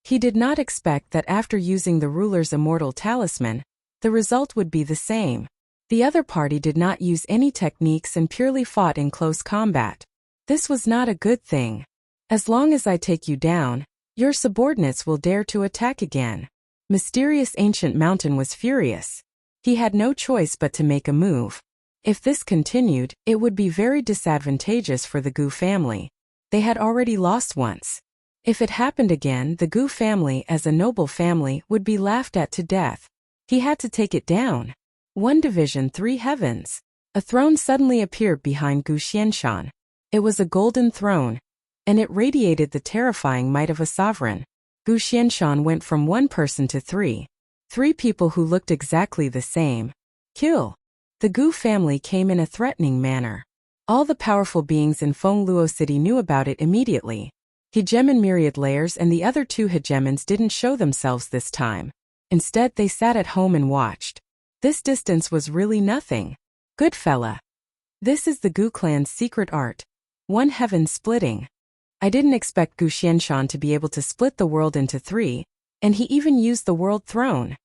He did not expect that after using the ruler's immortal talisman, the result would be the same. The other party did not use any techniques and purely fought in close combat. This was not a good thing. As long as I take you down, your subordinates will dare to attack again. Mysterious Ancient Mountain was furious. He had no choice but to make a move. If this continued, it would be very disadvantageous for the Gu family. They had already lost once. If it happened again, the Gu family as a noble family would be laughed at to death. He had to take it down. 1 division 3 heavens. A throne suddenly appeared behind Gu Xianshan. It was a golden throne, and it radiated the terrifying might of a sovereign. Gu Xianshan went from 1 person to 3. 3 people who looked exactly the same. Kill. The Gu family came in a threatening manner. All the powerful beings in Fengluo City knew about it immediately. Hegemon Myriad Layers and the other 2 hegemons didn't show themselves this time. Instead, they sat at home and watched. This distance was really nothing. Good fella. This is the Gu clan's secret art. 1 heaven splitting. I didn't expect Gu Xianshan to be able to split the world into 3, and he even used the world throne.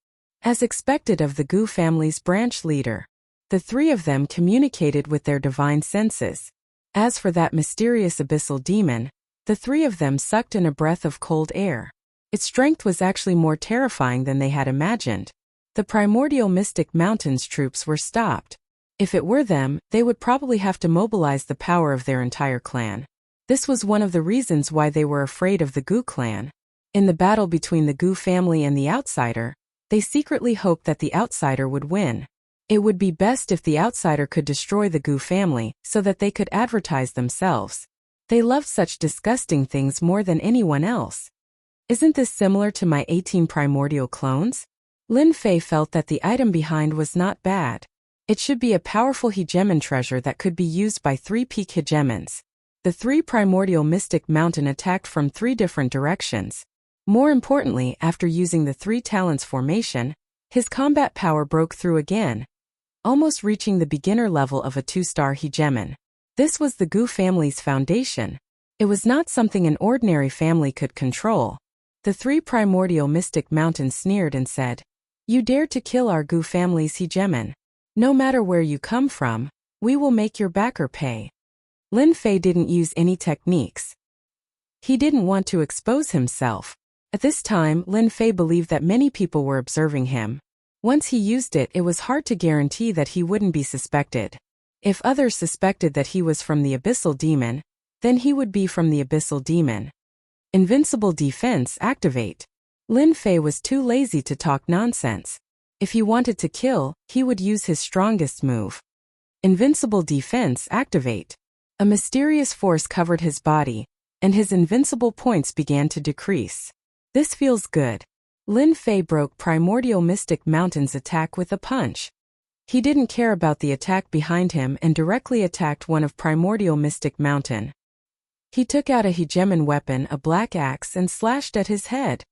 As expected of the Gu family's branch leader, the 3 of them communicated with their divine senses. As for that mysterious abyssal demon, the 3 of them sucked in a breath of cold air. Its strength was actually more terrifying than they had imagined. The primordial mystic mountains troops were stopped. If it were them, they would probably have to mobilize the power of their entire clan. This was one of the reasons why they were afraid of the Gu clan. In the battle between the Gu family and the outsider, they secretly hoped that the outsider would win. It would be best if the outsider could destroy the Gu family so that they could advertise themselves. They loved such disgusting things more than anyone else. Isn't this similar to my 18 primordial clones? Lin Fei felt that the item behind was not bad. It should be a powerful hegemon treasure that could be used by 3 peak hegemons. The 3 primordial mystic mountain attacked from 3 different directions. More importantly, after using the 3 talents formation, his combat power broke through again, almost reaching the beginner level of a 2-star hegemon. This was the Gu family's foundation. It was not something an ordinary family could control. The three primordial mystic mountains sneered and said, "You dared to kill our Gu family's hegemon. No matter where you come from, we will make your backer pay." Lin Fei didn't use any techniques. He didn't want to expose himself. At this time, Lin Fei believed that many people were observing him. Once he used it, it was hard to guarantee that he wouldn't be suspected. If others suspected that he was from the Abyssal Demon, then he would be from the Abyssal Demon. Invincible defense activate. Lin Fei was too lazy to talk nonsense. If he wanted to kill, he would use his strongest move. Invincible defense activate. A mysterious force covered his body, and his invincible points began to decrease. This feels good. Lin Fei broke Primordial Mystic Mountain's attack with a punch. He didn't care about the attack behind him and directly attacked one of Primordial Mystic Mountain. He took out a hegemon weapon, a black axe, and slashed at his head.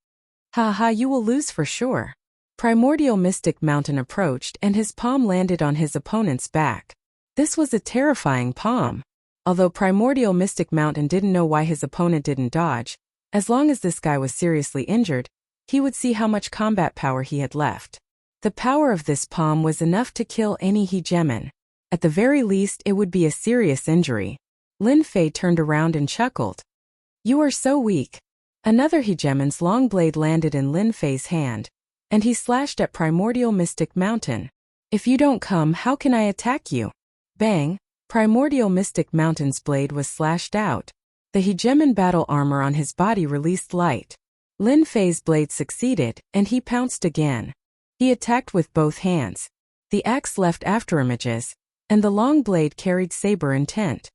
"Ha, you will lose for sure." Primordial Mystic Mountain approached and his palm landed on his opponent's back. This was a terrifying palm. Although Primordial Mystic Mountain didn't know why his opponent didn't dodge, as long as this guy was seriously injured, he would see how much combat power he had left. The power of this palm was enough to kill any hegemon. At the very least, it would be a serious injury. Lin Fei turned around and chuckled. "You are so weak." Another hegemon's long blade landed in Lin Fei's hand, and he slashed at Primordial Mystic Mountain. "If you don't come, how can I attack you?" Bang! Primordial Mystic Mountain's blade was slashed out. The hegemon battle armor on his body released light. Lin Fei's blade succeeded, and he pounced again. He attacked with both hands. The axe left afterimages, and the long blade carried saber intent.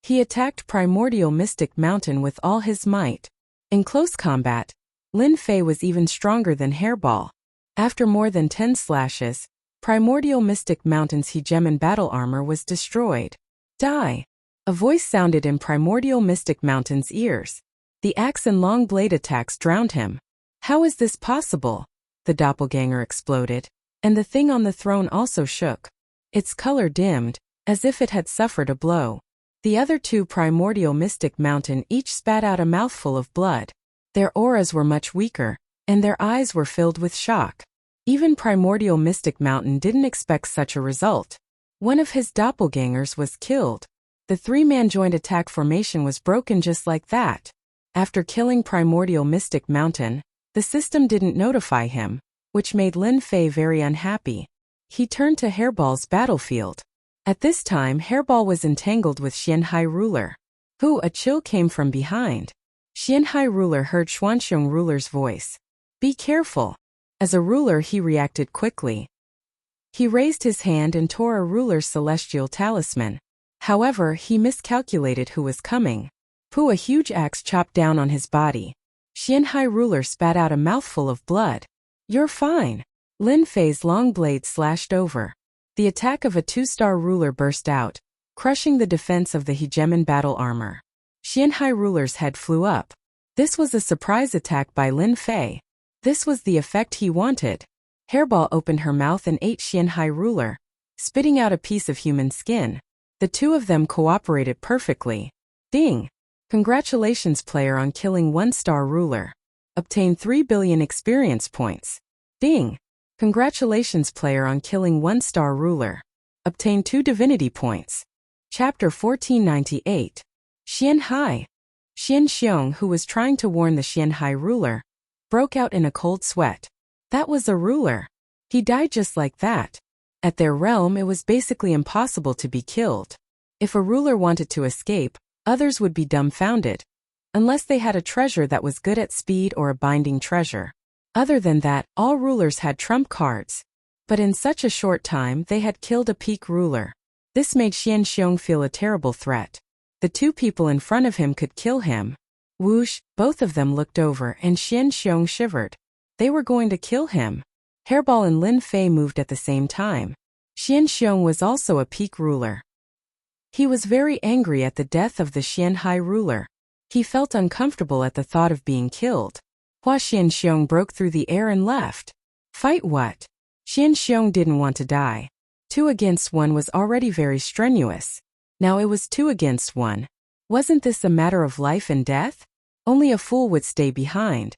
He attacked Primordial Mystic Mountain with all his might. In close combat, Lin Fei was even stronger than Hairball. After more than 10 slashes, Primordial Mystic Mountain's hegemon battle armor was destroyed. "Die!" A voice sounded in Primordial Mystic Mountain's ears. The axe and long blade attacks drowned him. "How is this possible?" The doppelganger exploded, and the thing on the throne also shook. Its color dimmed, as if it had suffered a blow. The other two Primordial Mystic Mountain each spat out a mouthful of blood. Their auras were much weaker, and their eyes were filled with shock. Even Primordial Mystic Mountain didn't expect such a result. One of his doppelgangers was killed. The three-man joint attack formation was broken just like that. After killing Primordial Mystic Mountain, the system didn't notify him, which made Lin Fei very unhappy. He turned to Hairball's battlefield. At this time, Hairball was entangled with Xianhai Ruler. A chill came from behind. Xianhai Ruler heard Xuanxiong Ruler's voice. "Be careful." As a ruler, he reacted quickly. He raised his hand and tore a ruler's celestial talisman. However, he miscalculated who was coming. A huge axe chopped down on his body. Xianhai Ruler spat out a mouthful of blood. "You're fine." Lin Fei's long blade slashed over. The attack of a 2-star ruler burst out, crushing the defense of the hegemon battle armor. Xianhai Ruler's head flew up. This was a surprise attack by Lin Fei. This was the effect he wanted. Hairball opened her mouth and ate Xianhai Ruler, spitting out a piece of human skin. The two of them cooperated perfectly. Ding! Congratulations, player, on killing 1-star ruler. Obtain 3 billion experience points. Ding! Congratulations, player, on killing 1-star ruler. Obtain 2 divinity points. Chapter 1498. Xianhai. Xianxiong, who was trying to warn the Xianhai ruler, broke out in a cold sweat. That was a ruler. He died just like that. At their realm, it was basically impossible to be killed. If a ruler wanted to escape, others would be dumbfounded. Unless they had a treasure that was good at speed or a binding treasure. Other than that, all rulers had trump cards. But in such a short time, they had killed a peak ruler. This made Xianxiong feel a terrible threat. The two people in front of him could kill him. Whoosh, both of them looked over and Xianxiong shivered. They were going to kill him. Hairball and Lin Fei moved at the same time. Xianxiong was also a peak ruler. He was very angry at the death of the Xianhai ruler. He felt uncomfortable at the thought of being killed. Hua Xianxiong broke through the air and left. Fight what? Xianxiong didn't want to die. 2 against 1 was already very strenuous. Now it was 2 against 1. Wasn't this a matter of life and death? Only a fool would stay behind.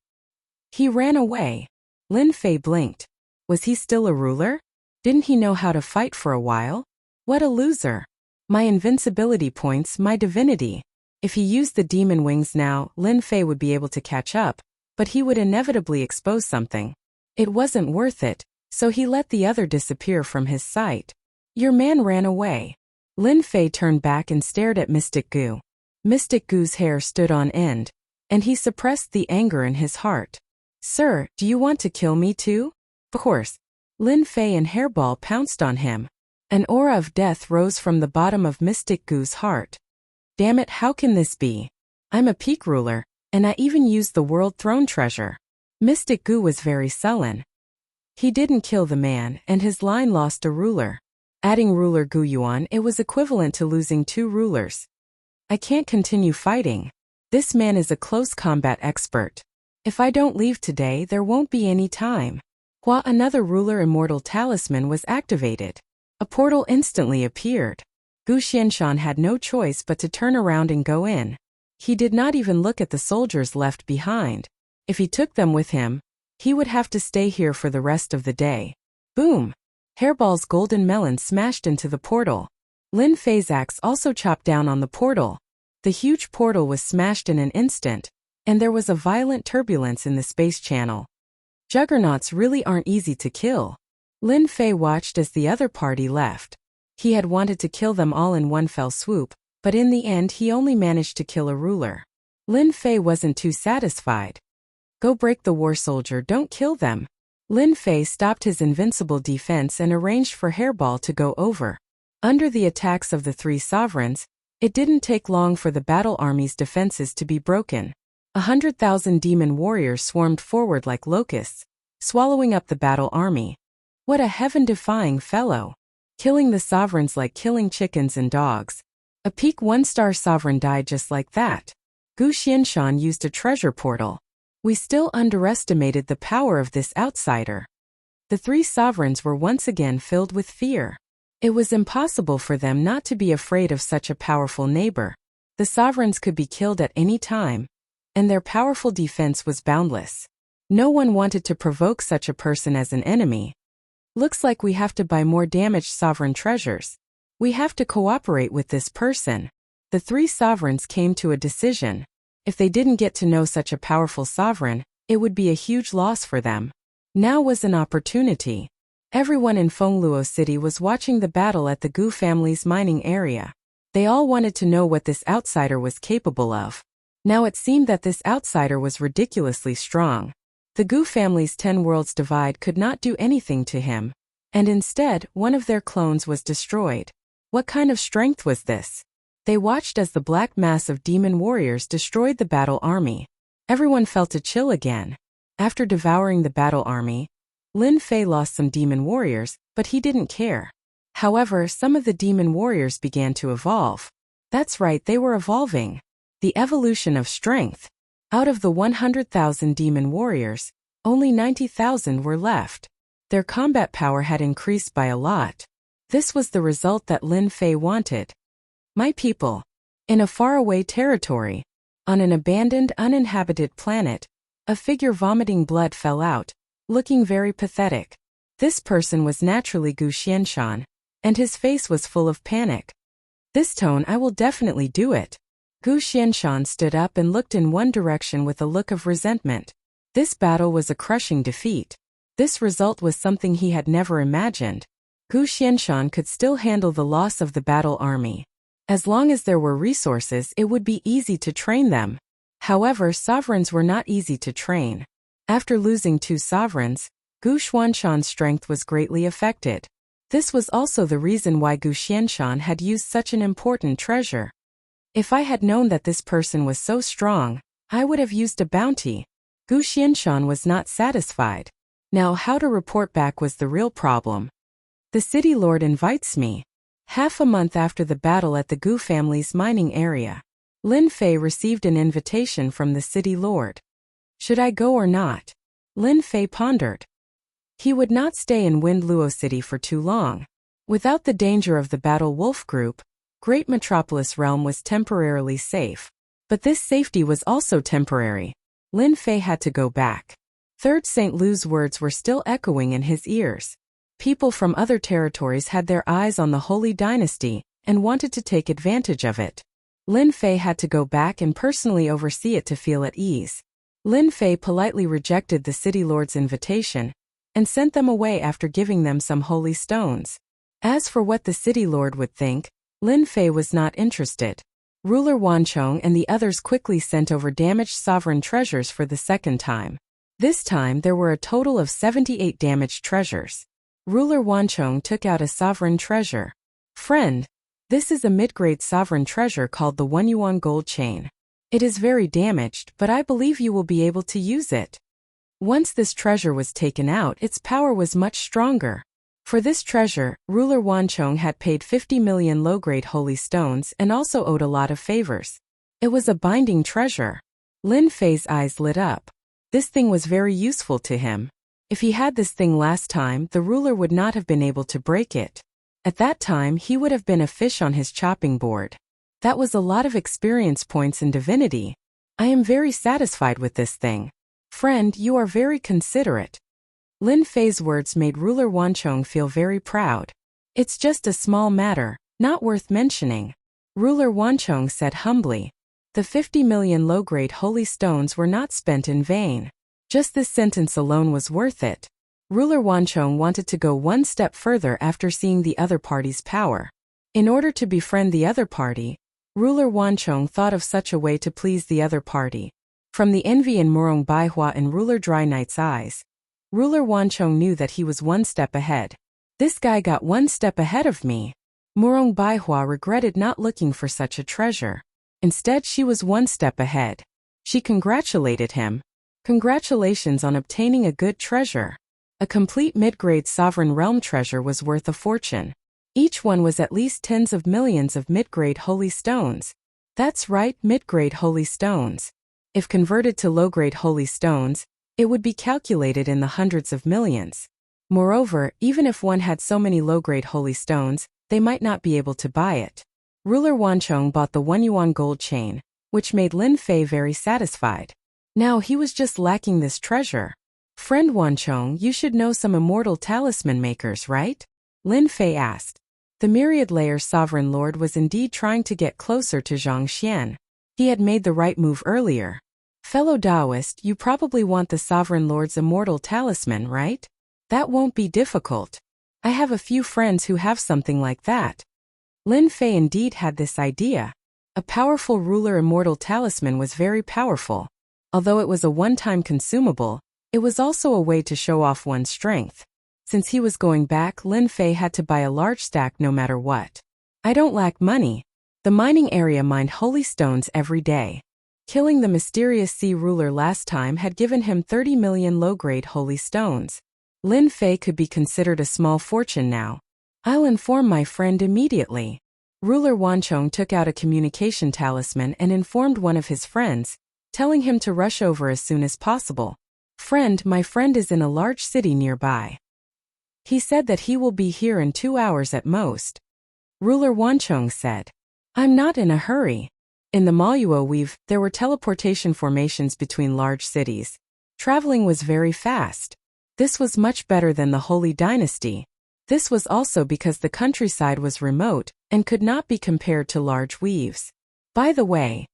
He ran away. Lin Fei blinked. Was he still a ruler? Didn't he know how to fight for a while? What a loser. My invincibility points, my divinity. If he used the demon wings now, Lin Fei would be able to catch up, but he would inevitably expose something. It wasn't worth it, so he let the other disappear from his sight. Your man ran away. Lin Fei turned back and stared at Mystic Gu. Mystic Gu's hair stood on end, and he suppressed the anger in his heart. Sir, do you want to kill me too? Of course. Lin Fei and Hairball pounced on him. An aura of death rose from the bottom of Mystic Gu's heart. Damn it, how can this be? I'm a peak ruler, and I even used the World Throne treasure. Mystic Gu was very sullen. He didn't kill the man, and his line lost a ruler. Adding ruler Gu Yuan, it was equivalent to losing 2 rulers. I can't continue fighting. This man is a close combat expert. If I don't leave today, there won't be any time. While another ruler immortal talisman was activated, a portal instantly appeared. Gu Xianshan had no choice but to turn around and go in. He did not even look at the soldiers left behind. If he took them with him, he would have to stay here for the rest of the day. Boom! Hairball's golden melon smashed into the portal. Lin Fei's axe also chopped down on the portal. The huge portal was smashed in an instant, and there was a violent turbulence in the space channel. Juggernauts really aren't easy to kill. Lin Fei watched as the other party left. He had wanted to kill them all in one fell swoop, but in the end he only managed to kill a ruler. Lin Fei wasn't too satisfied. Go break the war soldier, don't kill them. Lin Fei stopped his invincible defense and arranged for Hairball to go over. Under the attacks of the 3 sovereigns, it didn't take long for the battle army's defenses to be broken. 100,000 demon warriors swarmed forward like locusts, swallowing up the battle army. What a heaven-defying fellow! Killing the sovereigns like killing chickens and dogs. A peak 1-star sovereign died just like that. Gu Xianshan used a treasure portal. We still underestimated the power of this outsider. The 3 sovereigns were once again filled with fear. It was impossible for them not to be afraid of such a powerful neighbor. The sovereigns could be killed at any time, and their powerful defense was boundless. No one wanted to provoke such a person as an enemy. Looks like we have to buy more damaged sovereign treasures. We have to cooperate with this person. The 3 sovereigns came to a decision. If they didn't get to know such a powerful sovereign, it would be a huge loss for them. Now was an opportunity. Everyone in Fengluo City was watching the battle at the Gu family's mining area. They all wanted to know what this outsider was capable of. Now it seemed that this outsider was ridiculously strong. The Gu family's 10 worlds divide could not do anything to him, and instead, one of their clones was destroyed. What kind of strength was this? They watched as the black mass of demon warriors destroyed the battle army. Everyone felt a chill again. After devouring the battle army, Lin Fei lost some demon warriors, but he didn't care. However, some of the demon warriors began to evolve. That's right, they were evolving. The evolution of strength. Out of the 100,000 demon warriors, only 90,000 were left. Their combat power had increased by a lot. This was the result that Lin Fei wanted. My people. In a faraway territory, on an abandoned, uninhabited planet, a figure vomiting blood fell out, looking very pathetic. This person was naturally Gu Xianshan, and his face was full of panic. This tone, I will definitely do it. Gu Xianshan stood up and looked in one direction with a look of resentment. This battle was a crushing defeat. This result was something he had never imagined. Gu Xianshan could still handle the loss of the battle army. As long as there were resources, it would be easy to train them. However, sovereigns were not easy to train. After losing 2 sovereigns, Gu Xuanshan's strength was greatly affected. This was also the reason why Gu Xianshan had used such an important treasure. If I had known that this person was so strong, I would have used a bounty. Gu Xianshan was not satisfied. Now how to report back was the real problem. The city lord invites me. Half a month after the battle at the Gu family's mining area, Lin Fei received an invitation from the city lord. Should I go or not? Lin Fei pondered. He would not stay in Wind Luo City for too long. Without the danger of the Battle Wolf group, Great Metropolis Realm was temporarily safe. But this safety was also temporary. Lin Fei had to go back. Third St. Lu's words were still echoing in his ears. People from other territories had their eyes on the Holy Dynasty and wanted to take advantage of it. Lin Fei had to go back and personally oversee it to feel at ease. Lin Fei politely rejected the city lord's invitation and sent them away after giving them some holy stones. As for what the city lord would think, Lin Fei was not interested. Ruler Wanchong and the others quickly sent over damaged sovereign treasures for the second time. This time there were a total of 78 damaged treasures. Ruler Wanchong took out a sovereign treasure. Friend, this is a mid-grade sovereign treasure called the 1 yuan gold chain. It is very damaged, but I believe you will be able to use it. Once this treasure was taken out, its power was much stronger. For this treasure, Ruler Wanchong had paid 50 million low-grade holy stones and also owed a lot of favors. It was a binding treasure. Lin Fei's eyes lit up. This thing was very useful to him. If he had this thing last time, the ruler would not have been able to break it. At that time, he would have been a fish on his chopping board. That was a lot of experience points in divinity. I am very satisfied with this thing. Friend, you are very considerate. Lin Fei's words made Ruler Wanchong feel very proud. It's just a small matter, not worth mentioning. Ruler Wanchong said humbly. The 50 million low-grade holy stones were not spent in vain. Just this sentence alone was worth it. Ruler Wanchong wanted to go one step further after seeing the other party's power. In order to befriend the other party, Ruler Wanchong thought of such a way to please the other party. From the envy in Murong Baihua and Ruler Dry Knight's eyes, Ruler Wanchong knew that he was one step ahead. This guy got one step ahead of me. Murong Baihua regretted not looking for such a treasure. Instead, she was one step ahead. She congratulated him. Congratulations on obtaining a good treasure. A complete mid-grade sovereign realm treasure was worth a fortune. Each one was at least tens of millions of mid-grade holy stones. That's right, mid-grade holy stones. If converted to low-grade holy stones, it would be calculated in the hundreds of millions. Moreover, even if one had so many low-grade holy stones, they might not be able to buy it. Ruler Wanchong bought the 1 yuan gold chain, which made Lin Fei very satisfied. Now he was just lacking this treasure. Friend Wanchong, you should know some immortal talisman makers, right? Lin Fei asked. The myriad layer sovereign lord was indeed trying to get closer to Zhang Xian. He had made the right move earlier. Fellow Taoist, you probably want the sovereign lord's immortal talisman, right? That won't be difficult. I have a few friends who have something like that. Lin Fei indeed had this idea. A powerful ruler immortal talisman was very powerful. Although it was a one-time consumable, it was also a way to show off one's strength. Since he was going back, Lin Fei had to buy a large stack no matter what. I don't lack money. The mining area mined holy stones every day. Killing the mysterious sea ruler last time had given him 30 million low-grade holy stones. Lin Fei could be considered a small fortune now. I'll inform my friend immediately. Ruler Wanchong took out a communication talisman and informed one of his friends, telling him to rush over as soon as possible. Friend, my friend is in a large city nearby. He said that he will be here in 2 hours at most. Ruler Wanchong said, I'm not in a hurry. In the Maluo weave, there were teleportation formations between large cities. Traveling was very fast. This was much better than the Holy Dynasty. This was also because the countryside was remote and could not be compared to large weaves. By the way,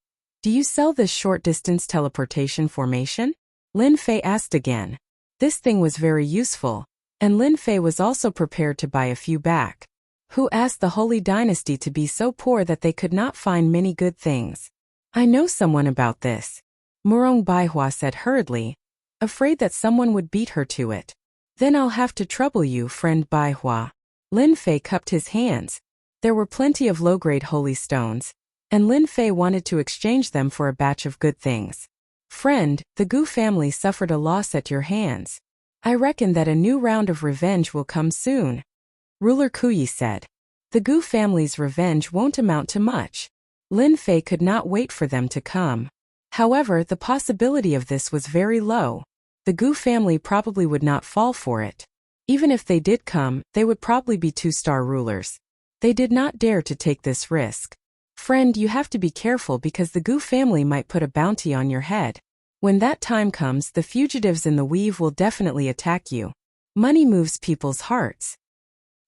do you sell this short-distance teleportation formation? Lin Fei asked again. This thing was very useful, and Lin Fei was also prepared to buy a few back. Who asked the Holy Dynasty to be so poor that they could not find many good things? I know someone about this. Murong Baihua said hurriedly, afraid that someone would beat her to it. Then I'll have to trouble you, friend Baihua. Lin Fei cupped his hands. There were plenty of low-grade holy stones, and Lin Fei wanted to exchange them for a batch of good things. Friend, the Gu family suffered a loss at your hands. I reckon that a new round of revenge will come soon. Ruler Kuyi said. The Gu family's revenge won't amount to much. Lin Fei could not wait for them to come. However, the possibility of this was very low. The Gu family probably would not fall for it. Even if they did come, they would probably be 2-star rulers. They did not dare to take this risk. Friend, you have to be careful because the Gu family might put a bounty on your head. When that time comes, the fugitives in the weave will definitely attack you. Money moves people's hearts.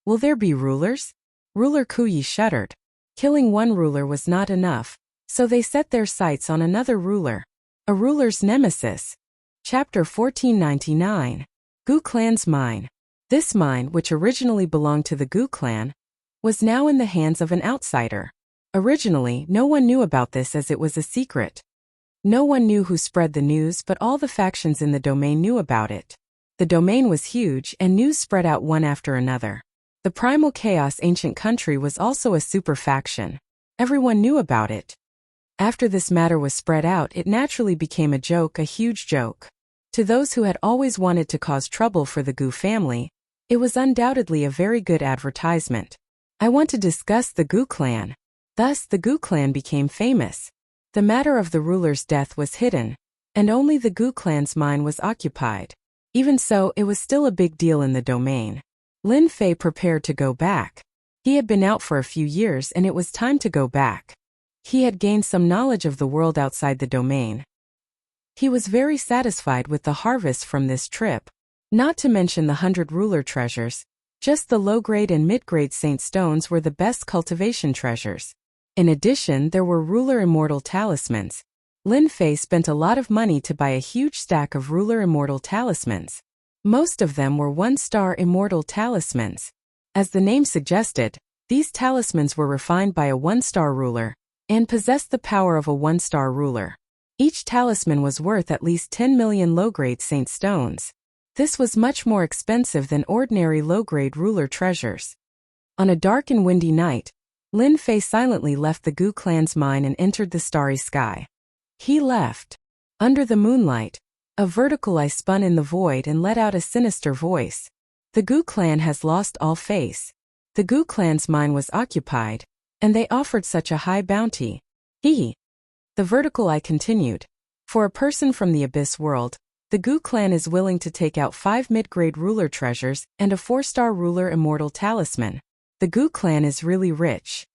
Will there be rulers? Ruler Kuyi shuddered. Killing one ruler was not enough, so they set their sights on another ruler. A ruler's nemesis. Chapter 1499. Gu Clan's Mine. This mine, which originally belonged to the Gu clan, was now in the hands of an outsider. Originally, no one knew about this as it was a secret. No one knew who spread the news, but all the factions in the domain knew about it. The domain was huge and news spread out one after another. The Primal Chaos ancient country was also a super faction. Everyone knew about it. After this matter was spread out, it naturally became a joke, a huge joke. To those who had always wanted to cause trouble for the Gu family, it was undoubtedly a very good advertisement. I want to discuss the Gu clan. Thus, the Gu clan became famous. The matter of the ruler's death was hidden, and only the Gu clan's mine was occupied. Even so, it was still a big deal in the domain. Lin Fei prepared to go back. He had been out for a few years and it was time to go back. He had gained some knowledge of the world outside the domain. He was very satisfied with the harvest from this trip, not to mention the 100 ruler treasures. Just the low-grade and mid-grade saint stones were the best cultivation treasures. In addition, there were ruler immortal talismans. Lin Fei spent a lot of money to buy a huge stack of ruler immortal talismans. Most of them were 1-star immortal talismans. As the name suggested, these talismans were refined by a 1-star ruler and possessed the power of a 1-star ruler. Each talisman was worth at least 10 million low-grade saint stones. This was much more expensive than ordinary low-grade ruler treasures. On a dark and windy night, Lin Fei silently left the Gu clan's mine and entered the starry sky. He left. Under the moonlight, a vertical eye spun in the void and let out a sinister voice. The Gu clan has lost all face. The Gu clan's mine was occupied, and they offered such a high bounty. The vertical eye continued. For a person from the abyss world, the Gu clan is willing to take out 5 mid-grade ruler treasures and a 4-star ruler immortal talisman. The Gu clan is really rich.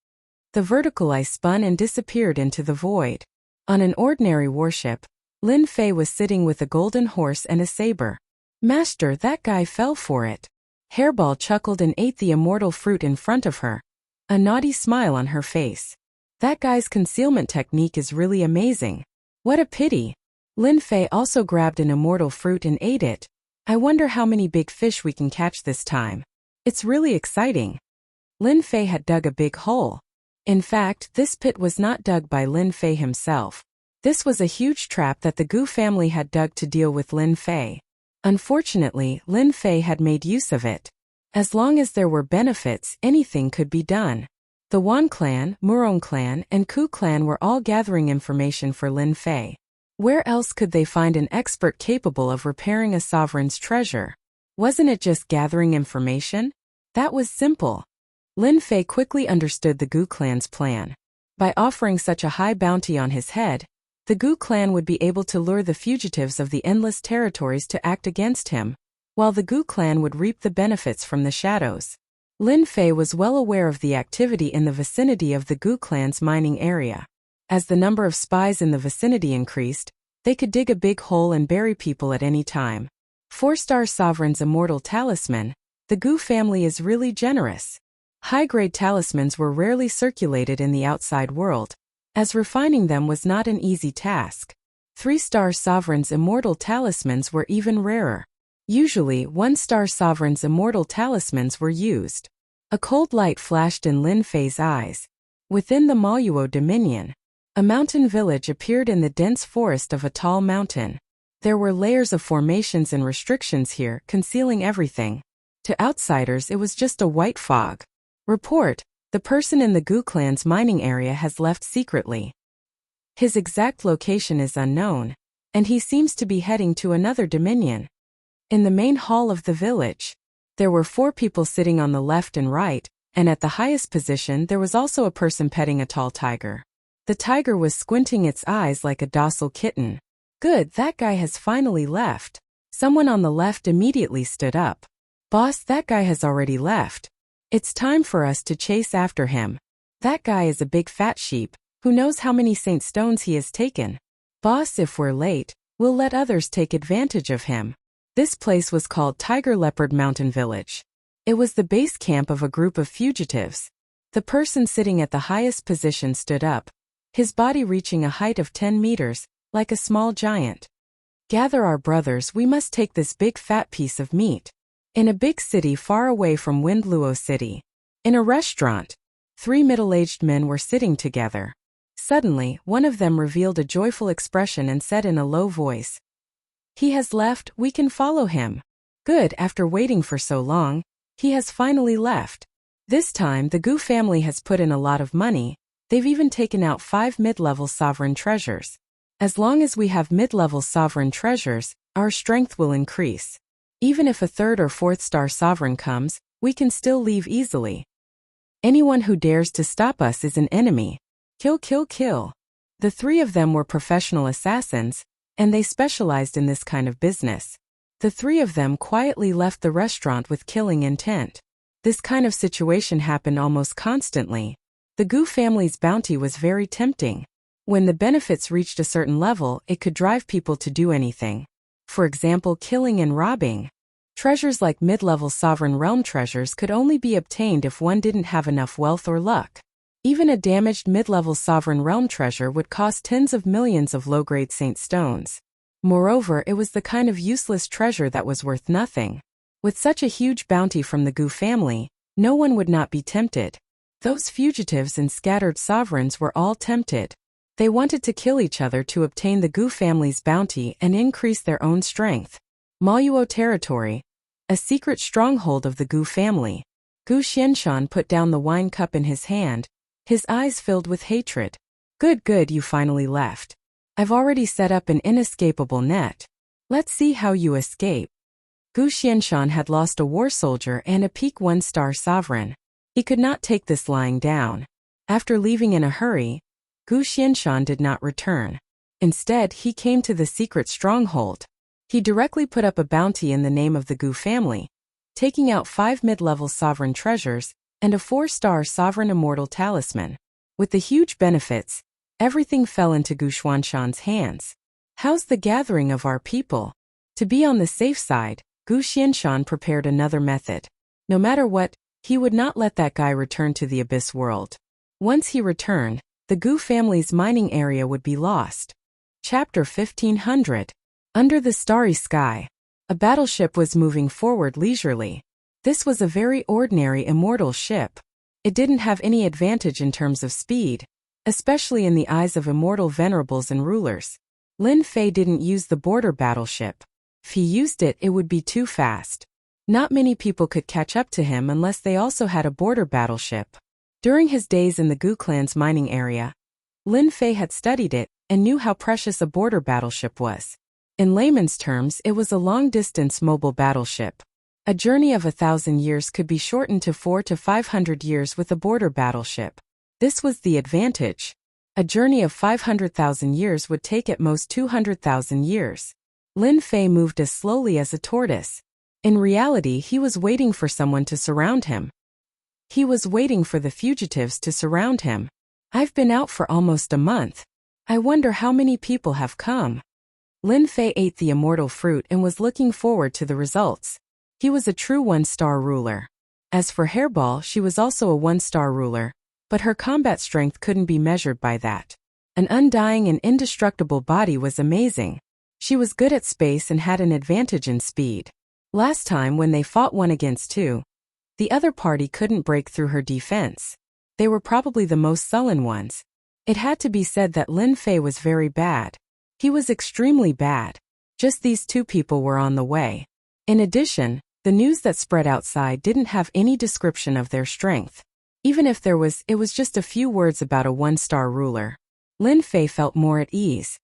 The vertical eye spun and disappeared into the void. On an ordinary warship, Lin Fei was sitting with a golden horse and a saber. Master, that guy fell for it. Hairball chuckled and ate the immortal fruit in front of her. A naughty smile on her face. That guy's concealment technique is really amazing. What a pity. Lin Fei also grabbed an immortal fruit and ate it. I wonder how many big fish we can catch this time. It's really exciting. Lin Fei had dug a big hole. In fact, this pit was not dug by Lin Fei himself. This was a huge trap that the Gu family had dug to deal with Lin Fei. Unfortunately, Lin Fei had made use of it. As long as there were benefits, anything could be done. The Wan clan, Murong clan, and Ku clan were all gathering information for Lin Fei. Where else could they find an expert capable of repairing a sovereign's treasure? Wasn't it just gathering information? That was simple. Lin Fei quickly understood the Gu clan's plan. By offering such a high bounty on his head, the Gu clan would be able to lure the fugitives of the endless territories to act against him, while the Gu clan would reap the benefits from the shadows. Lin Fei was well aware of the activity in the vicinity of the Gu clan's mining area. As the number of spies in the vicinity increased, they could dig a big hole and bury people at any time. 4-star sovereign's immortal talisman, the Gu family is really generous. High-grade talismans were rarely circulated in the outside world, as refining them was not an easy task. 3-star sovereign's immortal talismans were even rarer. Usually, 1-star sovereign's immortal talismans were used. A cold light flashed in Lin Fei's eyes. Within the Maluo Dominion, a mountain village appeared in the dense forest of a tall mountain. There were layers of formations and restrictions here, concealing everything. To outsiders, it was just a white fog. Report: the person in the Gu clan's mining area has left secretly. His exact location is unknown, and he seems to be heading to another dominion. In the main hall of the village, there were 4 people sitting on the left and right, and at the highest position there was also a person petting a tall tiger. The tiger was squinting its eyes like a docile kitten. Good, that guy has finally left. Someone on the left immediately stood up. Boss, that guy has already left. It's time for us to chase after him. That guy is a big fat sheep. Who knows how many saint stones he has taken? Boss, if we're late, we'll let others take advantage of him. This place was called Tiger Leopard Mountain Village. It was the base camp of a group of fugitives. The person sitting at the highest position stood up, his body reaching a height of 10 meters, like a small giant. Gather our brothers, we must take this big fat piece of meat. In a big city far away from Windluo City. In a restaurant, 3 middle-aged men were sitting together. Suddenly, one of them revealed a joyful expression and said in a low voice, "He has left, we can follow him." Good, after waiting for so long, he has finally left. This time the Gu family has put in a lot of money. They've even taken out 5 mid-level sovereign treasures. As long as we have mid-level sovereign treasures, our strength will increase. Even if a 3rd or 4th star sovereign comes, we can still leave easily. Anyone who dares to stop us is an enemy. Kill, kill, kill. The 3 of them were professional assassins, and they specialized in this kind of business. The 3 of them quietly left the restaurant with killing intent. This kind of situation happened almost constantly. The Gu family's bounty was very tempting. When the benefits reached a certain level, it could drive people to do anything. For example, killing and robbing. Treasures like mid-level sovereign realm treasures could only be obtained if one didn't have enough wealth or luck. Even a damaged mid-level sovereign realm treasure would cost tens of millions of low-grade saint stones. Moreover, it was the kind of useless treasure that was worth nothing. With such a huge bounty from the Gu family, no one would not be tempted. Those fugitives and scattered sovereigns were all tempted. They wanted to kill each other to obtain the Gu family's bounty and increase their own strength. Maluo territory, a secret stronghold of the Gu family. Gu Xianshan put down the wine cup in his hand, his eyes filled with hatred. Good, good, you finally left. I've already set up an inescapable net. Let's see how you escape. Gu Xianshan had lost a war soldier and a peak 1-star sovereign. He could not take this lying down. After leaving in a hurry, Gu Xianshan did not return. Instead, he came to the secret stronghold. He directly put up a bounty in the name of the Gu family, taking out 5 mid-level sovereign treasures and a 4-star sovereign immortal talisman. With the huge benefits, everything fell into Gu Xuanshan's hands. How's the gathering of our people? To be on the safe side, Gu Xianshan prepared another method. No matter what, he would not let that guy return to the Abyss world. Once he returned, the Gu family's mining area would be lost. Chapter 1500. Under the starry sky. A battleship was moving forward leisurely. This was a very ordinary immortal ship. It didn't have any advantage in terms of speed, especially in the eyes of immortal venerables and rulers. Lin Fei didn't use the border battleship. If he used it, it would be too fast. Not many people could catch up to him unless they also had a border battleship. During his days in the Gu clan's mining area, Lin Fei had studied it and knew how precious a border battleship was. In layman's terms, it was a long-distance mobile battleship. A journey of 1,000 years could be shortened to 400 to 500 years with a border battleship. This was the advantage. A journey of 500,000 years would take at most 200,000 years. Lin Fei moved as slowly as a tortoise. In reality, he was waiting for someone to surround him. He was waiting for the fugitives to surround him. I've been out for almost a month. I wonder how many people have come. Lin Fei ate the immortal fruit and was looking forward to the results. He was a true 1-star ruler. As for Hairball, she was also a 1-star ruler, but her combat strength couldn't be measured by that. An undying and indestructible body was amazing. She was good at space and had an advantage in speed. Last time when they fought 1 against 2, the other party couldn't break through her defense. They were probably the most sullen ones. It had to be said that Lin Fei was very bad. He was extremely bad. Just these 2 people were on the way. In addition, the news that spread outside didn't have any description of their strength. Even if there was, it was just a few words about a 1-star ruler. Lin Fei felt more at ease.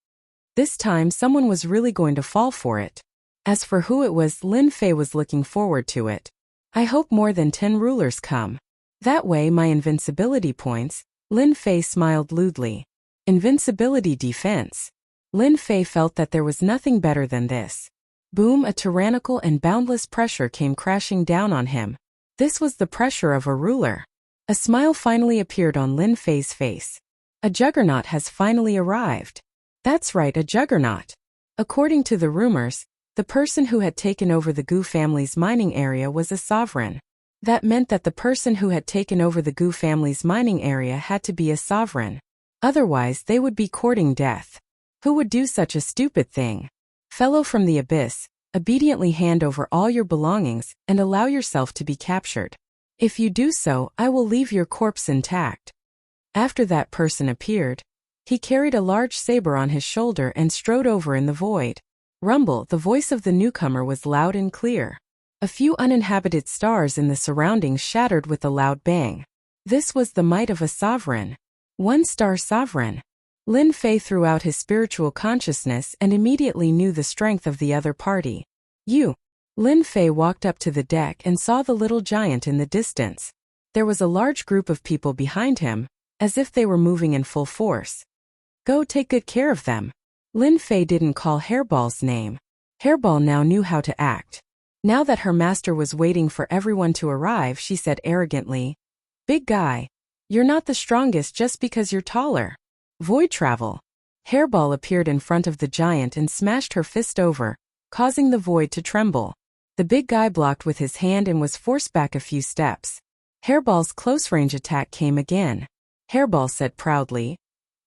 This time someone was really going to fall for it. As for who it was, Lin Fei was looking forward to it. I hope more than 10 rulers come. That way my invincibility points. Lin Fei smiled lewdly. Invincibility defense. Lin Fei felt that there was nothing better than this. Boom, a tyrannical and boundless pressure came crashing down on him. This was the pressure of a ruler. A smile finally appeared on Lin Fei's face. A juggernaut has finally arrived. That's right, a juggernaut. According to the rumors, the person who had taken over the Gu family's mining area was a sovereign. That meant that the person who had taken over the Gu family's mining area had to be a sovereign. Otherwise, they would be courting death. Who would do such a stupid thing? Fellow from the abyss, obediently hand over all your belongings and allow yourself to be captured. If you do so, I will leave your corpse intact. After that person appeared, he carried a large saber on his shoulder and strode over in the void. Rumble, the voice of the newcomer was loud and clear. A few uninhabited stars in the surroundings shattered with a loud bang. This was the might of a sovereign. One-star sovereign. Lin Fei threw out his spiritual consciousness and immediately knew the strength of the other party. You. Lin Fei walked up to the deck and saw the little giant in the distance. There was a large group of people behind him, as if they were moving in full force. Go take good care of them. Lin Fei didn't call Hairball's name. Hairball now knew how to act. Now that her master was waiting for everyone to arrive, she said arrogantly, "Big guy, you're not the strongest just because you're taller. Void travel." Hairball appeared in front of the giant and smashed her fist over, causing the void to tremble. The big guy blocked with his hand and was forced back a few steps. Hairball's close-range attack came again. Hairball said proudly,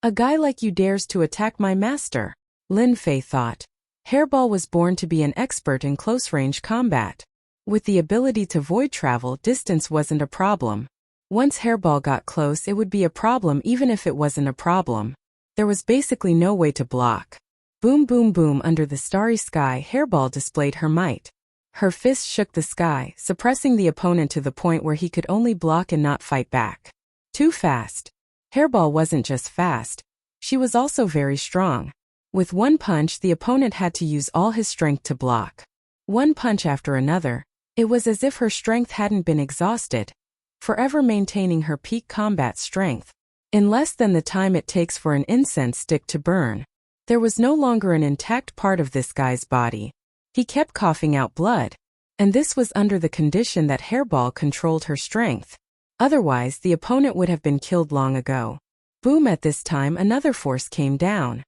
"A guy like you dares to attack my master." Lin Fei thought. Hairball was born to be an expert in close-range combat. With the ability to void travel, distance wasn't a problem. Once Hairball got close, it would be a problem even if it wasn't a problem. There was basically no way to block. Boom boom boom under the starry sky, Hairball displayed her might. Her fist shook the sky, suppressing the opponent to the point where he could only block and not fight back. Too fast. Hairball wasn't just fast. She was also very strong. With one punch, the opponent had to use all his strength to block. One punch after another, it was as if her strength hadn't been exhausted, forever maintaining her peak combat strength. In less than the time it takes for an incense stick to burn, there was no longer an intact part of this guy's body. He kept coughing out blood. And this was under the condition that Hairball controlled her strength. Otherwise, the opponent would have been killed long ago. Boom! At this time, another force came down.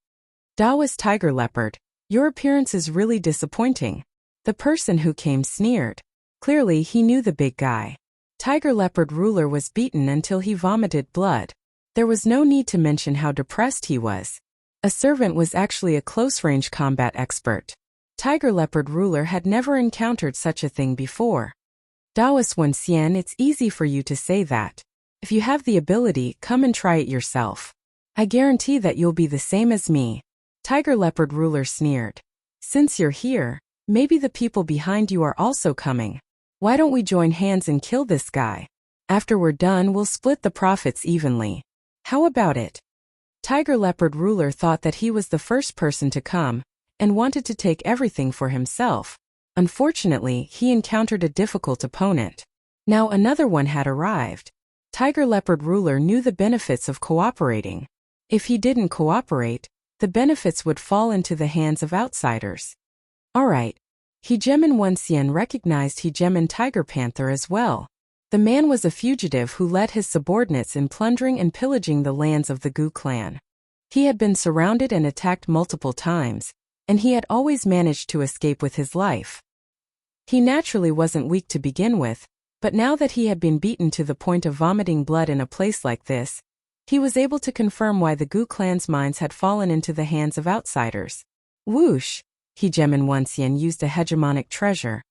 Daoist Tiger Leopard, your appearance is really disappointing. The person who came sneered. Clearly, he knew the big guy. Tiger Leopard ruler was beaten until he vomited blood. There was no need to mention how depressed he was. A servant was actually a close-range combat expert. Tiger Leopard ruler had never encountered such a thing before. Daoist Wen Xian, it's easy for you to say that. If you have the ability, come and try it yourself. I guarantee that you'll be the same as me. Tiger Leopard ruler sneered. Since you're here, maybe the people behind you are also coming. Why don't we join hands and kill this guy? After we're done, we'll split the profits evenly. How about it? Tiger Leopard ruler thought that he was the first person to come, and wanted to take everything for himself. Unfortunately, he encountered a difficult opponent. Now another one had arrived. Tiger Leopard ruler knew the benefits of cooperating. If he didn't cooperate, the benefits would fall into the hands of outsiders. Alright. Hegemin Wen Xian recognized Hegemin Tiger Panther as well. The man was a fugitive who led his subordinates in plundering and pillaging the lands of the Gu clan. He had been surrounded and attacked multiple times, and he had always managed to escape with his life. He naturally wasn't weak to begin with, but now that he had been beaten to the point of vomiting blood in a place like this, he was able to confirm why the Gu clan's mines had fallen into the hands of outsiders. Whoosh! Hegemin Wen Xian used a hegemonic treasure,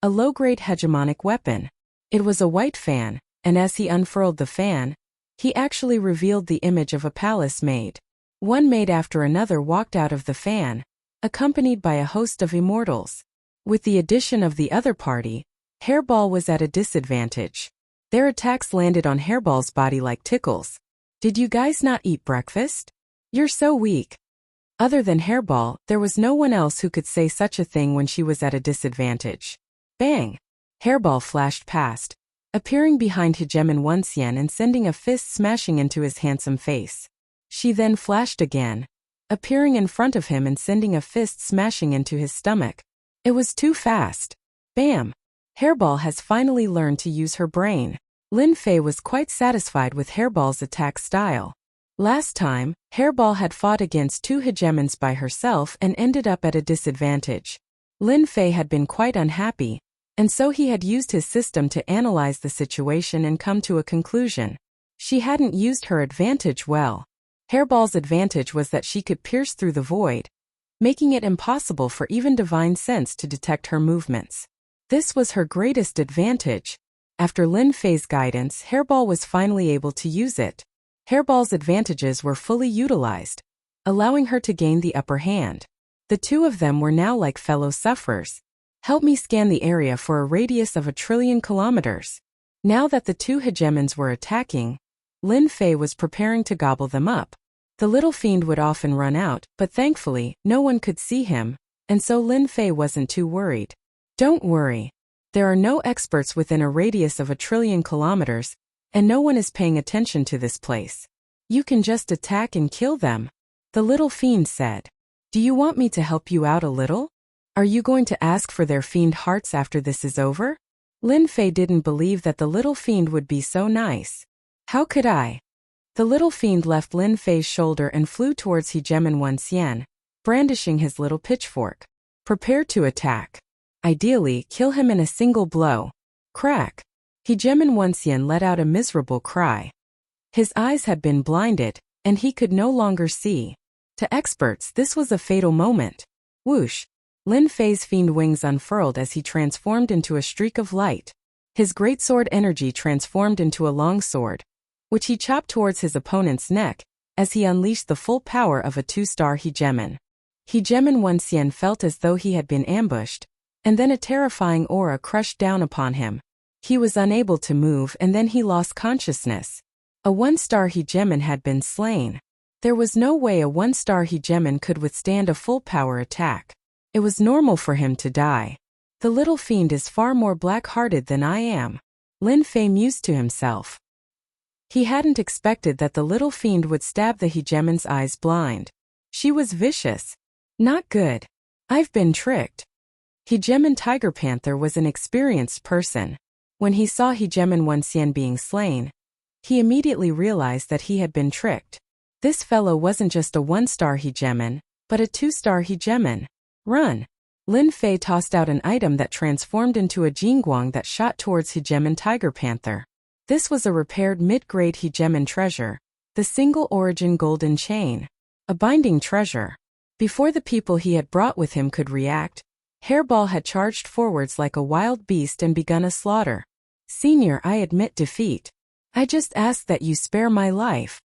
a low-grade hegemonic weapon. It was a white fan, and as he unfurled the fan, he actually revealed the image of a palace maid. One maid after another walked out of the fan, accompanied by a host of immortals. With the addition of the other party, Hairball was at a disadvantage. Their attacks landed on Hairball's body like tickles. Did you guys not eat breakfast? You're so weak. Other than Hairball, there was no one else who could say such a thing when she was at a disadvantage. Bang! Hairball flashed past, appearing behind Hegemin Wen Xian and sending a fist smashing into his handsome face. She then flashed again, appearing in front of him and sending a fist smashing into his stomach. It was too fast. Bam! Hairball has finally learned to use her brain. Lin Fei was quite satisfied with Hairball's attack style. Last time, Hairball had fought against 2 hegemons by herself and ended up at a disadvantage. Lin Fei had been quite unhappy, and so he had used his system to analyze the situation and come to a conclusion. She hadn't used her advantage well. Hairball's advantage was that she could pierce through the void, making it impossible for even divine sense to detect her movements. This was her greatest advantage. After Lin Fei's guidance, Hairball was finally able to use it. Hairball's advantages were fully utilized, allowing her to gain the upper hand. The two of them were now like fellow sufferers. Help me scan the area for a radius of 1,000,000,000,000 kilometers. Now that the 2 hegemons were attacking, Lin Fei was preparing to gobble them up. The little fiend would often run out, but thankfully, no one could see him, and so Lin Fei wasn't too worried. Don't worry. There are no experts within a radius of 1,000,000,000,000 kilometers, and no one is paying attention to this place. You can just attack and kill them, the little fiend said. Do you want me to help you out a little? Are you going to ask for their fiend hearts after this is over? Lin Fei didn't believe that the little fiend would be so nice. How could I? The little fiend left Lin Fei's shoulder and flew towards Hegemon Wenxian, brandishing his little pitchfork. Prepare to attack. Ideally, kill him in a single blow. Crack. Hegemon Wenxian let out a miserable cry. His eyes had been blinded, and he could no longer see. To experts, this was a fatal moment. Whoosh! Lin Fei's fiend wings unfurled as he transformed into a streak of light. His greatsword energy transformed into a long sword, which he chopped towards his opponent's neck, as he unleashed the full power of a 2-star hegemon. Hegemon Wenxian felt as though he had been ambushed, and then a terrifying aura crushed down upon him. He was unable to move and then he lost consciousness. A 1-star hegemon had been slain. There was no way a 1-star hegemon could withstand a full-power attack. It was normal for him to die. The little fiend is far more black-hearted than I am. Lin Fei mused to himself. He hadn't expected that the little fiend would stab the hegemon's eyes blind. She was vicious. Not good. I've been tricked. Hegemon Tiger Panther was an experienced person. When he saw Hegemon Wenxian being slain, he immediately realized that he had been tricked. This fellow wasn't just a 1-star hegemon, but a 2-star hegemon. Run! Lin Fei tossed out an item that transformed into a jingguang that shot towards Hegemon Tiger Panther. This was a repaired mid-grade hegemon treasure, the single origin golden chain. A binding treasure. Before the people he had brought with him could react, Hairball had charged forwards like a wild beast and begun a slaughter. Senior, I admit defeat. I just ask that you spare my life.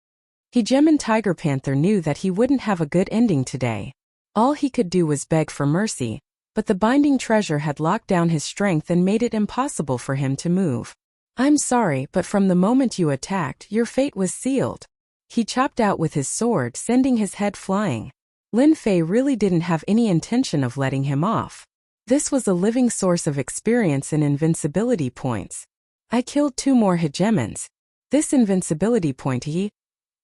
Hegemon Tiger Panther knew that he wouldn't have a good ending today. All he could do was beg for mercy, but the binding treasure had locked down his strength and made it impossible for him to move. I'm sorry, but from the moment you attacked, your fate was sealed. He chopped out with his sword, sending his head flying. Lin Fei really didn't have any intention of letting him off. This was a living source of experience and invincibility points. I killed 2 more hegemons. This invincibility point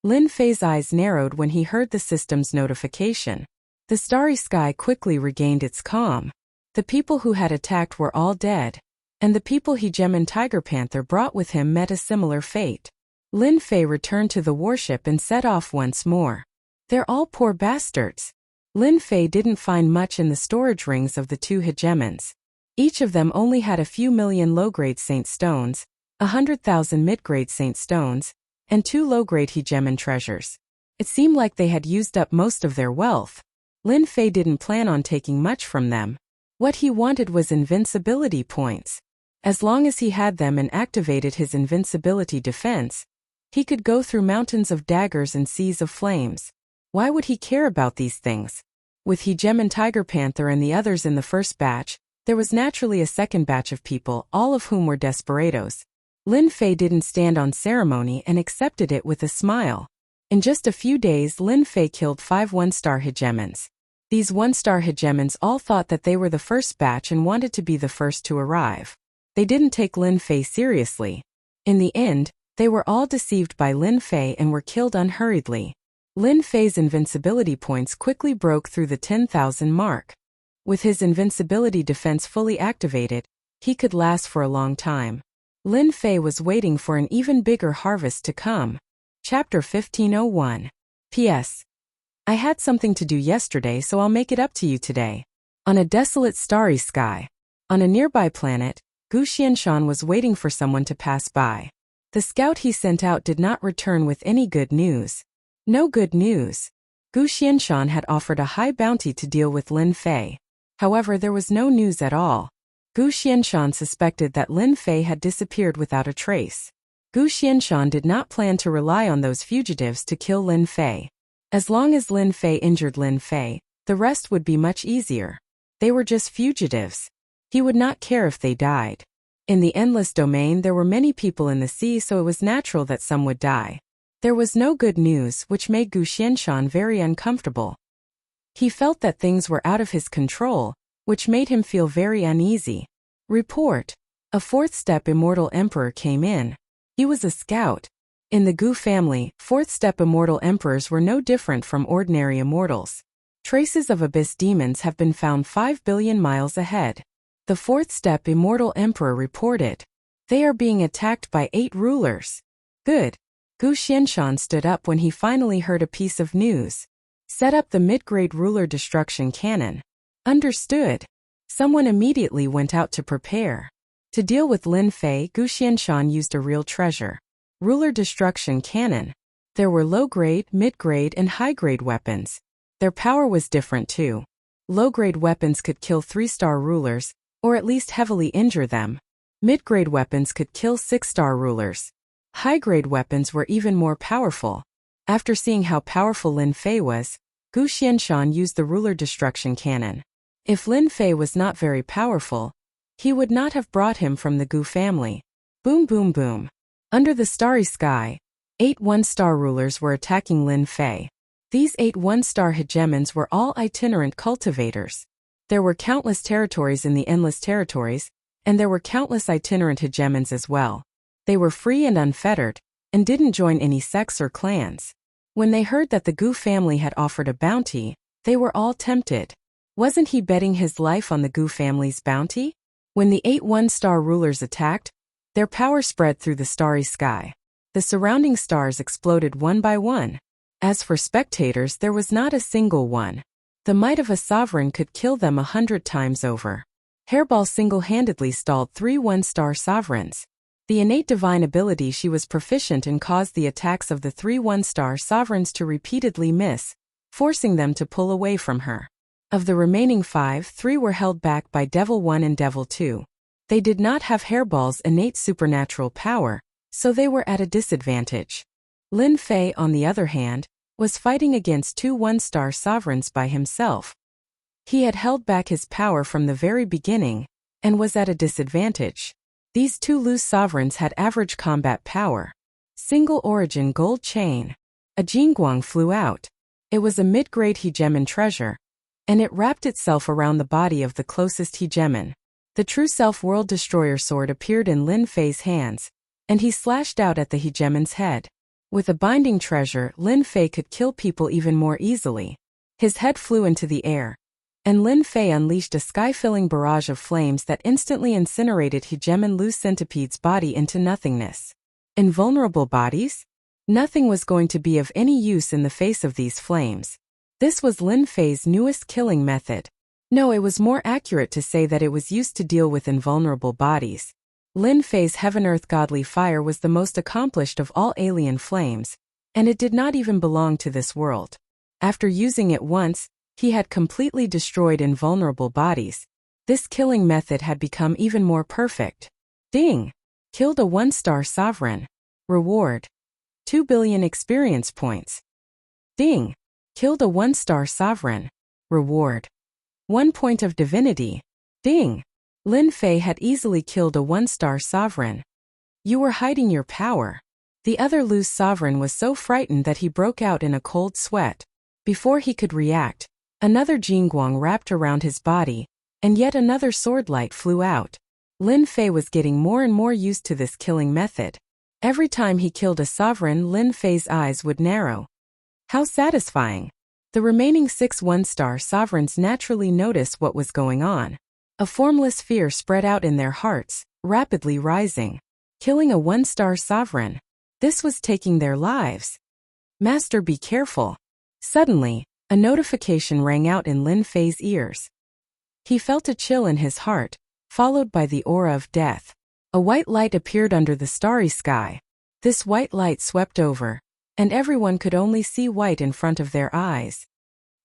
Lin Fei's eyes narrowed when he heard the system's notification. The starry sky quickly regained its calm. The people who had attacked were all dead, and the people Hegemon Tiger Panther brought with him met a similar fate. Lin Fei returned to the warship and set off once more. They're all poor bastards. Lin Fei didn't find much in the storage rings of the 2 hegemons. Each of them only had a few million low-grade saint stones, 100,000 mid-grade saint stones, and 2 low-grade hegemon treasures. It seemed like they had used up most of their wealth. Lin Fei didn't plan on taking much from them. What he wanted was invincibility points. As long as he had them and activated his invincibility defense, he could go through mountains of daggers and seas of flames. Why would he care about these things? With Hegemon Tiger Panther and the others in the first batch, there was naturally a second batch of people, all of whom were desperados. Lin Fei didn't stand on ceremony and accepted it with a smile. In just a few days, Lin Fei killed 5 1-star hegemons. These 1-star hegemons all thought that they were the first batch and wanted to be the first to arrive. They didn't take Lin Fei seriously. In the end, they were all deceived by Lin Fei and were killed unhurriedly. Lin Fei's invincibility points quickly broke through the 10,000 mark. With his invincibility defense fully activated, He could last for a long time. Lin Fei was waiting for an even bigger harvest to come. Chapter 1501. P.S. I had something to do yesterday, so I'll make it up to you today. On a desolate starry sky, on a nearby planet, Gu Xianshan was waiting for someone to pass by. The scout he sent out did not return with any good news. No good news. Gu Xianshan had offered a high bounty to deal with Lin Fei. However, there was no news at all. Gu Xianshan suspected that Lin Fei had disappeared without a trace. Gu Xianshan did not plan to rely on those fugitives to kill Lin Fei. As long as Lin Fei injured Lin Fei, the rest would be much easier. They were just fugitives. He would not care if they died. In the endless domain there were many people in the sea, so it was natural that some would die. There was no good news, which made Gu Xianshan very uncomfortable. He felt that things were out of his control, which made him feel very uneasy. Report. A fourth-step immortal emperor came in. He was a scout. In the Gu family, fourth-step immortal emperors were no different from ordinary immortals. Traces of abyss demons have been found 5 billion miles ahead. The fourth-step immortal emperor reported. They are being attacked by 8 rulers. Good. Gu Xianshan stood up when he finally heard a piece of news. Set up the mid-grade ruler destruction cannon. Understood. Someone immediately went out to prepare. To deal with Lin Fei, Gu Xianshan used a real treasure. Ruler destruction cannon. There were low-grade, mid-grade, and high-grade weapons. Their power was different too. Low-grade weapons could kill 3-star rulers, or at least heavily injure them. Mid-grade weapons could kill 6-star rulers. High-grade weapons were even more powerful. After seeing how powerful Lin Fei was, Gu Xianshan used the ruler destruction cannon. If Lin Fei was not very powerful, he would not have brought him from the Gu family. Boom boom boom. Under the starry sky, 8 1-star rulers were attacking Lin Fei. These 8 1-star hegemons were all itinerant cultivators. There were countless territories in the endless territories, and there were countless itinerant hegemons as well. They were free and unfettered, and didn't join any sects or clans. When they heard that the Gu family had offered a bounty, they were all tempted. Wasn't he betting his life on the Gu family's bounty? When the 8 1-star rulers attacked, their power spread through the starry sky. The surrounding stars exploded one by one. As for spectators, there was not a single one. The might of a sovereign could kill them 100 times over. Hairball single-handedly stalled 3 1-star sovereigns. The innate divine ability she was proficient in caused the attacks of the 3 1-star sovereigns to repeatedly miss, forcing them to pull away from her. Of the remaining 5, 3 were held back by Devil 1 and Devil 2. They did not have Hairball's innate supernatural power, so they were at a disadvantage. Lin Fei, on the other hand, was fighting against 2 1-star sovereigns by himself. He had held back his power from the very beginning, and was at a disadvantage. These 2 loose sovereigns had average combat power. Single origin gold chain. A Jingguang flew out. It was a mid-grade hegemon treasure, and it wrapped itself around the body of the closest hegemon. The true self-world destroyer sword appeared in Lin Fei's hands, and he slashed out at the hegemon's head. With a binding treasure, Lin Fei could kill people even more easily. His head flew into the air, and Lin Fei unleashed a sky-filling barrage of flames that instantly incinerated hegemon loose centipede's body into nothingness. Invulnerable bodies? Nothing was going to be of any use in the face of these flames. This was Lin Fei's newest killing method. No, it was more accurate to say that it was used to deal with invulnerable bodies. Lin Fei's Heaven-Earth Godly Fire was the most accomplished of all alien flames, and it did not even belong to this world. After using it once, he had completely destroyed invulnerable bodies. This killing method had become even more perfect. Ding! Killed a 1-star sovereign. Reward. 2 billion experience points. Ding! Killed a 1-star sovereign. Reward. 1 point of divinity. Ding! Lin Fei had easily killed a 1-star sovereign. You were hiding your power. The other loose sovereign was so frightened that he broke out in a cold sweat. Before he could react, another Jingguang wrapped around his body, and yet another swordlight flew out. Lin Fei was getting more and more used to this killing method. Every time he killed a sovereign, Lin Fei's eyes would narrow. How satisfying! The remaining 6 1-star sovereigns naturally noticed what was going on. A formless fear spread out in their hearts, rapidly rising. Killing a one-star sovereign. This was taking their lives. Master, be careful. Suddenly, a notification rang out in Lin Fei's ears. He felt a chill in his heart, followed by the aura of death. A white light appeared under the starry sky. This white light swept over, and everyone could only see white in front of their eyes.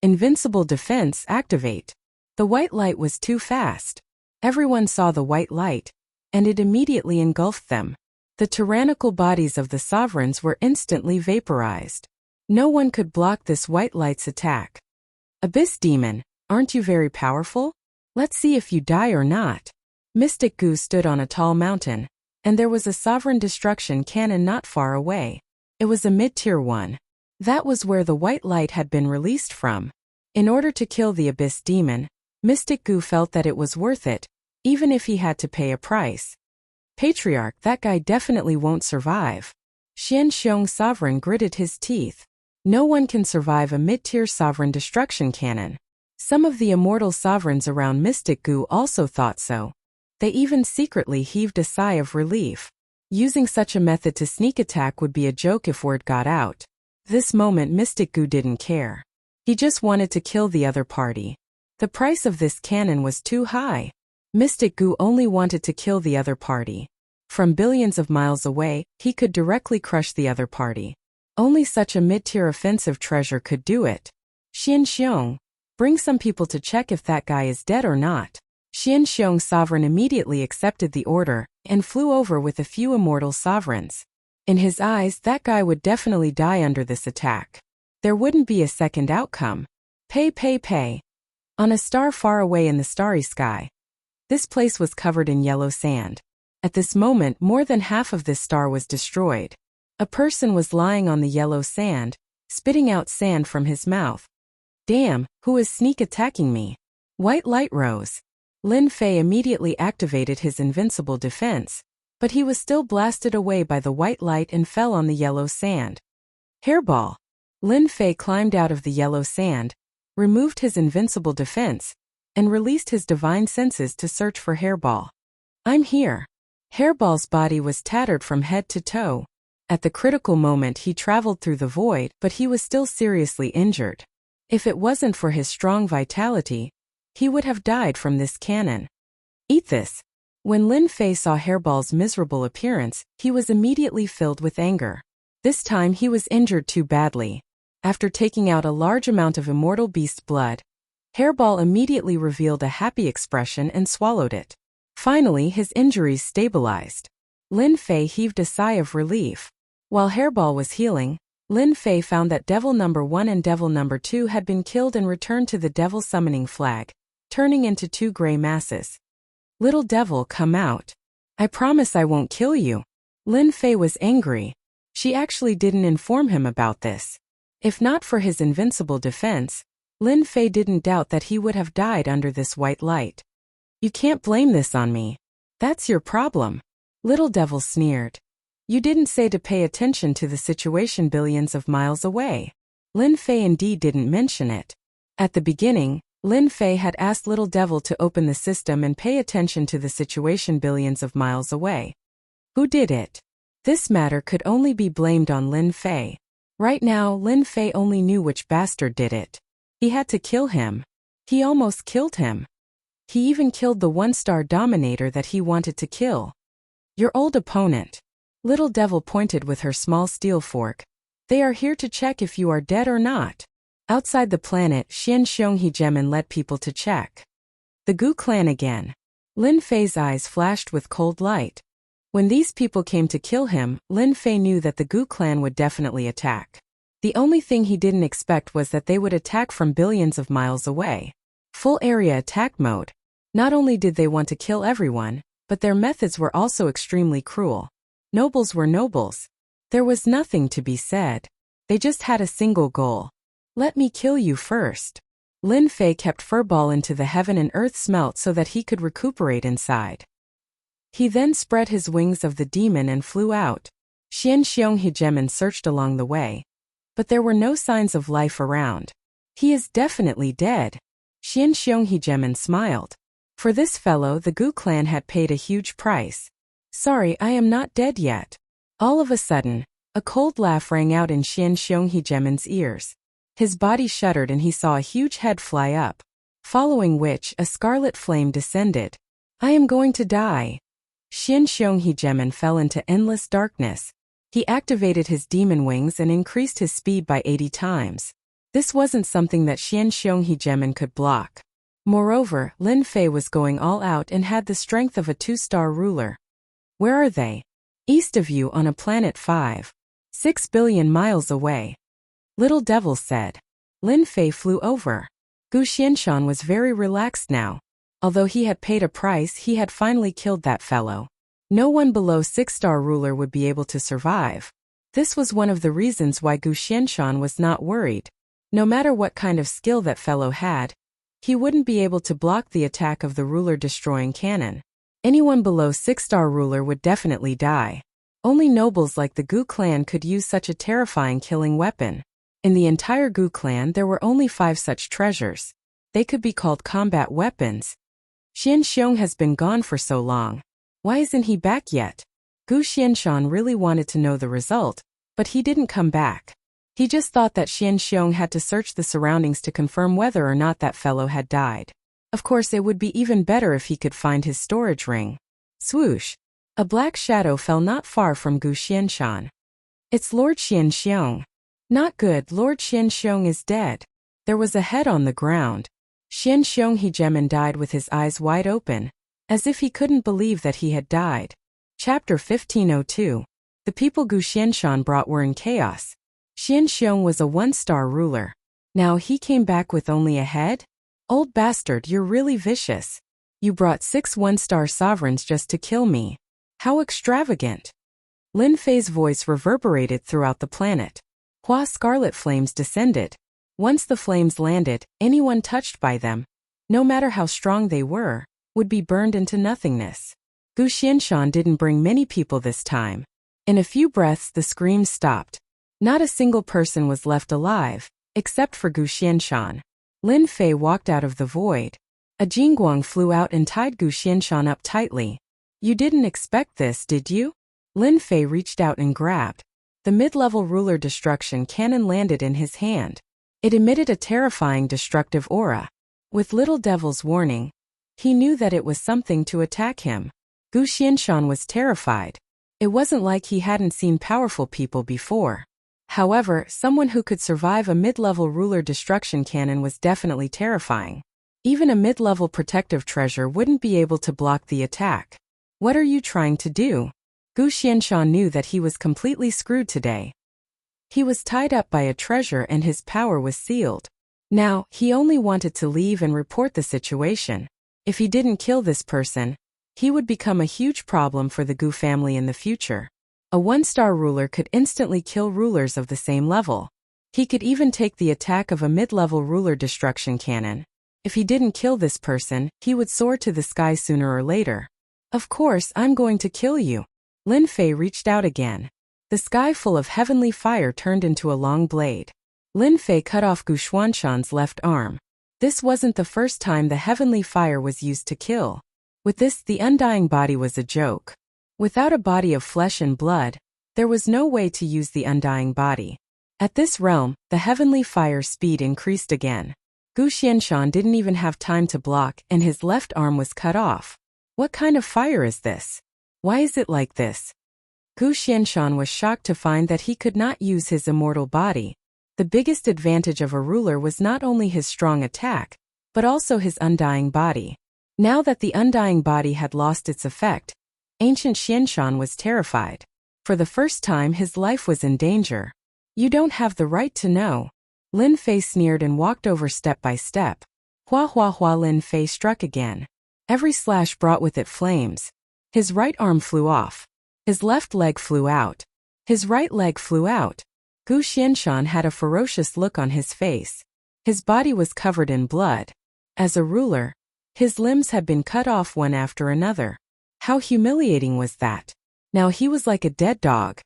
Invincible defense activate. The white light was too fast. Everyone saw the white light, and it immediately engulfed them. The tyrannical bodies of the sovereigns were instantly vaporized. No one could block this white light's attack. Abyss Demon, aren't you very powerful? Let's see if you die or not. Mystic Gu stood on a tall mountain, and there was a sovereign destruction cannon not far away. It was a mid-tier one. That was where the white light had been released from. In order to kill the Abyss Demon, Mystic Gu felt that it was worth it, even if he had to pay a price. Patriarch, that guy definitely won't survive. Xian Xiong Sovereign gritted his teeth. No one can survive a mid-tier sovereign destruction cannon. Some of the immortal sovereigns around Mystic Gu also thought so. They even secretly heaved a sigh of relief. Using such a method to sneak attack would be a joke if word got out. This moment Mystic Gu didn't care. He just wanted to kill the other party. The price of this cannon was too high. Mystic Gu only wanted to kill the other party. From billions of miles away, he could directly crush the other party. Only such a mid-tier offensive treasure could do it. Xian Xiong, bring some people to check if that guy is dead or not. Xian Xiong Sovereign immediately accepted the order and flew over with a few immortal sovereigns. In his eyes, that guy would definitely die under this attack. There wouldn't be a second outcome. Pay. On a star far away in the starry sky. This place was covered in yellow sand. At this moment, more than half of this star was destroyed. A person was lying on the yellow sand, spitting out sand from his mouth. Damn, who is sneak attacking me? White light rose. Lin Fei immediately activated his invincible defense, but he was still blasted away by the white light and fell on the yellow sand. Hairball. Lin Fei climbed out of the yellow sand, removed his invincible defense, and released his divine senses to search for Hairball. I'm here. Hairball's body was tattered from head to toe. At the critical moment he traveled through the void, but he was still seriously injured. If it wasn't for his strong vitality, he would have died from this cannon. Eat this. When Lin Fei saw Hairball's miserable appearance, he was immediately filled with anger. This time he was injured too badly. After taking out a large amount of immortal beast blood, Hairball immediately revealed a happy expression and swallowed it. Finally, his injuries stabilized. Lin Fei heaved a sigh of relief. While Hairball was healing, Lin Fei found that Devil Number 1 and Devil Number 2 had been killed and returned to the Devil Summoning Flag, turning into two gray masses. Little devil, come out. I promise I won't kill you. Lin Fei was angry. She actually didn't inform him about this. If not for his invincible defense, Lin Fei didn't doubt that he would have died under this white light. You can't blame this on me. That's your problem. Little devil sneered. You didn't say to pay attention to the situation billions of miles away. Lin Fei indeed didn't mention it. At the beginning, Lin Fei had asked Little Devil to open the system and pay attention to the situation billions of miles away. Who did it? This matter could only be blamed on Lin Fei. Right now, Lin Fei only knew which bastard did it. He had to kill him. He almost killed him. He even killed the one-star dominator that he wanted to kill. Your old opponent. Little Devil pointed with her small steel fork. They are here to check if you are dead or not. Outside the planet, Xian Xiong Hegemin led people to check. The Gu clan again. Lin Fei's eyes flashed with cold light. When these people came to kill him, Lin Fei knew that the Gu clan would definitely attack. The only thing he didn't expect was that they would attack from billions of miles away. Full area attack mode. Not only did they want to kill everyone, but their methods were also extremely cruel. Nobles were nobles. There was nothing to be said. They just had a single goal. Let me kill you first. Lin Fei kept Furball into the heaven and earth smelt so that he could recuperate inside. He then spread his wings of the demon and flew out. Xian Xiong Hegemin searched along the way. But there were no signs of life around. He is definitely dead. Xian Xiong Hegemin smiled. For this fellow, the Gu clan had paid a huge price. Sorry, I am not dead yet. All of a sudden, a cold laugh rang out in Xian Xionghegemin's ears. His body shuddered and he saw a huge head fly up, following which a scarlet flame descended. I am going to die. Xian Xionghegemin fell into endless darkness. He activated his demon wings and increased his speed by 80 times. This wasn't something that Xian Xionghegemin could block. Moreover, Lin Fei was going all out and had the strength of a 2-star ruler. Where are they? East of you on a planet 5.6 billion miles away. Little Devil said. Lin Fei flew over. Gu Xianshan was very relaxed now. Although he had paid a price, he had finally killed that fellow. No one below 6-star ruler would be able to survive. This was one of the reasons why Gu Xianshan was not worried. No matter what kind of skill that fellow had, he wouldn't be able to block the attack of the ruler-destroying cannon. Anyone below 6-star ruler would definitely die. Only nobles like the Gu clan could use such a terrifying killing weapon. In the entire Gu clan there were only 5 such treasures. They could be called combat weapons. Xian Xiong has been gone for so long. Why isn't he back yet? Gu Xianshan really wanted to know the result, but he didn't come back. He just thought that Xian Xiong had to search the surroundings to confirm whether or not that fellow had died. Of course, it would be even better if he could find his storage ring. Swoosh! A black shadow fell not far from Gu Xianshan. It's Lord Xian Xiong. Not good, Lord Xian Xiong is dead. There was a head on the ground. Xian Xionghegemin died with his eyes wide open, as if he couldn't believe that he had died. Chapter 1502. The people Gu Xianshan brought were in chaos. Xian Xiong was a 1-star ruler. Now he came back with only a head? Old bastard, you're really vicious. You brought 6 1-star sovereigns just to kill me. How extravagant. Lin Fei's voice reverberated throughout the planet. Hua scarlet flames descended. Once the flames landed, anyone touched by them, no matter how strong they were, would be burned into nothingness. Gu Xianshan didn't bring many people this time. In a few breaths the screams stopped. Not a single person was left alive, except for Gu Xianshan. Lin Fei walked out of the void. A jingguang flew out and tied Gu Xianshan up tightly. You didn't expect this, did you? Lin Fei reached out and grabbed. The mid-level ruler destruction cannon landed in his hand. It emitted a terrifying destructive aura. With Little Devil's warning, he knew that it was something to attack him. Gu Xianshan was terrified. It wasn't like he hadn't seen powerful people before. However, someone who could survive a mid-level ruler destruction cannon was definitely terrifying. Even a mid-level protective treasure wouldn't be able to block the attack. What are you trying to do? Gu Xianshan knew that he was completely screwed today. He was tied up by a treasure and his power was sealed. Now, he only wanted to leave and report the situation. If he didn't kill this person, he would become a huge problem for the Gu family in the future. A 1-star ruler could instantly kill rulers of the same level. He could even take the attack of a mid-level ruler destruction cannon. If he didn't kill this person, he would soar to the sky sooner or later. Of course, I'm going to kill you. Lin Fei reached out again. The sky full of heavenly fire turned into a long blade. Lin Fei cut off Gu Xuanshan's left arm. This wasn't the first time the heavenly fire was used to kill. With this, the undying body was a joke. Without a body of flesh and blood, there was no way to use the undying body. At this realm, the heavenly fire's speed increased again. Gu Xianshan didn't even have time to block and his left arm was cut off. What kind of fire is this? Why is it like this? Gu Xianshan was shocked to find that he could not use his immortal body. The biggest advantage of a ruler was not only his strong attack, but also his undying body. Now that the undying body had lost its effect, ancient Xianshan was terrified. For the first time his life was in danger. You don't have the right to know. Lin Fei sneered and walked over step by step. Hua hua hua. Lin Fei struck again. Every slash brought with it flames. His right arm flew off. His left leg flew out. His right leg flew out. Gu Xianshan had a ferocious look on his face. His body was covered in blood. As a ruler, his limbs had been cut off one after another. How humiliating was that? Now he was like a dead dog.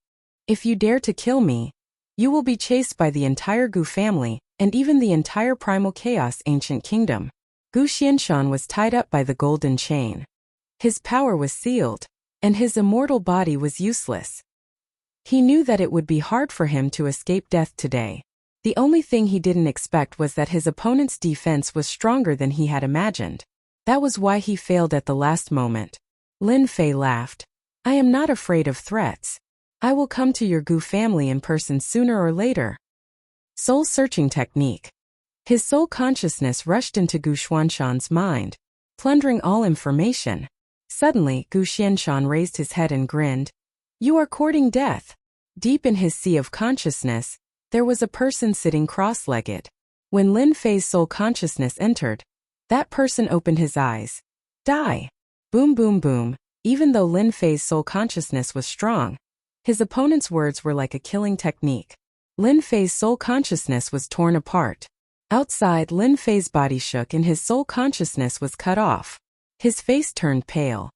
If you dare to kill me, you will be chased by the entire Gu family, and even the entire Primal Chaos Ancient Kingdom. Gu Xianshan was tied up by the golden chain. His power was sealed, and his immortal body was useless. He knew that it would be hard for him to escape death today. The only thing he didn't expect was that his opponent's defense was stronger than he had imagined. That was why he failed at the last moment. Lin Fei laughed. I am not afraid of threats. I will come to your Gu family in person sooner or later. Soul-searching technique. His soul consciousness rushed into Gu Xuanshan's mind, plundering all information. Suddenly, Gu Xianshan raised his head and grinned. You are courting death. Deep in his sea of consciousness, there was a person sitting cross-legged. When Lin Fei's soul consciousness entered, that person opened his eyes. Die! Boom boom boom. Even though Lin Fei's soul consciousness was strong, his opponent's words were like a killing technique. Lin Fei's soul consciousness was torn apart. Outside, Lin Fei's body shook and his soul consciousness was cut off. His face turned pale.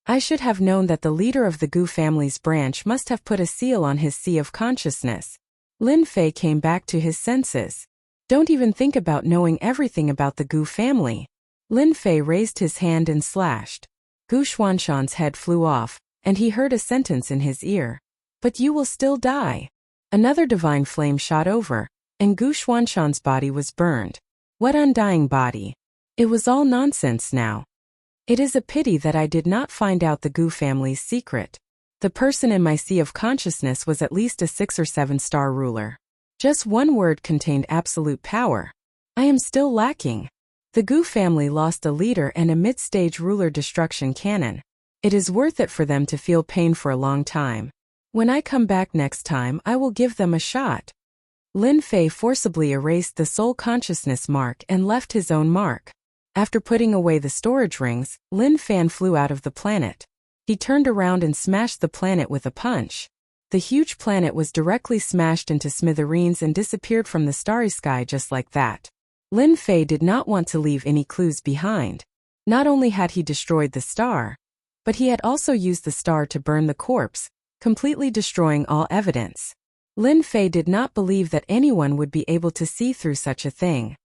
I should have known that the leader of the Gu family's branch must have put a seal on his sea of consciousness. Lin Fei came back to his senses. Don't even think about knowing everything about the Gu family. Lin Fei raised his hand and slashed. Gu Xuanshan's head flew off, and he heard a sentence in his ear. But you will still die. Another divine flame shot over, and Gu Xuanshan's body was burned. What undying body? It was all nonsense now. It is a pity that I did not find out the Gu family's secret. The person in my sea of consciousness was at least a 6 or 7-star ruler. Just one word contained absolute power. I am still lacking. The Gu family lost a leader and a mid-stage ruler destruction cannon. It is worth it for them to feel pain for a long time. When I come back next time, I will give them a shot. Lin Fei forcibly erased the soul consciousness mark and left his own mark. After putting away the storage rings, Lin Fan flew out of the planet. He turned around and smashed the planet with a punch. The huge planet was directly smashed into smithereens and disappeared from the starry sky just like that. Lin Fei did not want to leave any clues behind. Not only had he destroyed the star, but he had also used the star to burn the corpse, completely destroying all evidence. Lin Fei did not believe that anyone would be able to see through such a thing.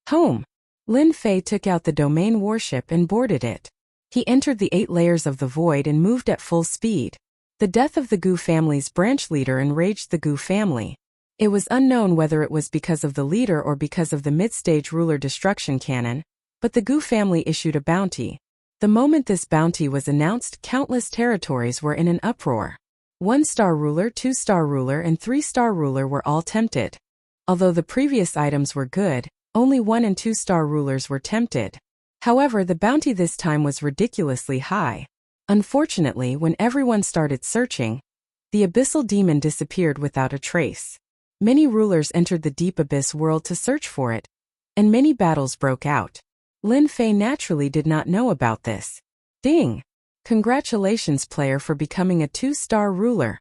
Home. Lin Fei took out the domain warship and boarded it. He entered the 8 layers of the void and moved at full speed. The death of the Gu family's branch leader enraged the Gu family. It was unknown whether it was because of the leader or because of the mid-stage ruler destruction cannon, but the Gu family issued a bounty. The moment this bounty was announced, countless territories were in an uproar. 1-star ruler, 2-star ruler, and 3-star ruler were all tempted. Although the previous items were good, only 1 and 2-star rulers were tempted. However, the bounty this time was ridiculously high. Unfortunately, when everyone started searching, the abyssal demon disappeared without a trace. Many rulers entered the deep abyss world to search for it, and many battles broke out. Lin Fei naturally did not know about this. Ding! Congratulations, player, for becoming a 2-star ruler.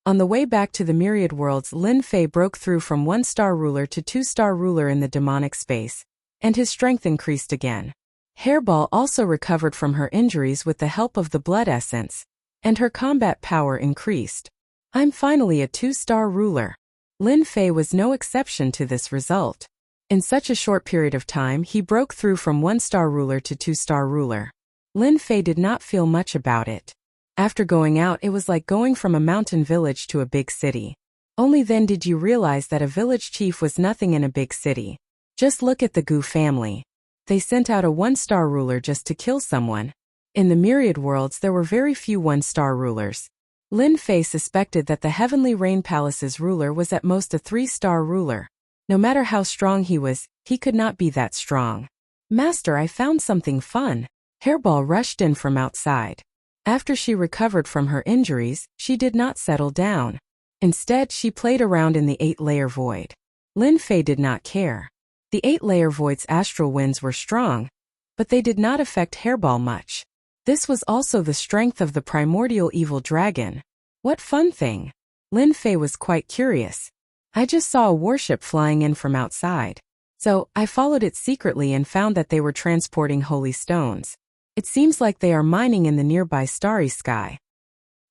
On the way back to the myriad worlds, Lin Fei broke through from 1-star ruler to 2-star ruler in the demonic space, and his strength increased again. Hairball also recovered from her injuries with the help of the blood essence, and her combat power increased. I'm finally a 2-star ruler. Lin Fei was no exception to this result. In such a short period of time, he broke through from 1-star ruler to 2-star ruler. Lin Fei did not feel much about it. After going out, it was like going from a mountain village to a big city. Only then did you realize that a village chief was nothing in a big city. Just look at the Gu family. They sent out a 1-star ruler just to kill someone. In the myriad worlds, there were very few 1-star rulers. Lin Fei suspected that the Heavenly Rain Palace's ruler was at most a 3-star ruler. No matter how strong he was, he could not be that strong. Master, I found something fun. Hairball rushed in from outside. After she recovered from her injuries, she did not settle down. Instead, she played around in the 8-layer void. Lin Fei did not care. The 8-layer void's astral winds were strong, but they did not affect Hairball much. This was also the strength of the primordial evil dragon. What fun thing! Lin Fei was quite curious. I just saw a warship flying in from outside. So, I followed it secretly and found that they were transporting holy stones. It seems like they are mining in the nearby starry sky.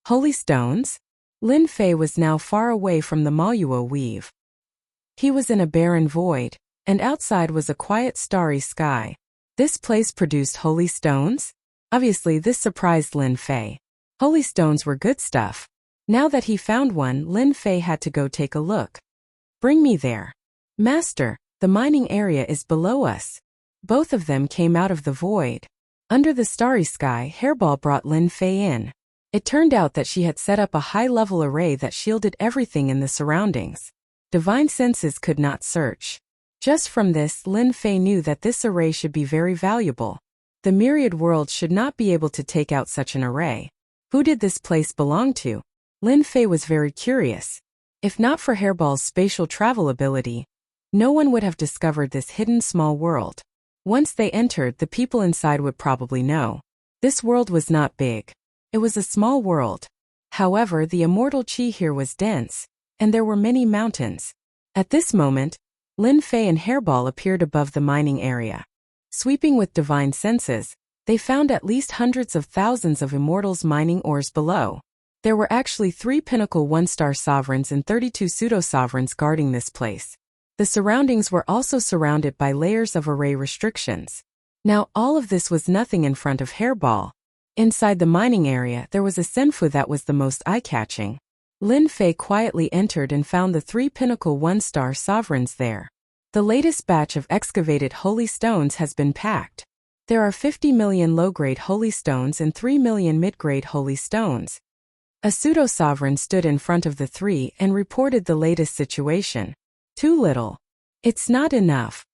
Holy stones? Lin Fei was now far away from the Maluo weave. He was in a barren void, and outside was a quiet starry sky. This place produced holy stones? Obviously, this surprised Lin Fei. Holy stones were good stuff. Now that he found one, Lin Fei had to go take a look. Bring me there. Master, the mining area is below us. Both of them came out of the void. Under the starry sky, Hairball brought Lin Fei in. It turned out that she had set up a high-level array that shielded everything in the surroundings. Divine senses could not search. Just from this, Lin Fei knew that this array should be very valuable. The myriad worlds should not be able to take out such an array. Who did this place belong to? Lin Fei was very curious. If not for Hairball's spatial travel ability, no one would have discovered this hidden small world. Once they entered, the people inside would probably know. This world was not big. It was a small world. However, the immortal chi here was dense, and there were many mountains. At this moment, Lin Fei and Hairball appeared above the mining area. Sweeping with divine senses, they found at least hundreds of thousands of immortals mining ores below. There were actually 3 pinnacle 1-star sovereigns and 32 pseudo-sovereigns guarding this place. The surroundings were also surrounded by layers of array restrictions. Now all of this was nothing in front of Hairball. Inside the mining area, there was a senfu that was the most eye-catching. Lin Fei quietly entered and found the 3 pinnacle 1-star sovereigns there. The latest batch of excavated holy stones has been packed. There are 50 million low-grade holy stones and 3 million mid-grade holy stones. A pseudo-sovereign stood in front of the 3 and reported the latest situation. Too little. It's not enough.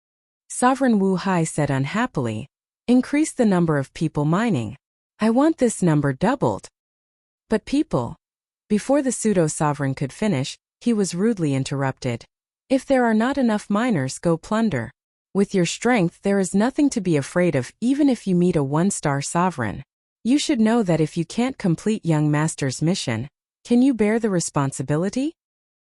Sovereign Wu Hai said unhappily. Increase the number of people mining. I want this number doubled. But people. Before the pseudo-sovereign could finish, he was rudely interrupted. If there are not enough miners, go plunder. With your strength, there is nothing to be afraid of, even if you meet a 1-star sovereign. You should know that if you can't complete young master's mission, can you bear the responsibility?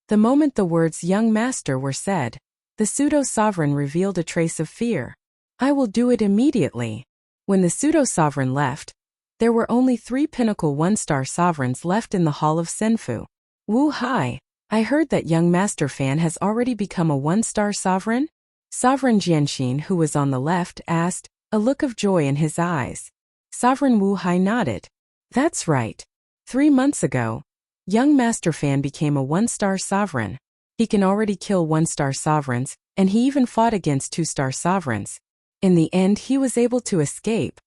The moment the words young master were said, the pseudo-sovereign revealed a trace of fear. I will do it immediately. When the pseudo-sovereign left, there were only 3 pinnacle 1-star sovereigns left in the Hall of Senfu. Wu Hai, I heard that young Master Fan has already become a 1-star sovereign? Sovereign Jianxin, who was on the left, asked, a look of joy in his eyes. Sovereign Wu Hai nodded. That's right. 3 months ago, young Master Fan became a 1-star sovereign. He can already kill 1-star sovereigns, and he even fought against 2-star sovereigns. In the end, he was able to escape.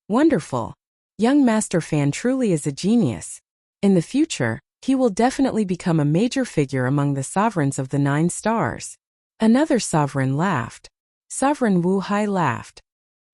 Wonderful. Young Master Fan truly is a genius. In the future, he will definitely become a major figure among the sovereigns of the 9 stars. Another sovereign laughed. Sovereign Wu Hai laughed.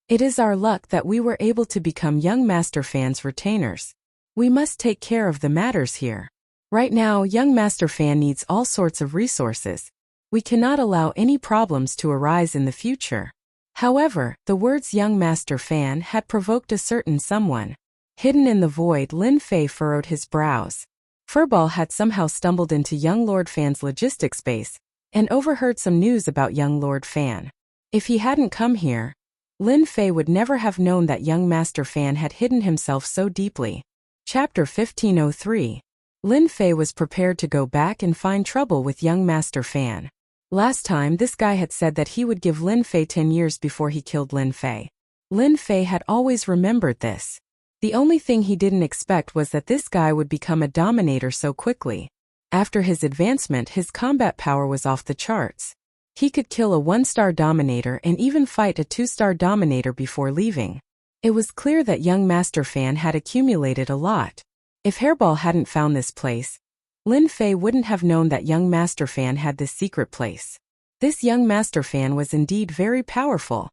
It is our luck that we were able to become young Master Fan's retainers. We must take care of the matters here. Right now, young Master Fan needs all sorts of resources. We cannot allow any problems to arise in the future. However, the words young Master Fan had provoked a certain someone. Hidden in the void, Lin Fei furrowed his brows. Furball had somehow stumbled into young Lord Fan's logistics base and overheard some news about young Lord Fan. If he hadn't come here, Lin Fei would never have known that young Master Fan had hidden himself so deeply. Chapter 1503. Lin Fei was prepared to go back and find trouble with young Master Fan. Last time, this guy had said that he would give Lin Fei 10 years before he killed Lin Fei. Lin Fei had always remembered this. The only thing he didn't expect was that this guy would become a dominator so quickly. After his advancement, his combat power was off the charts. He could kill a 1-star dominator and even fight a 2-star dominator before leaving. It was clear that young Master Fan had accumulated a lot. If Hairball hadn't found this place, Lin Fei wouldn't have known that young Master Fan had this secret place. This young Master Fan was indeed very powerful.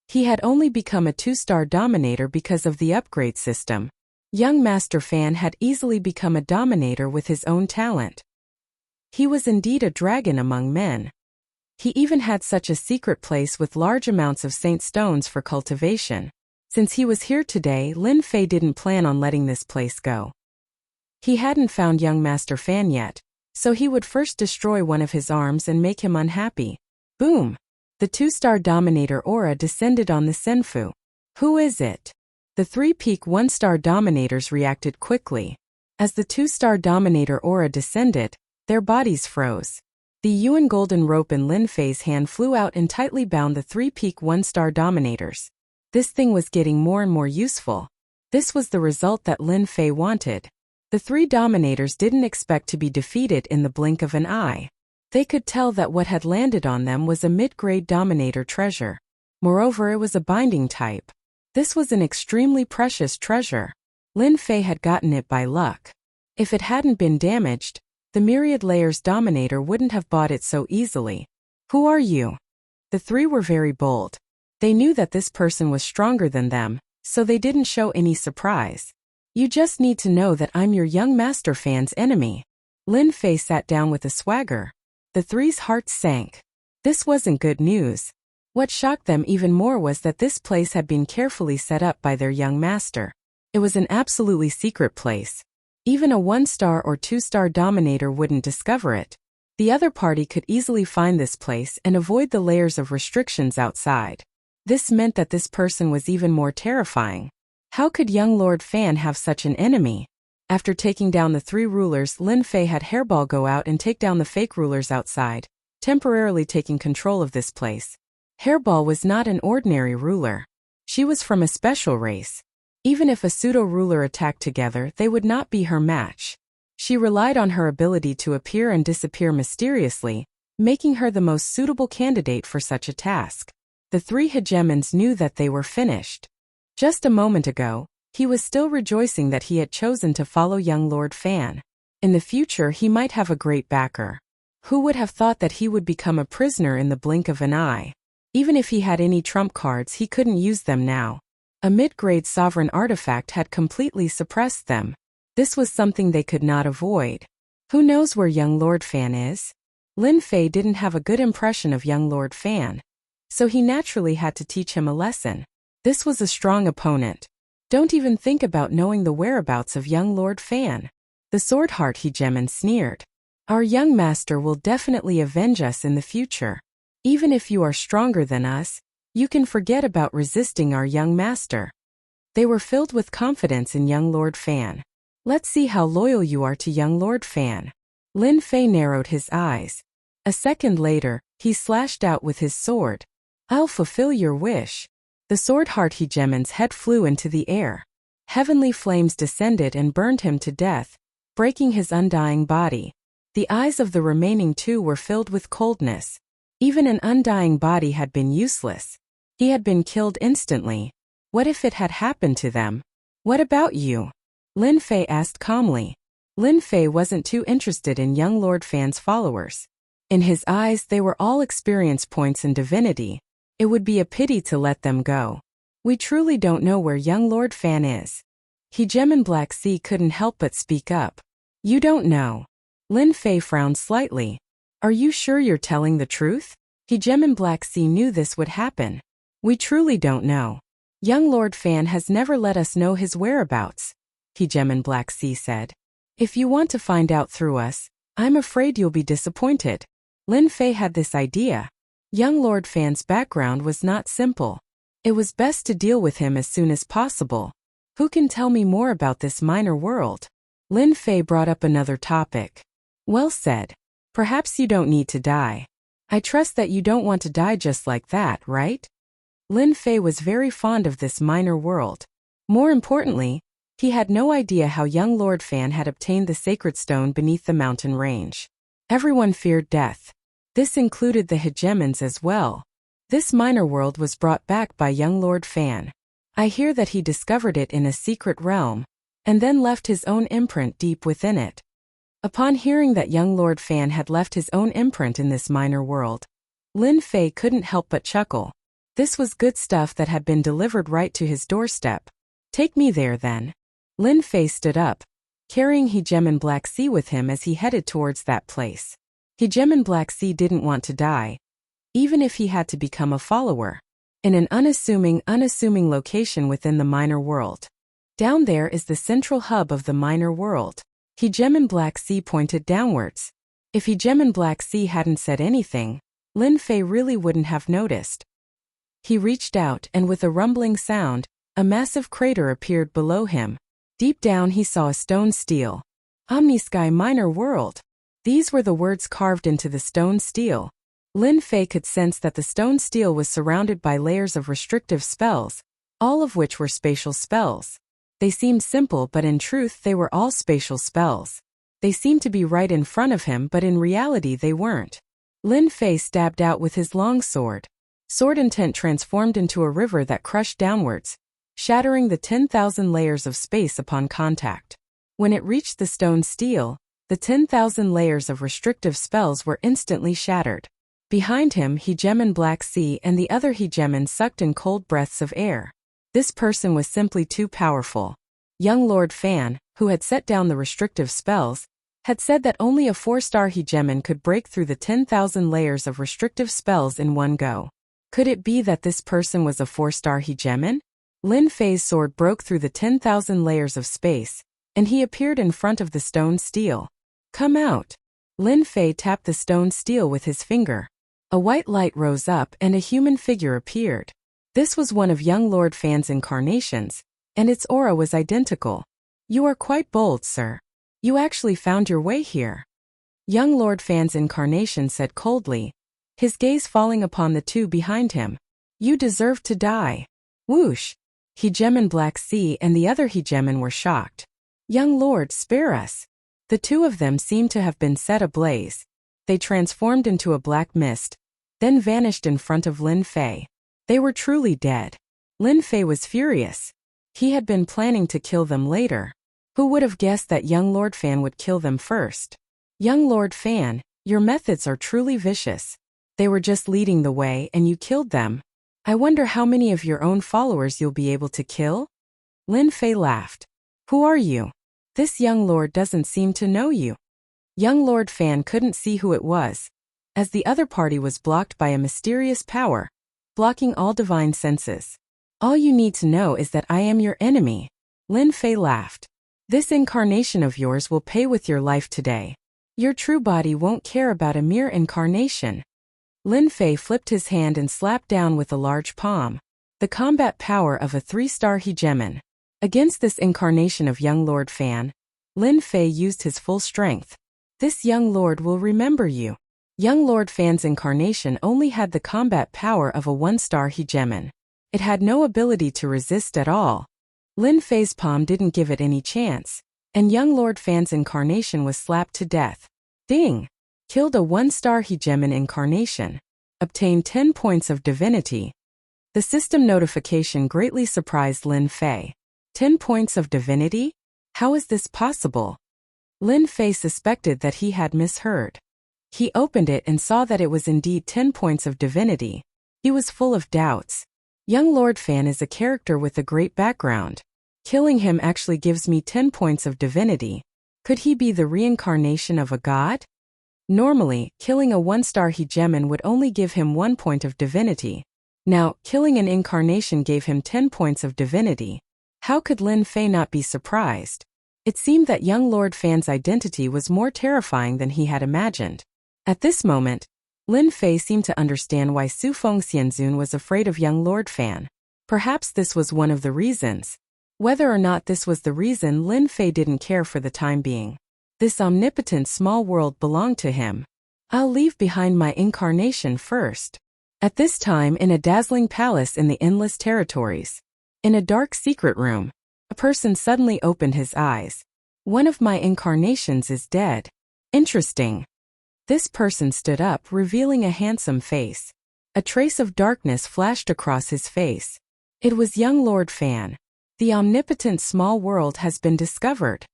He had only become a 2-star dominator because of the upgrade system. Young Master Fan had easily become a dominator with his own talent. He was indeed a dragon among men. He even had such a secret place with large amounts of saint stones for cultivation. Since he was here today, Lin Fei didn't plan on letting this place go. He hadn't found young Master Fan yet, so he would first destroy one of his arms and make him unhappy. Boom! The 2-star dominator aura descended on the Senfu. Who is it? The 3 peak 1-star dominators reacted quickly. As the 2-star dominator aura descended, their bodies froze. The Yuan golden rope in Lin Fei's hand flew out and tightly bound the 3-peak 1-star dominators. This thing was getting more and more useful. This was the result that Lin Fei wanted. The 3 dominators didn't expect to be defeated in the blink of an eye. They could tell that what had landed on them was a mid-grade dominator treasure. Moreover, it was a binding type. This was an extremely precious treasure. Lin Fei had gotten it by luck. If it hadn't been damaged, the Myriad Layers Dominator wouldn't have bought it so easily. Who are you? The 3 were very bold. They knew that this person was stronger than them, so they didn't show any surprise. You just need to know that I'm your young master fan's enemy. Lin Fei sat down with a swagger. The 3's hearts sank. This wasn't good news. What shocked them even more was that this place had been carefully set up by their young master. It was an absolutely secret place. Even a 1-star or 2-star dominator wouldn't discover it. The other party could easily find this place and avoid the layers of restrictions outside. This meant that this person was even more terrifying. How could young Lord Fan have such an enemy? After taking down the 3 rulers, Lin Fei had Hairball go out and take down the fake rulers outside, temporarily taking control of this place. Hairball was not an ordinary ruler. She was from a special race. Even if a pseudo-ruler attacked together, they would not be her match. She relied on her ability to appear and disappear mysteriously, making her the most suitable candidate for such a task. The 3 hegemons knew that they were finished. Just a moment ago, he was still rejoicing that he had chosen to follow young Lord Fan. In the future he might have a great backer. Who would have thought that he would become a prisoner in the blink of an eye? Even if he had any trump cards, he couldn't use them now. A mid-grade sovereign artifact had completely suppressed them. This was something they could not avoid. Who knows where young Lord Fan is? Lin Fei didn't have a good impression of young Lord Fan, so he naturally had to teach him a lesson. This was a strong opponent. Don't even think about knowing the whereabouts of young Lord Fan. The Sword Heart Hegemon sneered. Our young master will definitely avenge us in the future. Even if you are stronger than us, you can forget about resisting our young master. They were filled with confidence in young Lord Fan. Let's see how loyal you are to young Lord Fan. Lin Fei narrowed his eyes. A second later, he slashed out with his sword. I'll fulfill your wish. The Sword Heart Hegemon's head flew into the air. Heavenly flames descended and burned him to death, breaking his undying body. The eyes of the remaining 2 were filled with coldness. Even an undying body had been useless. He had been killed instantly. What if it had happened to them? What about you? Lin Fei asked calmly. Lin Fei wasn't too interested in young Lord Fan's followers. In his eyes, they were all experience points in divinity. It would be a pity to let them go. We truly don't know where young Lord Fan is. Hegemon Black Sea couldn't help but speak up. You don't know. Lin Fei frowned slightly. Are you sure you're telling the truth? Hegemon Black Sea knew this would happen. We truly don't know. Young Lord Fan has never let us know his whereabouts, Hegemon Black Sea said. If you want to find out through us, I'm afraid you'll be disappointed. Lin Fei had this idea. Young Lord Fan's background was not simple. It was best to deal with him as soon as possible. Who can tell me more about this minor world? Lin Fei brought up another topic. Well said. Perhaps you don't need to die. I trust that you don't want to die just like that, right? Lin Fei was very fond of this minor world. More importantly, he had no idea how young Lord Fan had obtained the sacred stone beneath the mountain range. Everyone feared death. This included the hegemons as well. This minor world was brought back by young Lord Fan. I hear that he discovered it in a secret realm, and then left his own imprint deep within it. Upon hearing that young Lord Fan had left his own imprint in this minor world, Lin Fei couldn't help but chuckle. This was good stuff that had been delivered right to his doorstep. Take me there then. Lin Fei stood up, carrying Hegemon Black Sea with him as he headed towards that place. Hegemon Black Sea didn't want to die, even if he had to become a follower, in an unassuming location within the minor world. Down there is the central hub of the minor world. Hegemon Black Sea pointed downwards. If Hegemon Black Sea hadn't said anything, Lin Fei really wouldn't have noticed. He reached out and with a rumbling sound, a massive crater appeared below him. Deep down he saw a stone stele. Omnisky Minor World. These were the words carved into the stone steel. Lin Fei could sense that the stone steel was surrounded by layers of restrictive spells, all of which were spatial spells. They seemed simple, but in truth they were all spatial spells. They seemed to be right in front of him, but in reality they weren't. Lin Fei stabbed out with his long sword. Sword intent transformed into a river that crushed downwards, shattering the 10,000 layers of space upon contact. When it reached the stone steel, the 10,000 layers of restrictive spells were instantly shattered. Behind him, Hegemon Black Sea and the other Hegemon sucked in cold breaths of air. This person was simply too powerful. Young Lord Fan, who had set down the restrictive spells, had said that only a 4-star Hegemon could break through the 10,000 layers of restrictive spells in one go. Could it be that this person was a 4-star Hegemon? Lin Fei's sword broke through the 10,000 layers of space, and he appeared in front of the stone steel. Come out. Lin Fei tapped the stone steel with his finger. A white light rose up and a human figure appeared. This was one of young Lord Fan's incarnations, and its aura was identical. You are quite bold, sir. You actually found your way here. Young Lord Fan's incarnation said coldly, his gaze falling upon the two behind him. You deserve to die. Whoosh! Hegemon Black Sea and the other Hegemon were shocked. Young Lord, spare us. The two of them seemed to have been set ablaze. They transformed into a black mist, then vanished in front of Lin Fei. They were truly dead. Lin Fei was furious. He had been planning to kill them later. Who would have guessed that young Lord Fan would kill them first? Young Lord Fan, your methods are truly vicious. They were just leading the way and you killed them. I wonder how many of your own followers you'll be able to kill? Lin Fei laughed. Who are you? This young lord doesn't seem to know you. Young Lord Fan couldn't see who it was, as the other party was blocked by a mysterious power, blocking all divine senses. All you need to know is that I am your enemy. Lin Fei laughed. This incarnation of yours will pay with your life today. Your true body won't care about a mere incarnation. Lin Fei flipped his hand and slapped down with a large palm. The combat power of a 3-star Hegemon. Against this incarnation of young Lord Fan, Lin Fei used his full strength. This young lord will remember you. Young Lord Fan's incarnation only had the combat power of a 1-star Hegemon. It had no ability to resist at all. Lin Fei's palm didn't give it any chance, and young Lord Fan's incarnation was slapped to death. Ding! Killed a 1-star Hegemon incarnation. Obtained 10 points of divinity. The system notification greatly surprised Lin Fei. 10 points of divinity? How is this possible? Lin Fei suspected that he had misheard. He opened it and saw that it was indeed 10 points of divinity. He was full of doubts. Young Lord Fan is a character with a great background. Killing him actually gives me 10 points of divinity. Could he be the reincarnation of a god? Normally, killing a 1-star Hegemon would only give him 1 point of divinity. Now, killing an incarnation gave him 10 points of divinity. How could Lin Fei not be surprised? It seemed that young Lord Fan's identity was more terrifying than he had imagined. At this moment, Lin Fei seemed to understand why Su Feng Xianzun was afraid of young Lord Fan. Perhaps this was one of the reasons. Whether or not this was the reason, Lin Fei didn't care for the time being. This omnipotent small world belonged to him. I'll leave behind my incarnation first. At this time, in a dazzling palace in the endless territories, in a dark secret room, a person suddenly opened his eyes. One of my incarnations is dead. Interesting. This person stood up, revealing a handsome face. A trace of darkness flashed across his face. It was young Lord Fan. The omnipotent small world has been discovered.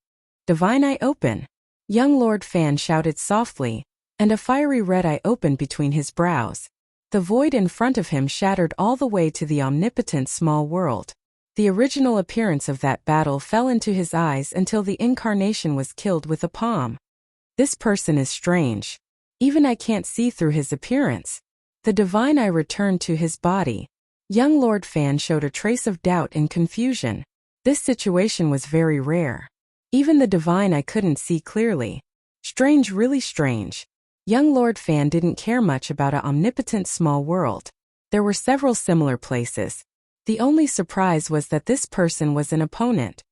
Divine eye open. Young Lord Fan shouted softly, and a fiery red eye opened between his brows. The void in front of him shattered all the way to the omnipotent small world. The original appearance of that battle fell into his eyes until the incarnation was killed with a palm. This person is strange. Even I can't see through his appearance. The divine eye returned to his body. Young Lord Fan showed a trace of doubt and confusion. This situation was very rare. Even the divine eye couldn't see clearly. Strange, really strange. Young Lord Fan didn't care much about an omnipotent small world. There were several similar places. The only surprise was that this person was an opponent.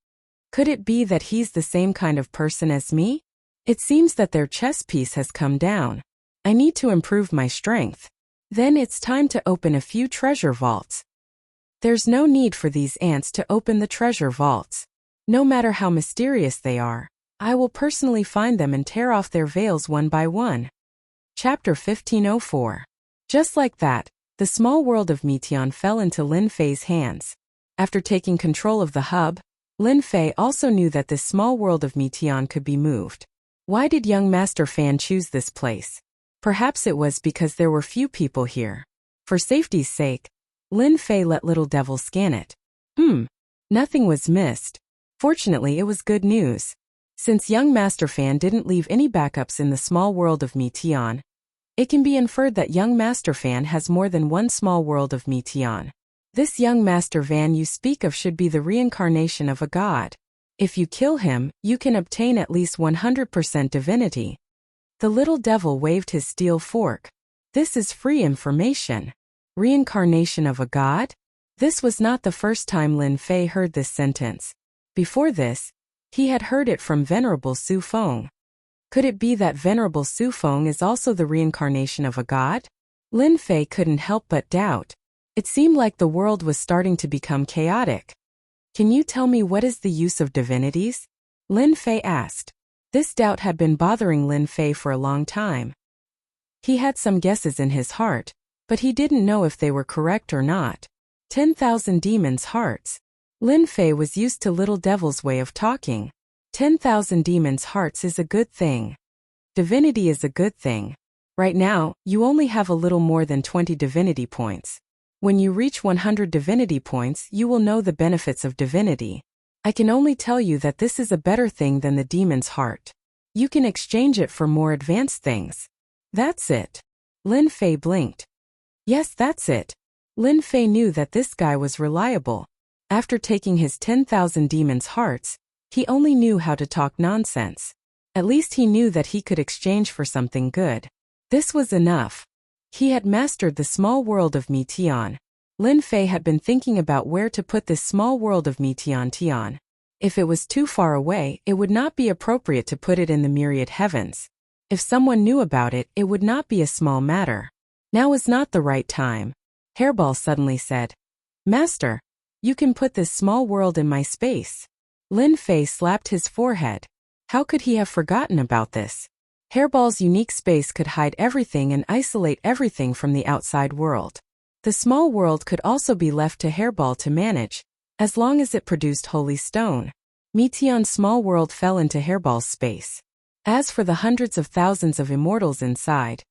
Could it be that he's the same kind of person as me? It seems that their chess piece has come down. I need to improve my strength. Then it's time to open a few treasure vaults. There's no need for these ants to open the treasure vaults. No matter how mysterious they are, I will personally find them and tear off their veils one by one. Chapter 1504. Just like that, the small world of Meteon fell into Lin Fei's hands. After taking control of the hub, Lin Fei also knew that this small world of Meteon could be moved. Why did young Master Fan choose this place? Perhaps it was because there were few people here. For safety's sake, Lin Fei let Little Devil scan it. Nothing was missed. Fortunately, it was good news. Since young Master Fan didn't leave any backups in the small world of Meteon, it can be inferred that young Master Fan has more than one small world of Meteon. This young Master Fan you speak of should be the reincarnation of a god. If you kill him, you can obtain at least 100% divinity. The little devil waved his steel fork. This is free information. Reincarnation of a god? This was not the first time Lin Fei heard this sentence. Before this, he had heard it from Venerable Su Feng. Could it be that Venerable Su Feng is also the reincarnation of a god? Lin Fei couldn't help but doubt. It seemed like the world was starting to become chaotic. Can you tell me what is the use of divinities? Lin Fei asked. This doubt had been bothering Lin Fei for a long time. He had some guesses in his heart, but he didn't know if they were correct or not. 10,000 demons' hearts. Lin Fei was used to Little Devil's way of talking. 10,000 demons' hearts is a good thing. Divinity is a good thing. Right now, you only have a little more than 20 divinity points. When you reach 100 divinity points, you will know the benefits of divinity. I can only tell you that this is a better thing than the demon's heart. You can exchange it for more advanced things. That's it. Lin Fei blinked. Yes, that's it. Lin Fei knew that this guy was reliable. After taking his 10,000 demons' hearts, he only knew how to talk nonsense. At least he knew that he could exchange for something good. This was enough. He had mastered the small world of Meteon. Lin Fei had been thinking about where to put this small world of Meteon. If it was too far away, it would not be appropriate to put it in the myriad heavens. If someone knew about it, it would not be a small matter. Now is not the right time. Hairball suddenly said, Master, you can put this small world in my space. Lin Fei slapped his forehead. How could he have forgotten about this? Hairball's unique space could hide everything and isolate everything from the outside world. The small world could also be left to Hairball to manage, as long as it produced holy stone. Meteon's small world fell into Hairball's space. As for the hundreds of thousands of immortals inside,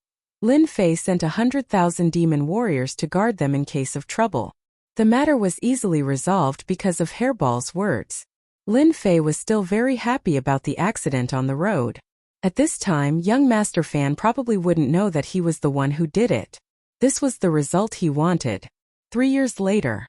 Lin Fei sent 100,000 demon warriors to guard them in case of trouble. The matter was easily resolved because of Hairball's words. Lin Fei was still very happy about the accident on the road. At this time, young Master Fan probably wouldn't know that he was the one who did it. This was the result he wanted. 3 years later,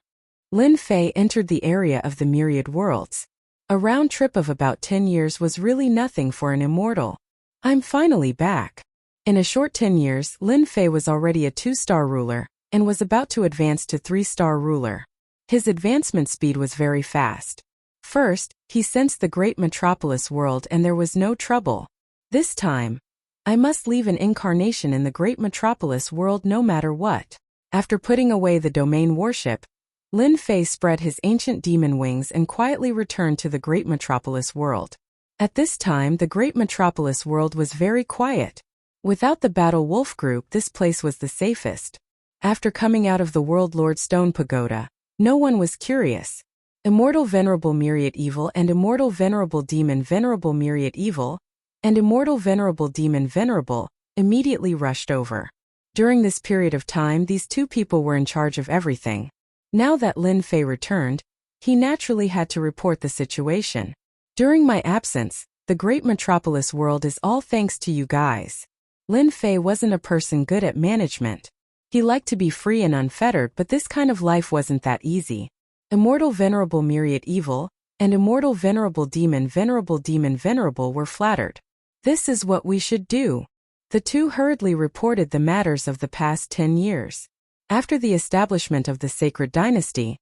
Lin Fei entered the area of the myriad worlds. A round trip of about 10 years was really nothing for an immortal. I'm finally back. In a short 10 years, Lin Fei was already a 2-star ruler, and was about to advance to 3-star ruler. His advancement speed was very fast. First, he sensed the great metropolis world and there was no trouble. This time, I must leave an incarnation in the great metropolis world no matter what. After putting away the domain warship, Lin Fei spread his ancient demon wings and quietly returned to the great metropolis world. At this time, the great metropolis world was very quiet. Without the Battle Wolf group, this place was the safest. After coming out of the World Lord Stone Pagoda, no one was curious. Immortal Venerable Myriad Evil and Immortal Venerable Demon Venerable Myriad Evil and Immortal Venerable Demon Venerable immediately rushed over. During this period of time, these two people were in charge of everything. Now that Lin Fei returned, he naturally had to report the situation. During my absence, the great metropolis world is all thanks to you guys. Lin Fei wasn't a person good at management. He liked to be free and unfettered, but this kind of life wasn't that easy. Immortal Venerable Myriad Evil and Immortal Venerable Demon Venerable were flattered. This is what we should do. The two hurriedly reported the matters of the past 10 years. After the establishment of the Sacred Dynasty,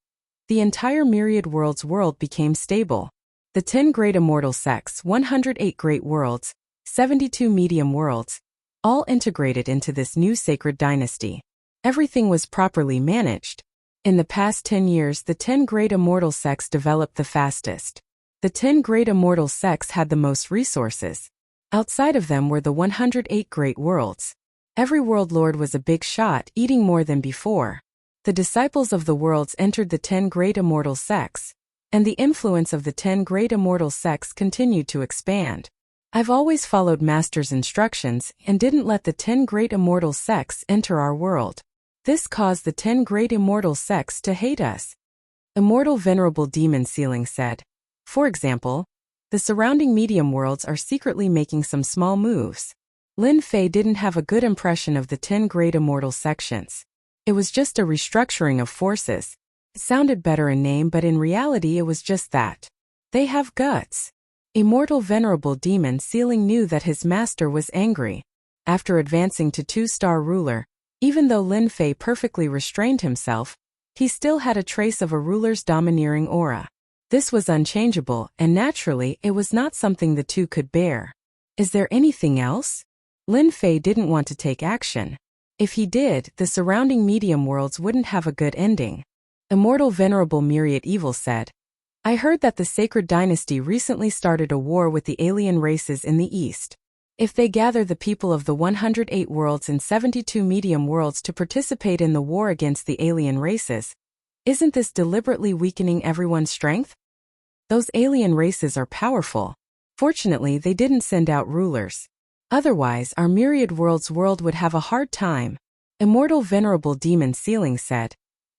the entire Myriad Worlds world became stable. The 10 great immortal sects, 108 great worlds, 72 medium worlds, all integrated into this new sacred dynasty. Everything was properly managed. In the past 10 years, the 10 great immortal sects developed the fastest. The 10 great immortal sects had the most resources. Outside of them were the 108 great worlds. Every world lord was a big shot, eating more than before. The disciples of the worlds entered the 10 great immortal sects, and the influence of the 10 great immortal sects continued to expand. I've always followed Master's instructions and didn't let the 10 great immortal sects enter our world. This caused the 10 great immortal sects to hate us. Immortal Venerable Demon Sealing said. For example, the surrounding medium worlds are secretly making some small moves. Lin Fei didn't have a good impression of the 10 great immortal sections. It was just a restructuring of forces. It sounded better in name, but in reality it was just that. They have guts. Immortal Venerable Demon Sealing knew that his master was angry. After advancing to 2-star ruler, even though Lin Fei perfectly restrained himself, he still had a trace of a ruler's domineering aura. This was unchangeable, and naturally, it was not something the two could bear. Is there anything else? Lin Fei didn't want to take action. If he did, the surrounding medium worlds wouldn't have a good ending. Immortal Venerable Myriad Evil said, I heard that the Sacred Dynasty recently started a war with the alien races in the East. If they gather the people of the 108 worlds and 72 medium worlds to participate in the war against the alien races, isn't this deliberately weakening everyone's strength? Those alien races are powerful. Fortunately, they didn't send out rulers. Otherwise, our Myriad Worlds world would have a hard time. Immortal Venerable Demon Sealing said,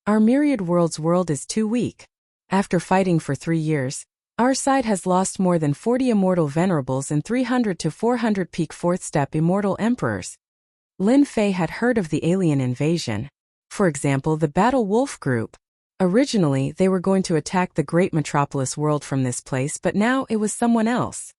Our Myriad Worlds world is too weak. After fighting for 3 years, our side has lost more than 40 Immortal Venerables and 300 to 400 peak 4th step Immortal Emperors. Lin Fei had heard of the alien invasion. For example, the Battle Wolf group. Originally, they were going to attack the great metropolis world from this place, but now it was someone else.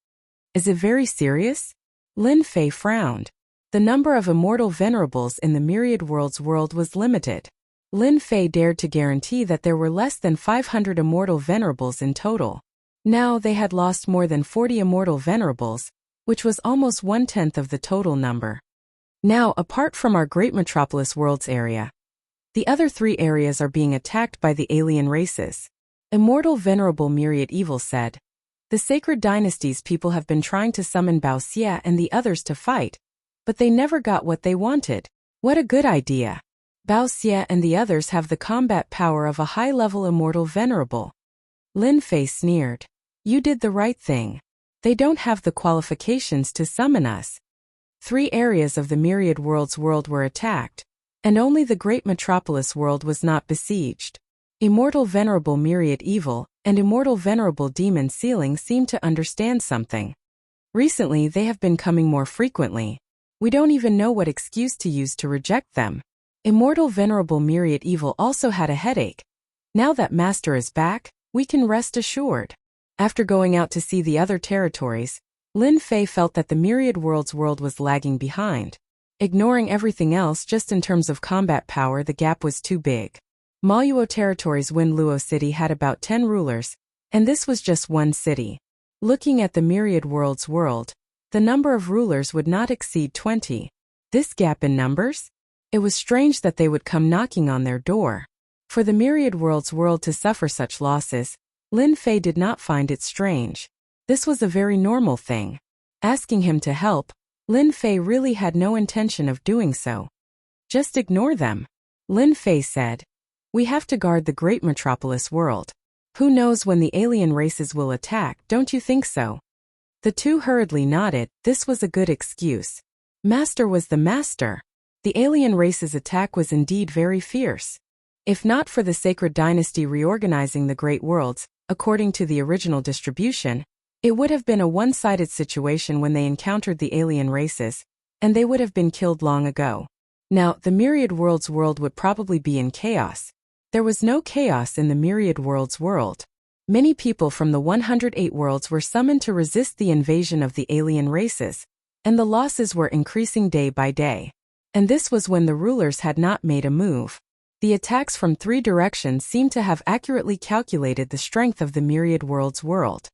Is it very serious? Lin Fei frowned. The number of Immortal Venerables in the Myriad Worlds world was limited. Lin Fei dared to guarantee that there were less than 500 Immortal Venerables in total. Now they had lost more than 40 Immortal Venerables, which was almost 1/10 of the total number. Now, apart from our Great Metropolis Worlds area, the other 3 areas are being attacked by the alien races. Immortal Venerable Myriad Evil said, The Sacred Dynasty's people have been trying to summon Bao Xia and the others to fight, but they never got what they wanted. What a good idea. Bao Xia and the others have the combat power of a high-level Immortal Venerable. Lin Fei sneered. You did the right thing. They don't have the qualifications to summon us. 3 areas of the Myriad Worlds world were attacked, and only the Great Metropolis world was not besieged. Immortal Venerable Myriad Evil and Immortal Venerable Demon Sealing seemed to understand something. Recently they have been coming more frequently. We don't even know what excuse to use to reject them. Immortal Venerable Myriad Evil also had a headache. Now that Master is back, we can rest assured. After going out to see the other territories, Lin Fei felt that the Myriad Worlds world was lagging behind. Ignoring everything else, just in terms of combat power, the gap was too big. Maluo Territories Winluo City had about 10 rulers, and this was just one city. Looking at the Myriad Worlds world, the number of rulers would not exceed 20. This gap in numbers? It was strange that they would come knocking on their door. For the Myriad Worlds world to suffer such losses, Lin Fei did not find it strange. This was a very normal thing. Asking him to help, Lin Fei really had no intention of doing so. Just ignore them. Lin Fei said, We have to guard the Great Metropolis world. Who knows when the alien races will attack, don't you think so? The two hurriedly nodded. This was a good excuse. Master was the master. The alien race's attack was indeed very fierce. If not for the Sacred Dynasty reorganizing the Great Worlds, according to the original distribution, it would have been a one-sided situation when they encountered the alien races, and they would have been killed long ago. Now, the Myriad Worlds world would probably be in chaos. There was no chaos in the Myriad Worlds world. Many people from the 108 worlds were summoned to resist the invasion of the alien races, and the losses were increasing day by day. And this was when the rulers had not made a move. The attacks from 3 directions seemed to have accurately calculated the strength of the Myriad Worlds world.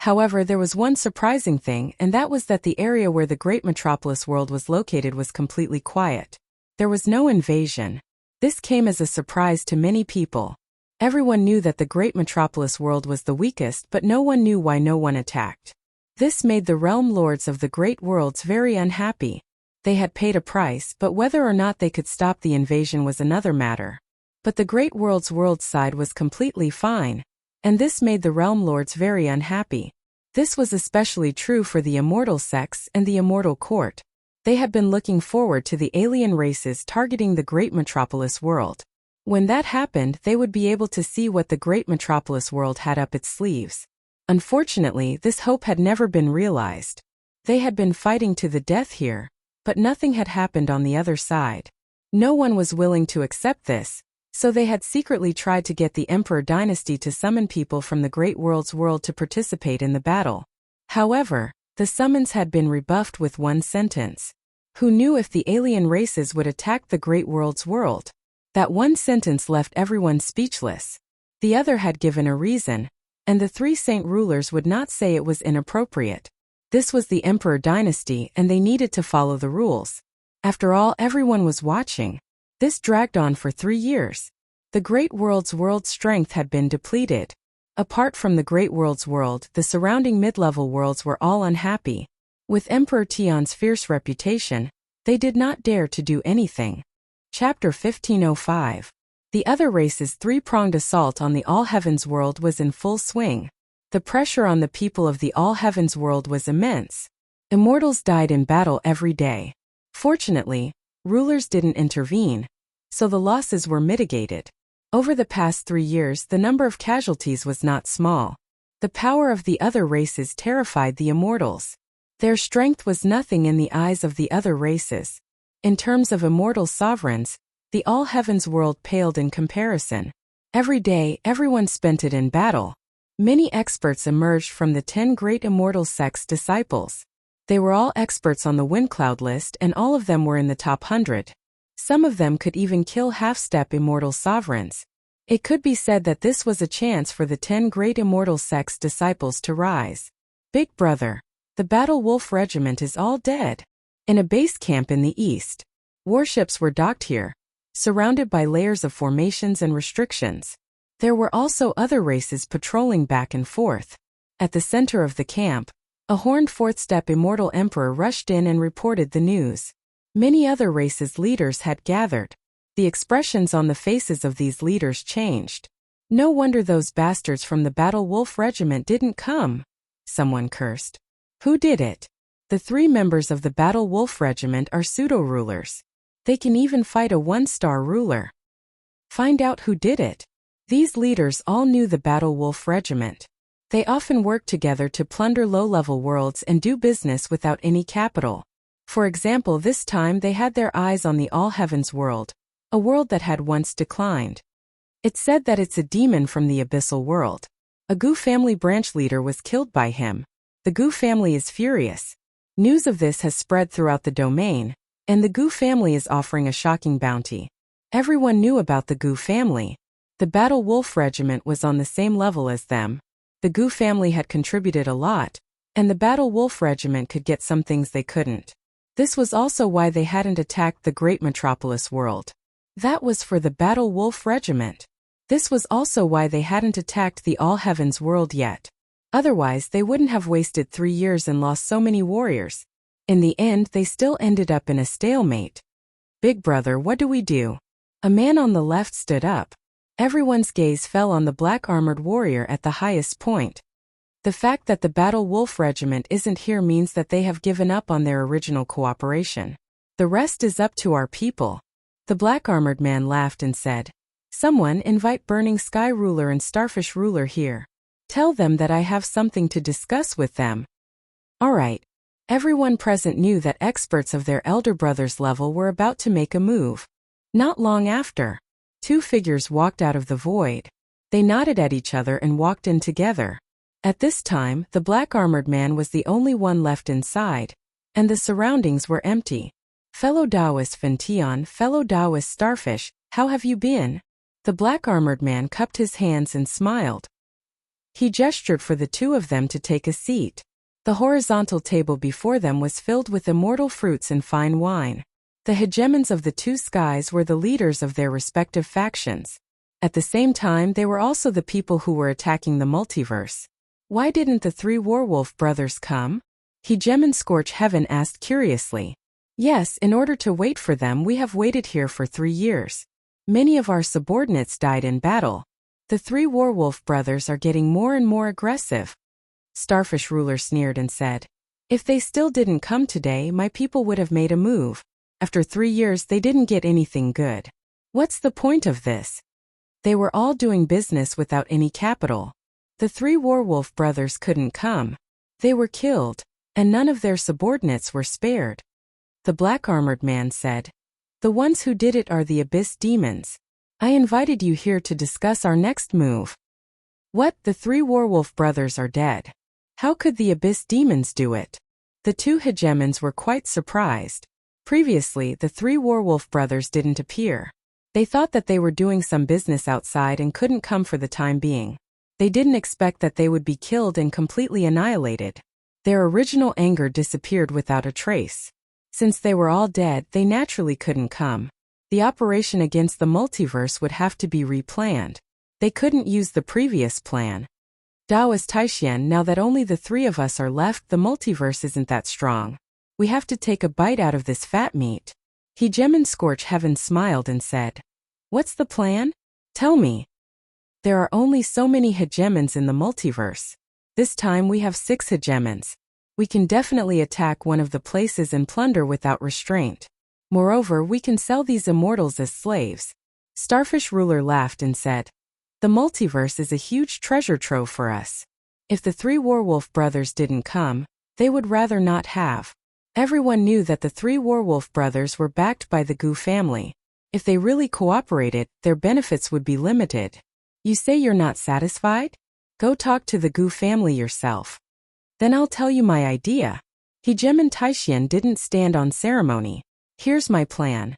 However, there was one surprising thing, and that was that the area where the great metropolis world was located was completely quiet. There was no invasion. This came as a surprise to many people. Everyone knew that the great metropolis world was the weakest, but no one knew why no one attacked. This made the realm lords of the great worlds very unhappy. They had paid a price, but whether or not they could stop the invasion was another matter. But the great world's world side was completely fine, and this made the realm lords very unhappy. This was especially true for the immortal sects and the immortal court. They had been looking forward to the alien races targeting the great metropolis world. When that happened, they would be able to see what the great metropolis world had up its sleeves. Unfortunately, this hope had never been realized. They had been fighting to the death here, but nothing had happened on the other side. No one was willing to accept this, so they had secretly tried to get the Emperor dynasty to summon people from the Great World's world to participate in the battle. However, the summons had been rebuffed with one sentence. Who knew if the alien races would attack the Great World's world? That one sentence left everyone speechless. The other had given a reason, and the three saint rulers would not say it was inappropriate. This was the Emperor dynasty and they needed to follow the rules. After all, everyone was watching. This dragged on for 3 years. The Great World's world strength had been depleted. Apart from the Great World's world, the surrounding mid-level worlds were all unhappy. With Emperor Tion's fierce reputation, they did not dare to do anything. Chapter 1505. The other race's three-pronged assault on the All Heavens world was in full swing. The pressure on the people of the All Heavens world was immense. Immortals died in battle every day. Fortunately, rulers didn't intervene, so the losses were mitigated. Over the past 3 years, the number of casualties was not small. The power of the other races terrified the immortals. Their strength was nothing in the eyes of the other races. In terms of immortal sovereigns, the All Heavens world paled in comparison. Every day, everyone spent it in battle. Many experts emerged from the 10 great immortal sects' disciples. They were all experts on the Windcloud list and all of them were in the top 100. Some of them could even kill half-step immortal sovereigns. It could be said that this was a chance for the 10 great immortal sects' disciples to rise. Big brother, the Battle Wolf Regiment is all dead. In a base camp in the east, warships were docked here, surrounded by layers of formations and restrictions. There were also other races patrolling back and forth. At the center of the camp, a horned fourth-step immortal emperor rushed in and reported the news. Many other races' leaders had gathered. The expressions on the faces of these leaders changed. No wonder those bastards from the Battle Wolf Regiment didn't come. Someone cursed. Who did it? The 3 members of the Battle Wolf Regiment are pseudo-rulers. They can even fight a 1-star ruler. Find out who did it. These leaders all knew the Battle Wolf Regiment. They often worked together to plunder low-level worlds and do business without any capital. For example, this time they had their eyes on the All Heavens world, a world that had once declined. It's said that it's a demon from the abyssal world. A Gu family branch leader was killed by him. The Gu family is furious. News of this has spread throughout the domain, and the Gu family is offering a shocking bounty. Everyone knew about the Gu family. The Battle Wolf Regiment was on the same level as them. The Gu family had contributed a lot, and the Battle Wolf Regiment could get some things they couldn't. This was also why they hadn't attacked the Great Metropolis world. That was for the Battle Wolf Regiment. This was also why they hadn't attacked the All Heavens world yet. Otherwise, they wouldn't have wasted 3 years and lost so many warriors. In the end, they still ended up in a stalemate. Big brother, what do we do? A man on the left stood up. Everyone's gaze fell on the black-armored warrior at the highest point. The fact that the Battle Wolf Regiment isn't here means that they have given up on their original cooperation. The rest is up to our people. The black-armored man laughed and said, "Someone invite Burning Sky Ruler and Starfish Ruler here. Tell them that I have something to discuss with them." All right. Everyone present knew that experts of their elder brother's level were about to make a move. Not long after, 2 figures walked out of the void. They nodded at each other and walked in together. At this time, the black-armored man was the only one left inside, and the surroundings were empty. "Fellow Taoist Fentian, fellow Taoist Starfish, how have you been?" The black-armored man cupped his hands and smiled. He gestured for the two of them to take a seat. The horizontal table before them was filled with immortal fruits and fine wine. The hegemons of the two skies were the leaders of their respective factions. At the same time, they were also the people who were attacking the multiverse. Why didn't the three werewolf brothers come? Hegemon Scorch Heaven asked curiously. Yes, in order to wait for them, we have waited here for 3 years. Many of our subordinates died in battle. The three werewolf brothers are getting more and more aggressive. Starfish Ruler sneered and said, if they still didn't come today, my people would have made a move. After 3 years, they didn't get anything good. What's the point of this? They were all doing business without any capital. The three werewolf brothers couldn't come. They were killed, and none of their subordinates were spared. The black-armored man said, the ones who did it are the Abyss Demons. I invited you here to discuss our next move. What? The three werewolf brothers are dead. How could the Abyss Demons do it? The two hegemons were quite surprised. Previously, the three werewolf brothers didn't appear. They thought that they were doing some business outside and couldn't come for the time being. They didn't expect that they would be killed and completely annihilated. Their original anger disappeared without a trace. Since they were all dead, they naturally couldn't come. The operation against the multiverse would have to be replanned. They couldn't use the previous plan. Daoist Taishian, now that only the three of us are left, the multiverse isn't that strong. We have to take a bite out of this fat meat. Hegemon Scorch Heaven smiled and said, what's the plan? Tell me. There are only so many hegemons in the multiverse. This time we have 6 hegemons. We can definitely attack one of the places and plunder without restraint. Moreover, we can sell these immortals as slaves. Starfish Ruler laughed and said, the multiverse is a huge treasure trove for us. If the three werewolf brothers didn't come, they would rather not have. Everyone knew that the three werewolf brothers were backed by the Gu family. If they really cooperated, their benefits would be limited. You say you're not satisfied? Go talk to the Gu family yourself. Then I'll tell you my idea. Hegemon Taishian didn't stand on ceremony. Here's my plan.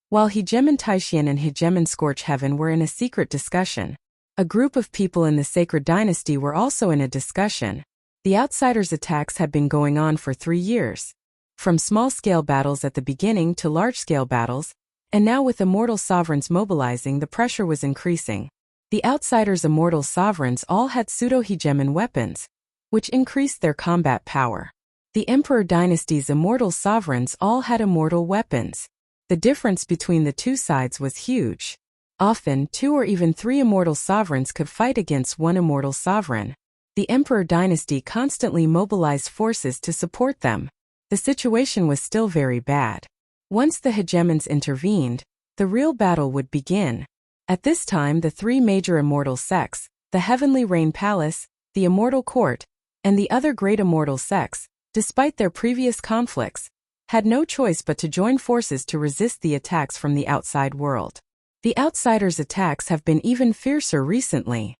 While Hegemon Taishian and Hegemon Scorch Heaven were in a secret discussion, a group of people in the Sacred Dynasty were also in a discussion. The Outsiders' attacks had been going on for 3 years. From small-scale battles at the beginning to large-scale battles, and now with immortal sovereigns mobilizing, the pressure was increasing. The Outsiders' immortal sovereigns all had pseudo-hegemon weapons, which increased their combat power. The Emperor Dynasty's immortal sovereigns all had immortal weapons. The difference between the two sides was huge. Often, 2 or even 3 immortal sovereigns could fight against one immortal sovereign. The Emperor Dynasty constantly mobilized forces to support them. The situation was still very bad. Once the hegemons intervened, the real battle would begin. At this time, the 3 major immortal sects, the Heavenly Rain Palace, the Immortal Court, and the other great immortal sects, despite their previous conflicts, had no choice but to join forces to resist the attacks from the outside world. The Outsiders' attacks have been even fiercer recently.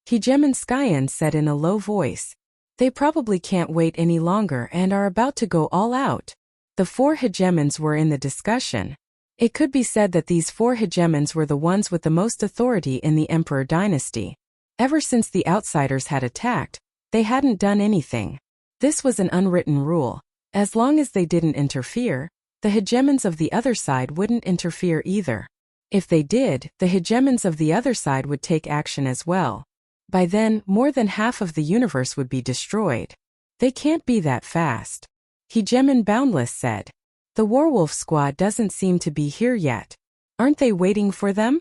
Hegemon Skyen said in a low voice. They probably can't wait any longer and are about to go all out. The 4 hegemons were in the discussion. It could be said that these 4 hegemons were the ones with the most authority in the Emperor Dynasty. Ever since the Outsiders had attacked, they hadn't done anything. This was an unwritten rule. As long as they didn't interfere, the hegemons of the other side wouldn't interfere either. If they did, the hegemons of the other side would take action as well. By then, more than half of the universe would be destroyed. They can't be that fast. Hegemon Boundless said. The werewolf squad doesn't seem to be here yet. Aren't they waiting for them?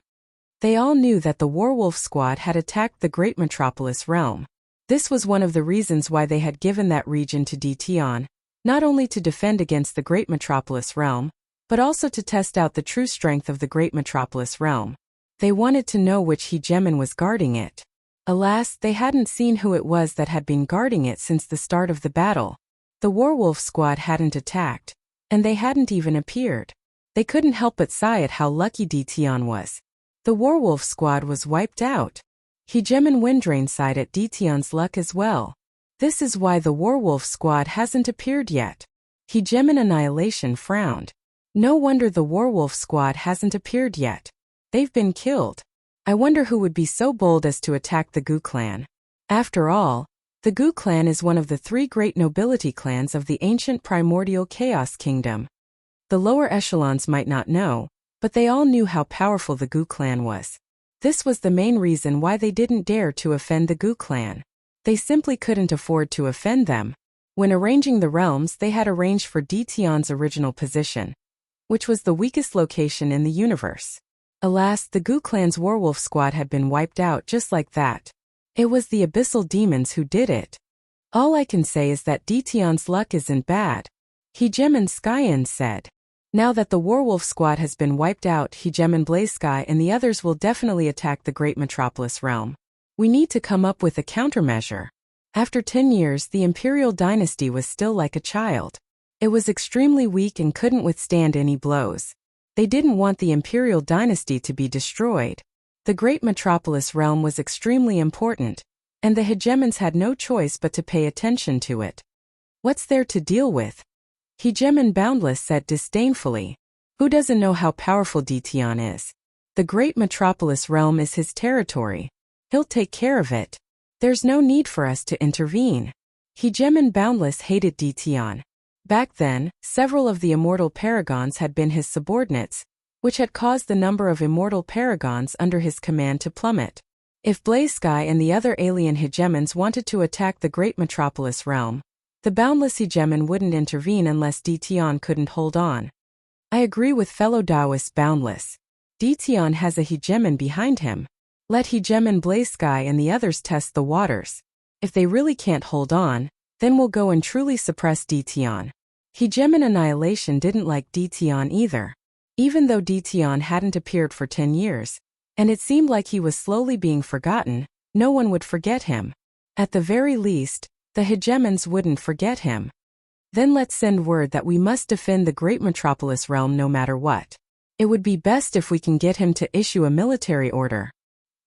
They all knew that the werewolf squad had attacked the Great Metropolis realm. This was one of the reasons why they had given that region to Dtion, not only to defend against the Great Metropolis realm, but also to test out the true strength of the Great Metropolis realm. They wanted to know which hegemon was guarding it. Alas, they hadn't seen who it was that had been guarding it since the start of the battle. The werewolf squad hadn't attacked, and they hadn't even appeared. They couldn't help but sigh at how lucky Dtion was. The werewolf squad was wiped out. Hegemon Windrain sighed at Dtion's luck as well. This is why the werewolf squad hasn't appeared yet. Hegemon Annihilation frowned. No wonder the werewolf squad hasn't appeared yet. They've been killed. I wonder who would be so bold as to attack the Gu clan. After all, the Gu clan is one of the three great nobility clans of the ancient primordial Chaos Kingdom. The lower echelons might not know, but they all knew how powerful the Gu clan was. This was the main reason why they didn't dare to offend the Gu clan. They simply couldn't afford to offend them. When arranging the realms, they had arranged for Dtion's original position, which was the weakest location in the universe. Alas, the Gu clan's werewolf squad had been wiped out just like that. It was the abyssal demons who did it. All I can say is that Dtion's luck isn't bad, Hegeman Skyen said. Now that the werewolf squad has been wiped out, Hegeman Blaze-Sky and the others will definitely attack the great metropolis realm. We need to come up with a countermeasure. After 10 years, the imperial dynasty was still like a child. It was extremely weak and couldn't withstand any blows. They didn't want the imperial dynasty to be destroyed. The great metropolis realm was extremely important, and the hegemons had no choice but to pay attention to it. What's there to deal with? Hegemon Boundless said disdainfully. Who doesn't know how powerful Dtion is? The great metropolis realm is his territory. He'll take care of it. There's no need for us to intervene. Hegemon Boundless hated Dtion. Back then, several of the immortal paragons had been his subordinates, which had caused the number of immortal paragons under his command to plummet. If Blaze-Sky and the other alien hegemons wanted to attack the great metropolis realm, the boundless hegemon wouldn't intervene unless Dtion couldn't hold on. I agree with fellow Taoist Boundless. Dtion has a hegemon behind him. Let Hegemon Blaze-Sky and the others test the waters. If they really can't hold on, then we'll go and truly suppress Dtion. Hegemon Annihilation didn't like Dtion either. Even though Dtion hadn't appeared for 10 years, and it seemed like he was slowly being forgotten, no one would forget him. At the very least, the hegemons wouldn't forget him. Then let's send word that we must defend the great metropolis realm no matter what. It would be best if we can get him to issue a military order.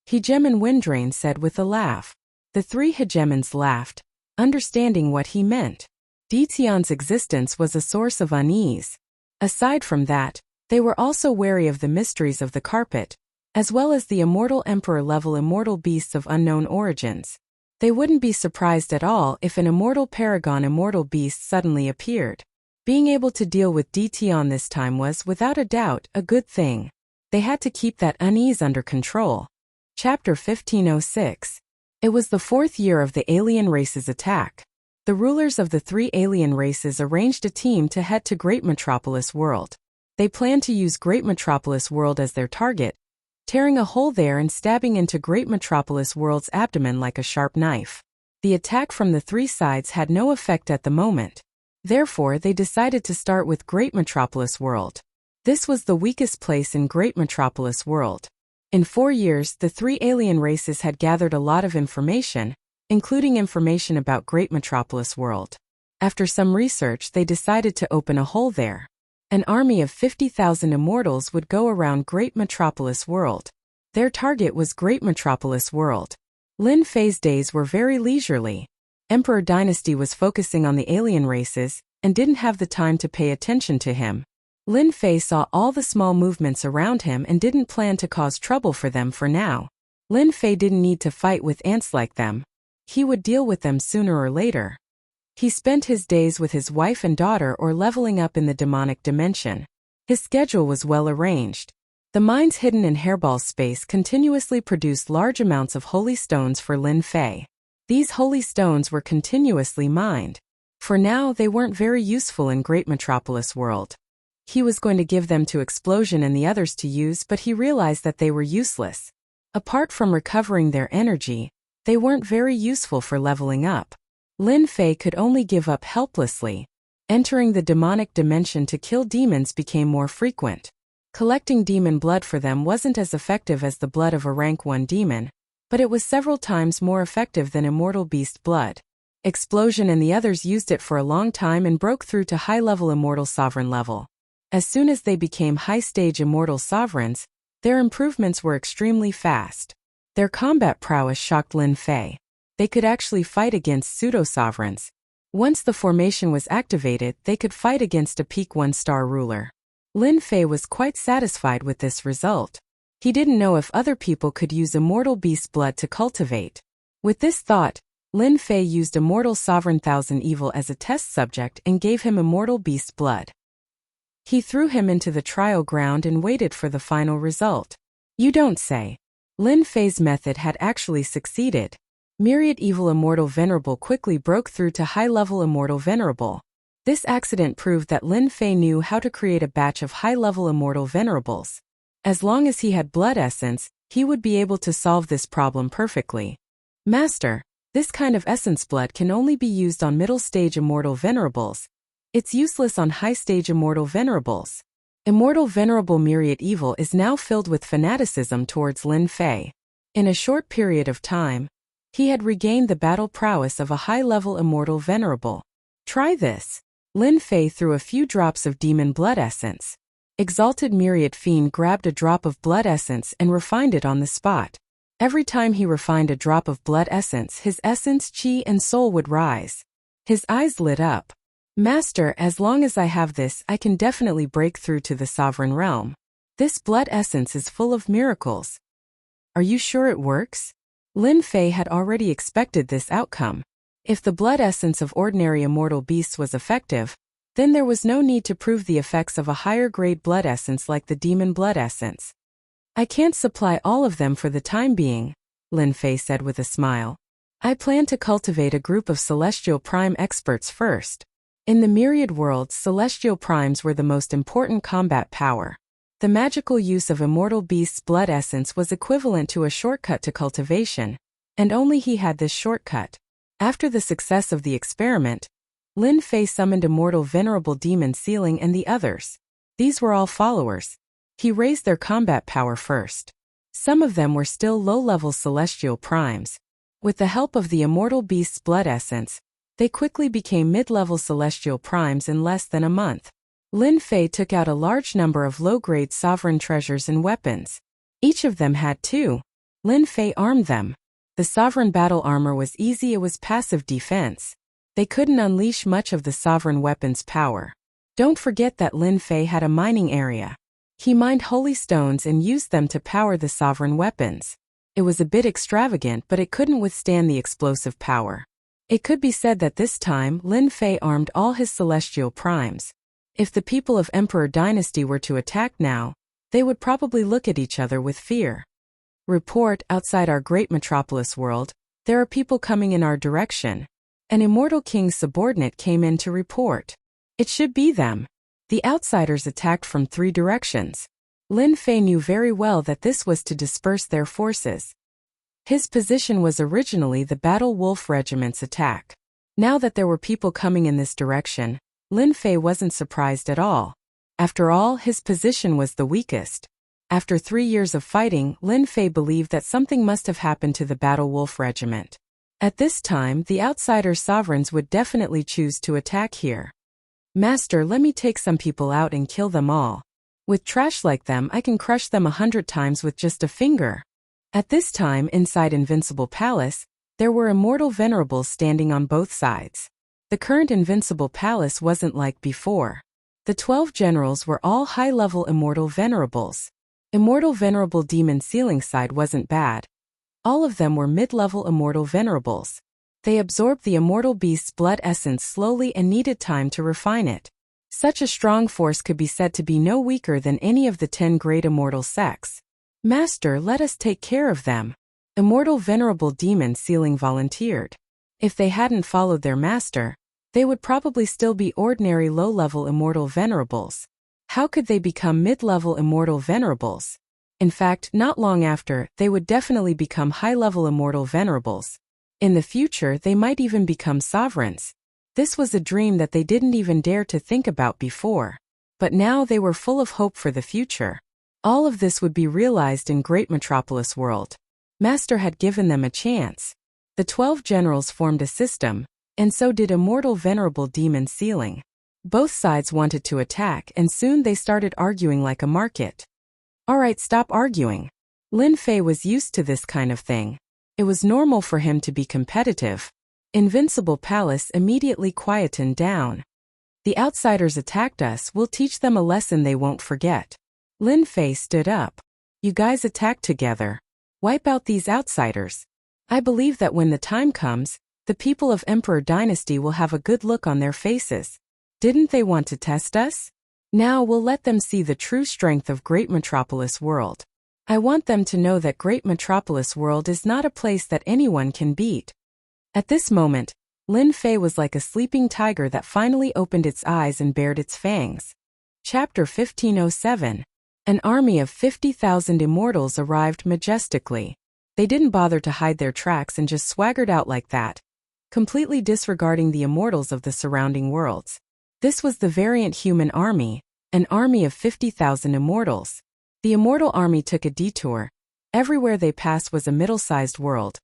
Hegemon Windrain said with a laugh. The three hegemons laughed, understanding what he meant. Dtion's existence was a source of unease. Aside from that, they were also wary of the mysteries of the carpet, as well as the immortal emperor-level immortal beasts of unknown origins. They wouldn't be surprised at all if an immortal paragon immortal beast suddenly appeared. Being able to deal with Dtion this time was, without a doubt, a good thing. They had to keep that unease under control. Chapter 1506. It was the 4th year of the alien race's attack. The rulers of the 3 alien races arranged a team to head to Great Metropolis World. They planned to use Great Metropolis World as their target, tearing a hole there and stabbing into Great Metropolis World's abdomen like a sharp knife. The attack from the 3 sides had no effect at the moment. Therefore, they decided to start with Great Metropolis World. This was the weakest place in Great Metropolis World. In 4 years, the 3 alien races had gathered a lot of information, including information about Great Metropolis World. After some research, they decided to open a hole there. An army of 50,000 immortals would go around Great Metropolis World. Their target was Great Metropolis World. Lin Fei's days were very leisurely. Emperor Dynasty was focusing on the alien races and didn't have the time to pay attention to him. Lin Fei saw all the small movements around him and didn't plan to cause trouble for them for now. Lin Fei didn't need to fight with ants like them. He would deal with them sooner or later. He spent his days with his wife and daughter or leveling up in the demonic dimension. His schedule was well arranged. The mines hidden in Hairball's space continuously produced large amounts of holy stones for Lin Fei. These holy stones were continuously mined. For now, they weren't very useful in Great Metropolis World. He was going to give them to Explosion and the others to use, but he realized that they were useless. Apart from recovering their energy, they weren't very useful for leveling up. Lin Fei could only give up helplessly. Entering the demonic dimension to kill demons became more frequent. Collecting demon blood for them wasn't as effective as the blood of a rank 1 demon, but it was several times more effective than immortal beast blood. Explosion and the others used it for a long time and broke through to high-level immortal sovereign level. As soon as they became high-stage immortal sovereigns, their improvements were extremely fast. Their combat prowess shocked Lin Fei. They could actually fight against pseudo-sovereigns. Once the formation was activated, they could fight against a peak 1-star ruler. Lin Fei was quite satisfied with this result. He didn't know if other people could use immortal beast blood to cultivate. With this thought, Lin Fei used Immortal Sovereign Thousand Evil as a test subject and gave him Immortal Beast blood. He threw him into the trial ground and waited for the final result. You don't say. Lin Fei's method had actually succeeded. Myriad Evil Immortal Venerable quickly broke through to high-level Immortal Venerable. This accident proved that Lin Fei knew how to create a batch of high-level Immortal Venerables. As long as he had blood essence, he would be able to solve this problem perfectly. Master, this kind of essence blood can only be used on middle-stage Immortal Venerables. It's useless on high-stage Immortal Venerables. Immortal Venerable Myriad Evil is now filled with fanaticism towards Lin Fei. In a short period of time, he had regained the battle prowess of a high-level Immortal Venerable. Try this. Lin Fei threw a few drops of demon blood essence. Exalted Myriad Fiend grabbed a drop of blood essence and refined it on the spot. Every time he refined a drop of blood essence, his essence, chi, and soul would rise. His eyes lit up. Master, as long as I have this, I can definitely break through to the sovereign realm. This blood essence is full of miracles. Are you sure it works? Lin Fei had already expected this outcome. If the blood essence of ordinary immortal beasts was effective, then there was no need to prove the effects of a higher-grade blood essence like the demon blood essence. I can't supply all of them for the time being, Lin Fei said with a smile. I plan to cultivate a group of Celestial Prime experts first. In the myriad worlds, Celestial Primes were the most important combat power. The magical use of Immortal Beast's blood essence was equivalent to a shortcut to cultivation, and only he had this shortcut. After the success of the experiment, Lin Fei summoned Immortal Venerable Demon Sealing and the others. These were all followers. He raised their combat power first. Some of them were still low-level Celestial Primes. With the help of the Immortal Beast's blood essence, they quickly became mid-level Celestial Primes in less than a month. Lin Fei took out a large number of low-grade sovereign treasures and weapons. Each of them had two. Lin Fei armed them. The sovereign battle armor was easy, it was passive defense. They couldn't unleash much of the sovereign weapon's power. Don't forget that Lin Fei had a mining area. He mined holy stones and used them to power the sovereign weapons. It was a bit extravagant, but it couldn't withstand the explosive power. It could be said that this time Lin Fei armed all his Celestial Primes. If the people of Emperor Dynasty were to attack now, they would probably look at each other with fear. Report, outside our great metropolis world, there are people coming in our direction. An immortal king's subordinate came in to report. It should be them. The outsiders attacked from 3 directions. Lin Fei knew very well that this was to disperse their forces. His position was originally the Battle Wolf Regiment's attack. Now that there were people coming in this direction, Lin Fei wasn't surprised at all. After all, his position was the weakest. After 3 years of fighting, Lin Fei believed that something must have happened to the Battle Wolf Regiment. At this time, the outsider sovereigns would definitely choose to attack here. Master, let me take some people out and kill them all. With trash like them, I can crush them 100 times with just a finger. At this time, inside Invincible Palace, there were immortal venerables standing on both sides. The current Invincible Palace wasn't like before. The 12 generals were all high-level immortal venerables. Immortal Venerable Demon Sealing side wasn't bad. All of them were mid-level immortal venerables. They absorbed the immortal beast's blood essence slowly and needed time to refine it. Such a strong force could be said to be no weaker than any of the 10 great immortal sects. Master, let us take care of them. Immortal Venerable Demon Sealing volunteered. If they hadn't followed their master, they would probably still be ordinary low-level immortal venerables. How could they become mid-level immortal venerables? In fact, not long after, they would definitely become high-level immortal venerables. In the future, they might even become sovereigns. This was a dream that they didn't even dare to think about before. But now they were full of hope for the future. All of this would be realized in Great Metropolis World. Master had given them a chance. The 12 generals formed a system, and so did Immortal Venerable Demon Sealing. Both sides wanted to attack, and soon they started arguing like a market. Alright, stop arguing. Lin Fei was used to this kind of thing. It was normal for him to be competitive. Invincible Palace immediately quietened down. The outsiders attacked us, we'll teach them a lesson they won't forget. Lin Fei stood up. You guys attack together. Wipe out these outsiders. I believe that when the time comes, the people of Emperor Dynasty will have a good look on their faces. Didn't they want to test us? Now we'll let them see the true strength of Great Metropolis World. I want them to know that Great Metropolis World is not a place that anyone can beat. At this moment, Lin Fei was like a sleeping tiger that finally opened its eyes and bared its fangs. Chapter 1507. An army of 50,000 immortals arrived majestically. They didn't bother to hide their tracks and just swaggered out like that, completely disregarding the immortals of the surrounding worlds. This was the variant human army, an army of 50,000 immortals. The immortal army took a detour. Everywhere they passed was a middle-sized world.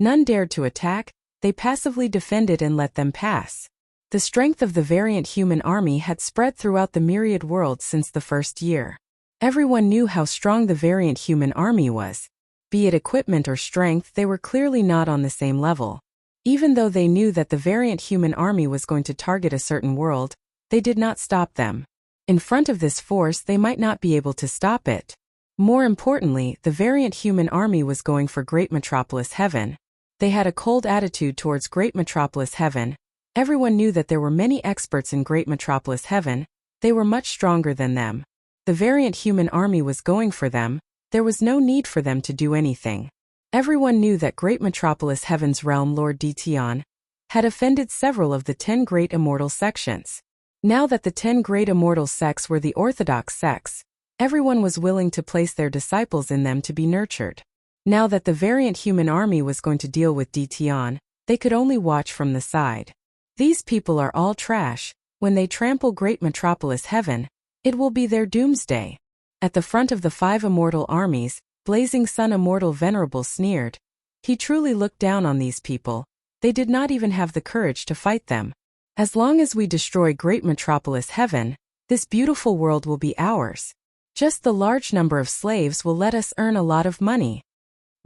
None dared to attack, they passively defended and let them pass. The strength of the variant human army had spread throughout the myriad worlds since the first year. Everyone knew how strong the variant human army was. Be it equipment or strength, they were clearly not on the same level. Even though they knew that the variant human army was going to target a certain world, they did not stop them. In front of this force, they might not be able to stop it. More importantly, the variant human army was going for Great Metropolis Heaven. They had a cold attitude towards Great Metropolis Heaven. Everyone knew that there were many experts in Great Metropolis Heaven. They were much stronger than them. The variant human army was going for them. There was no need for them to do anything. Everyone knew that Great Metropolis Heaven's realm Lord Dition had offended several of the 10 great immortal sections. Now that the 10 great immortal sects were the orthodox sects, everyone was willing to place their disciples in them to be nurtured. Now that the variant human army was going to deal with Dition, they could only watch from the side. These people are all trash. When they trample Great Metropolis Heaven, it will be their doomsday. At the front of the 5 immortal armies, Blazing Sun Immortal Venerable sneered. He truly looked down on these people. They did not even have the courage to fight them. As long as we destroy Great Metropolis Heaven, this beautiful world will be ours. Just the large number of slaves will let us earn a lot of money.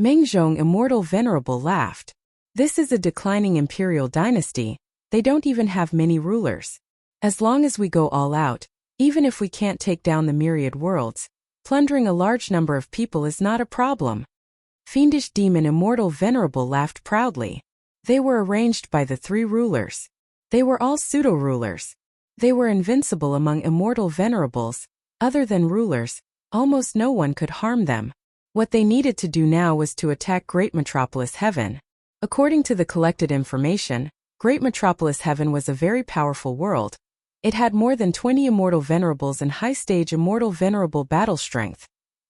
Mengzhong Immortal Venerable laughed. This is a declining imperial dynasty. They don't even have many rulers. As long as we go all out, even if we can't take down the myriad worlds, plundering a large number of people is not a problem. Fiendish Demon Immortal Venerable laughed proudly. They were arranged by the 3 rulers. They were all pseudo-rulers. They were invincible among immortal venerables. Other than rulers, almost no one could harm them. What they needed to do now was to attack Great Metropolis Heaven. According to the collected information, Great Metropolis Heaven was a very powerful world. It had more than 20 immortal venerables and high-stage immortal venerable battle strength,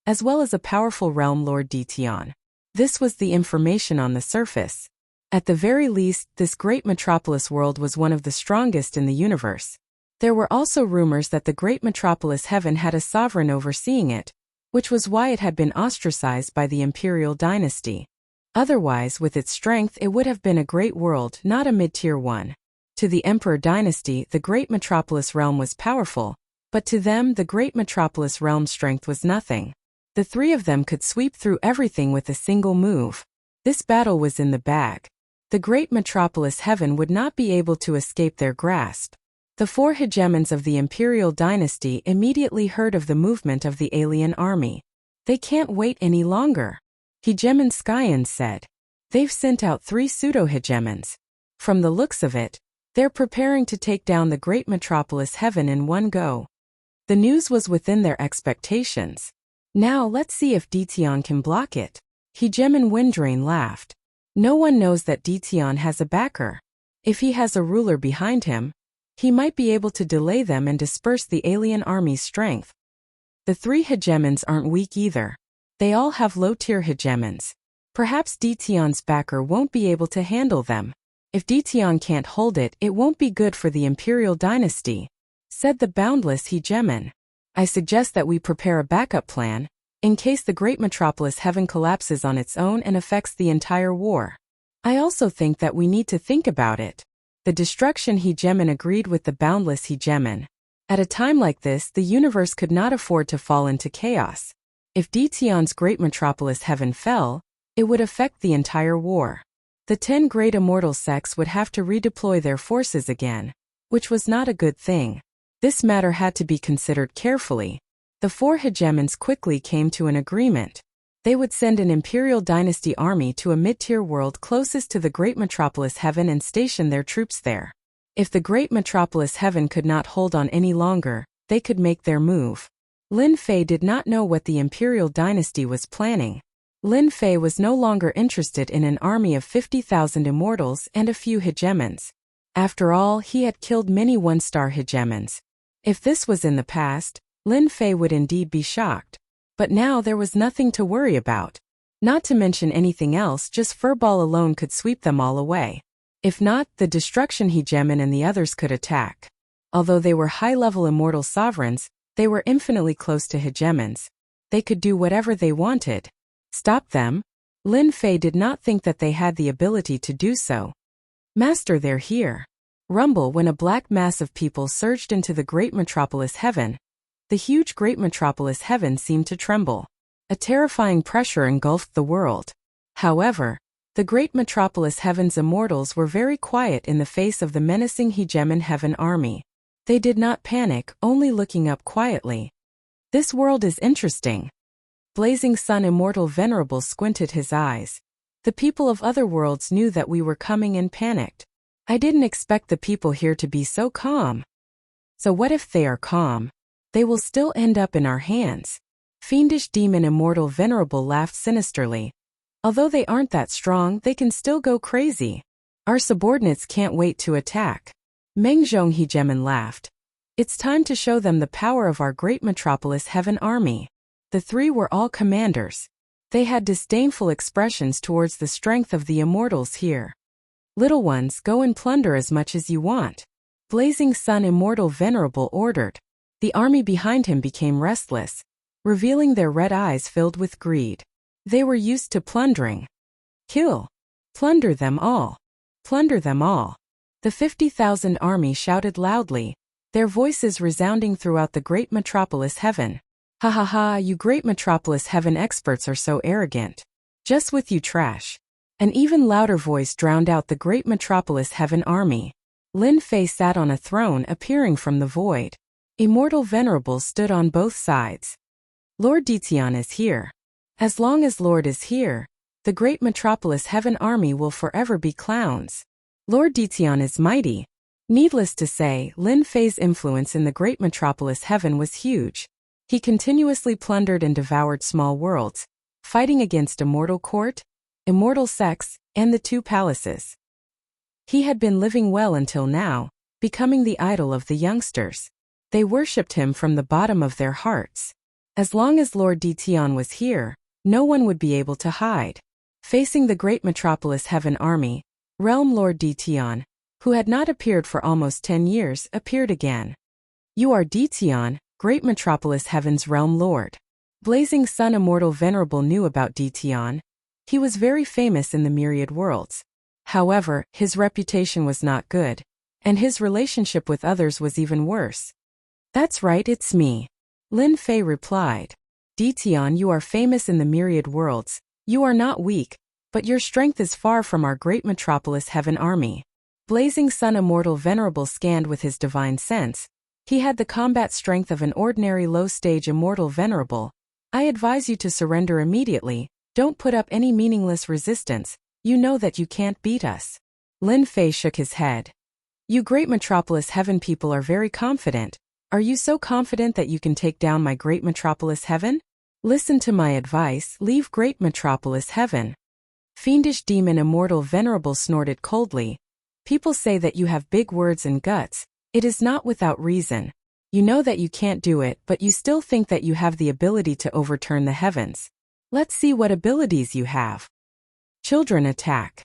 as well as a powerful realm Lord Dition. This was the information on the surface. At the very least, this Great Metropolis world was one of the strongest in the universe. There were also rumors that the Great Metropolis Heaven had a sovereign overseeing it, which was why it had been ostracized by the imperial dynasty. Otherwise, with its strength, it would have been a great world, not a mid-tier one. To the Emperor Dynasty, the Great Metropolis realm was powerful, but to them, the Great Metropolis realm's strength was nothing. The 3 of them could sweep through everything with a single move. This battle was in the bag. The Great Metropolis Heaven would not be able to escape their grasp. The 4 hegemons of the Imperial Dynasty immediately heard of the movement of the alien army. They can't wait any longer. Hegemon Skyen said. They've sent out 3 pseudo-hegemons. From the looks of it, they're preparing to take down the Great Metropolis Heaven in one go. The news was within their expectations. Now let's see if Dition can block it. Hegemon Windrain laughed. No one knows that Dition has a backer. If he has a ruler behind him, he might be able to delay them and disperse the alien army's strength. The 3 hegemons aren't weak either. They all have low-tier hegemons. Perhaps Dition's backer won't be able to handle them. If Dition can't hold it, it won't be good for the Imperial Dynasty, said the boundless hegemon. I suggest that we prepare a backup plan, in case the Great Metropolis Heaven collapses on its own and affects the entire war. I also think that we need to think about it. The destruction hegemon agreed with the boundless hegemon. At a time like this, the universe could not afford to fall into chaos. If Dition's Great Metropolis Heaven fell, it would affect the entire war. The 10 great immortal sects would have to redeploy their forces again, which was not a good thing. This matter had to be considered carefully. The 4 hegemons quickly came to an agreement. They would send an Imperial Dynasty army to a mid-tier world closest to the great metropolis Heaven and station their troops there. If the great metropolis Heaven could not hold on any longer, they could make their move. Lin Fei did not know what the Imperial Dynasty was planning. Lin Fei was no longer interested in an army of 50,000 immortals and a few hegemons. After all, he had killed many one-star hegemons. If this was in the past, Lin Fei would indeed be shocked. But now there was nothing to worry about. Not to mention anything else, just Furball alone could sweep them all away. If not, the Destruction Hegemon and the others could attack. Although they were high-level immortal sovereigns, they were infinitely close to hegemons. They could do whatever they wanted. Stop them? Lin Fei did not think that they had the ability to do so. Master, they're here. Rumble when a black mass of people surged into the great metropolis Heaven. The huge great metropolis Heaven seemed to tremble. A terrifying pressure engulfed the world. However, the great metropolis Heaven's immortals were very quiet in the face of the menacing Hegemon Heaven army. They did not panic, only looking up quietly. This world is interesting. Blazing Sun Immortal Venerable squinted his eyes. The people of other worlds knew that we were coming and panicked. I didn't expect the people here to be so calm. So what if they are calm? They will still end up in our hands. Fiendish Demon Immortal Venerable laughed sinisterly. Although they aren't that strong, they can still go crazy. Our subordinates can't wait to attack. Mengzhong Hegemon laughed. It's time to show them the power of our great metropolis Heaven army. The three were all commanders. They had disdainful expressions towards the strength of the immortals here. Little ones, go and plunder as much as you want. Blazing Sun Immortal Venerable ordered. The army behind him became restless, revealing their red eyes filled with greed. They were used to plundering. Kill. Plunder them all. Plunder them all. The 50,000 army shouted loudly, their voices resounding throughout the great metropolis Heaven. Ha ha ha, you great metropolis Heaven experts are so arrogant. Just with you trash. An even louder voice drowned out the great metropolis Heaven army. Lin Fei sat on a throne appearing from the void. Immortal Venerables stood on both sides. Lord Detian is here. As long as Lord is here, the great metropolis Heaven army will forever be clowns. Lord Detian is mighty. Needless to say, Lin Fei's influence in the great metropolis Heaven was huge. He continuously plundered and devoured small worlds, fighting against Immortal Court, Immortal Sects, and the two palaces. He had been living well until now, becoming the idol of the youngsters. They worshipped him from the bottom of their hearts. As long as Lord Detian was here, no one would be able to hide. Facing the great metropolis Heaven army, Realm Lord Detian, who had not appeared for almost 10 years, appeared again. You are Detian, great metropolis Heaven's Realm Lord. Blazing Sun Immortal Venerable knew about Detian. He was very famous in the myriad worlds. However, his reputation was not good, and his relationship with others was even worse. That's right, it's me. Lin Fei replied. Detian, you are famous in the myriad worlds. You are not weak, but your strength is far from our great metropolis Heaven army. Blazing Sun Immortal Venerable scanned with his divine sense. He had the combat strength of an ordinary low-stage Immortal Venerable. I advise you to surrender immediately. Don't put up any meaningless resistance. You know that you can't beat us. Lin Fei shook his head. You great metropolis Heaven people are very confident. Are you so confident that you can take down my great metropolis Heaven? Listen to my advice, leave great metropolis Heaven. Fiendish Demon Immortal Venerable snorted coldly. People say that you have big words and guts. It is not without reason. You know that you can't do it, but you still think that you have the ability to overturn the heavens. Let's see what abilities you have. Children attack.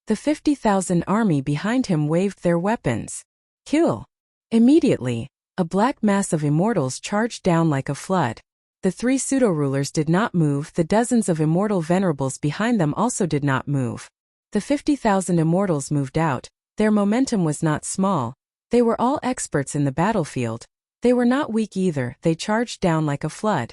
The 50,000 army behind him waved their weapons. Kill. Immediately, a black mass of immortals charged down like a flood. The three pseudo-rulers did not move, the dozens of immortal venerables behind them also did not move. The 50,000 immortals moved out. Their momentum was not small. They were all experts in the battlefield. They were not weak either, they charged down like a flood.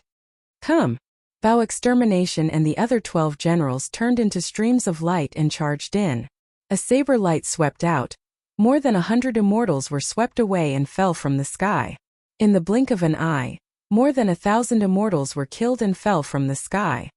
Come! Bao Extermination and the other 12 generals turned into streams of light and charged in. A saber light swept out. More than 100 immortals were swept away and fell from the sky. In the blink of an eye, more than 1,000 immortals were killed and fell from the sky.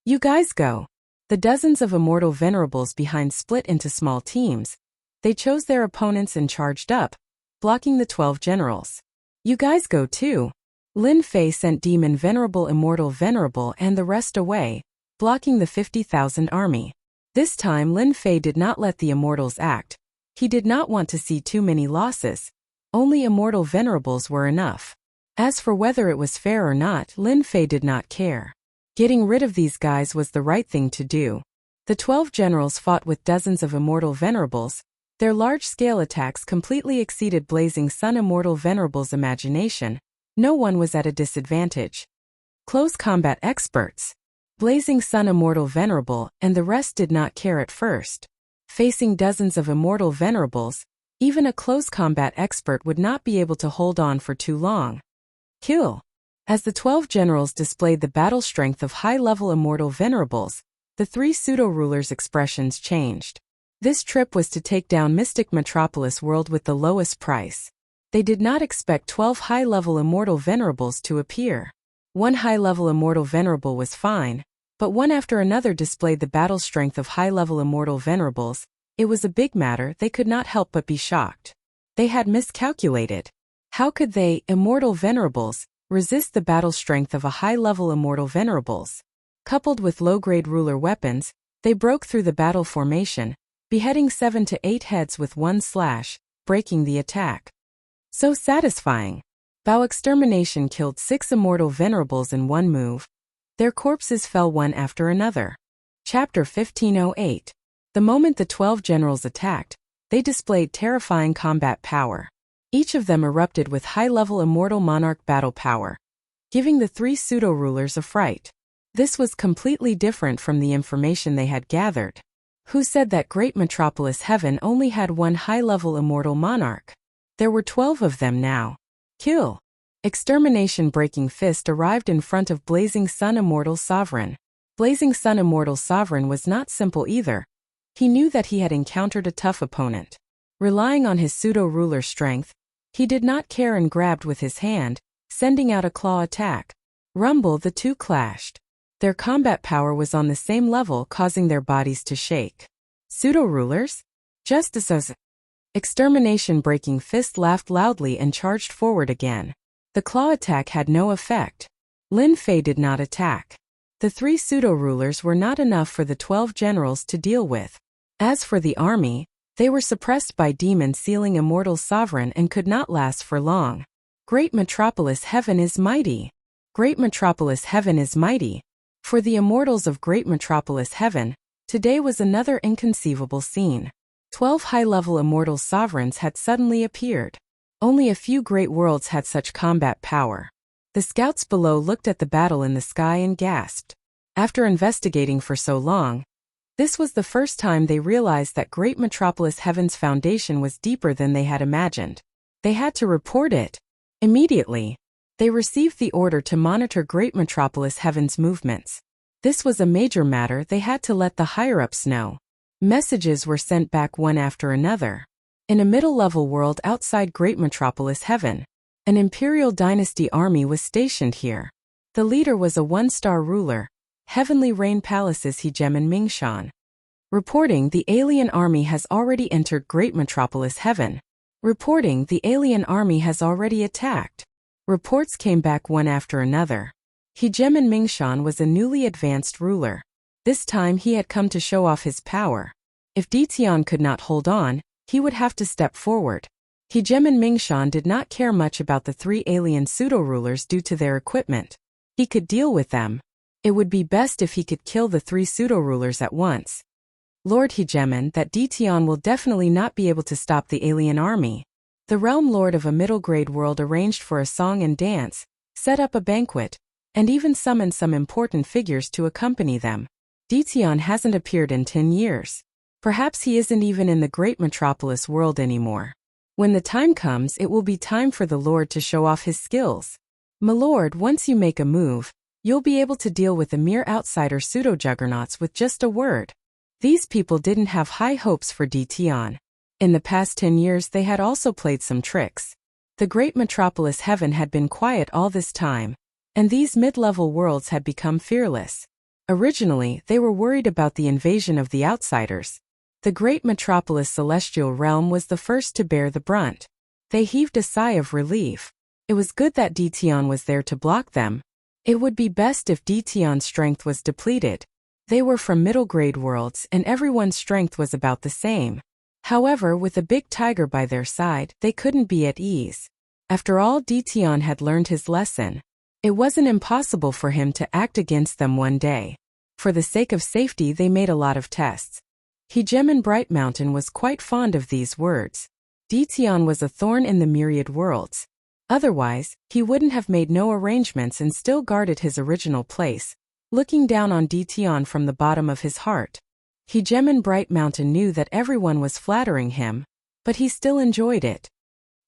You guys go. The dozens of immortal venerables behind split into small teams. They chose their opponents and charged up, blocking the 12 generals. You guys go too. Lin Fei sent Demon Venerable Immortal Venerable and the rest away, blocking the 50,000 army. This time Lin Fei did not let the immortals act. He did not want to see too many losses. Only immortal venerables were enough. As for whether it was fair or not, Lin Fei did not care. Getting rid of these guys was the right thing to do. The 12 generals fought with dozens of immortal venerables. Their large-scale attacks completely exceeded Blazing Sun Immortal Venerable's imagination. No one was at a disadvantage. Close combat experts. Blazing Sun Immortal Venerable and the rest did not care at first. Facing dozens of immortal venerables, even a close combat expert would not be able to hold on for too long. Kill. As the 12 generals displayed the battle strength of high-level immortal venerables, the three pseudo-rulers' expressions changed. This trip was to take down Mystic Metropolis World with the lowest price. They did not expect 12 high-level immortal venerables to appear. One high-level immortal venerable was fine, but one after another displayed the battle strength of high-level immortal venerables. It was a big matter. They could not help but be shocked. They had miscalculated. How could they, immortal venerables, resist the battle strength of a high-level immortal venerables? Coupled with low-grade ruler weapons, they broke through the battle formation, beheading 7 to 8 heads with one slash, breaking the attack. So satisfying. Bao Extermination killed 6 immortal venerables in one move. Their corpses fell one after another. Chapter 1508. The moment the 12 generals attacked, they displayed terrifying combat power. Each of them erupted with high-level immortal monarch battle power, giving the three pseudo-rulers a fright. This was completely different from the information they had gathered. Who said that Great Metropolis Heaven only had one high-level immortal monarch? There were 12 of them now. Kill. Extermination Breaking Fist arrived in front of Blazing Sun Immortal Sovereign. Blazing Sun Immortal Sovereign was not simple either. He knew that he had encountered a tough opponent. Relying on his pseudo-ruler strength, he did not care and grabbed with his hand, sending out a claw attack. Rumble, the two clashed. Their combat power was on the same level, causing their bodies to shake. Pseudo-rulers? Justice as Extermination Breaking Fist laughed loudly and charged forward again. The claw attack had no effect. Lin Fei did not attack. The three pseudo-rulers were not enough for the 12 generals to deal with. As for the army, they were suppressed by Demon Sealing Immortal Sovereign and could not last for long. Great Metropolis Heaven is mighty. Great Metropolis Heaven is mighty. For the immortals of Great Metropolis Heaven, today was another inconceivable scene. 12 high-level immortal sovereigns had suddenly appeared. Only a few great worlds had such combat power. The scouts below looked at the battle in the sky and gasped. After investigating for so long, this was the first time they realized that Great Metropolis Heaven's foundation was deeper than they had imagined. They had to report it. Immediately, they received the order to monitor Great Metropolis Heaven's movements. This was a major matter. They had to let the higher-ups know. Messages were sent back one after another. In a middle-level world outside Great Metropolis Heaven, an Imperial Dynasty army was stationed here. The leader was a one-star ruler, Heavenly Rain Palace's Hegemon Mingshan. Reporting, the alien army has already entered Great Metropolis Heaven. Reporting, the alien army has already attacked. Reports came back one after another. Hegemon Mingshan was a newly advanced ruler. This time he had come to show off his power. If Ditian could not hold on, he would have to step forward. Hegemon Mingshan did not care much about the three alien pseudo-rulers due to their equipment. He could deal with them. It would be best if he could kill the three pseudo-rulers at once. Lord Hegemon, that Ditian will definitely not be able to stop the alien army. The Realm Lord of a middle-grade world arranged for a song and dance, set up a banquet, and even summoned some important figures to accompany them. Ditian hasn't appeared in 10 years. Perhaps he isn't even in the Great Metropolis world anymore. When the time comes, it will be time for the Lord to show off his skills. My lord, once you make a move, you'll be able to deal with the mere outsider pseudo-juggernauts with just a word. These people didn't have high hopes for Ditian. In the past 10 years they had also played some tricks. The Great Metropolis Heaven had been quiet all this time, and these mid-level worlds had become fearless. Originally, they were worried about the invasion of the outsiders. The great metropolis celestial realm was the first to bear the brunt. They heaved a sigh of relief. It was good that Dtion was there to block them. It would be best if Dtion's strength was depleted. They were from middle-grade worlds and everyone's strength was about the same. However, with a big tiger by their side, they couldn't be at ease. After all, Dtion had learned his lesson. It wasn't impossible for him to act against them one day. For the sake of safety, they made a lot of tests. Hegemen Bright Mountain was quite fond of these words. Dtion was a thorn in the myriad worlds. Otherwise, he wouldn't have made no arrangements and still guarded his original place, looking down on Dtion from the bottom of his heart. Hegemen Bright Mountain knew that everyone was flattering him, but he still enjoyed it.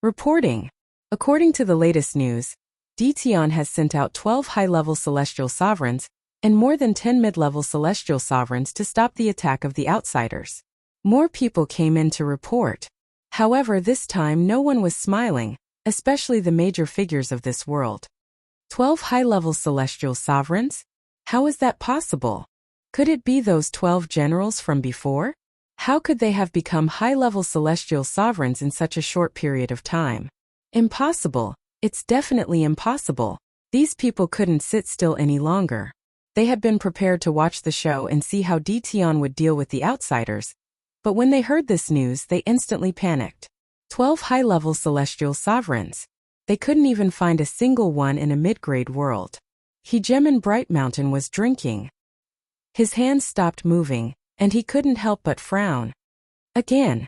Reporting. According to the latest news, Dtion has sent out 12 high-level celestial sovereigns and more than 10 mid-level celestial sovereigns to stop the attack of the outsiders. More people came in to report. However, this time no one was smiling, especially the major figures of this world. 12 high-level celestial sovereigns? How is that possible? Could it be those 12 generals from before? How could they have become high-level celestial sovereigns in such a short period of time? Impossible. It's definitely impossible. These people couldn't sit still any longer. They had been prepared to watch the show and see how Dtion would deal with the outsiders, but when they heard this news, they instantly panicked. 12 high-level celestial sovereigns. They couldn't even find a single one in a mid-grade world. Hegemen Bright Mountain was drinking. His hands stopped moving, and he couldn't help but frown. Again.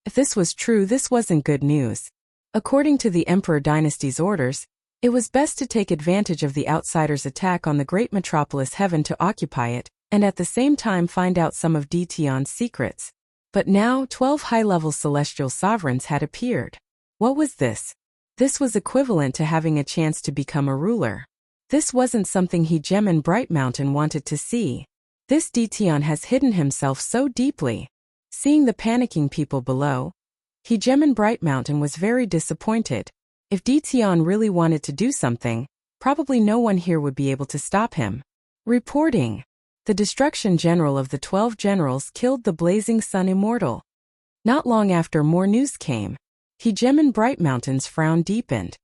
If this was true, this wasn't good news. According to the Emperor Dynasty's orders, it was best to take advantage of the outsiders' attack on the great metropolis heaven to occupy it, and at the same time find out some of Dtion's secrets. But now 12 high-level celestial sovereigns had appeared. What was this? This was equivalent to having a chance to become a ruler. This wasn't something Hegemen Bright Mountain wanted to see. This Dtion has hidden himself so deeply. Seeing the panicking people below, Hegemen Bright Mountain was very disappointed. If Dtion really wanted to do something, probably no one here would be able to stop him. Reporting. The destruction general of the 12 generals killed the blazing sun immortal. Not long after, more news came. Hegemen Bright Mountain's frown deepened.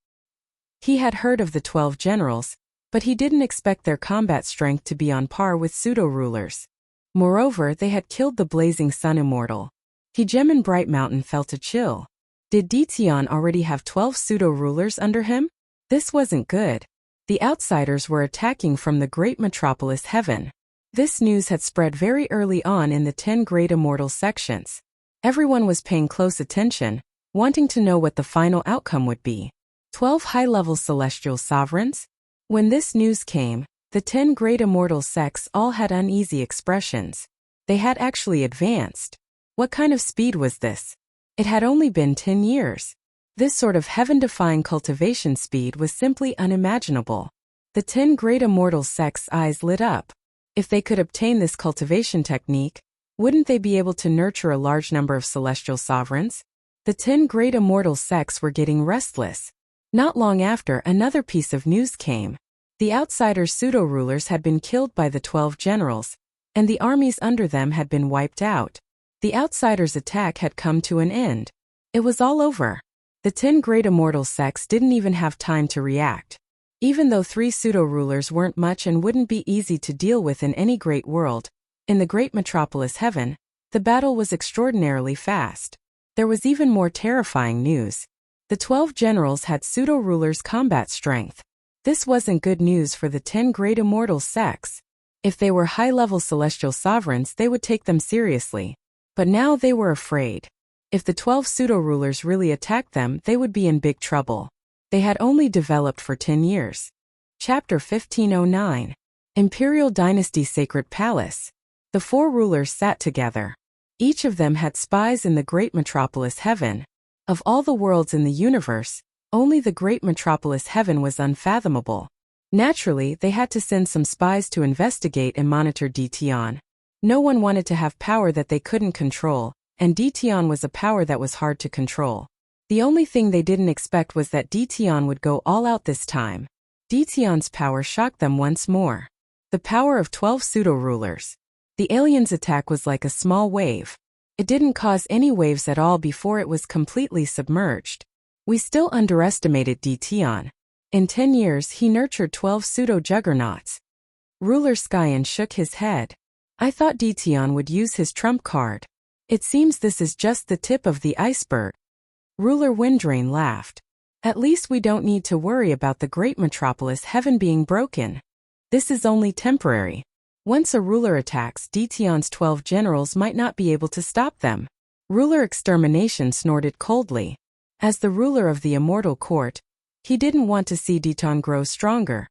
He had heard of the 12 generals, but he didn't expect their combat strength to be on par with pseudo-rulers. Moreover, they had killed the blazing sun immortal. Hegemen Bright Mountain felt a chill. Did Dtion already have 12 pseudo-rulers under him? This wasn't good. The outsiders were attacking from the great metropolis heaven. This news had spread very early on in the 10 great immortal sections. Everyone was paying close attention, wanting to know what the final outcome would be. 12 high-level celestial sovereigns? When this news came, the 10 great immortal sects all had uneasy expressions. They had actually advanced. What kind of speed was this? It had only been 10 years. This sort of heaven-defying cultivation speed was simply unimaginable. The 10 great immortal sects' eyes lit up. If they could obtain this cultivation technique, wouldn't they be able to nurture a large number of celestial sovereigns? The 10 great immortal sects were getting restless. Not long after, another piece of news came. The outsiders' pseudo-rulers had been killed by the 12 generals, and the armies under them had been wiped out. The outsiders' attack had come to an end. It was all over. The 10 great immortal sects didn't even have time to react. Even though 3 pseudo-rulers weren't much and wouldn't be easy to deal with in any great world, in the great metropolis heaven, the battle was extraordinarily fast. There was even more terrifying news. The 12 generals had pseudo-rulers' combat strength. This wasn't good news for the 10 great immortal sects. If they were high-level celestial sovereigns, they would take them seriously. But now they were afraid. If the 12 pseudo-rulers really attacked them, they would be in big trouble. They had only developed for 10 years. Chapter 1509. Imperial Dynasty Sacred Palace. The 4 rulers sat together. Each of them had spies in the great metropolis heaven. Of all the worlds in the universe, only the great metropolis heaven was unfathomable. Naturally, they had to send some spies to investigate and monitor Dtion. No one wanted to have power that they couldn't control, and Dtion was a power that was hard to control. The only thing they didn't expect was that Dtion would go all out this time. Dtion's power shocked them once more. The power of 12 pseudo-rulers. The aliens' attack was like a small wave. It didn't cause any waves at all before it was completely submerged. We still underestimated Dtion. In 10 years he nurtured 12 pseudo-juggernauts. Ruler Skyen shook his head. I thought Dtion would use his trump card. It seems this is just the tip of the iceberg. Ruler Windrain laughed. At least we don't need to worry about the great metropolis heaven being broken. This is only temporary. Once a ruler attacks, Dtion's 12 generals might not be able to stop them. Ruler Extermination snorted coldly. As the ruler of the immortal court, he didn't want to see Dtion grow stronger.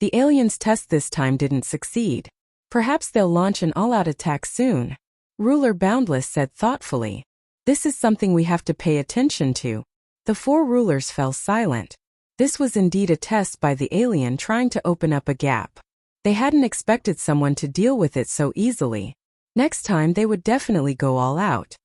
The aliens' test this time didn't succeed. Perhaps they'll launch an all-out attack soon. Ruler Boundless said thoughtfully. This is something we have to pay attention to. The 4 rulers fell silent. This was indeed a test by the alien trying to open up a gap. They hadn't expected someone to deal with it so easily. Next time they would definitely go all out.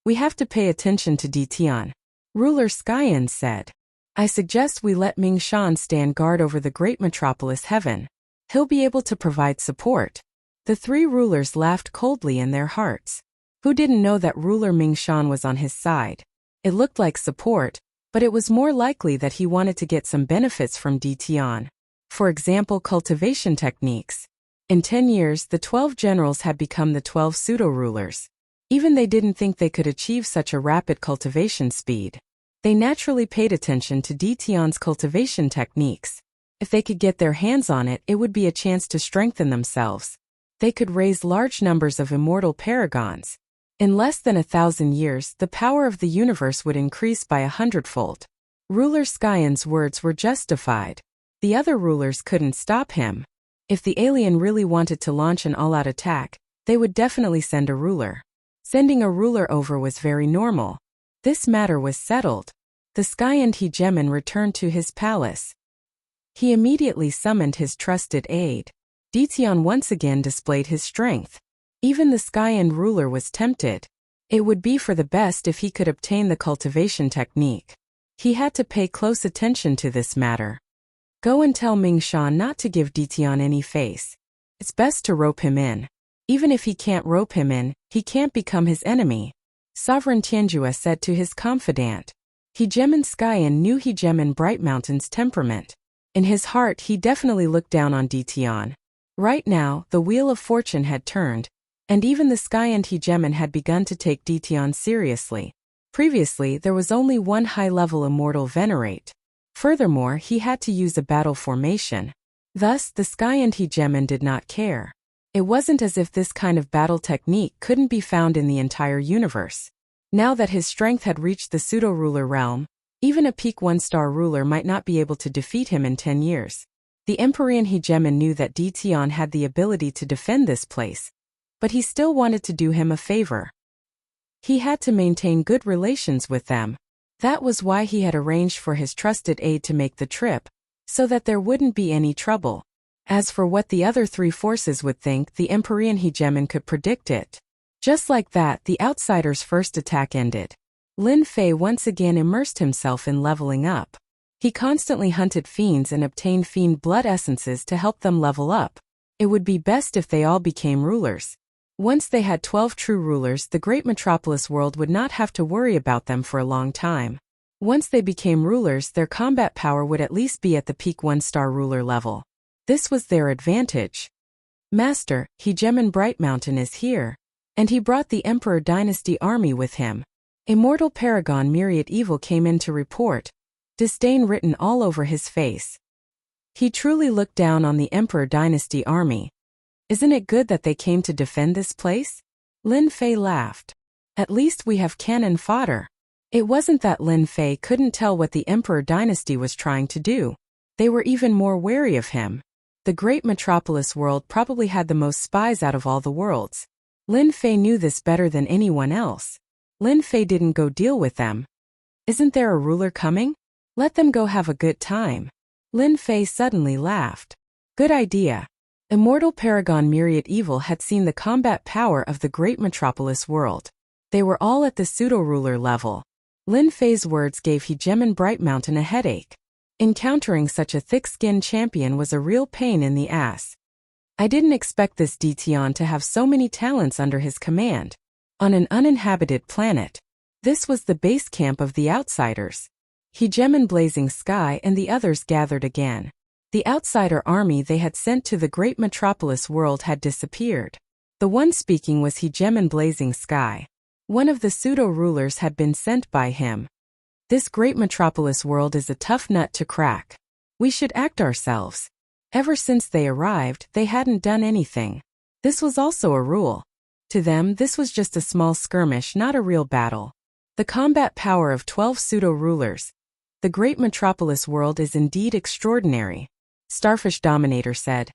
We have to pay attention to Dtion. Ruler Skyen said. I suggest we let Ming Shan stand guard over the great metropolis heaven. He'll be able to provide support. The 3 rulers laughed coldly in their hearts. Who didn't know that ruler Ming Shan was on his side? It looked like support, but it was more likely that he wanted to get some benefits from Dtion. For example, cultivation techniques. In 10 years, the 12 generals had become the 12 pseudo-rulers. Even they didn't think they could achieve such a rapid cultivation speed. They naturally paid attention to Dtion's cultivation techniques. If they could get their hands on it, it would be a chance to strengthen themselves. They could raise large numbers of immortal paragons. In less than 1,000 years, the power of the universe would increase by 100-fold. Ruler Skyen's words were justified. The other rulers couldn't stop him. If the alien really wanted to launch an all-out attack, they would definitely send a ruler. Sending a ruler over was very normal. This matter was settled. The Skyen Hegemon returned to his palace. He immediately summoned his trusted aide. Dtion once again displayed his strength. Even the Skyen ruler was tempted. It would be for the best if he could obtain the cultivation technique. He had to pay close attention to this matter. Go and tell Ming Shan not to give Dtion any face. It's best to rope him in. Even if he can't rope him in, he can't become his enemy. Sovereign Tianjue said to his confidant. Hegemon Skyen knew Hegemon Bright Mountain's temperament. In his heart he definitely looked down on Dtion. Right now, the wheel of fortune had turned, and even the Skyen Hegemon had begun to take Dtion seriously. Previously, there was only one high-level immortal venerate. Furthermore, he had to use a battle formation. Thus, the Skyen Hegemon did not care. It wasn't as if this kind of battle technique couldn't be found in the entire universe. Now that his strength had reached the pseudo-ruler realm, even a peak 1-star ruler might not be able to defeat him in 10 years. The Empyrean Hegemon knew that Dtion had the ability to defend this place, but he still wanted to do him a favor. He had to maintain good relations with them. That was why he had arranged for his trusted aide to make the trip, so that there wouldn't be any trouble. As for what the other 3 forces would think, the Empyrean Hegemon could predict it. Just like that, the outsider's first attack ended. Lin Fei once again immersed himself in leveling up. He constantly hunted fiends and obtained fiend blood essences to help them level up. It would be best if they all became rulers. Once they had 12 true rulers, the great metropolis world would not have to worry about them for a long time. Once they became rulers, their combat power would at least be at the peak 1-star ruler level. This was their advantage. Master, Hegemon Bright Mountain is here. And he brought the Emperor Dynasty army with him. Immortal Paragon Myriad Evil came in to report, disdain written all over his face. He truly looked down on the Emperor Dynasty army. Isn't it good that they came to defend this place? Lin Fei laughed. At least we have cannon fodder. It wasn't that Lin Fei couldn't tell what the Emperor Dynasty was trying to do. They were even more wary of him. The great metropolis world probably had the most spies out of all the worlds. Lin Fei knew this better than anyone else. Lin Fei didn't go deal with them. Isn't there a ruler coming? Let them go have a good time. Lin Fei suddenly laughed. Good idea. Immortal Paragon Myriad Evil had seen the combat power of the great metropolis world. They were all at the pseudo-ruler level. Lin Fei's words gave Hegemon Bright Mountain a headache. Encountering such a thick-skinned champion was a real pain in the ass. I didn't expect this Dition to have so many talents under his command. On an uninhabited planet. This was the base camp of the outsiders. Hegemon Blazing Sky and the others gathered again. The outsider army they had sent to the great metropolis world had disappeared. The one speaking was Hegemon Blazing Sky. One of the pseudo-rulers had been sent by him. This great metropolis world is a tough nut to crack. We should act ourselves. Ever since they arrived, they hadn't done anything. This was also a rule. To them, this was just a small skirmish, not a real battle. The combat power of 12 pseudo-rulers. The great metropolis world is indeed extraordinary. Starfish Dominator said.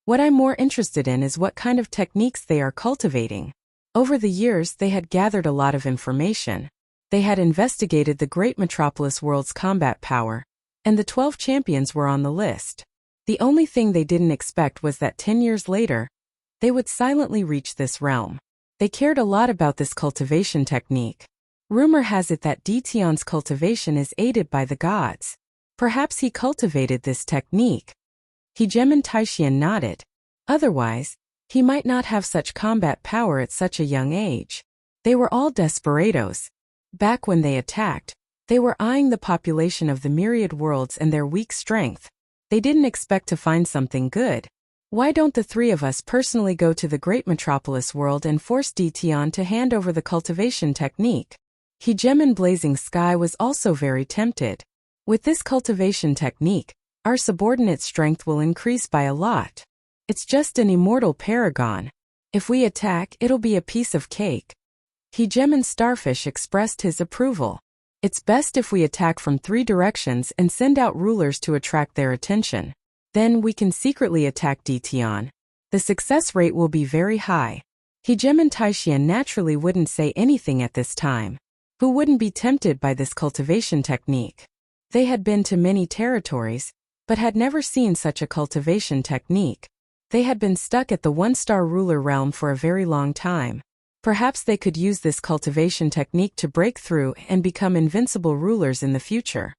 What I'm more interested in is what kind of techniques they are cultivating. Over the years, they had gathered a lot of information. They had investigated the great metropolis world's combat power, and the 12 champions were on the list. The only thing they didn't expect was that 10 years later, they would silently reach this realm. They cared a lot about this cultivation technique. Rumor has it that Dition's cultivation is aided by the gods. Perhaps he cultivated this technique. Hegemon Taishian nodded. Otherwise, he might not have such combat power at such a young age. They were all desperados. Back when they attacked, they were eyeing the population of the myriad worlds and their weak strength. They didn't expect to find something good. Why don't the three of us personally go to the great metropolis world and force Dition to hand over the cultivation technique? Hegemon Blazing Sky was also very tempted. With this cultivation technique, our subordinate strength will increase by a lot. It's just an immortal paragon. If we attack, it'll be a piece of cake. Hegemon Starfish expressed his approval. It's best if we attack from 3 directions and send out rulers to attract their attention. Then we can secretly attack Dition. The success rate will be very high. Hegemon Taishian naturally wouldn't say anything at this time. Who wouldn't be tempted by this cultivation technique? They had been to many territories, but had never seen such a cultivation technique. They had been stuck at the 1-star ruler realm for a very long time. Perhaps they could use this cultivation technique to break through and become invincible rulers in the future.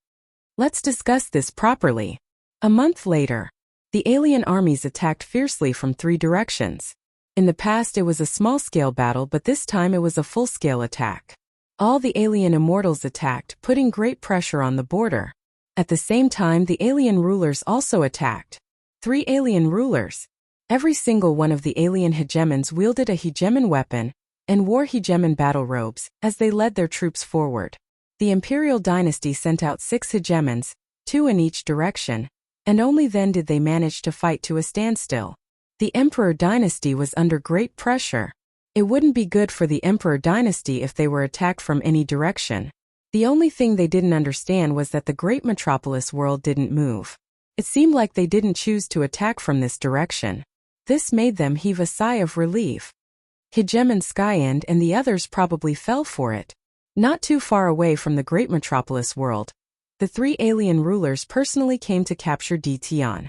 Let's discuss this properly. A month later, the alien armies attacked fiercely from 3 directions. In the past it was a small-scale battle, but this time it was a full-scale attack. All the alien immortals attacked, putting great pressure on the border. At the same time, the alien rulers also attacked. 3 alien rulers. Every single one of the alien hegemons wielded a hegemon weapon and wore hegemon battle robes as they led their troops forward. The imperial dynasty sent out 6 hegemons, 2 in each direction, and only then did they manage to fight to a standstill. The emperor dynasty was under great pressure. It wouldn't be good for the emperor dynasty if they were attacked from any direction. The only thing they didn't understand was that the great metropolis world didn't move. It seemed like they didn't choose to attack from this direction. This made them heave a sigh of relief. Hegemon Skyend and the others probably fell for it. Not too far away from the great metropolis world, the 3 alien rulers personally came to capture Dition.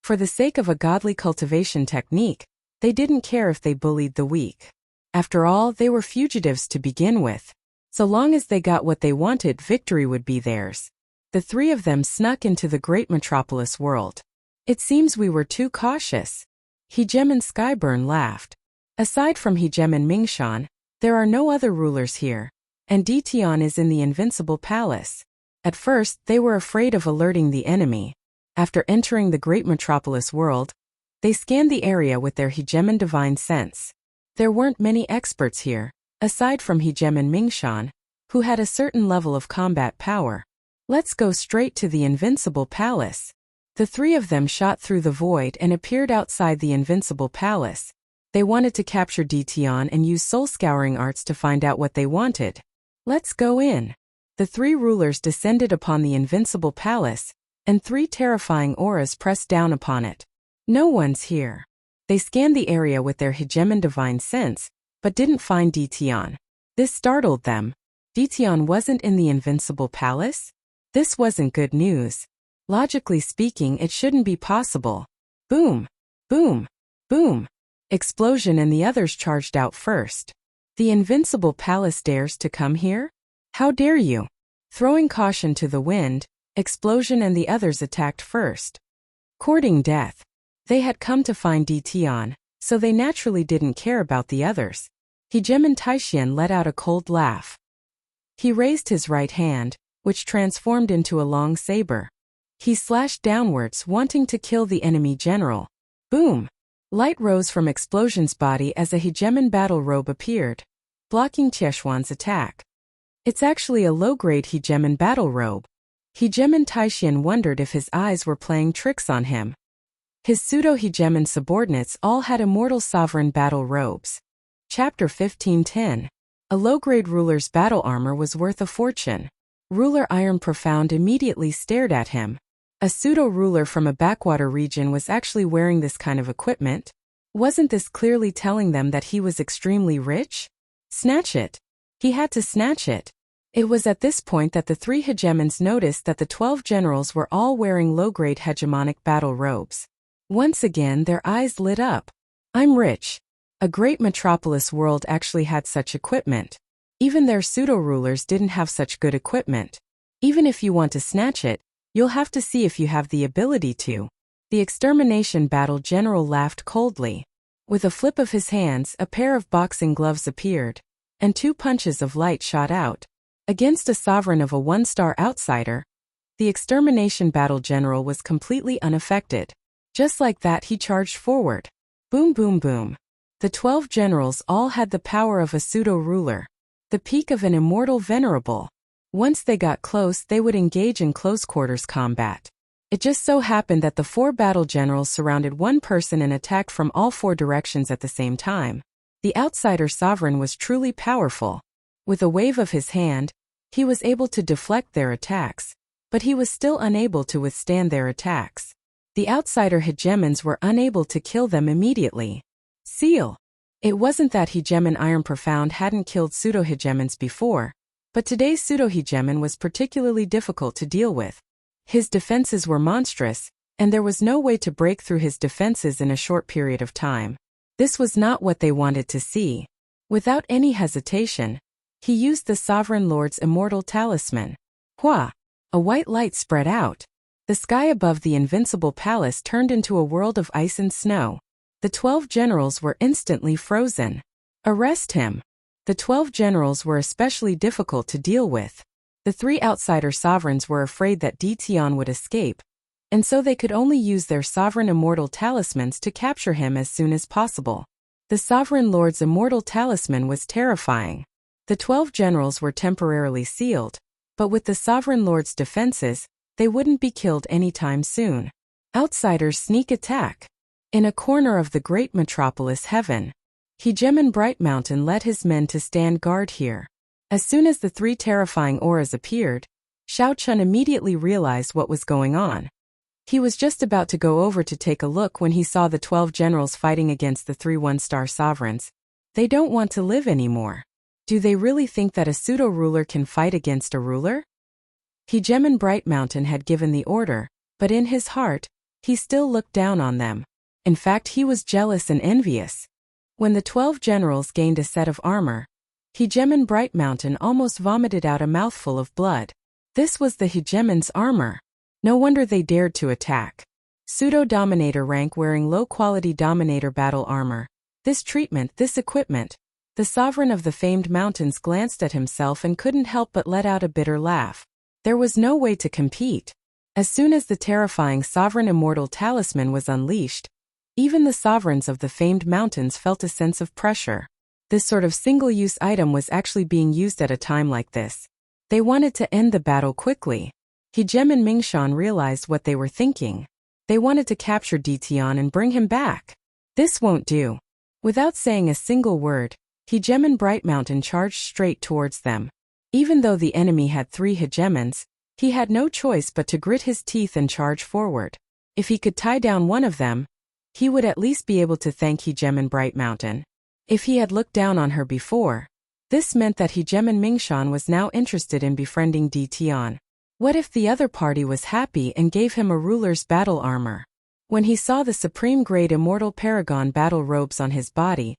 For the sake of a godly cultivation technique, they didn't care if they bullied the weak. After all, they were fugitives to begin with. So long as they got what they wanted, victory would be theirs. The 3 of them snuck into the great metropolis world. It seems we were too cautious. Hegemon Skyburn laughed. Aside from Hegemon Mingshan, there are no other rulers here, and Dition is in the Invincible Palace. At first, they were afraid of alerting the enemy. After entering the great metropolis world, they scanned the area with their Hegemon Divine Sense. There weren't many experts here, aside from Hegemon Mingshan, who had a certain level of combat power. Let's go straight to the Invincible Palace. The 3 of them shot through the void and appeared outside the Invincible Palace. They wanted to capture Dition and use soul-scouring arts to find out what they wanted. Let's go in. The 3 rulers descended upon the Invincible Palace, and 3 terrifying auras pressed down upon it. No one's here. They scanned the area with their Hegemon Divine Sense, but didn't find Dition. This startled them. Dition wasn't in the Invincible Palace? This wasn't good news. Logically speaking, it shouldn't be possible. Boom! Boom! Boom! Explosion, and the others charged out first. The Invincible Palace dares to come here? How dare you? Throwing caution to the wind, Explosion and the others attacked first. Courting death. They had come to find Tian, so they naturally didn't care about the others. Hegemen Taishan let out a cold laugh. He raised his right hand, which transformed into a long saber. He slashed downwards, wanting to kill the enemy general. Boom! Light rose from Explosion's body as a Hegemen battle robe appeared, blocking Tieshuan's attack. It's actually a low-grade Hegemen battle robe. Hegemen Taishan wondered if his eyes were playing tricks on him. His pseudo-Hegemen subordinates all had immortal sovereign battle robes. Chapter 1510. A low-grade ruler's battle armor was worth a fortune. Ruler Iron Profound immediately stared at him. A pseudo-ruler from a backwater region was actually wearing this kind of equipment. Wasn't this clearly telling them that he was extremely rich? Snatch it. He had to snatch it. It was at this point that the 3 hegemons noticed that the 12 generals were all wearing low-grade hegemonic battle robes. Once again their eyes lit up. I'm rich. A great metropolis world actually had such equipment. Even their pseudo-rulers didn't have such good equipment. Even if you want to snatch it, you'll have to see if you have the ability to. The extermination battle general laughed coldly. With a flip of his hands, a pair of boxing gloves appeared, and 2 punches of light shot out. Against a sovereign of a 1-star outsider, the extermination battle general was completely unaffected. Just like that he charged forward. Boom boom boom. The 12 generals all had the power of a pseudo-ruler, the peak of an immortal venerable. Once they got close, they would engage in close-quarters combat. It just so happened that the 4 battle generals surrounded one person and attacked from all 4 directions at the same time. The outsider sovereign was truly powerful. With a wave of his hand, he was able to deflect their attacks, but he was still unable to withstand their attacks. The outsider hegemons were unable to kill them immediately. Seal. It wasn't that Hegemen Iron Profound hadn't killed pseudo-hegemons before, but today's pseudo-hegemon was particularly difficult to deal with. His defenses were monstrous, and there was no way to break through his defenses in a short period of time. This was not what they wanted to see. Without any hesitation, he used the Sovereign Lord's immortal talisman. Hua! A white light spread out. The sky above the invincible palace turned into a world of ice and snow. The 12 generals were instantly frozen. Arrest him. The 12 generals were especially difficult to deal with. The 3 outsider sovereigns were afraid that Tian would escape, and so they could only use their sovereign immortal talismans to capture him as soon as possible. The Sovereign Lord's immortal talisman was terrifying. The 12 generals were temporarily sealed, but with the Sovereign Lord's defenses, they wouldn't be killed anytime soon. Outsiders sneak attack. In a corner of the great metropolis heaven, Hegemon Bright Mountain led his men to stand guard here. As soon as the 3 terrifying auras appeared, Xiao Chun immediately realized what was going on. He was just about to go over to take a look when he saw the 12 generals fighting against the 3 1-star sovereigns. They don't want to live anymore. Do they really think that a pseudo-ruler can fight against a ruler? Hegemon Bright Mountain had given the order, but in his heart, he still looked down on them. In fact, he was jealous and envious. When the 12 generals gained a set of armor, Hegemon Bright Mountain almost vomited out a mouthful of blood. This was the Hegemon's armor. No wonder they dared to attack. Pseudo-dominator rank wearing low-quality dominator battle armor. This treatment, this equipment. The sovereign of the famed mountains glanced at himself and couldn't help but let out a bitter laugh. There was no way to compete. As soon as the terrifying sovereign immortal talisman was unleashed, even the sovereigns of the famed mountains felt a sense of pressure. This sort of single-use item was actually being used at a time like this. They wanted to end the battle quickly. Hegemon Mingshan realized what they were thinking. They wanted to capture Tian and bring him back. This won't do. Without saying a single word, Hegemon Bright Mountain charged straight towards them. Even though the enemy had 3 hegemons, he had no choice but to grit his teeth and charge forward. If he could tie down one of them, he would at least be able to thank Hegemon Bright Mountain. If he had looked down on her before, this meant that Hegemon Mingshan was now interested in befriending Tian. What if the other party was happy and gave him a ruler's battle armor? When he saw the supreme grade immortal paragon battle robes on his body,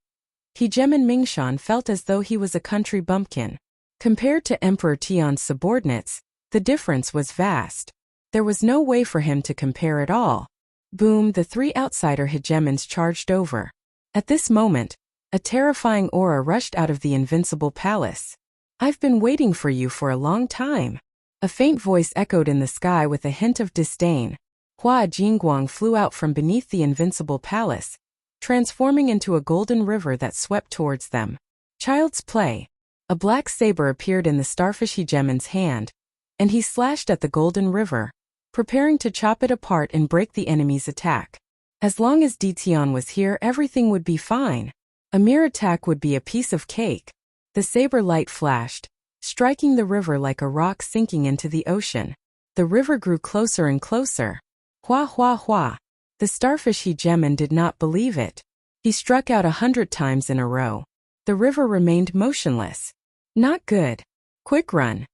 Hegemon Mingshan felt as though he was a country bumpkin. Compared to Emperor Tian's subordinates, the difference was vast. There was no way for him to compare at all. Boom, the three outsider hegemons charged over. At this moment, a terrifying aura rushed out of the invincible palace. I've been waiting for you for a long time. A faint voice echoed in the sky with a hint of disdain. Hua Jingguang flew out from beneath the invincible palace, transforming into a golden river that swept towards them. Child's play. A black saber appeared in the starfish hegemon's hand, and he slashed at the golden river, preparing to chop it apart and break the enemy's attack. As long as Ditian was here, everything would be fine. A mere attack would be a piece of cake. The saber light flashed, striking the river like a rock sinking into the ocean. The river grew closer and closer. Hua hua hua. The starfish hegemon did not believe it. He struck out 100 times in a row. The river remained motionless. Not good. Quick run.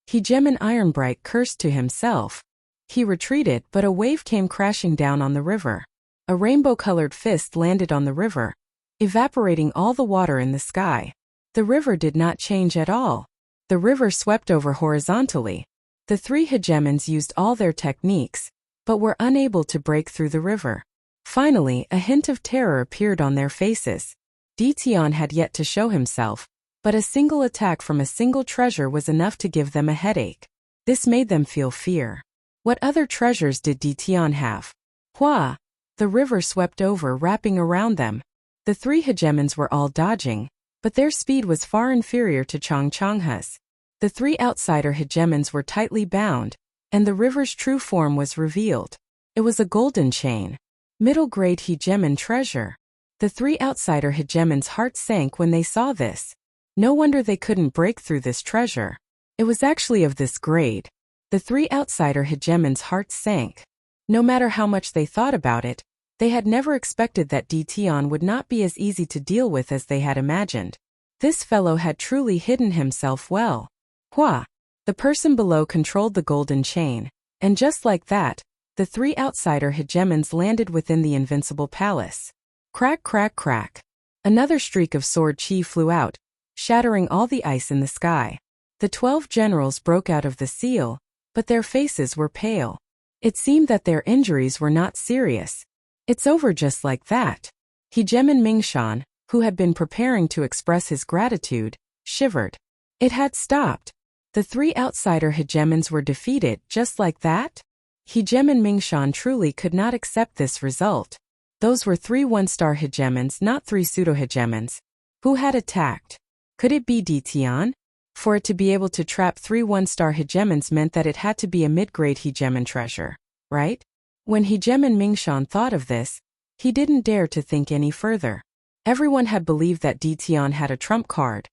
Hegemon Ironbright cursed to himself. He retreated, but a wave came crashing down on the river. A rainbow-colored fist landed on the river, evaporating all the water in the sky. The river did not change at all. The river swept over horizontally. The three hegemons used all their techniques, but were unable to break through the river. Finally, a hint of terror appeared on their faces. Ditian had yet to show himself, but a single attack from a single treasure was enough to give them a headache. This made them feel fear. What other treasures did Ditian have? Hua! The river swept over, wrapping around them. The three hegemons were all dodging, but their speed was far inferior to Changchanghe's. The three outsider hegemons were tightly bound, and the river's true form was revealed. It was a golden chain. Middle-grade hegemon treasure. The three outsider hegemons' hearts sank when they saw this. No wonder they couldn't break through this treasure. It was actually of this grade. The three outsider hegemons' hearts sank. No matter how much they thought about it, they had never expected that Ditian would not be as easy to deal with as they had imagined. This fellow had truly hidden himself well. Hua! The person below controlled the golden chain, and just like that, the three outsider hegemons landed within the invincible palace. Crack, crack, crack. Another streak of sword chi flew out, shattering all the ice in the sky. The 12 generals broke out of the seal, but their faces were pale. It seemed that their injuries were not serious. It's over just like that. Hegemon Mingshan, who had been preparing to express his gratitude, shivered. It had stopped. The three outsider hegemons were defeated just like that? Hegemon Mingshan truly could not accept this result. Those were 3 one-star hegemons, not 3 pseudo-hegemons. Who had attacked? Could it be Ditian? For it to be able to trap 3 one-star hegemons meant that it had to be a mid-grade hegemon treasure, right? When Hegemon Mingshan thought of this, he didn't dare to think any further. Everyone had believed that Ditian had a trump card.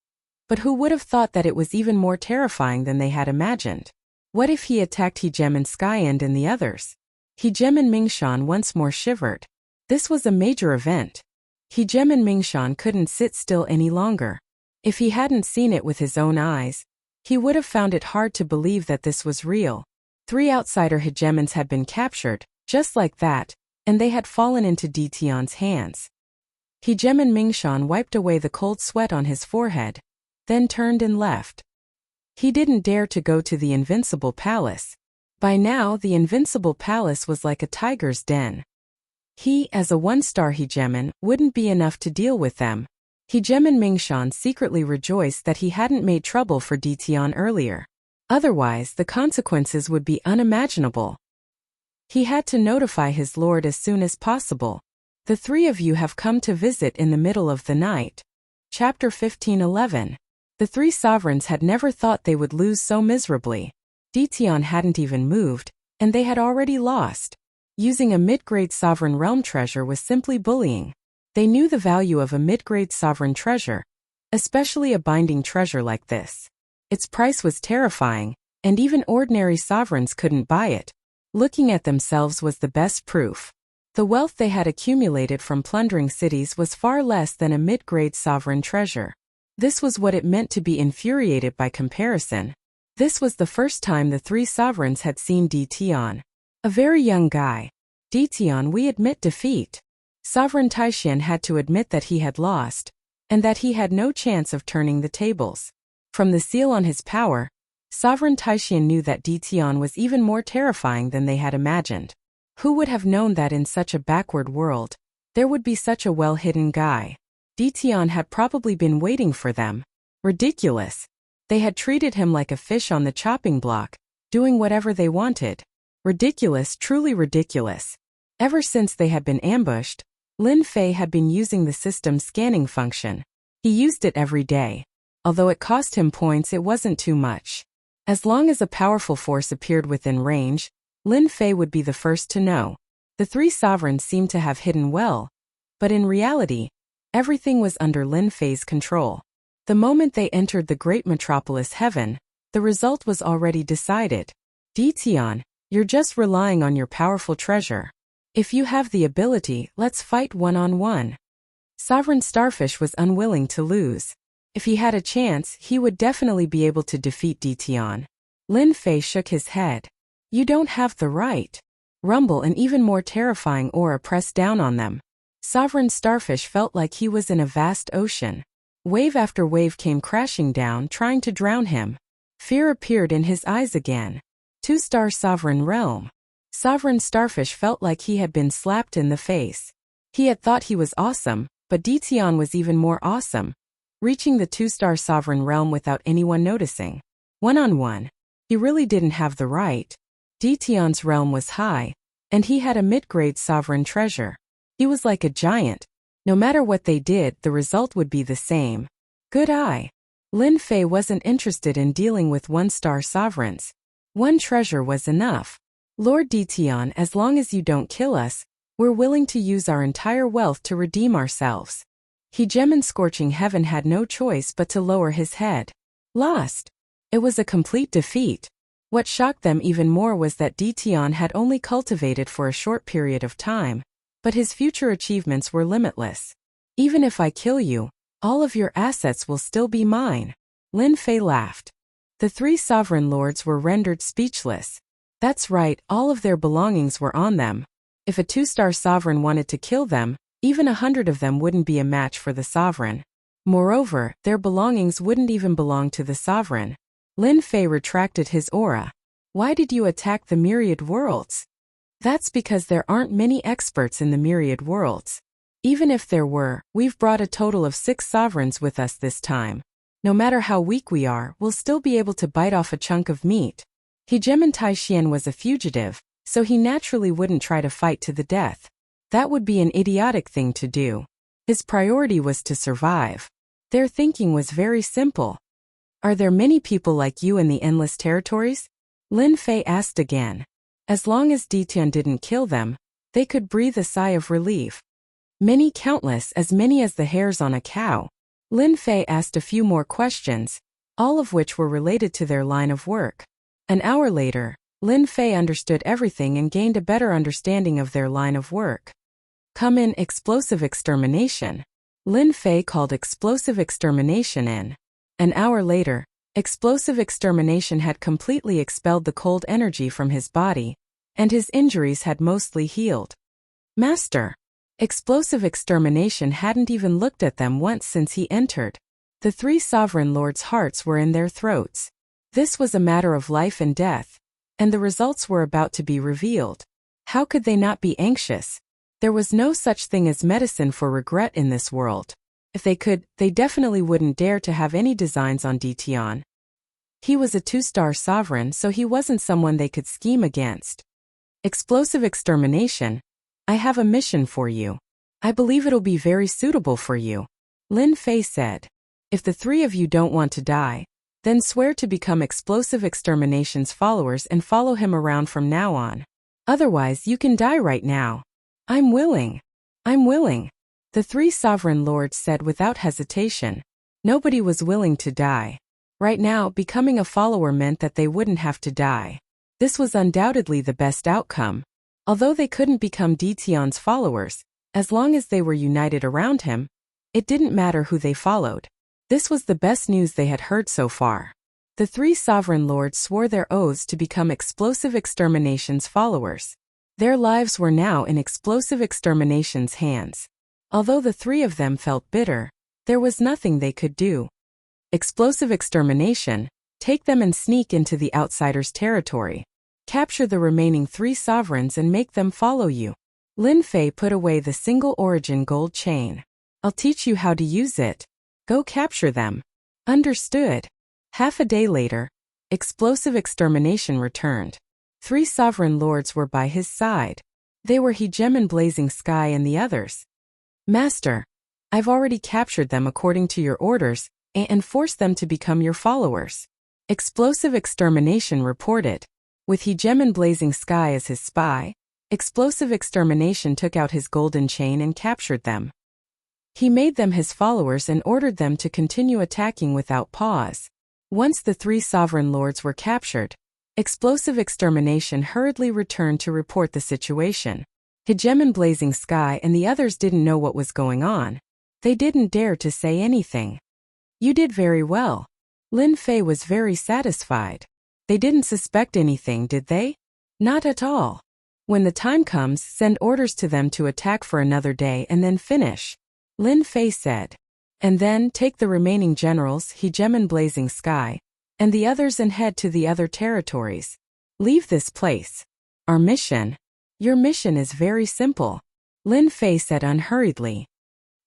But who would have thought that it was even more terrifying than they had imagined? What if he attacked Hegemon Skyend and the others? Hegemon Mingshan once more shivered. This was a major event. Hegemon Mingshan couldn't sit still any longer. If he hadn't seen it with his own eyes, he would have found it hard to believe that this was real. 3 outsider hegemons had been captured, just like that, and they had fallen into Ditian's hands. Hegemon Mingshan wiped away the cold sweat on his forehead, then turned and left. He didn't dare to go to the Invincible Palace. By now, the Invincible Palace was like a tiger's den. He, as a one-star hegemon, wouldn't be enough to deal with them. Hegemon Mingshan secretly rejoiced that he hadn't made trouble for Ditian earlier. Otherwise, the consequences would be unimaginable. He had to notify his lord as soon as possible. The 3 of you have come to visit in the middle of the night. Chapter 15:11. The 3 sovereigns had never thought they would lose so miserably. Ditian hadn't even moved, and they had already lost. Using a mid-grade sovereign realm treasure was simply bullying. They knew the value of a mid-grade sovereign treasure, especially a binding treasure like this. Its price was terrifying, and even ordinary sovereigns couldn't buy it. Looking at themselves was the best proof. The wealth they had accumulated from plundering cities was far less than a mid-grade sovereign treasure. This was what it meant to be infuriated by comparison. This was the first time the 3 sovereigns had seen Ditian. A very young guy. Ditian, we admit defeat. Sovereign Taishan had to admit that he had lost, and that he had no chance of turning the tables. From the seal on his power, Sovereign Taishan knew that Ditian was even more terrifying than they had imagined. Who would have known that in such a backward world, there would be such a well-hidden guy? Dition had probably been waiting for them. Ridiculous. They had treated him like a fish on the chopping block, doing whatever they wanted. Ridiculous, truly ridiculous. Ever since they had been ambushed, Lin Fei had been using the system's scanning function. He used it every day. Although it cost him points, it wasn't too much. As long as a powerful force appeared within range, Lin Fei would be the first to know. The three sovereigns seemed to have hidden well, but in reality, everything was under Lin Fei's control. The moment they entered the great metropolis heaven, the result was already decided. Dition, you're just relying on your powerful treasure. If you have the ability, let's fight one-on-one. Sovereign Starfish was unwilling to lose. If he had a chance, he would definitely be able to defeat Dition. Lin Fei shook his head. You don't have the right. Rumble, an even more terrifying aura pressed down on them. Sovereign Starfish felt like he was in a vast ocean. Wave after wave came crashing down, trying to drown him. Fear appeared in his eyes again. Two-star Sovereign Realm. Sovereign Starfish felt like he had been slapped in the face. He had thought he was awesome, but Dition was even more awesome, reaching the two-star Sovereign Realm without anyone noticing. One-on-one. He really didn't have the right. Dition's realm was high, and he had a mid-grade sovereign treasure. He was like a giant. No matter what they did, the result would be the same. Good eye. Lin Fei wasn't interested in dealing with one-star sovereigns. One treasure was enough. Lord Dition, as long as you don't kill us, we're willing to use our entire wealth to redeem ourselves. Hegemon Scorching Heaven had no choice but to lower his head. Lost. It was a complete defeat. What shocked them even more was that Dition had only cultivated for a short period of time, but his future achievements were limitless. Even if I kill you, all of your assets will still be mine. Lin Fei laughed. The three sovereign lords were rendered speechless. That's right, all of their belongings were on them. If a two-star sovereign wanted to kill them, even 100 of them wouldn't be a match for the sovereign. Moreover, their belongings wouldn't even belong to the sovereign. Lin Fei retracted his aura. Why did you attack the myriad worlds? That's because there aren't many experts in the myriad worlds. Even if there were, we've brought a total of 6 sovereigns with us this time. No matter how weak we are, we'll still be able to bite off a chunk of meat. Hegemon Taishian was a fugitive, so he naturally wouldn't try to fight to the death. That would be an idiotic thing to do. His priority was to survive. Their thinking was very simple. Are there many people like you in the endless territories? Lin Fei asked again. As long as Dition didn't kill them, they could breathe a sigh of relief. Many, countless, as many as the hairs on a cow. Lin Fei asked a few more questions, all of which were related to their line of work. An hour later, Lin Fei understood everything and gained a better understanding of their line of work. Come in explosive extermination. Lin Fei called explosive extermination in. An hour later, explosive extermination had completely expelled the cold energy from his body, and his injuries had mostly healed. Master. Explosive extermination hadn't even looked at them once since he entered. The 3 sovereign lords' hearts were in their throats. This was a matter of life and death, and the results were about to be revealed. How could they not be anxious? There was no such thing as medicine for regret in this world. If they could, they definitely wouldn't dare to have any designs on Dition. He was a 2-star sovereign, so he wasn't someone they could scheme against. Explosive extermination. I have a mission for you. I believe it'll be very suitable for you. Lin Fei said. If the 3 of you don't want to die, then swear to become explosive extermination's followers and follow him around from now on. Otherwise, you can die right now. I'm willing. I'm willing. The 3 sovereign lords said without hesitation. Nobody was willing to die. Right now, becoming a follower meant that they wouldn't have to die. This was undoubtedly the best outcome. Although they couldn't become Dition's followers, as long as they were united around him, it didn't matter who they followed. This was the best news they had heard so far. The 3 sovereign lords swore their oaths to become explosive extermination's followers. Their lives were now in explosive extermination's hands. Although the 3 of them felt bitter, there was nothing they could do. Explosive extermination, take them and sneak into the outsider's territory. Capture the remaining 3 sovereigns and make them follow you. Lin Fei put away the single origin gold chain. I'll teach you how to use it. Go capture them. Understood. Half a day later, explosive extermination returned. 3 sovereign lords were by his side. They were Hegemon Blazing Sky and the others. Master, I've already captured them according to your orders and forced them to become your followers. Explosive extermination reported. With Hegemon Blazing Sky as his spy, explosive extermination took out his golden chain and captured them. He made them his followers and ordered them to continue attacking without pause. Once the 3 sovereign lords were captured, explosive extermination hurriedly returned to report the situation. Hegemon Blazing Sky and the others didn't know what was going on. They didn't dare to say anything. You did very well. Lin Fei was very satisfied. They didn't suspect anything, did they? Not at all. When the time comes, send orders to them to attack for another day and then finish. Lin Fei said. And then take the remaining generals, Hegemon Blazing Sky, and the others and head to the other territories. Leave this place. Our mission? Your mission is very simple. Lin Fei said unhurriedly.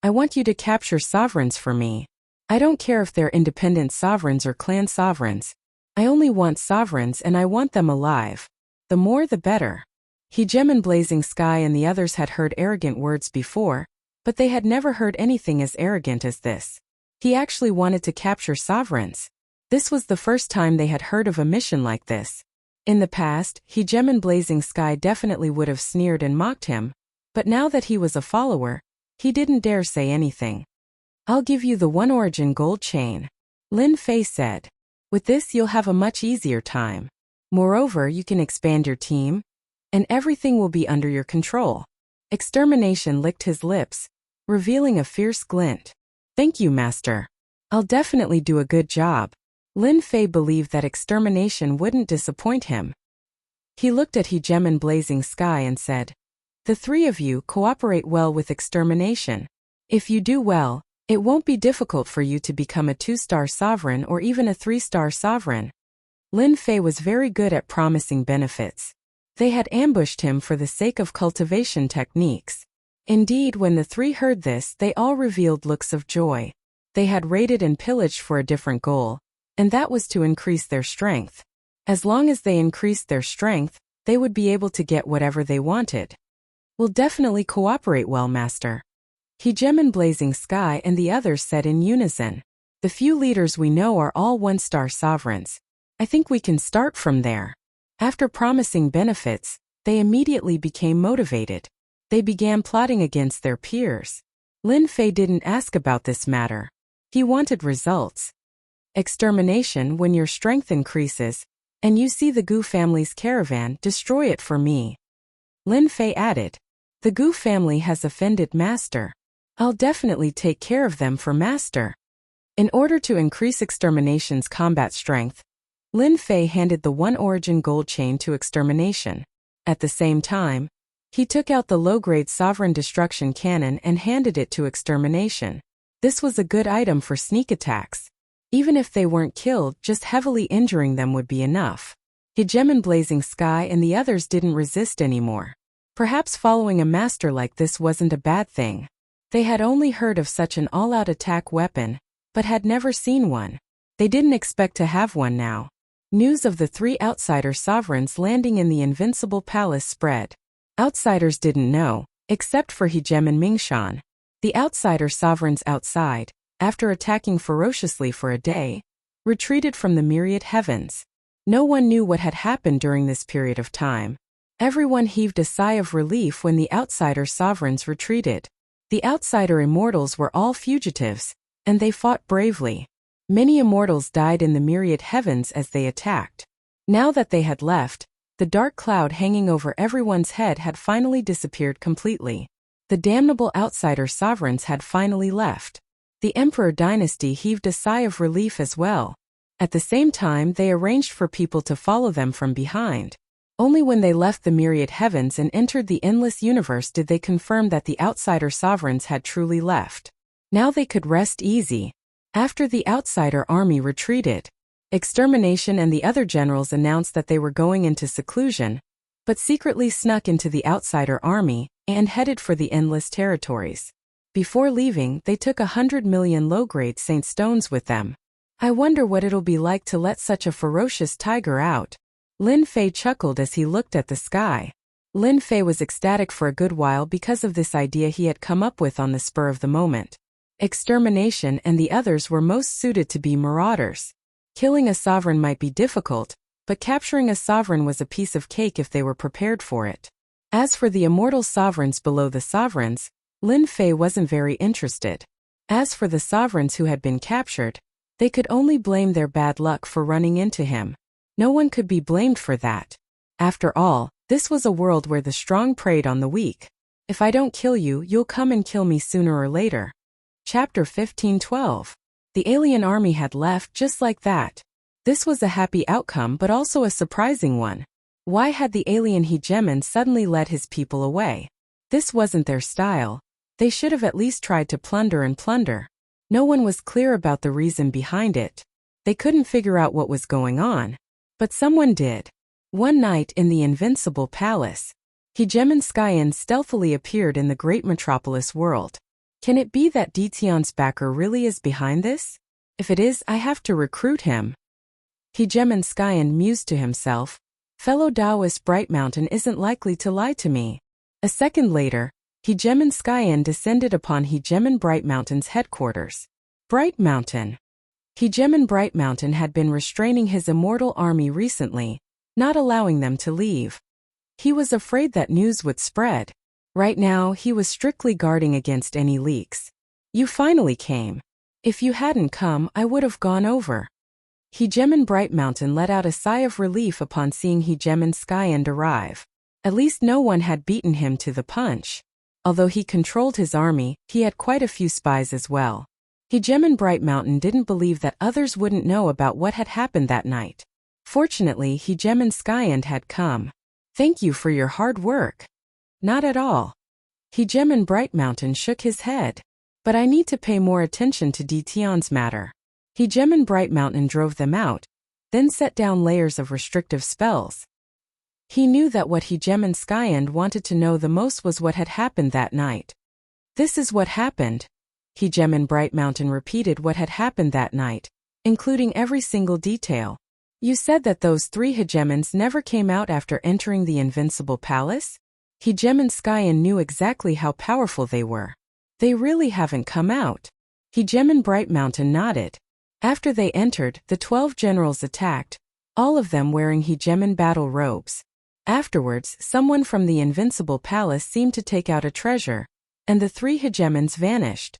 I want you to capture sovereigns for me. I don't care if they're independent sovereigns or clan sovereigns. I only want sovereigns and I want them alive. The more the better. Hegemon Blazing Sky and the others had heard arrogant words before, but they had never heard anything as arrogant as this. He actually wanted to capture sovereigns. This was the first time they had heard of a mission like this. In the past, Hegemon Blazing Sky definitely would have sneered and mocked him, but now that he was a follower, he didn't dare say anything. I'll give you the 1 origin gold chain. Lin Fei said. With this you'll have a much easier time. Moreover, you can expand your team, and everything will be under your control. Extermination licked his lips, revealing a fierce glint. Thank you, Master. I'll definitely do a good job. Lin Fei believed that extermination wouldn't disappoint him. He looked at Hegemon Blazing Sky and said, the 3 of you cooperate well with extermination. If you do well, it won't be difficult for you to become a 2-star sovereign or even a 3-star sovereign. Lin Fei was very good at promising benefits. They had ambushed him for the sake of cultivation techniques. Indeed, when the 3 heard this, they all revealed looks of joy. They had raided and pillaged for a different goal, and that was to increase their strength. As long as they increased their strength, they would be able to get whatever they wanted. We'll definitely cooperate well, Master. Hegemon Blazing Sky and the others said in unison. The few leaders we know are all 1-star sovereigns. I think we can start from there. After promising benefits, they immediately became motivated. They began plotting against their peers. Lin Fei didn't ask about this matter. He wanted results. Extermination. When your strength increases, and you see the Gu family's caravan, destroy it for me. Lin Fei added. The Gu family has offended Master. I'll definitely take care of them for Master. In order to increase extermination's combat strength, Lin Fei handed the 1 origin gold chain to extermination. At the same time, he took out the low-grade sovereign destruction cannon and handed it to extermination. This was a good item for sneak attacks. Even if they weren't killed, just heavily injuring them would be enough. Hegemon Blazing Sky and the others didn't resist anymore. Perhaps following a master like this wasn't a bad thing. They had only heard of such an all-out attack weapon, but had never seen one. They didn't expect to have one now. News of the 3 outsider sovereigns landing in the Invincible Palace spread. Outsiders didn't know, except for Hegemon Mingshan. The outsider sovereigns outside, after attacking ferociously for a day, retreated from the myriad heavens. No one knew what had happened during this period of time. Everyone heaved a sigh of relief when the outsider sovereigns retreated. The outsider immortals were all fugitives, and they fought bravely. Many immortals died in the myriad heavens as they attacked. Now that they had left, the dark cloud hanging over everyone's head had finally disappeared completely. The damnable outsider sovereigns had finally left. The Emperor dynasty heaved a sigh of relief as well. At the same time, they arranged for people to follow them from behind. Only when they left the myriad heavens and entered the endless universe did they confirm that the outsider sovereigns had truly left. Now they could rest easy. After the outsider army retreated, Extermination and the other generals announced that they were going into seclusion, but secretly snuck into the outsider army and headed for the endless territories. Before leaving, they took 100 million low-grade Saint Stones with them. I wonder what it'll be like to let such a ferocious tiger out. Lin Fei chuckled as he looked at the sky. Lin Fei was ecstatic for a good while because of this idea he had come up with on the spur of the moment. Extermination and the others were most suited to be marauders. Killing a sovereign might be difficult, but capturing a sovereign was a piece of cake if they were prepared for it. As for the immortal sovereigns below the sovereigns, Lin Fei wasn't very interested. As for the sovereigns who had been captured, they could only blame their bad luck for running into him. No one could be blamed for that. After all, this was a world where the strong preyed on the weak. If I don't kill you, you'll come and kill me sooner or later. Chapter 15:12. The alien army had left just like that. This was a happy outcome but also a surprising one. Why had the alien hegemon suddenly led his people away? This wasn't their style. They should have at least tried to plunder and plunder. No one was clear about the reason behind it. They couldn't figure out what was going on. But someone did. One night in the Invincible Palace, Hegemon Skyen stealthily appeared in the great metropolis world. Can it be that Detion's backer really is behind this? If it is, I have to recruit him. Hegemon Skyen mused to himself. Fellow Taoist Bright Mountain isn't likely to lie to me. A second later, Hegemon Skyen descended upon Hegemon Bright Mountain's headquarters. Bright Mountain. Hegemon Bright Mountain had been restraining his immortal army recently, not allowing them to leave. He was afraid that news would spread. Right now, he was strictly guarding against any leaks. You finally came. If you hadn't come, I would have gone over. Hegemon Bright Mountain let out a sigh of relief upon seeing Hegemon Skyen arrive. At least no one had beaten him to the punch. Although he controlled his army, he had quite a few spies as well. Hegemon Bright Mountain didn't believe that others wouldn't know about what had happened that night. Fortunately, Hegemon Skyen had come. Thank you for your hard work. Not at all. Hegemon Bright Mountain shook his head. But I need to pay more attention to Detion's matter. Hegemon Bright Mountain drove them out, then set down layers of restrictive spells. He knew that what Hegemon Skyen wanted to know the most was what had happened that night. This is what happened. Hegemon Bright Mountain repeated what had happened that night, including every single detail. You said that those 3 hegemons never came out after entering the Invincible Palace? Hegemon Skyen knew exactly how powerful they were. They really haven't come out. Hegemon Bright Mountain nodded. After they entered, the 12 generals attacked, all of them wearing hegemon battle robes. Afterwards, someone from the Invincible Palace seemed to take out a treasure, and the 3 hegemons vanished.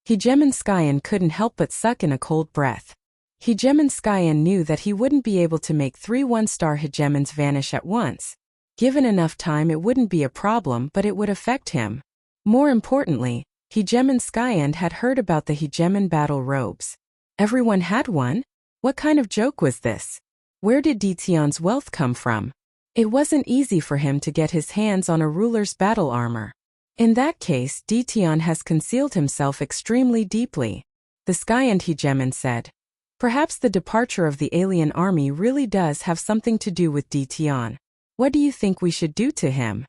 Hegemon Skyen couldn't help but suck in a cold breath. Hegemon Skyen knew that he wouldn't be able to make 3 one-star hegemons vanish at once. Given enough time, it wouldn't be a problem, but it would affect him. More importantly, Hegemon Skyen had heard about the hegemon battle robes. Everyone had one? What kind of joke was this? Where did Detion's wealth come from? It wasn't easy for him to get his hands on a ruler's battle armor. In that case, Detion has concealed himself extremely deeply. The Skyen hegemon said. Perhaps the departure of the alien army really does have something to do with Detion. What do you think we should do to him?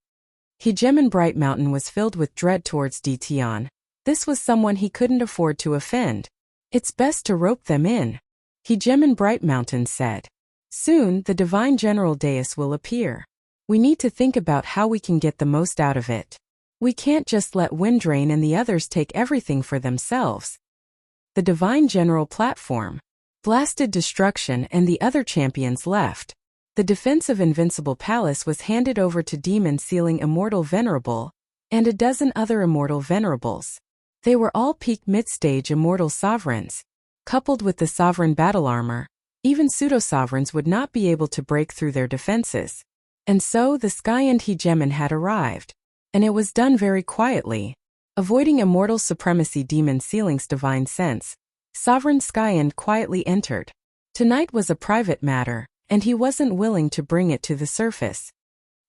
Hegemon Bright Mountain was filled with dread towards Detion. This was someone he couldn't afford to offend. It's best to rope them in. Hegemon Bright Mountain said. Soon, the Divine General Deus will appear. We need to think about how we can get the most out of it. We can't just let Windrain and the others take everything for themselves. The Divine General platform blasted destruction and the other champions left. The defense of Invincible Palace was handed over to Demon Sealing Immortal Venerable and a dozen other Immortal Venerables. They were all peak mid-stage Immortal Sovereigns. Coupled with the Sovereign Battle Armor, even Pseudo-Sovereigns would not be able to break through their defenses. And so the Skyen hegemon had arrived. And it was done very quietly. Avoiding Immortal Supremacy Demon Sealing's divine sense, Sovereign Skyen quietly entered. Tonight was a private matter, and he wasn't willing to bring it to the surface.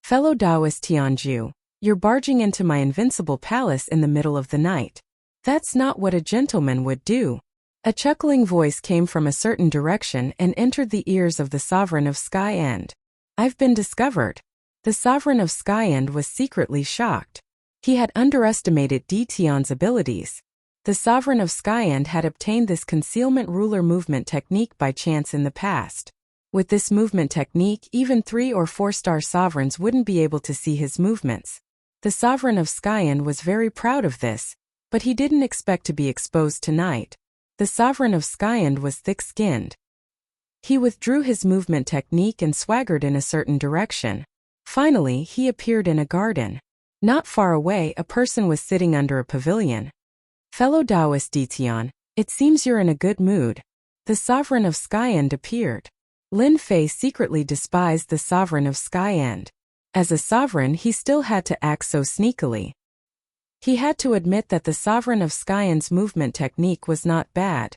Fellow Taoist Tianju, you're barging into my Invincible Palace in the middle of the night. That's not what a gentleman would do. A chuckling voice came from a certain direction and entered the ears of the sovereign of Skyend. I've been discovered. The sovereign of Skyend was secretly shocked. He had underestimated Dtion's abilities. The sovereign of Skyend had obtained this concealment ruler movement technique by chance in the past. With this movement technique, even 3- or 4-star sovereigns wouldn't be able to see his movements. The sovereign of Skyend was very proud of this, but he didn't expect to be exposed tonight. The sovereign of Skyend was thick-skinned. He withdrew his movement technique and swaggered in a certain direction. Finally, he appeared in a garden. Not far away, a person was sitting under a pavilion. Fellow Taoist Dtion, it seems you're in a good mood. The sovereign of Skyend appeared. Lin Fei secretly despised the sovereign of Skyend. As a sovereign, he still had to act so sneakily. He had to admit that the sovereign of Skyend's movement technique was not bad.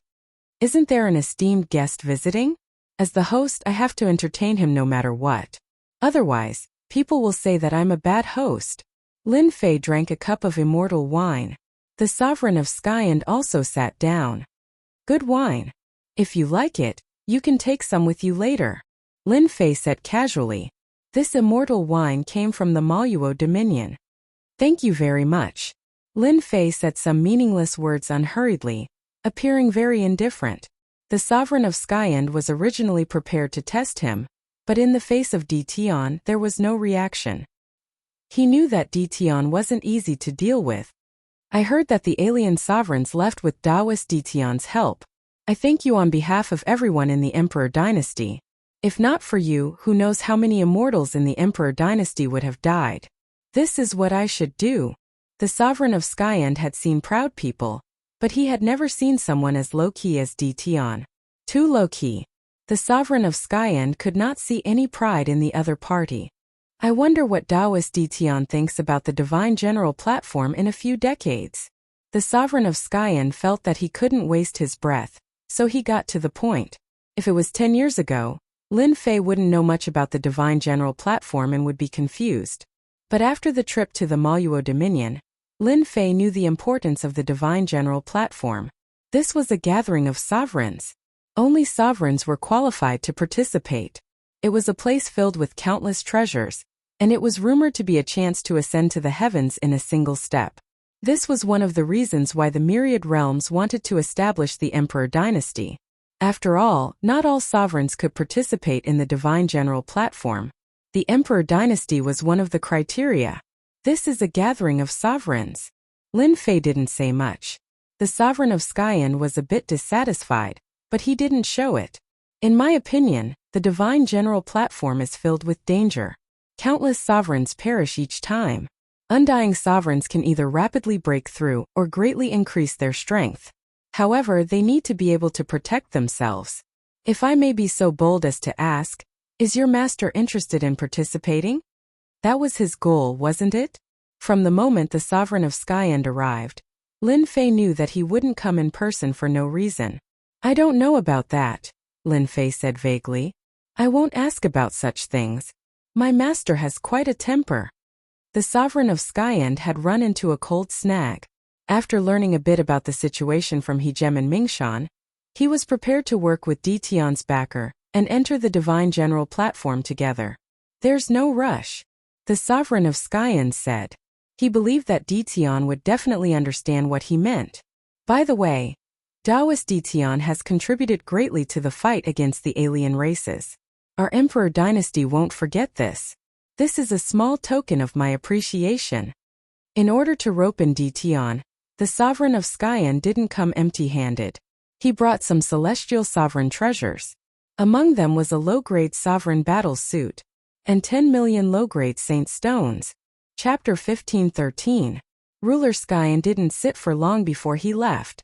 Isn't there an esteemed guest visiting? As the host, I have to entertain him no matter what. Otherwise, people will say that I'm a bad host. Lin Fei drank a cup of immortal wine. The sovereign of Skyend also sat down. Good wine. If you like it, you can take some with you later. Lin Fei said casually. This immortal wine came from the Maluo Dominion. Thank you very much. Lin Fei said some meaningless words unhurriedly, appearing very indifferent. The sovereign of Skyend was originally prepared to test him, but in the face of Dtion, there was no reaction. He knew that Dtion wasn't easy to deal with. I heard that the alien sovereigns left with Taoist Dtion's help. I thank you on behalf of everyone in the Emperor dynasty. If not for you, who knows how many immortals in the Emperor dynasty would have died. This is what I should do. The sovereign of Skyend had seen proud people, but he had never seen someone as low-key as Dtion. Too low-key. The sovereign of Skyend could not see any pride in the other party. I wonder what Taoist Dtion thinks about the Divine General platform in a few decades. The sovereign of Skyend felt that he couldn't waste his breath, so he got to the point. If it was 10 years ago, Lin Fei wouldn't know much about the Divine General platform and would be confused. But after the trip to the Maluo Dominion, Lin Fei knew the importance of the Divine General platform. This was a gathering of sovereigns. Only sovereigns were qualified to participate. It was a place filled with countless treasures, and it was rumored to be a chance to ascend to the heavens in a single step. This was one of the reasons why the myriad realms wanted to establish the Emperor dynasty. After all, not all sovereigns could participate in the Divine General platform. The Emperor dynasty was one of the criteria. This is a gathering of sovereigns. Lin Fei didn't say much. The sovereign of Skyend was a bit dissatisfied, but he didn't show it. In my opinion, the Divine General platform is filled with danger. Countless sovereigns perish each time. Undying sovereigns can either rapidly break through or greatly increase their strength. However, they need to be able to protect themselves. If I may be so bold as to ask, is your master interested in participating? That was his goal, wasn't it? From the moment the sovereign of Skyend arrived, Lin Fei knew that he wouldn't come in person for no reason. I don't know about that, Lin Fei said vaguely. I won't ask about such things. My master has quite a temper. The sovereign of Skyend had run into a cold snag. After learning a bit about the situation from Hejem and Mingshan, he was prepared to work with Dtion's backer and enter the Divine General platform together. There's no rush, the sovereign of Skyend said. He believed that Dtion would definitely understand what he meant. By the way, Taoist Dtion has contributed greatly to the fight against the alien races. Our Emperor dynasty won't forget this. This is a small token of my appreciation. In order to rope in Dtion, the sovereign of Skyend didn't come empty-handed. He brought some celestial sovereign treasures. Among them was a low-grade sovereign battle suit and 10 million low-grade saint stones. Chapter 15:13. Ruler Skyend didn't sit for long before he left.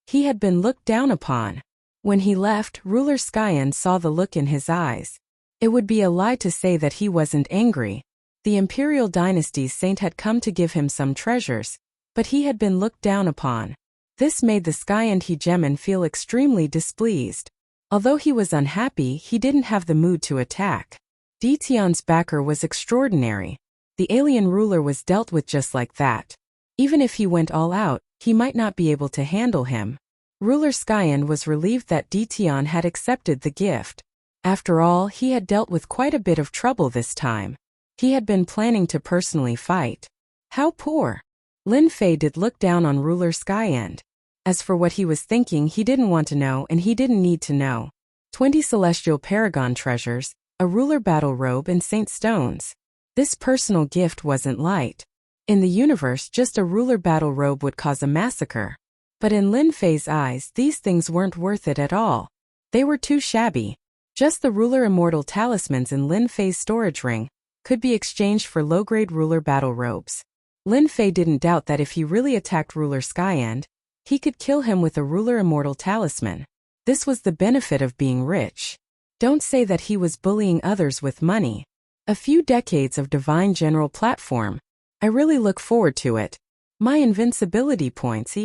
He had been looked down upon. When he left, Ruler Skyend saw the look in his eyes. It would be a lie to say that he wasn't angry. The Imperial Dynasty's saint had come to give him some treasures, but he had been looked down upon. This made the Skyend Hegemon feel extremely displeased. Although he was unhappy, he didn't have the mood to attack. Dtion's backer was extraordinary. The alien ruler was dealt with just like that. Even if he went all out, he might not be able to handle him. Ruler Skyend was relieved that Dition had accepted the gift. After all, he had dealt with quite a bit of trouble this time. He had been planning to personally fight. How poor! Lin Fei did look down on Ruler Skyend. As for what he was thinking, he didn't want to know and he didn't need to know. 20 celestial paragon treasures, a ruler battle robe and saint stones. This personal gift wasn't light. In the universe, just a ruler battle robe would cause a massacre. But in Lin Fei's eyes, these things weren't worth it at all. They were too shabby. Just the ruler immortal talismans in Lin Fei's storage ring could be exchanged for low-grade ruler battle robes. Lin Fei didn't doubt that if he really attacked Ruler Skyend, he could kill him with a ruler immortal talisman. This was the benefit of being rich. Don't say that he was bullying others with money. A few decades of divine general platform. I really look forward to it. My invincibility points.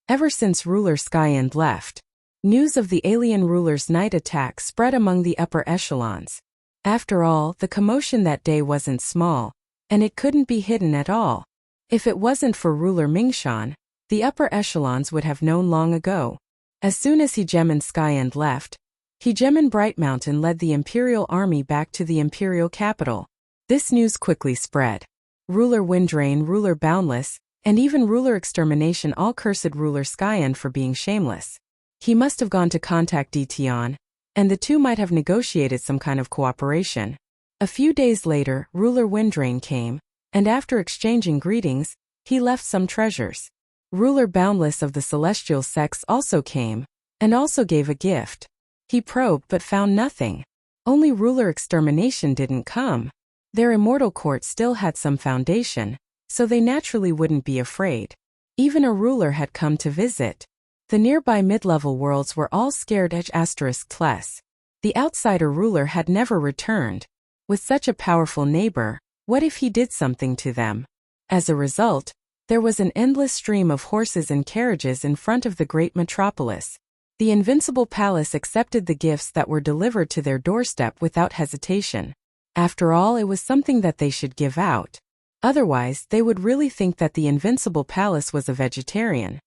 Ever since Ruler Skyend left, news of the alien ruler's night attack spread among the upper echelons. After all, the commotion that day wasn't small, and it couldn't be hidden at all. If it wasn't for Ruler Mingshan, the upper echelons would have known long ago. As soon as Hegemon Skyend left, Hegemon Bright Mountain led the Imperial Army back to the Imperial capital. This news quickly spread. Ruler Windrain, Ruler Boundless, and even Ruler Extermination all cursed Ruler Skyend for being shameless. He must have gone to contact Dition, and the two might have negotiated some kind of cooperation. A few days later, Ruler Windrain came, and after exchanging greetings, he left some treasures. Ruler Boundless of the Celestial Sex also came, and also gave a gift. He probed but found nothing. Only Ruler Extermination didn't come. Their immortal court still had some foundation, so they naturally wouldn't be afraid. Even a ruler had come to visit. The nearby mid-level worlds were all scared *+. The outsider ruler had never returned. With such a powerful neighbor, what if he did something to them? As a result, there was an endless stream of horses and carriages in front of the great metropolis. The Invincible Palace accepted the gifts that were delivered to their doorstep without hesitation. After all, it was something that they should give out. Otherwise, they would really think that the Invincible Palace was a vegetarian.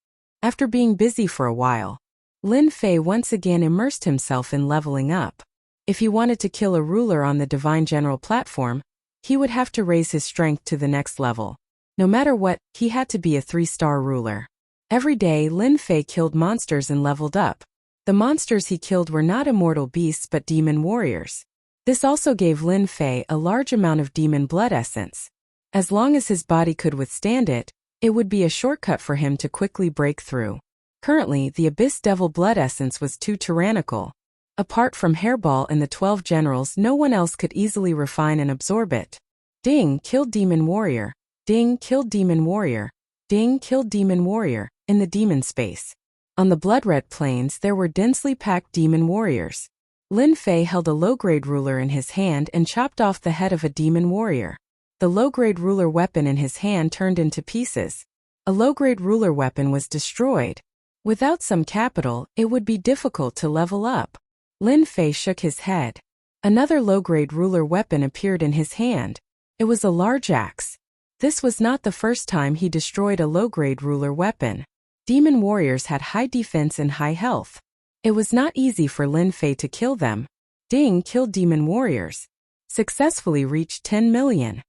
After being busy for a while, Lin Fei once again immersed himself in leveling up. If he wanted to kill a ruler on the Divine General platform, he would have to raise his strength to the next level. No matter what, he had to be a 3-star ruler. Every day, Lin Fei killed monsters and leveled up. The monsters he killed were not immortal beasts but demon warriors. This also gave Lin Fei a large amount of demon blood essence. As long as his body could withstand it, it would be a shortcut for him to quickly break through. Currently, the Abyss Devil blood essence was too tyrannical. Apart from Hairball and the 12 generals, no one else could easily refine and absorb it. Ding, killed demon warrior. Ding, killed demon warrior. Ding, killed demon warrior, in the demon space. On the Blood-Red Plains there were densely packed demon warriors. Lin Fei held a low-grade ruler in his hand and chopped off the head of a demon warrior. The low-grade ruler weapon in his hand turned into pieces. A low-grade ruler weapon was destroyed. Without some capital, it would be difficult to level up. Lin Fei shook his head. Another low-grade ruler weapon appeared in his hand. It was a large axe. This was not the first time he destroyed a low-grade ruler weapon. Demon warriors had high defense and high health. It was not easy for Lin Fei to kill them. Ding, killed demon warriors. Successfully reached 10 million.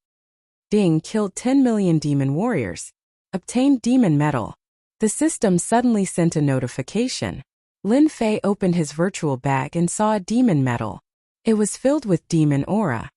Ding, killed 10 million demon warriors. Obtained demon metal. The system suddenly sent a notification. Lin Fei opened his virtual bag and saw a demon medal. It was filled with demon aura.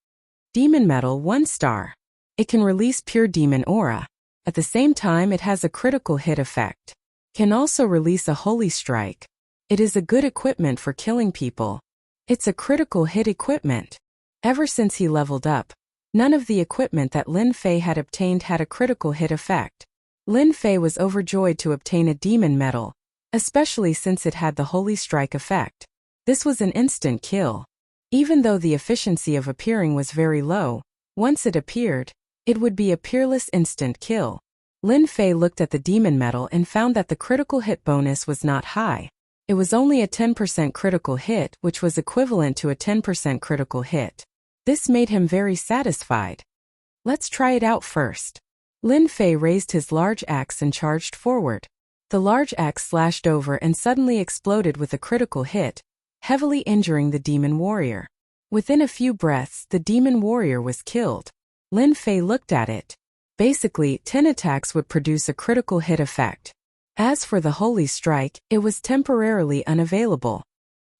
Demon metal 1 star. It can release pure demon aura. At the same time, it has a critical hit effect. Can also release a holy strike. It is a good equipment for killing people. It's a critical hit equipment. Ever since he leveled up, none of the equipment that Lin Fei had obtained had a critical hit effect. Lin Fei was overjoyed to obtain a demon medal, especially since it had the holy strike effect. This was an instant kill. Even though the efficiency of appearing was very low, once it appeared, it would be a peerless instant kill. Lin Fei looked at the demon medal and found that the critical hit bonus was not high. It was only a 10% critical hit, which was equivalent to a 10% critical hit. This made him very satisfied. Let's try it out first. Lin Fei raised his large axe and charged forward. The large axe slashed over and suddenly exploded with a critical hit, heavily injuring the demon warrior. Within a few breaths, the demon warrior was killed. Lin Fei looked at it. Basically, 10 attacks would produce a critical hit effect. As for the holy strike, it was temporarily unavailable.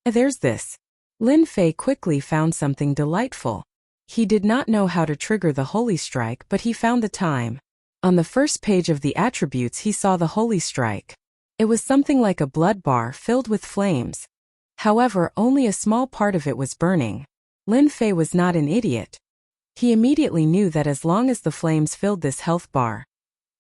There's this. Lin Fei quickly found something delightful. He did not know how to trigger the holy strike, but he found the time. On the first page of the attributes he saw the holy strike. It was something like a blood bar filled with flames. However, only a small part of it was burning. Lin Fei was not an idiot. He immediately knew that as long as the flames filled this health bar,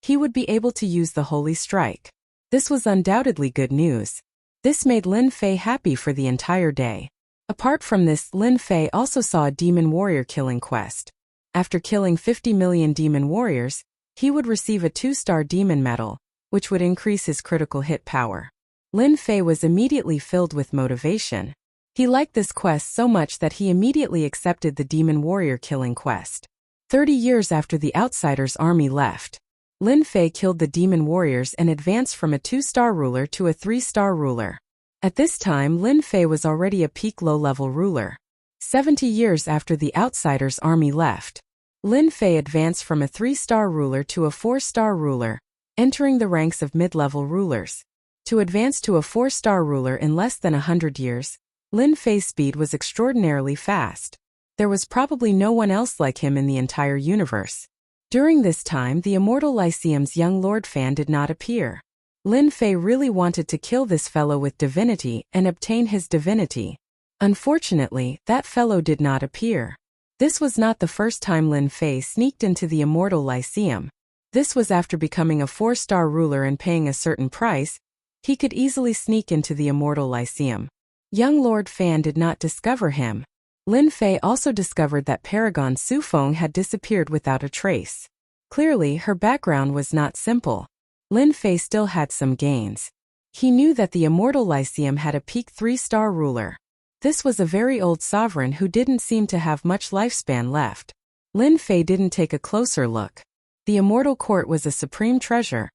he would be able to use the holy strike. This was undoubtedly good news. This made Lin Fei happy for the entire day. Apart from this, Lin Fei also saw a demon warrior killing quest. After killing 50 million demon warriors, he would receive a 2-star demon medal, which would increase his critical hit power. Lin Fei was immediately filled with motivation. He liked this quest so much that he immediately accepted the demon warrior killing quest. 30 years after the Outsiders' army left, Lin Fei killed the demon warriors and advanced from a 2-star ruler to a 3-star ruler. At this time, Lin Fei was already a peak low-level ruler. 70 years after the Outsiders' army left, Lin Fei advanced from a 3-star ruler to a 4-star ruler, entering the ranks of mid-level rulers. To advance to a 4-star ruler in less than 100 years, Lin Fei's speed was extraordinarily fast. There was probably no one else like him in the entire universe. During this time, the Immortal Lyceum's young Lord Fan did not appear. Lin Fei really wanted to kill this fellow with divinity and obtain his divinity. Unfortunately, that fellow did not appear. This was not the first time Lin Fei sneaked into the Immortal Lyceum. This was after becoming a 4-star ruler and paying a certain price. He could easily sneak into the Immortal Lyceum. Young Lord Fan did not discover him. Lin Fei also discovered that Paragon Su Feng had disappeared without a trace. Clearly, her background was not simple. Lin Fei still had some gains. He knew that the Immortal Lyceum had a peak 3-star ruler. This was a very old sovereign who didn't seem to have much lifespan left. Lin Fei didn't take a closer look. The Immortal Court was a supreme treasure,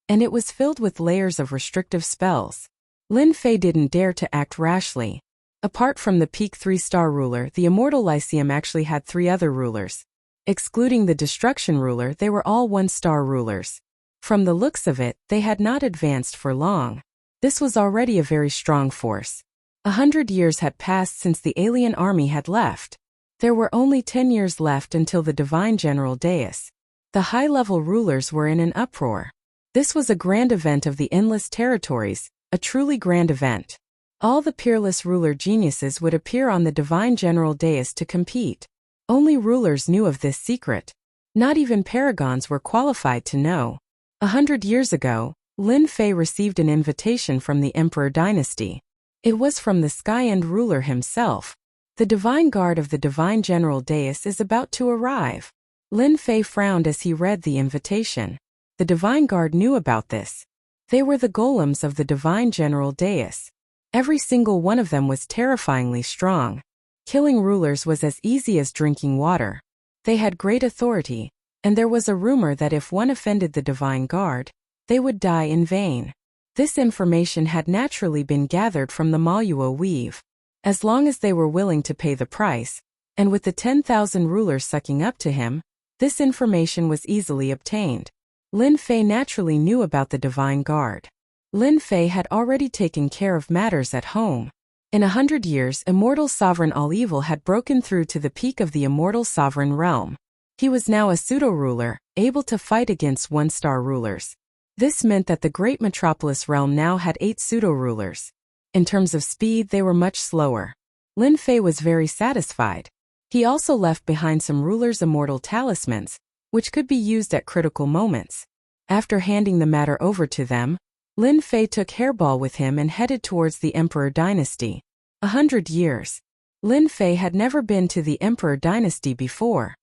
and it was filled with layers of restrictive spells. Lin Fei didn't dare to act rashly. Apart from the peak 3-star ruler, the Immortal Lyceum actually had 3 other rulers. Excluding the Destruction ruler, they were all 1-star rulers. From the looks of it, they had not advanced for long. This was already a very strong force. 100 years had passed since the alien army had left. There were only 10 years left until the Divine General Deus. The high-level rulers were in an uproar. This was a grand event of the Endless Territories, a truly grand event. All the peerless ruler geniuses would appear on the Divine General Deus to compete. Only rulers knew of this secret. Not even paragons were qualified to know. 100 years ago, Lin Fei received an invitation from the Emperor Dynasty. It was from the Sky End ruler himself. The Divine Guard of the Divine General Deus is about to arrive. Lin Fei frowned as he read the invitation. The Divine Guard knew about this. They were the golems of the Divine General Deus. Every single one of them was terrifyingly strong. Killing rulers was as easy as drinking water. They had great authority, and there was a rumor that if one offended the Divine Guard, they would die in vain. This information had naturally been gathered from the Maluo weave. As long as they were willing to pay the price, and with the 10,000 rulers sucking up to him, this information was easily obtained. Lin Fei naturally knew about the Divine Guard. Lin Fei had already taken care of matters at home. In 100 years, Immortal Sovereign All-Evil had broken through to the peak of the Immortal Sovereign Realm. He was now a pseudo-ruler, able to fight against 1-star rulers. This meant that the Great Metropolis Realm now had 8 pseudo-rulers. In terms of speed, they were much slower. Lin Fei was very satisfied. He also left behind some rulers' immortal talismans, which could be used at critical moments. After handing the matter over to them, Lin Fei took Hairball with him and headed towards the Emperor Dynasty. 100 years. Lin Fei had never been to the Emperor Dynasty before.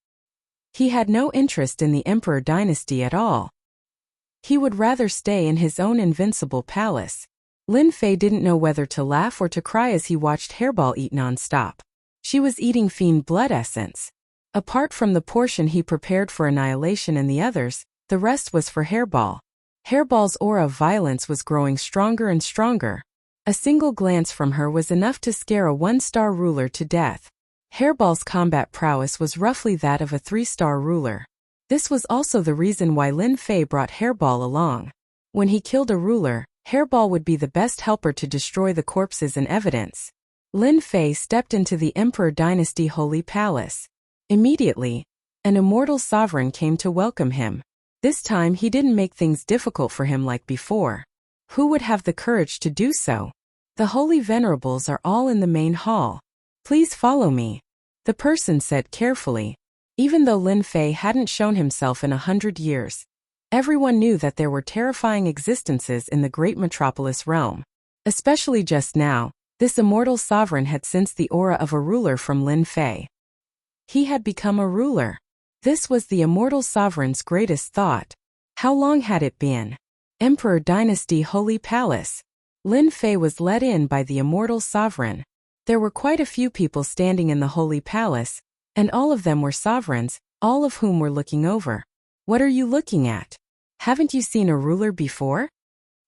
He had no interest in the Emperor Dynasty at all. He would rather stay in his own invincible palace. Lin Fei didn't know whether to laugh or to cry as he watched Hairball eat non-stop. She was eating fiend blood essence. Apart from the portion he prepared for Annihilation and the others, the rest was for Hairball. Hairball's aura of violence was growing stronger and stronger. A single glance from her was enough to scare a 1-star ruler to death. Hairball's combat prowess was roughly that of a 3-star ruler. This was also the reason why Lin Fei brought Hairball along. When he killed a ruler, Hairball would be the best helper to destroy the corpses and evidence. Lin Fei stepped into the Emperor Dynasty Holy Palace. Immediately, an immortal sovereign came to welcome him. This time he didn't make things difficult for him like before. Who would have the courage to do so? The Holy Venerables are all in the main hall. Please follow me, the person said carefully. Even though Lin Fei hadn't shown himself in 100 years, everyone knew that there were terrifying existences in the great metropolis realm. Especially just now, this immortal sovereign had sensed the aura of a ruler from Lin Fei. He had become a ruler. This was the immortal sovereign's greatest thought. How long had it been? Emperor Dynasty Holy Palace. Lin Fei was let in by the immortal sovereign. There were quite a few people standing in the Holy Palace, and all of them were sovereigns, all of whom were looking over. What are you looking at? Haven't you seen a ruler before?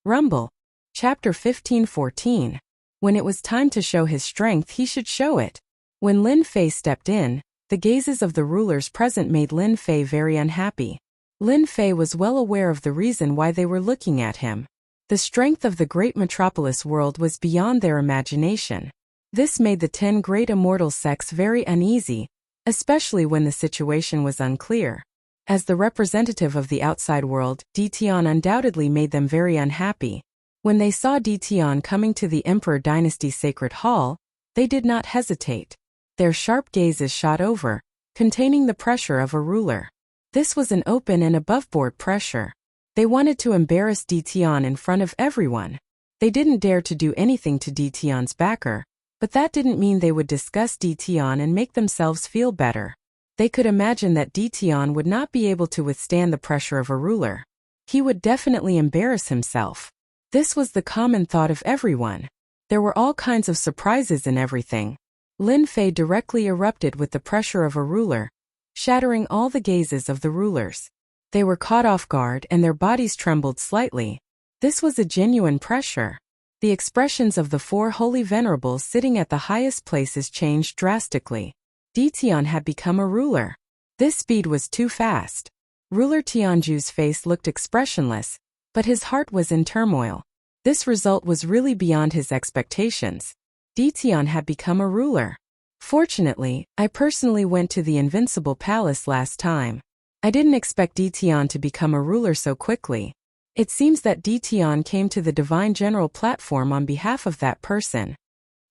Rumble. Chapter 15:14. When it was time to show his strength, he should show it. When Lin Fei stepped in, the gazes of the rulers present made Lin Fei very unhappy. Lin Fei was well aware of the reason why they were looking at him. The strength of the great metropolis world was beyond their imagination. This made the 10 great immortal sects very uneasy, especially when the situation was unclear. As the representative of the outside world, Ditian undoubtedly made them very unhappy. When they saw Ditian coming to the Emperor Dynasty Sacred Hall, they did not hesitate. Their sharp gazes shot over, containing the pressure of a ruler. This was an open and above-board pressure. They wanted to embarrass Ditian in front of everyone. They didn't dare to do anything to Ditian's backer, but that didn't mean they would discuss Ditian and make themselves feel better. They could imagine that Ditian would not be able to withstand the pressure of a ruler. He would definitely embarrass himself. This was the common thought of everyone. There were all kinds of surprises in everything. Lin Fei directly erupted with the pressure of a ruler, shattering all the gazes of the rulers. They were caught off guard and their bodies trembled slightly. This was a genuine pressure. The expressions of the 4 holy venerables sitting at the highest places changed drastically. Ditian had become a ruler. This speed was too fast. Ruler Tianju's face looked expressionless, but his heart was in turmoil. This result was really beyond his expectations. Ditian had become a ruler. Fortunately, I personally went to the Invincible Palace last time. I didn't expect Ditian to become a ruler so quickly. It seems that Ditian came to the Divine General platform on behalf of that person.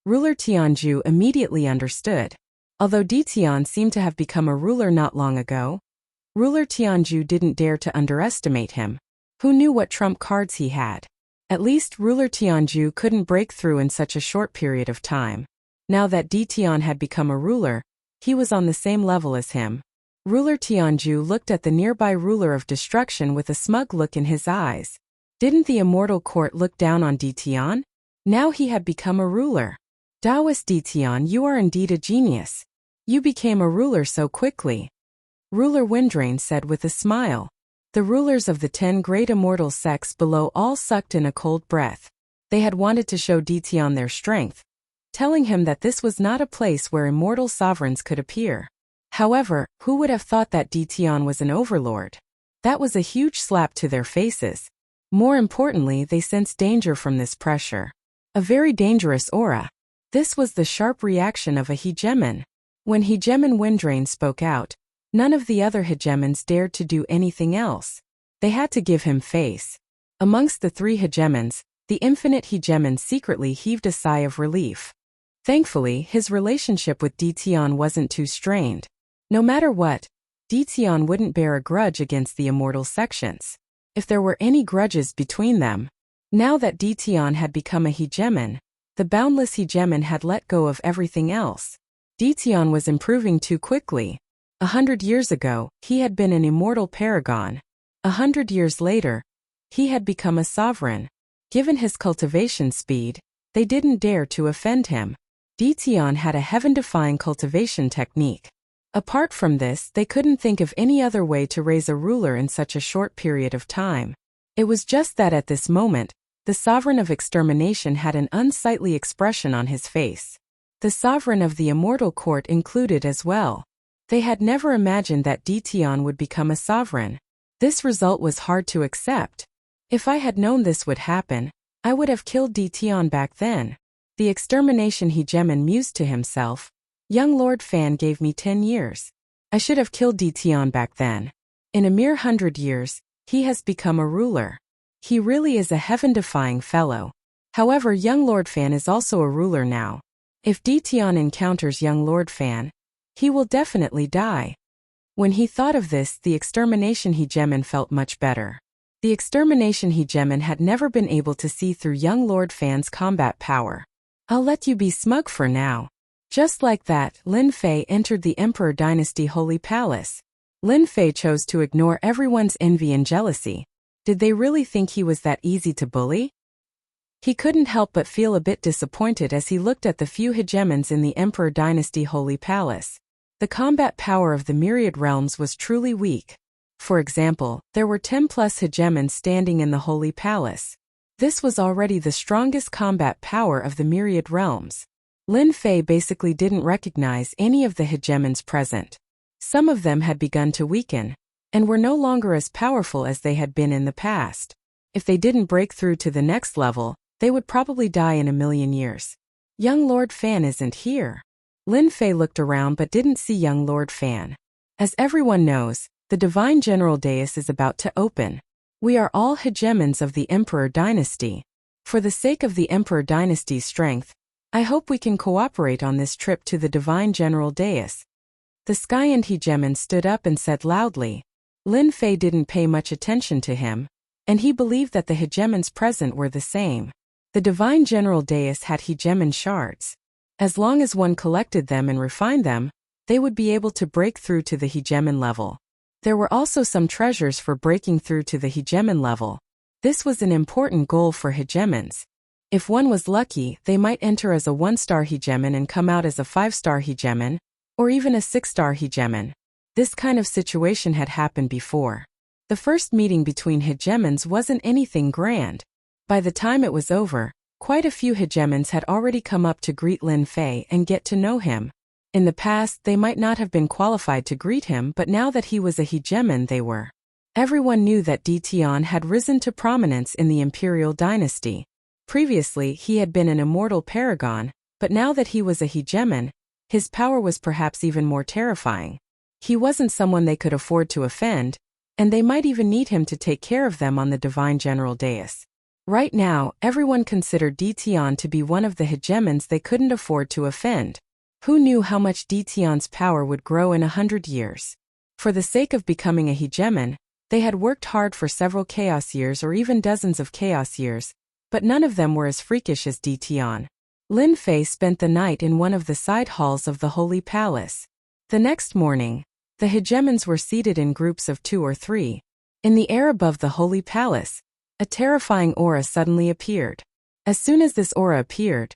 Ruler Tianju immediately understood. Although Ditian seemed to have become a ruler not long ago, Ruler Tianju didn't dare to underestimate him. Who knew what trump cards he had? At least Ruler Tianju couldn't break through in such a short period of time. Now that Ditian had become a ruler, he was on the same level as him. Ruler Tianju looked at the nearby ruler of destruction with a smug look in his eyes. Didn't the immortal court look down on Ditian? Now he had become a ruler. Taoist Ditian, you are indeed a genius. You became a ruler so quickly. Ruler Windrain said with a smile. The rulers of the 10 great immortal sects below all sucked in a cold breath. They had wanted to show Ditian their strength, telling him that this was not a place where immortal sovereigns could appear. However, who would have thought that Ditian was an overlord? That was a huge slap to their faces. More importantly, they sensed danger from this pressure. A very dangerous aura. This was the sharp reaction of a hegemon. When Hegemon Windrain spoke out, none of the other hegemons dared to do anything else. They had to give him face. Amongst the 3 hegemons, the infinite hegemon secretly heaved a sigh of relief. Thankfully, his relationship with Ditian wasn't too strained. No matter what, Ditian wouldn't bear a grudge against the immortal sections. If there were any grudges between them. Now that Ditian had become a hegemon, the boundless hegemon had let go of everything else. Ditian was improving too quickly. 100 years ago, he had been an immortal paragon. 100 years later, he had become a sovereign. Given his cultivation speed, they didn't dare to offend him. Ditian had a heaven-defying cultivation technique. Apart from this, they couldn't think of any other way to raise a ruler in such a short period of time. It was just that at this moment, the sovereign of extermination had an unsightly expression on his face. The sovereign of the immortal court included as well. They had never imagined that Dition would become a sovereign. This result was hard to accept. If I had known this would happen, I would have killed Dition back then. The extermination hegemon mused to himself. Young Lord Fan gave me 10 years. I should have killed Dition back then. In a mere 100 years, he has become a ruler. He really is a heaven-defying fellow. However, young Lord Fan is also a ruler now. If Dition encounters young Lord Fan, he will definitely die. When he thought of this, the extermination hegemon felt much better. The extermination hegemon had never been able to see through young Lord Fan's combat power. I'll let you be smug for now. Just like that, Lin Fei entered the Emperor Dynasty Holy Palace. Lin Fei chose to ignore everyone's envy and jealousy. Did they really think he was that easy to bully? He couldn't help but feel a bit disappointed as he looked at the few hegemons in the Emperor Dynasty Holy Palace. The combat power of the myriad realms was truly weak. For example, there were 10+ hegemons standing in the Holy Palace. This was already the strongest combat power of the myriad realms. Lin Fei basically didn't recognize any of the hegemons present. Some of them had begun to weaken, and were no longer as powerful as they had been in the past. If they didn't break through to the next level, they would probably die in a million years. Young Lord Fan isn't here. Lin Fei looked around but didn't see young Lord Fan. As everyone knows, the Divine General Dais is about to open. We are all hegemons of the Emperor Dynasty. For the sake of the Emperor Dynasty's strength, I hope we can cooperate on this trip to the Divine General Dais. The Skyend hegemon stood up and said loudly. Lin Fei didn't pay much attention to him, and he believed that the hegemons present were the same. The Divine General Dais had hegemon shards. As long as one collected them and refined them, they would be able to break through to the hegemon level. There were also some treasures for breaking through to the hegemon level. This was an important goal for hegemons. If one was lucky, they might enter as a 1-star hegemon and come out as a 5-star hegemon, or even a 6-star hegemon. This kind of situation had happened before. The first meeting between hegemons wasn't anything grand. By the time it was over, quite a few hegemons had already come up to greet Lin Fei and get to know him. In the past, they might not have been qualified to greet him, but now that he was a hegemon, they were. Everyone knew that Dition had risen to prominence in the imperial dynasty. Previously, he had been an immortal paragon, but now that he was a hegemon, his power was perhaps even more terrifying. He wasn't someone they could afford to offend, and they might even need him to take care of them on the Divine General Dais. Right now, everyone considered Dition to be one of the hegemons they couldn't afford to offend. Who knew how much Dition's power would grow in 100 years? For the sake of becoming a hegemon, they had worked hard for several chaos years or even dozens of chaos years, but none of them were as freakish as Dition. Lin Fei spent the night in one of the side halls of the Holy Palace. The next morning, the hegemons were seated in groups of 2 or 3. In the air above the Holy Palace, a terrifying aura suddenly appeared. As soon as this aura appeared,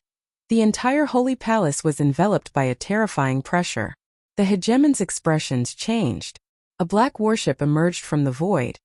the entire Holy Palace was enveloped by a terrifying pressure. The hegemons' expressions changed. A black warship emerged from the void,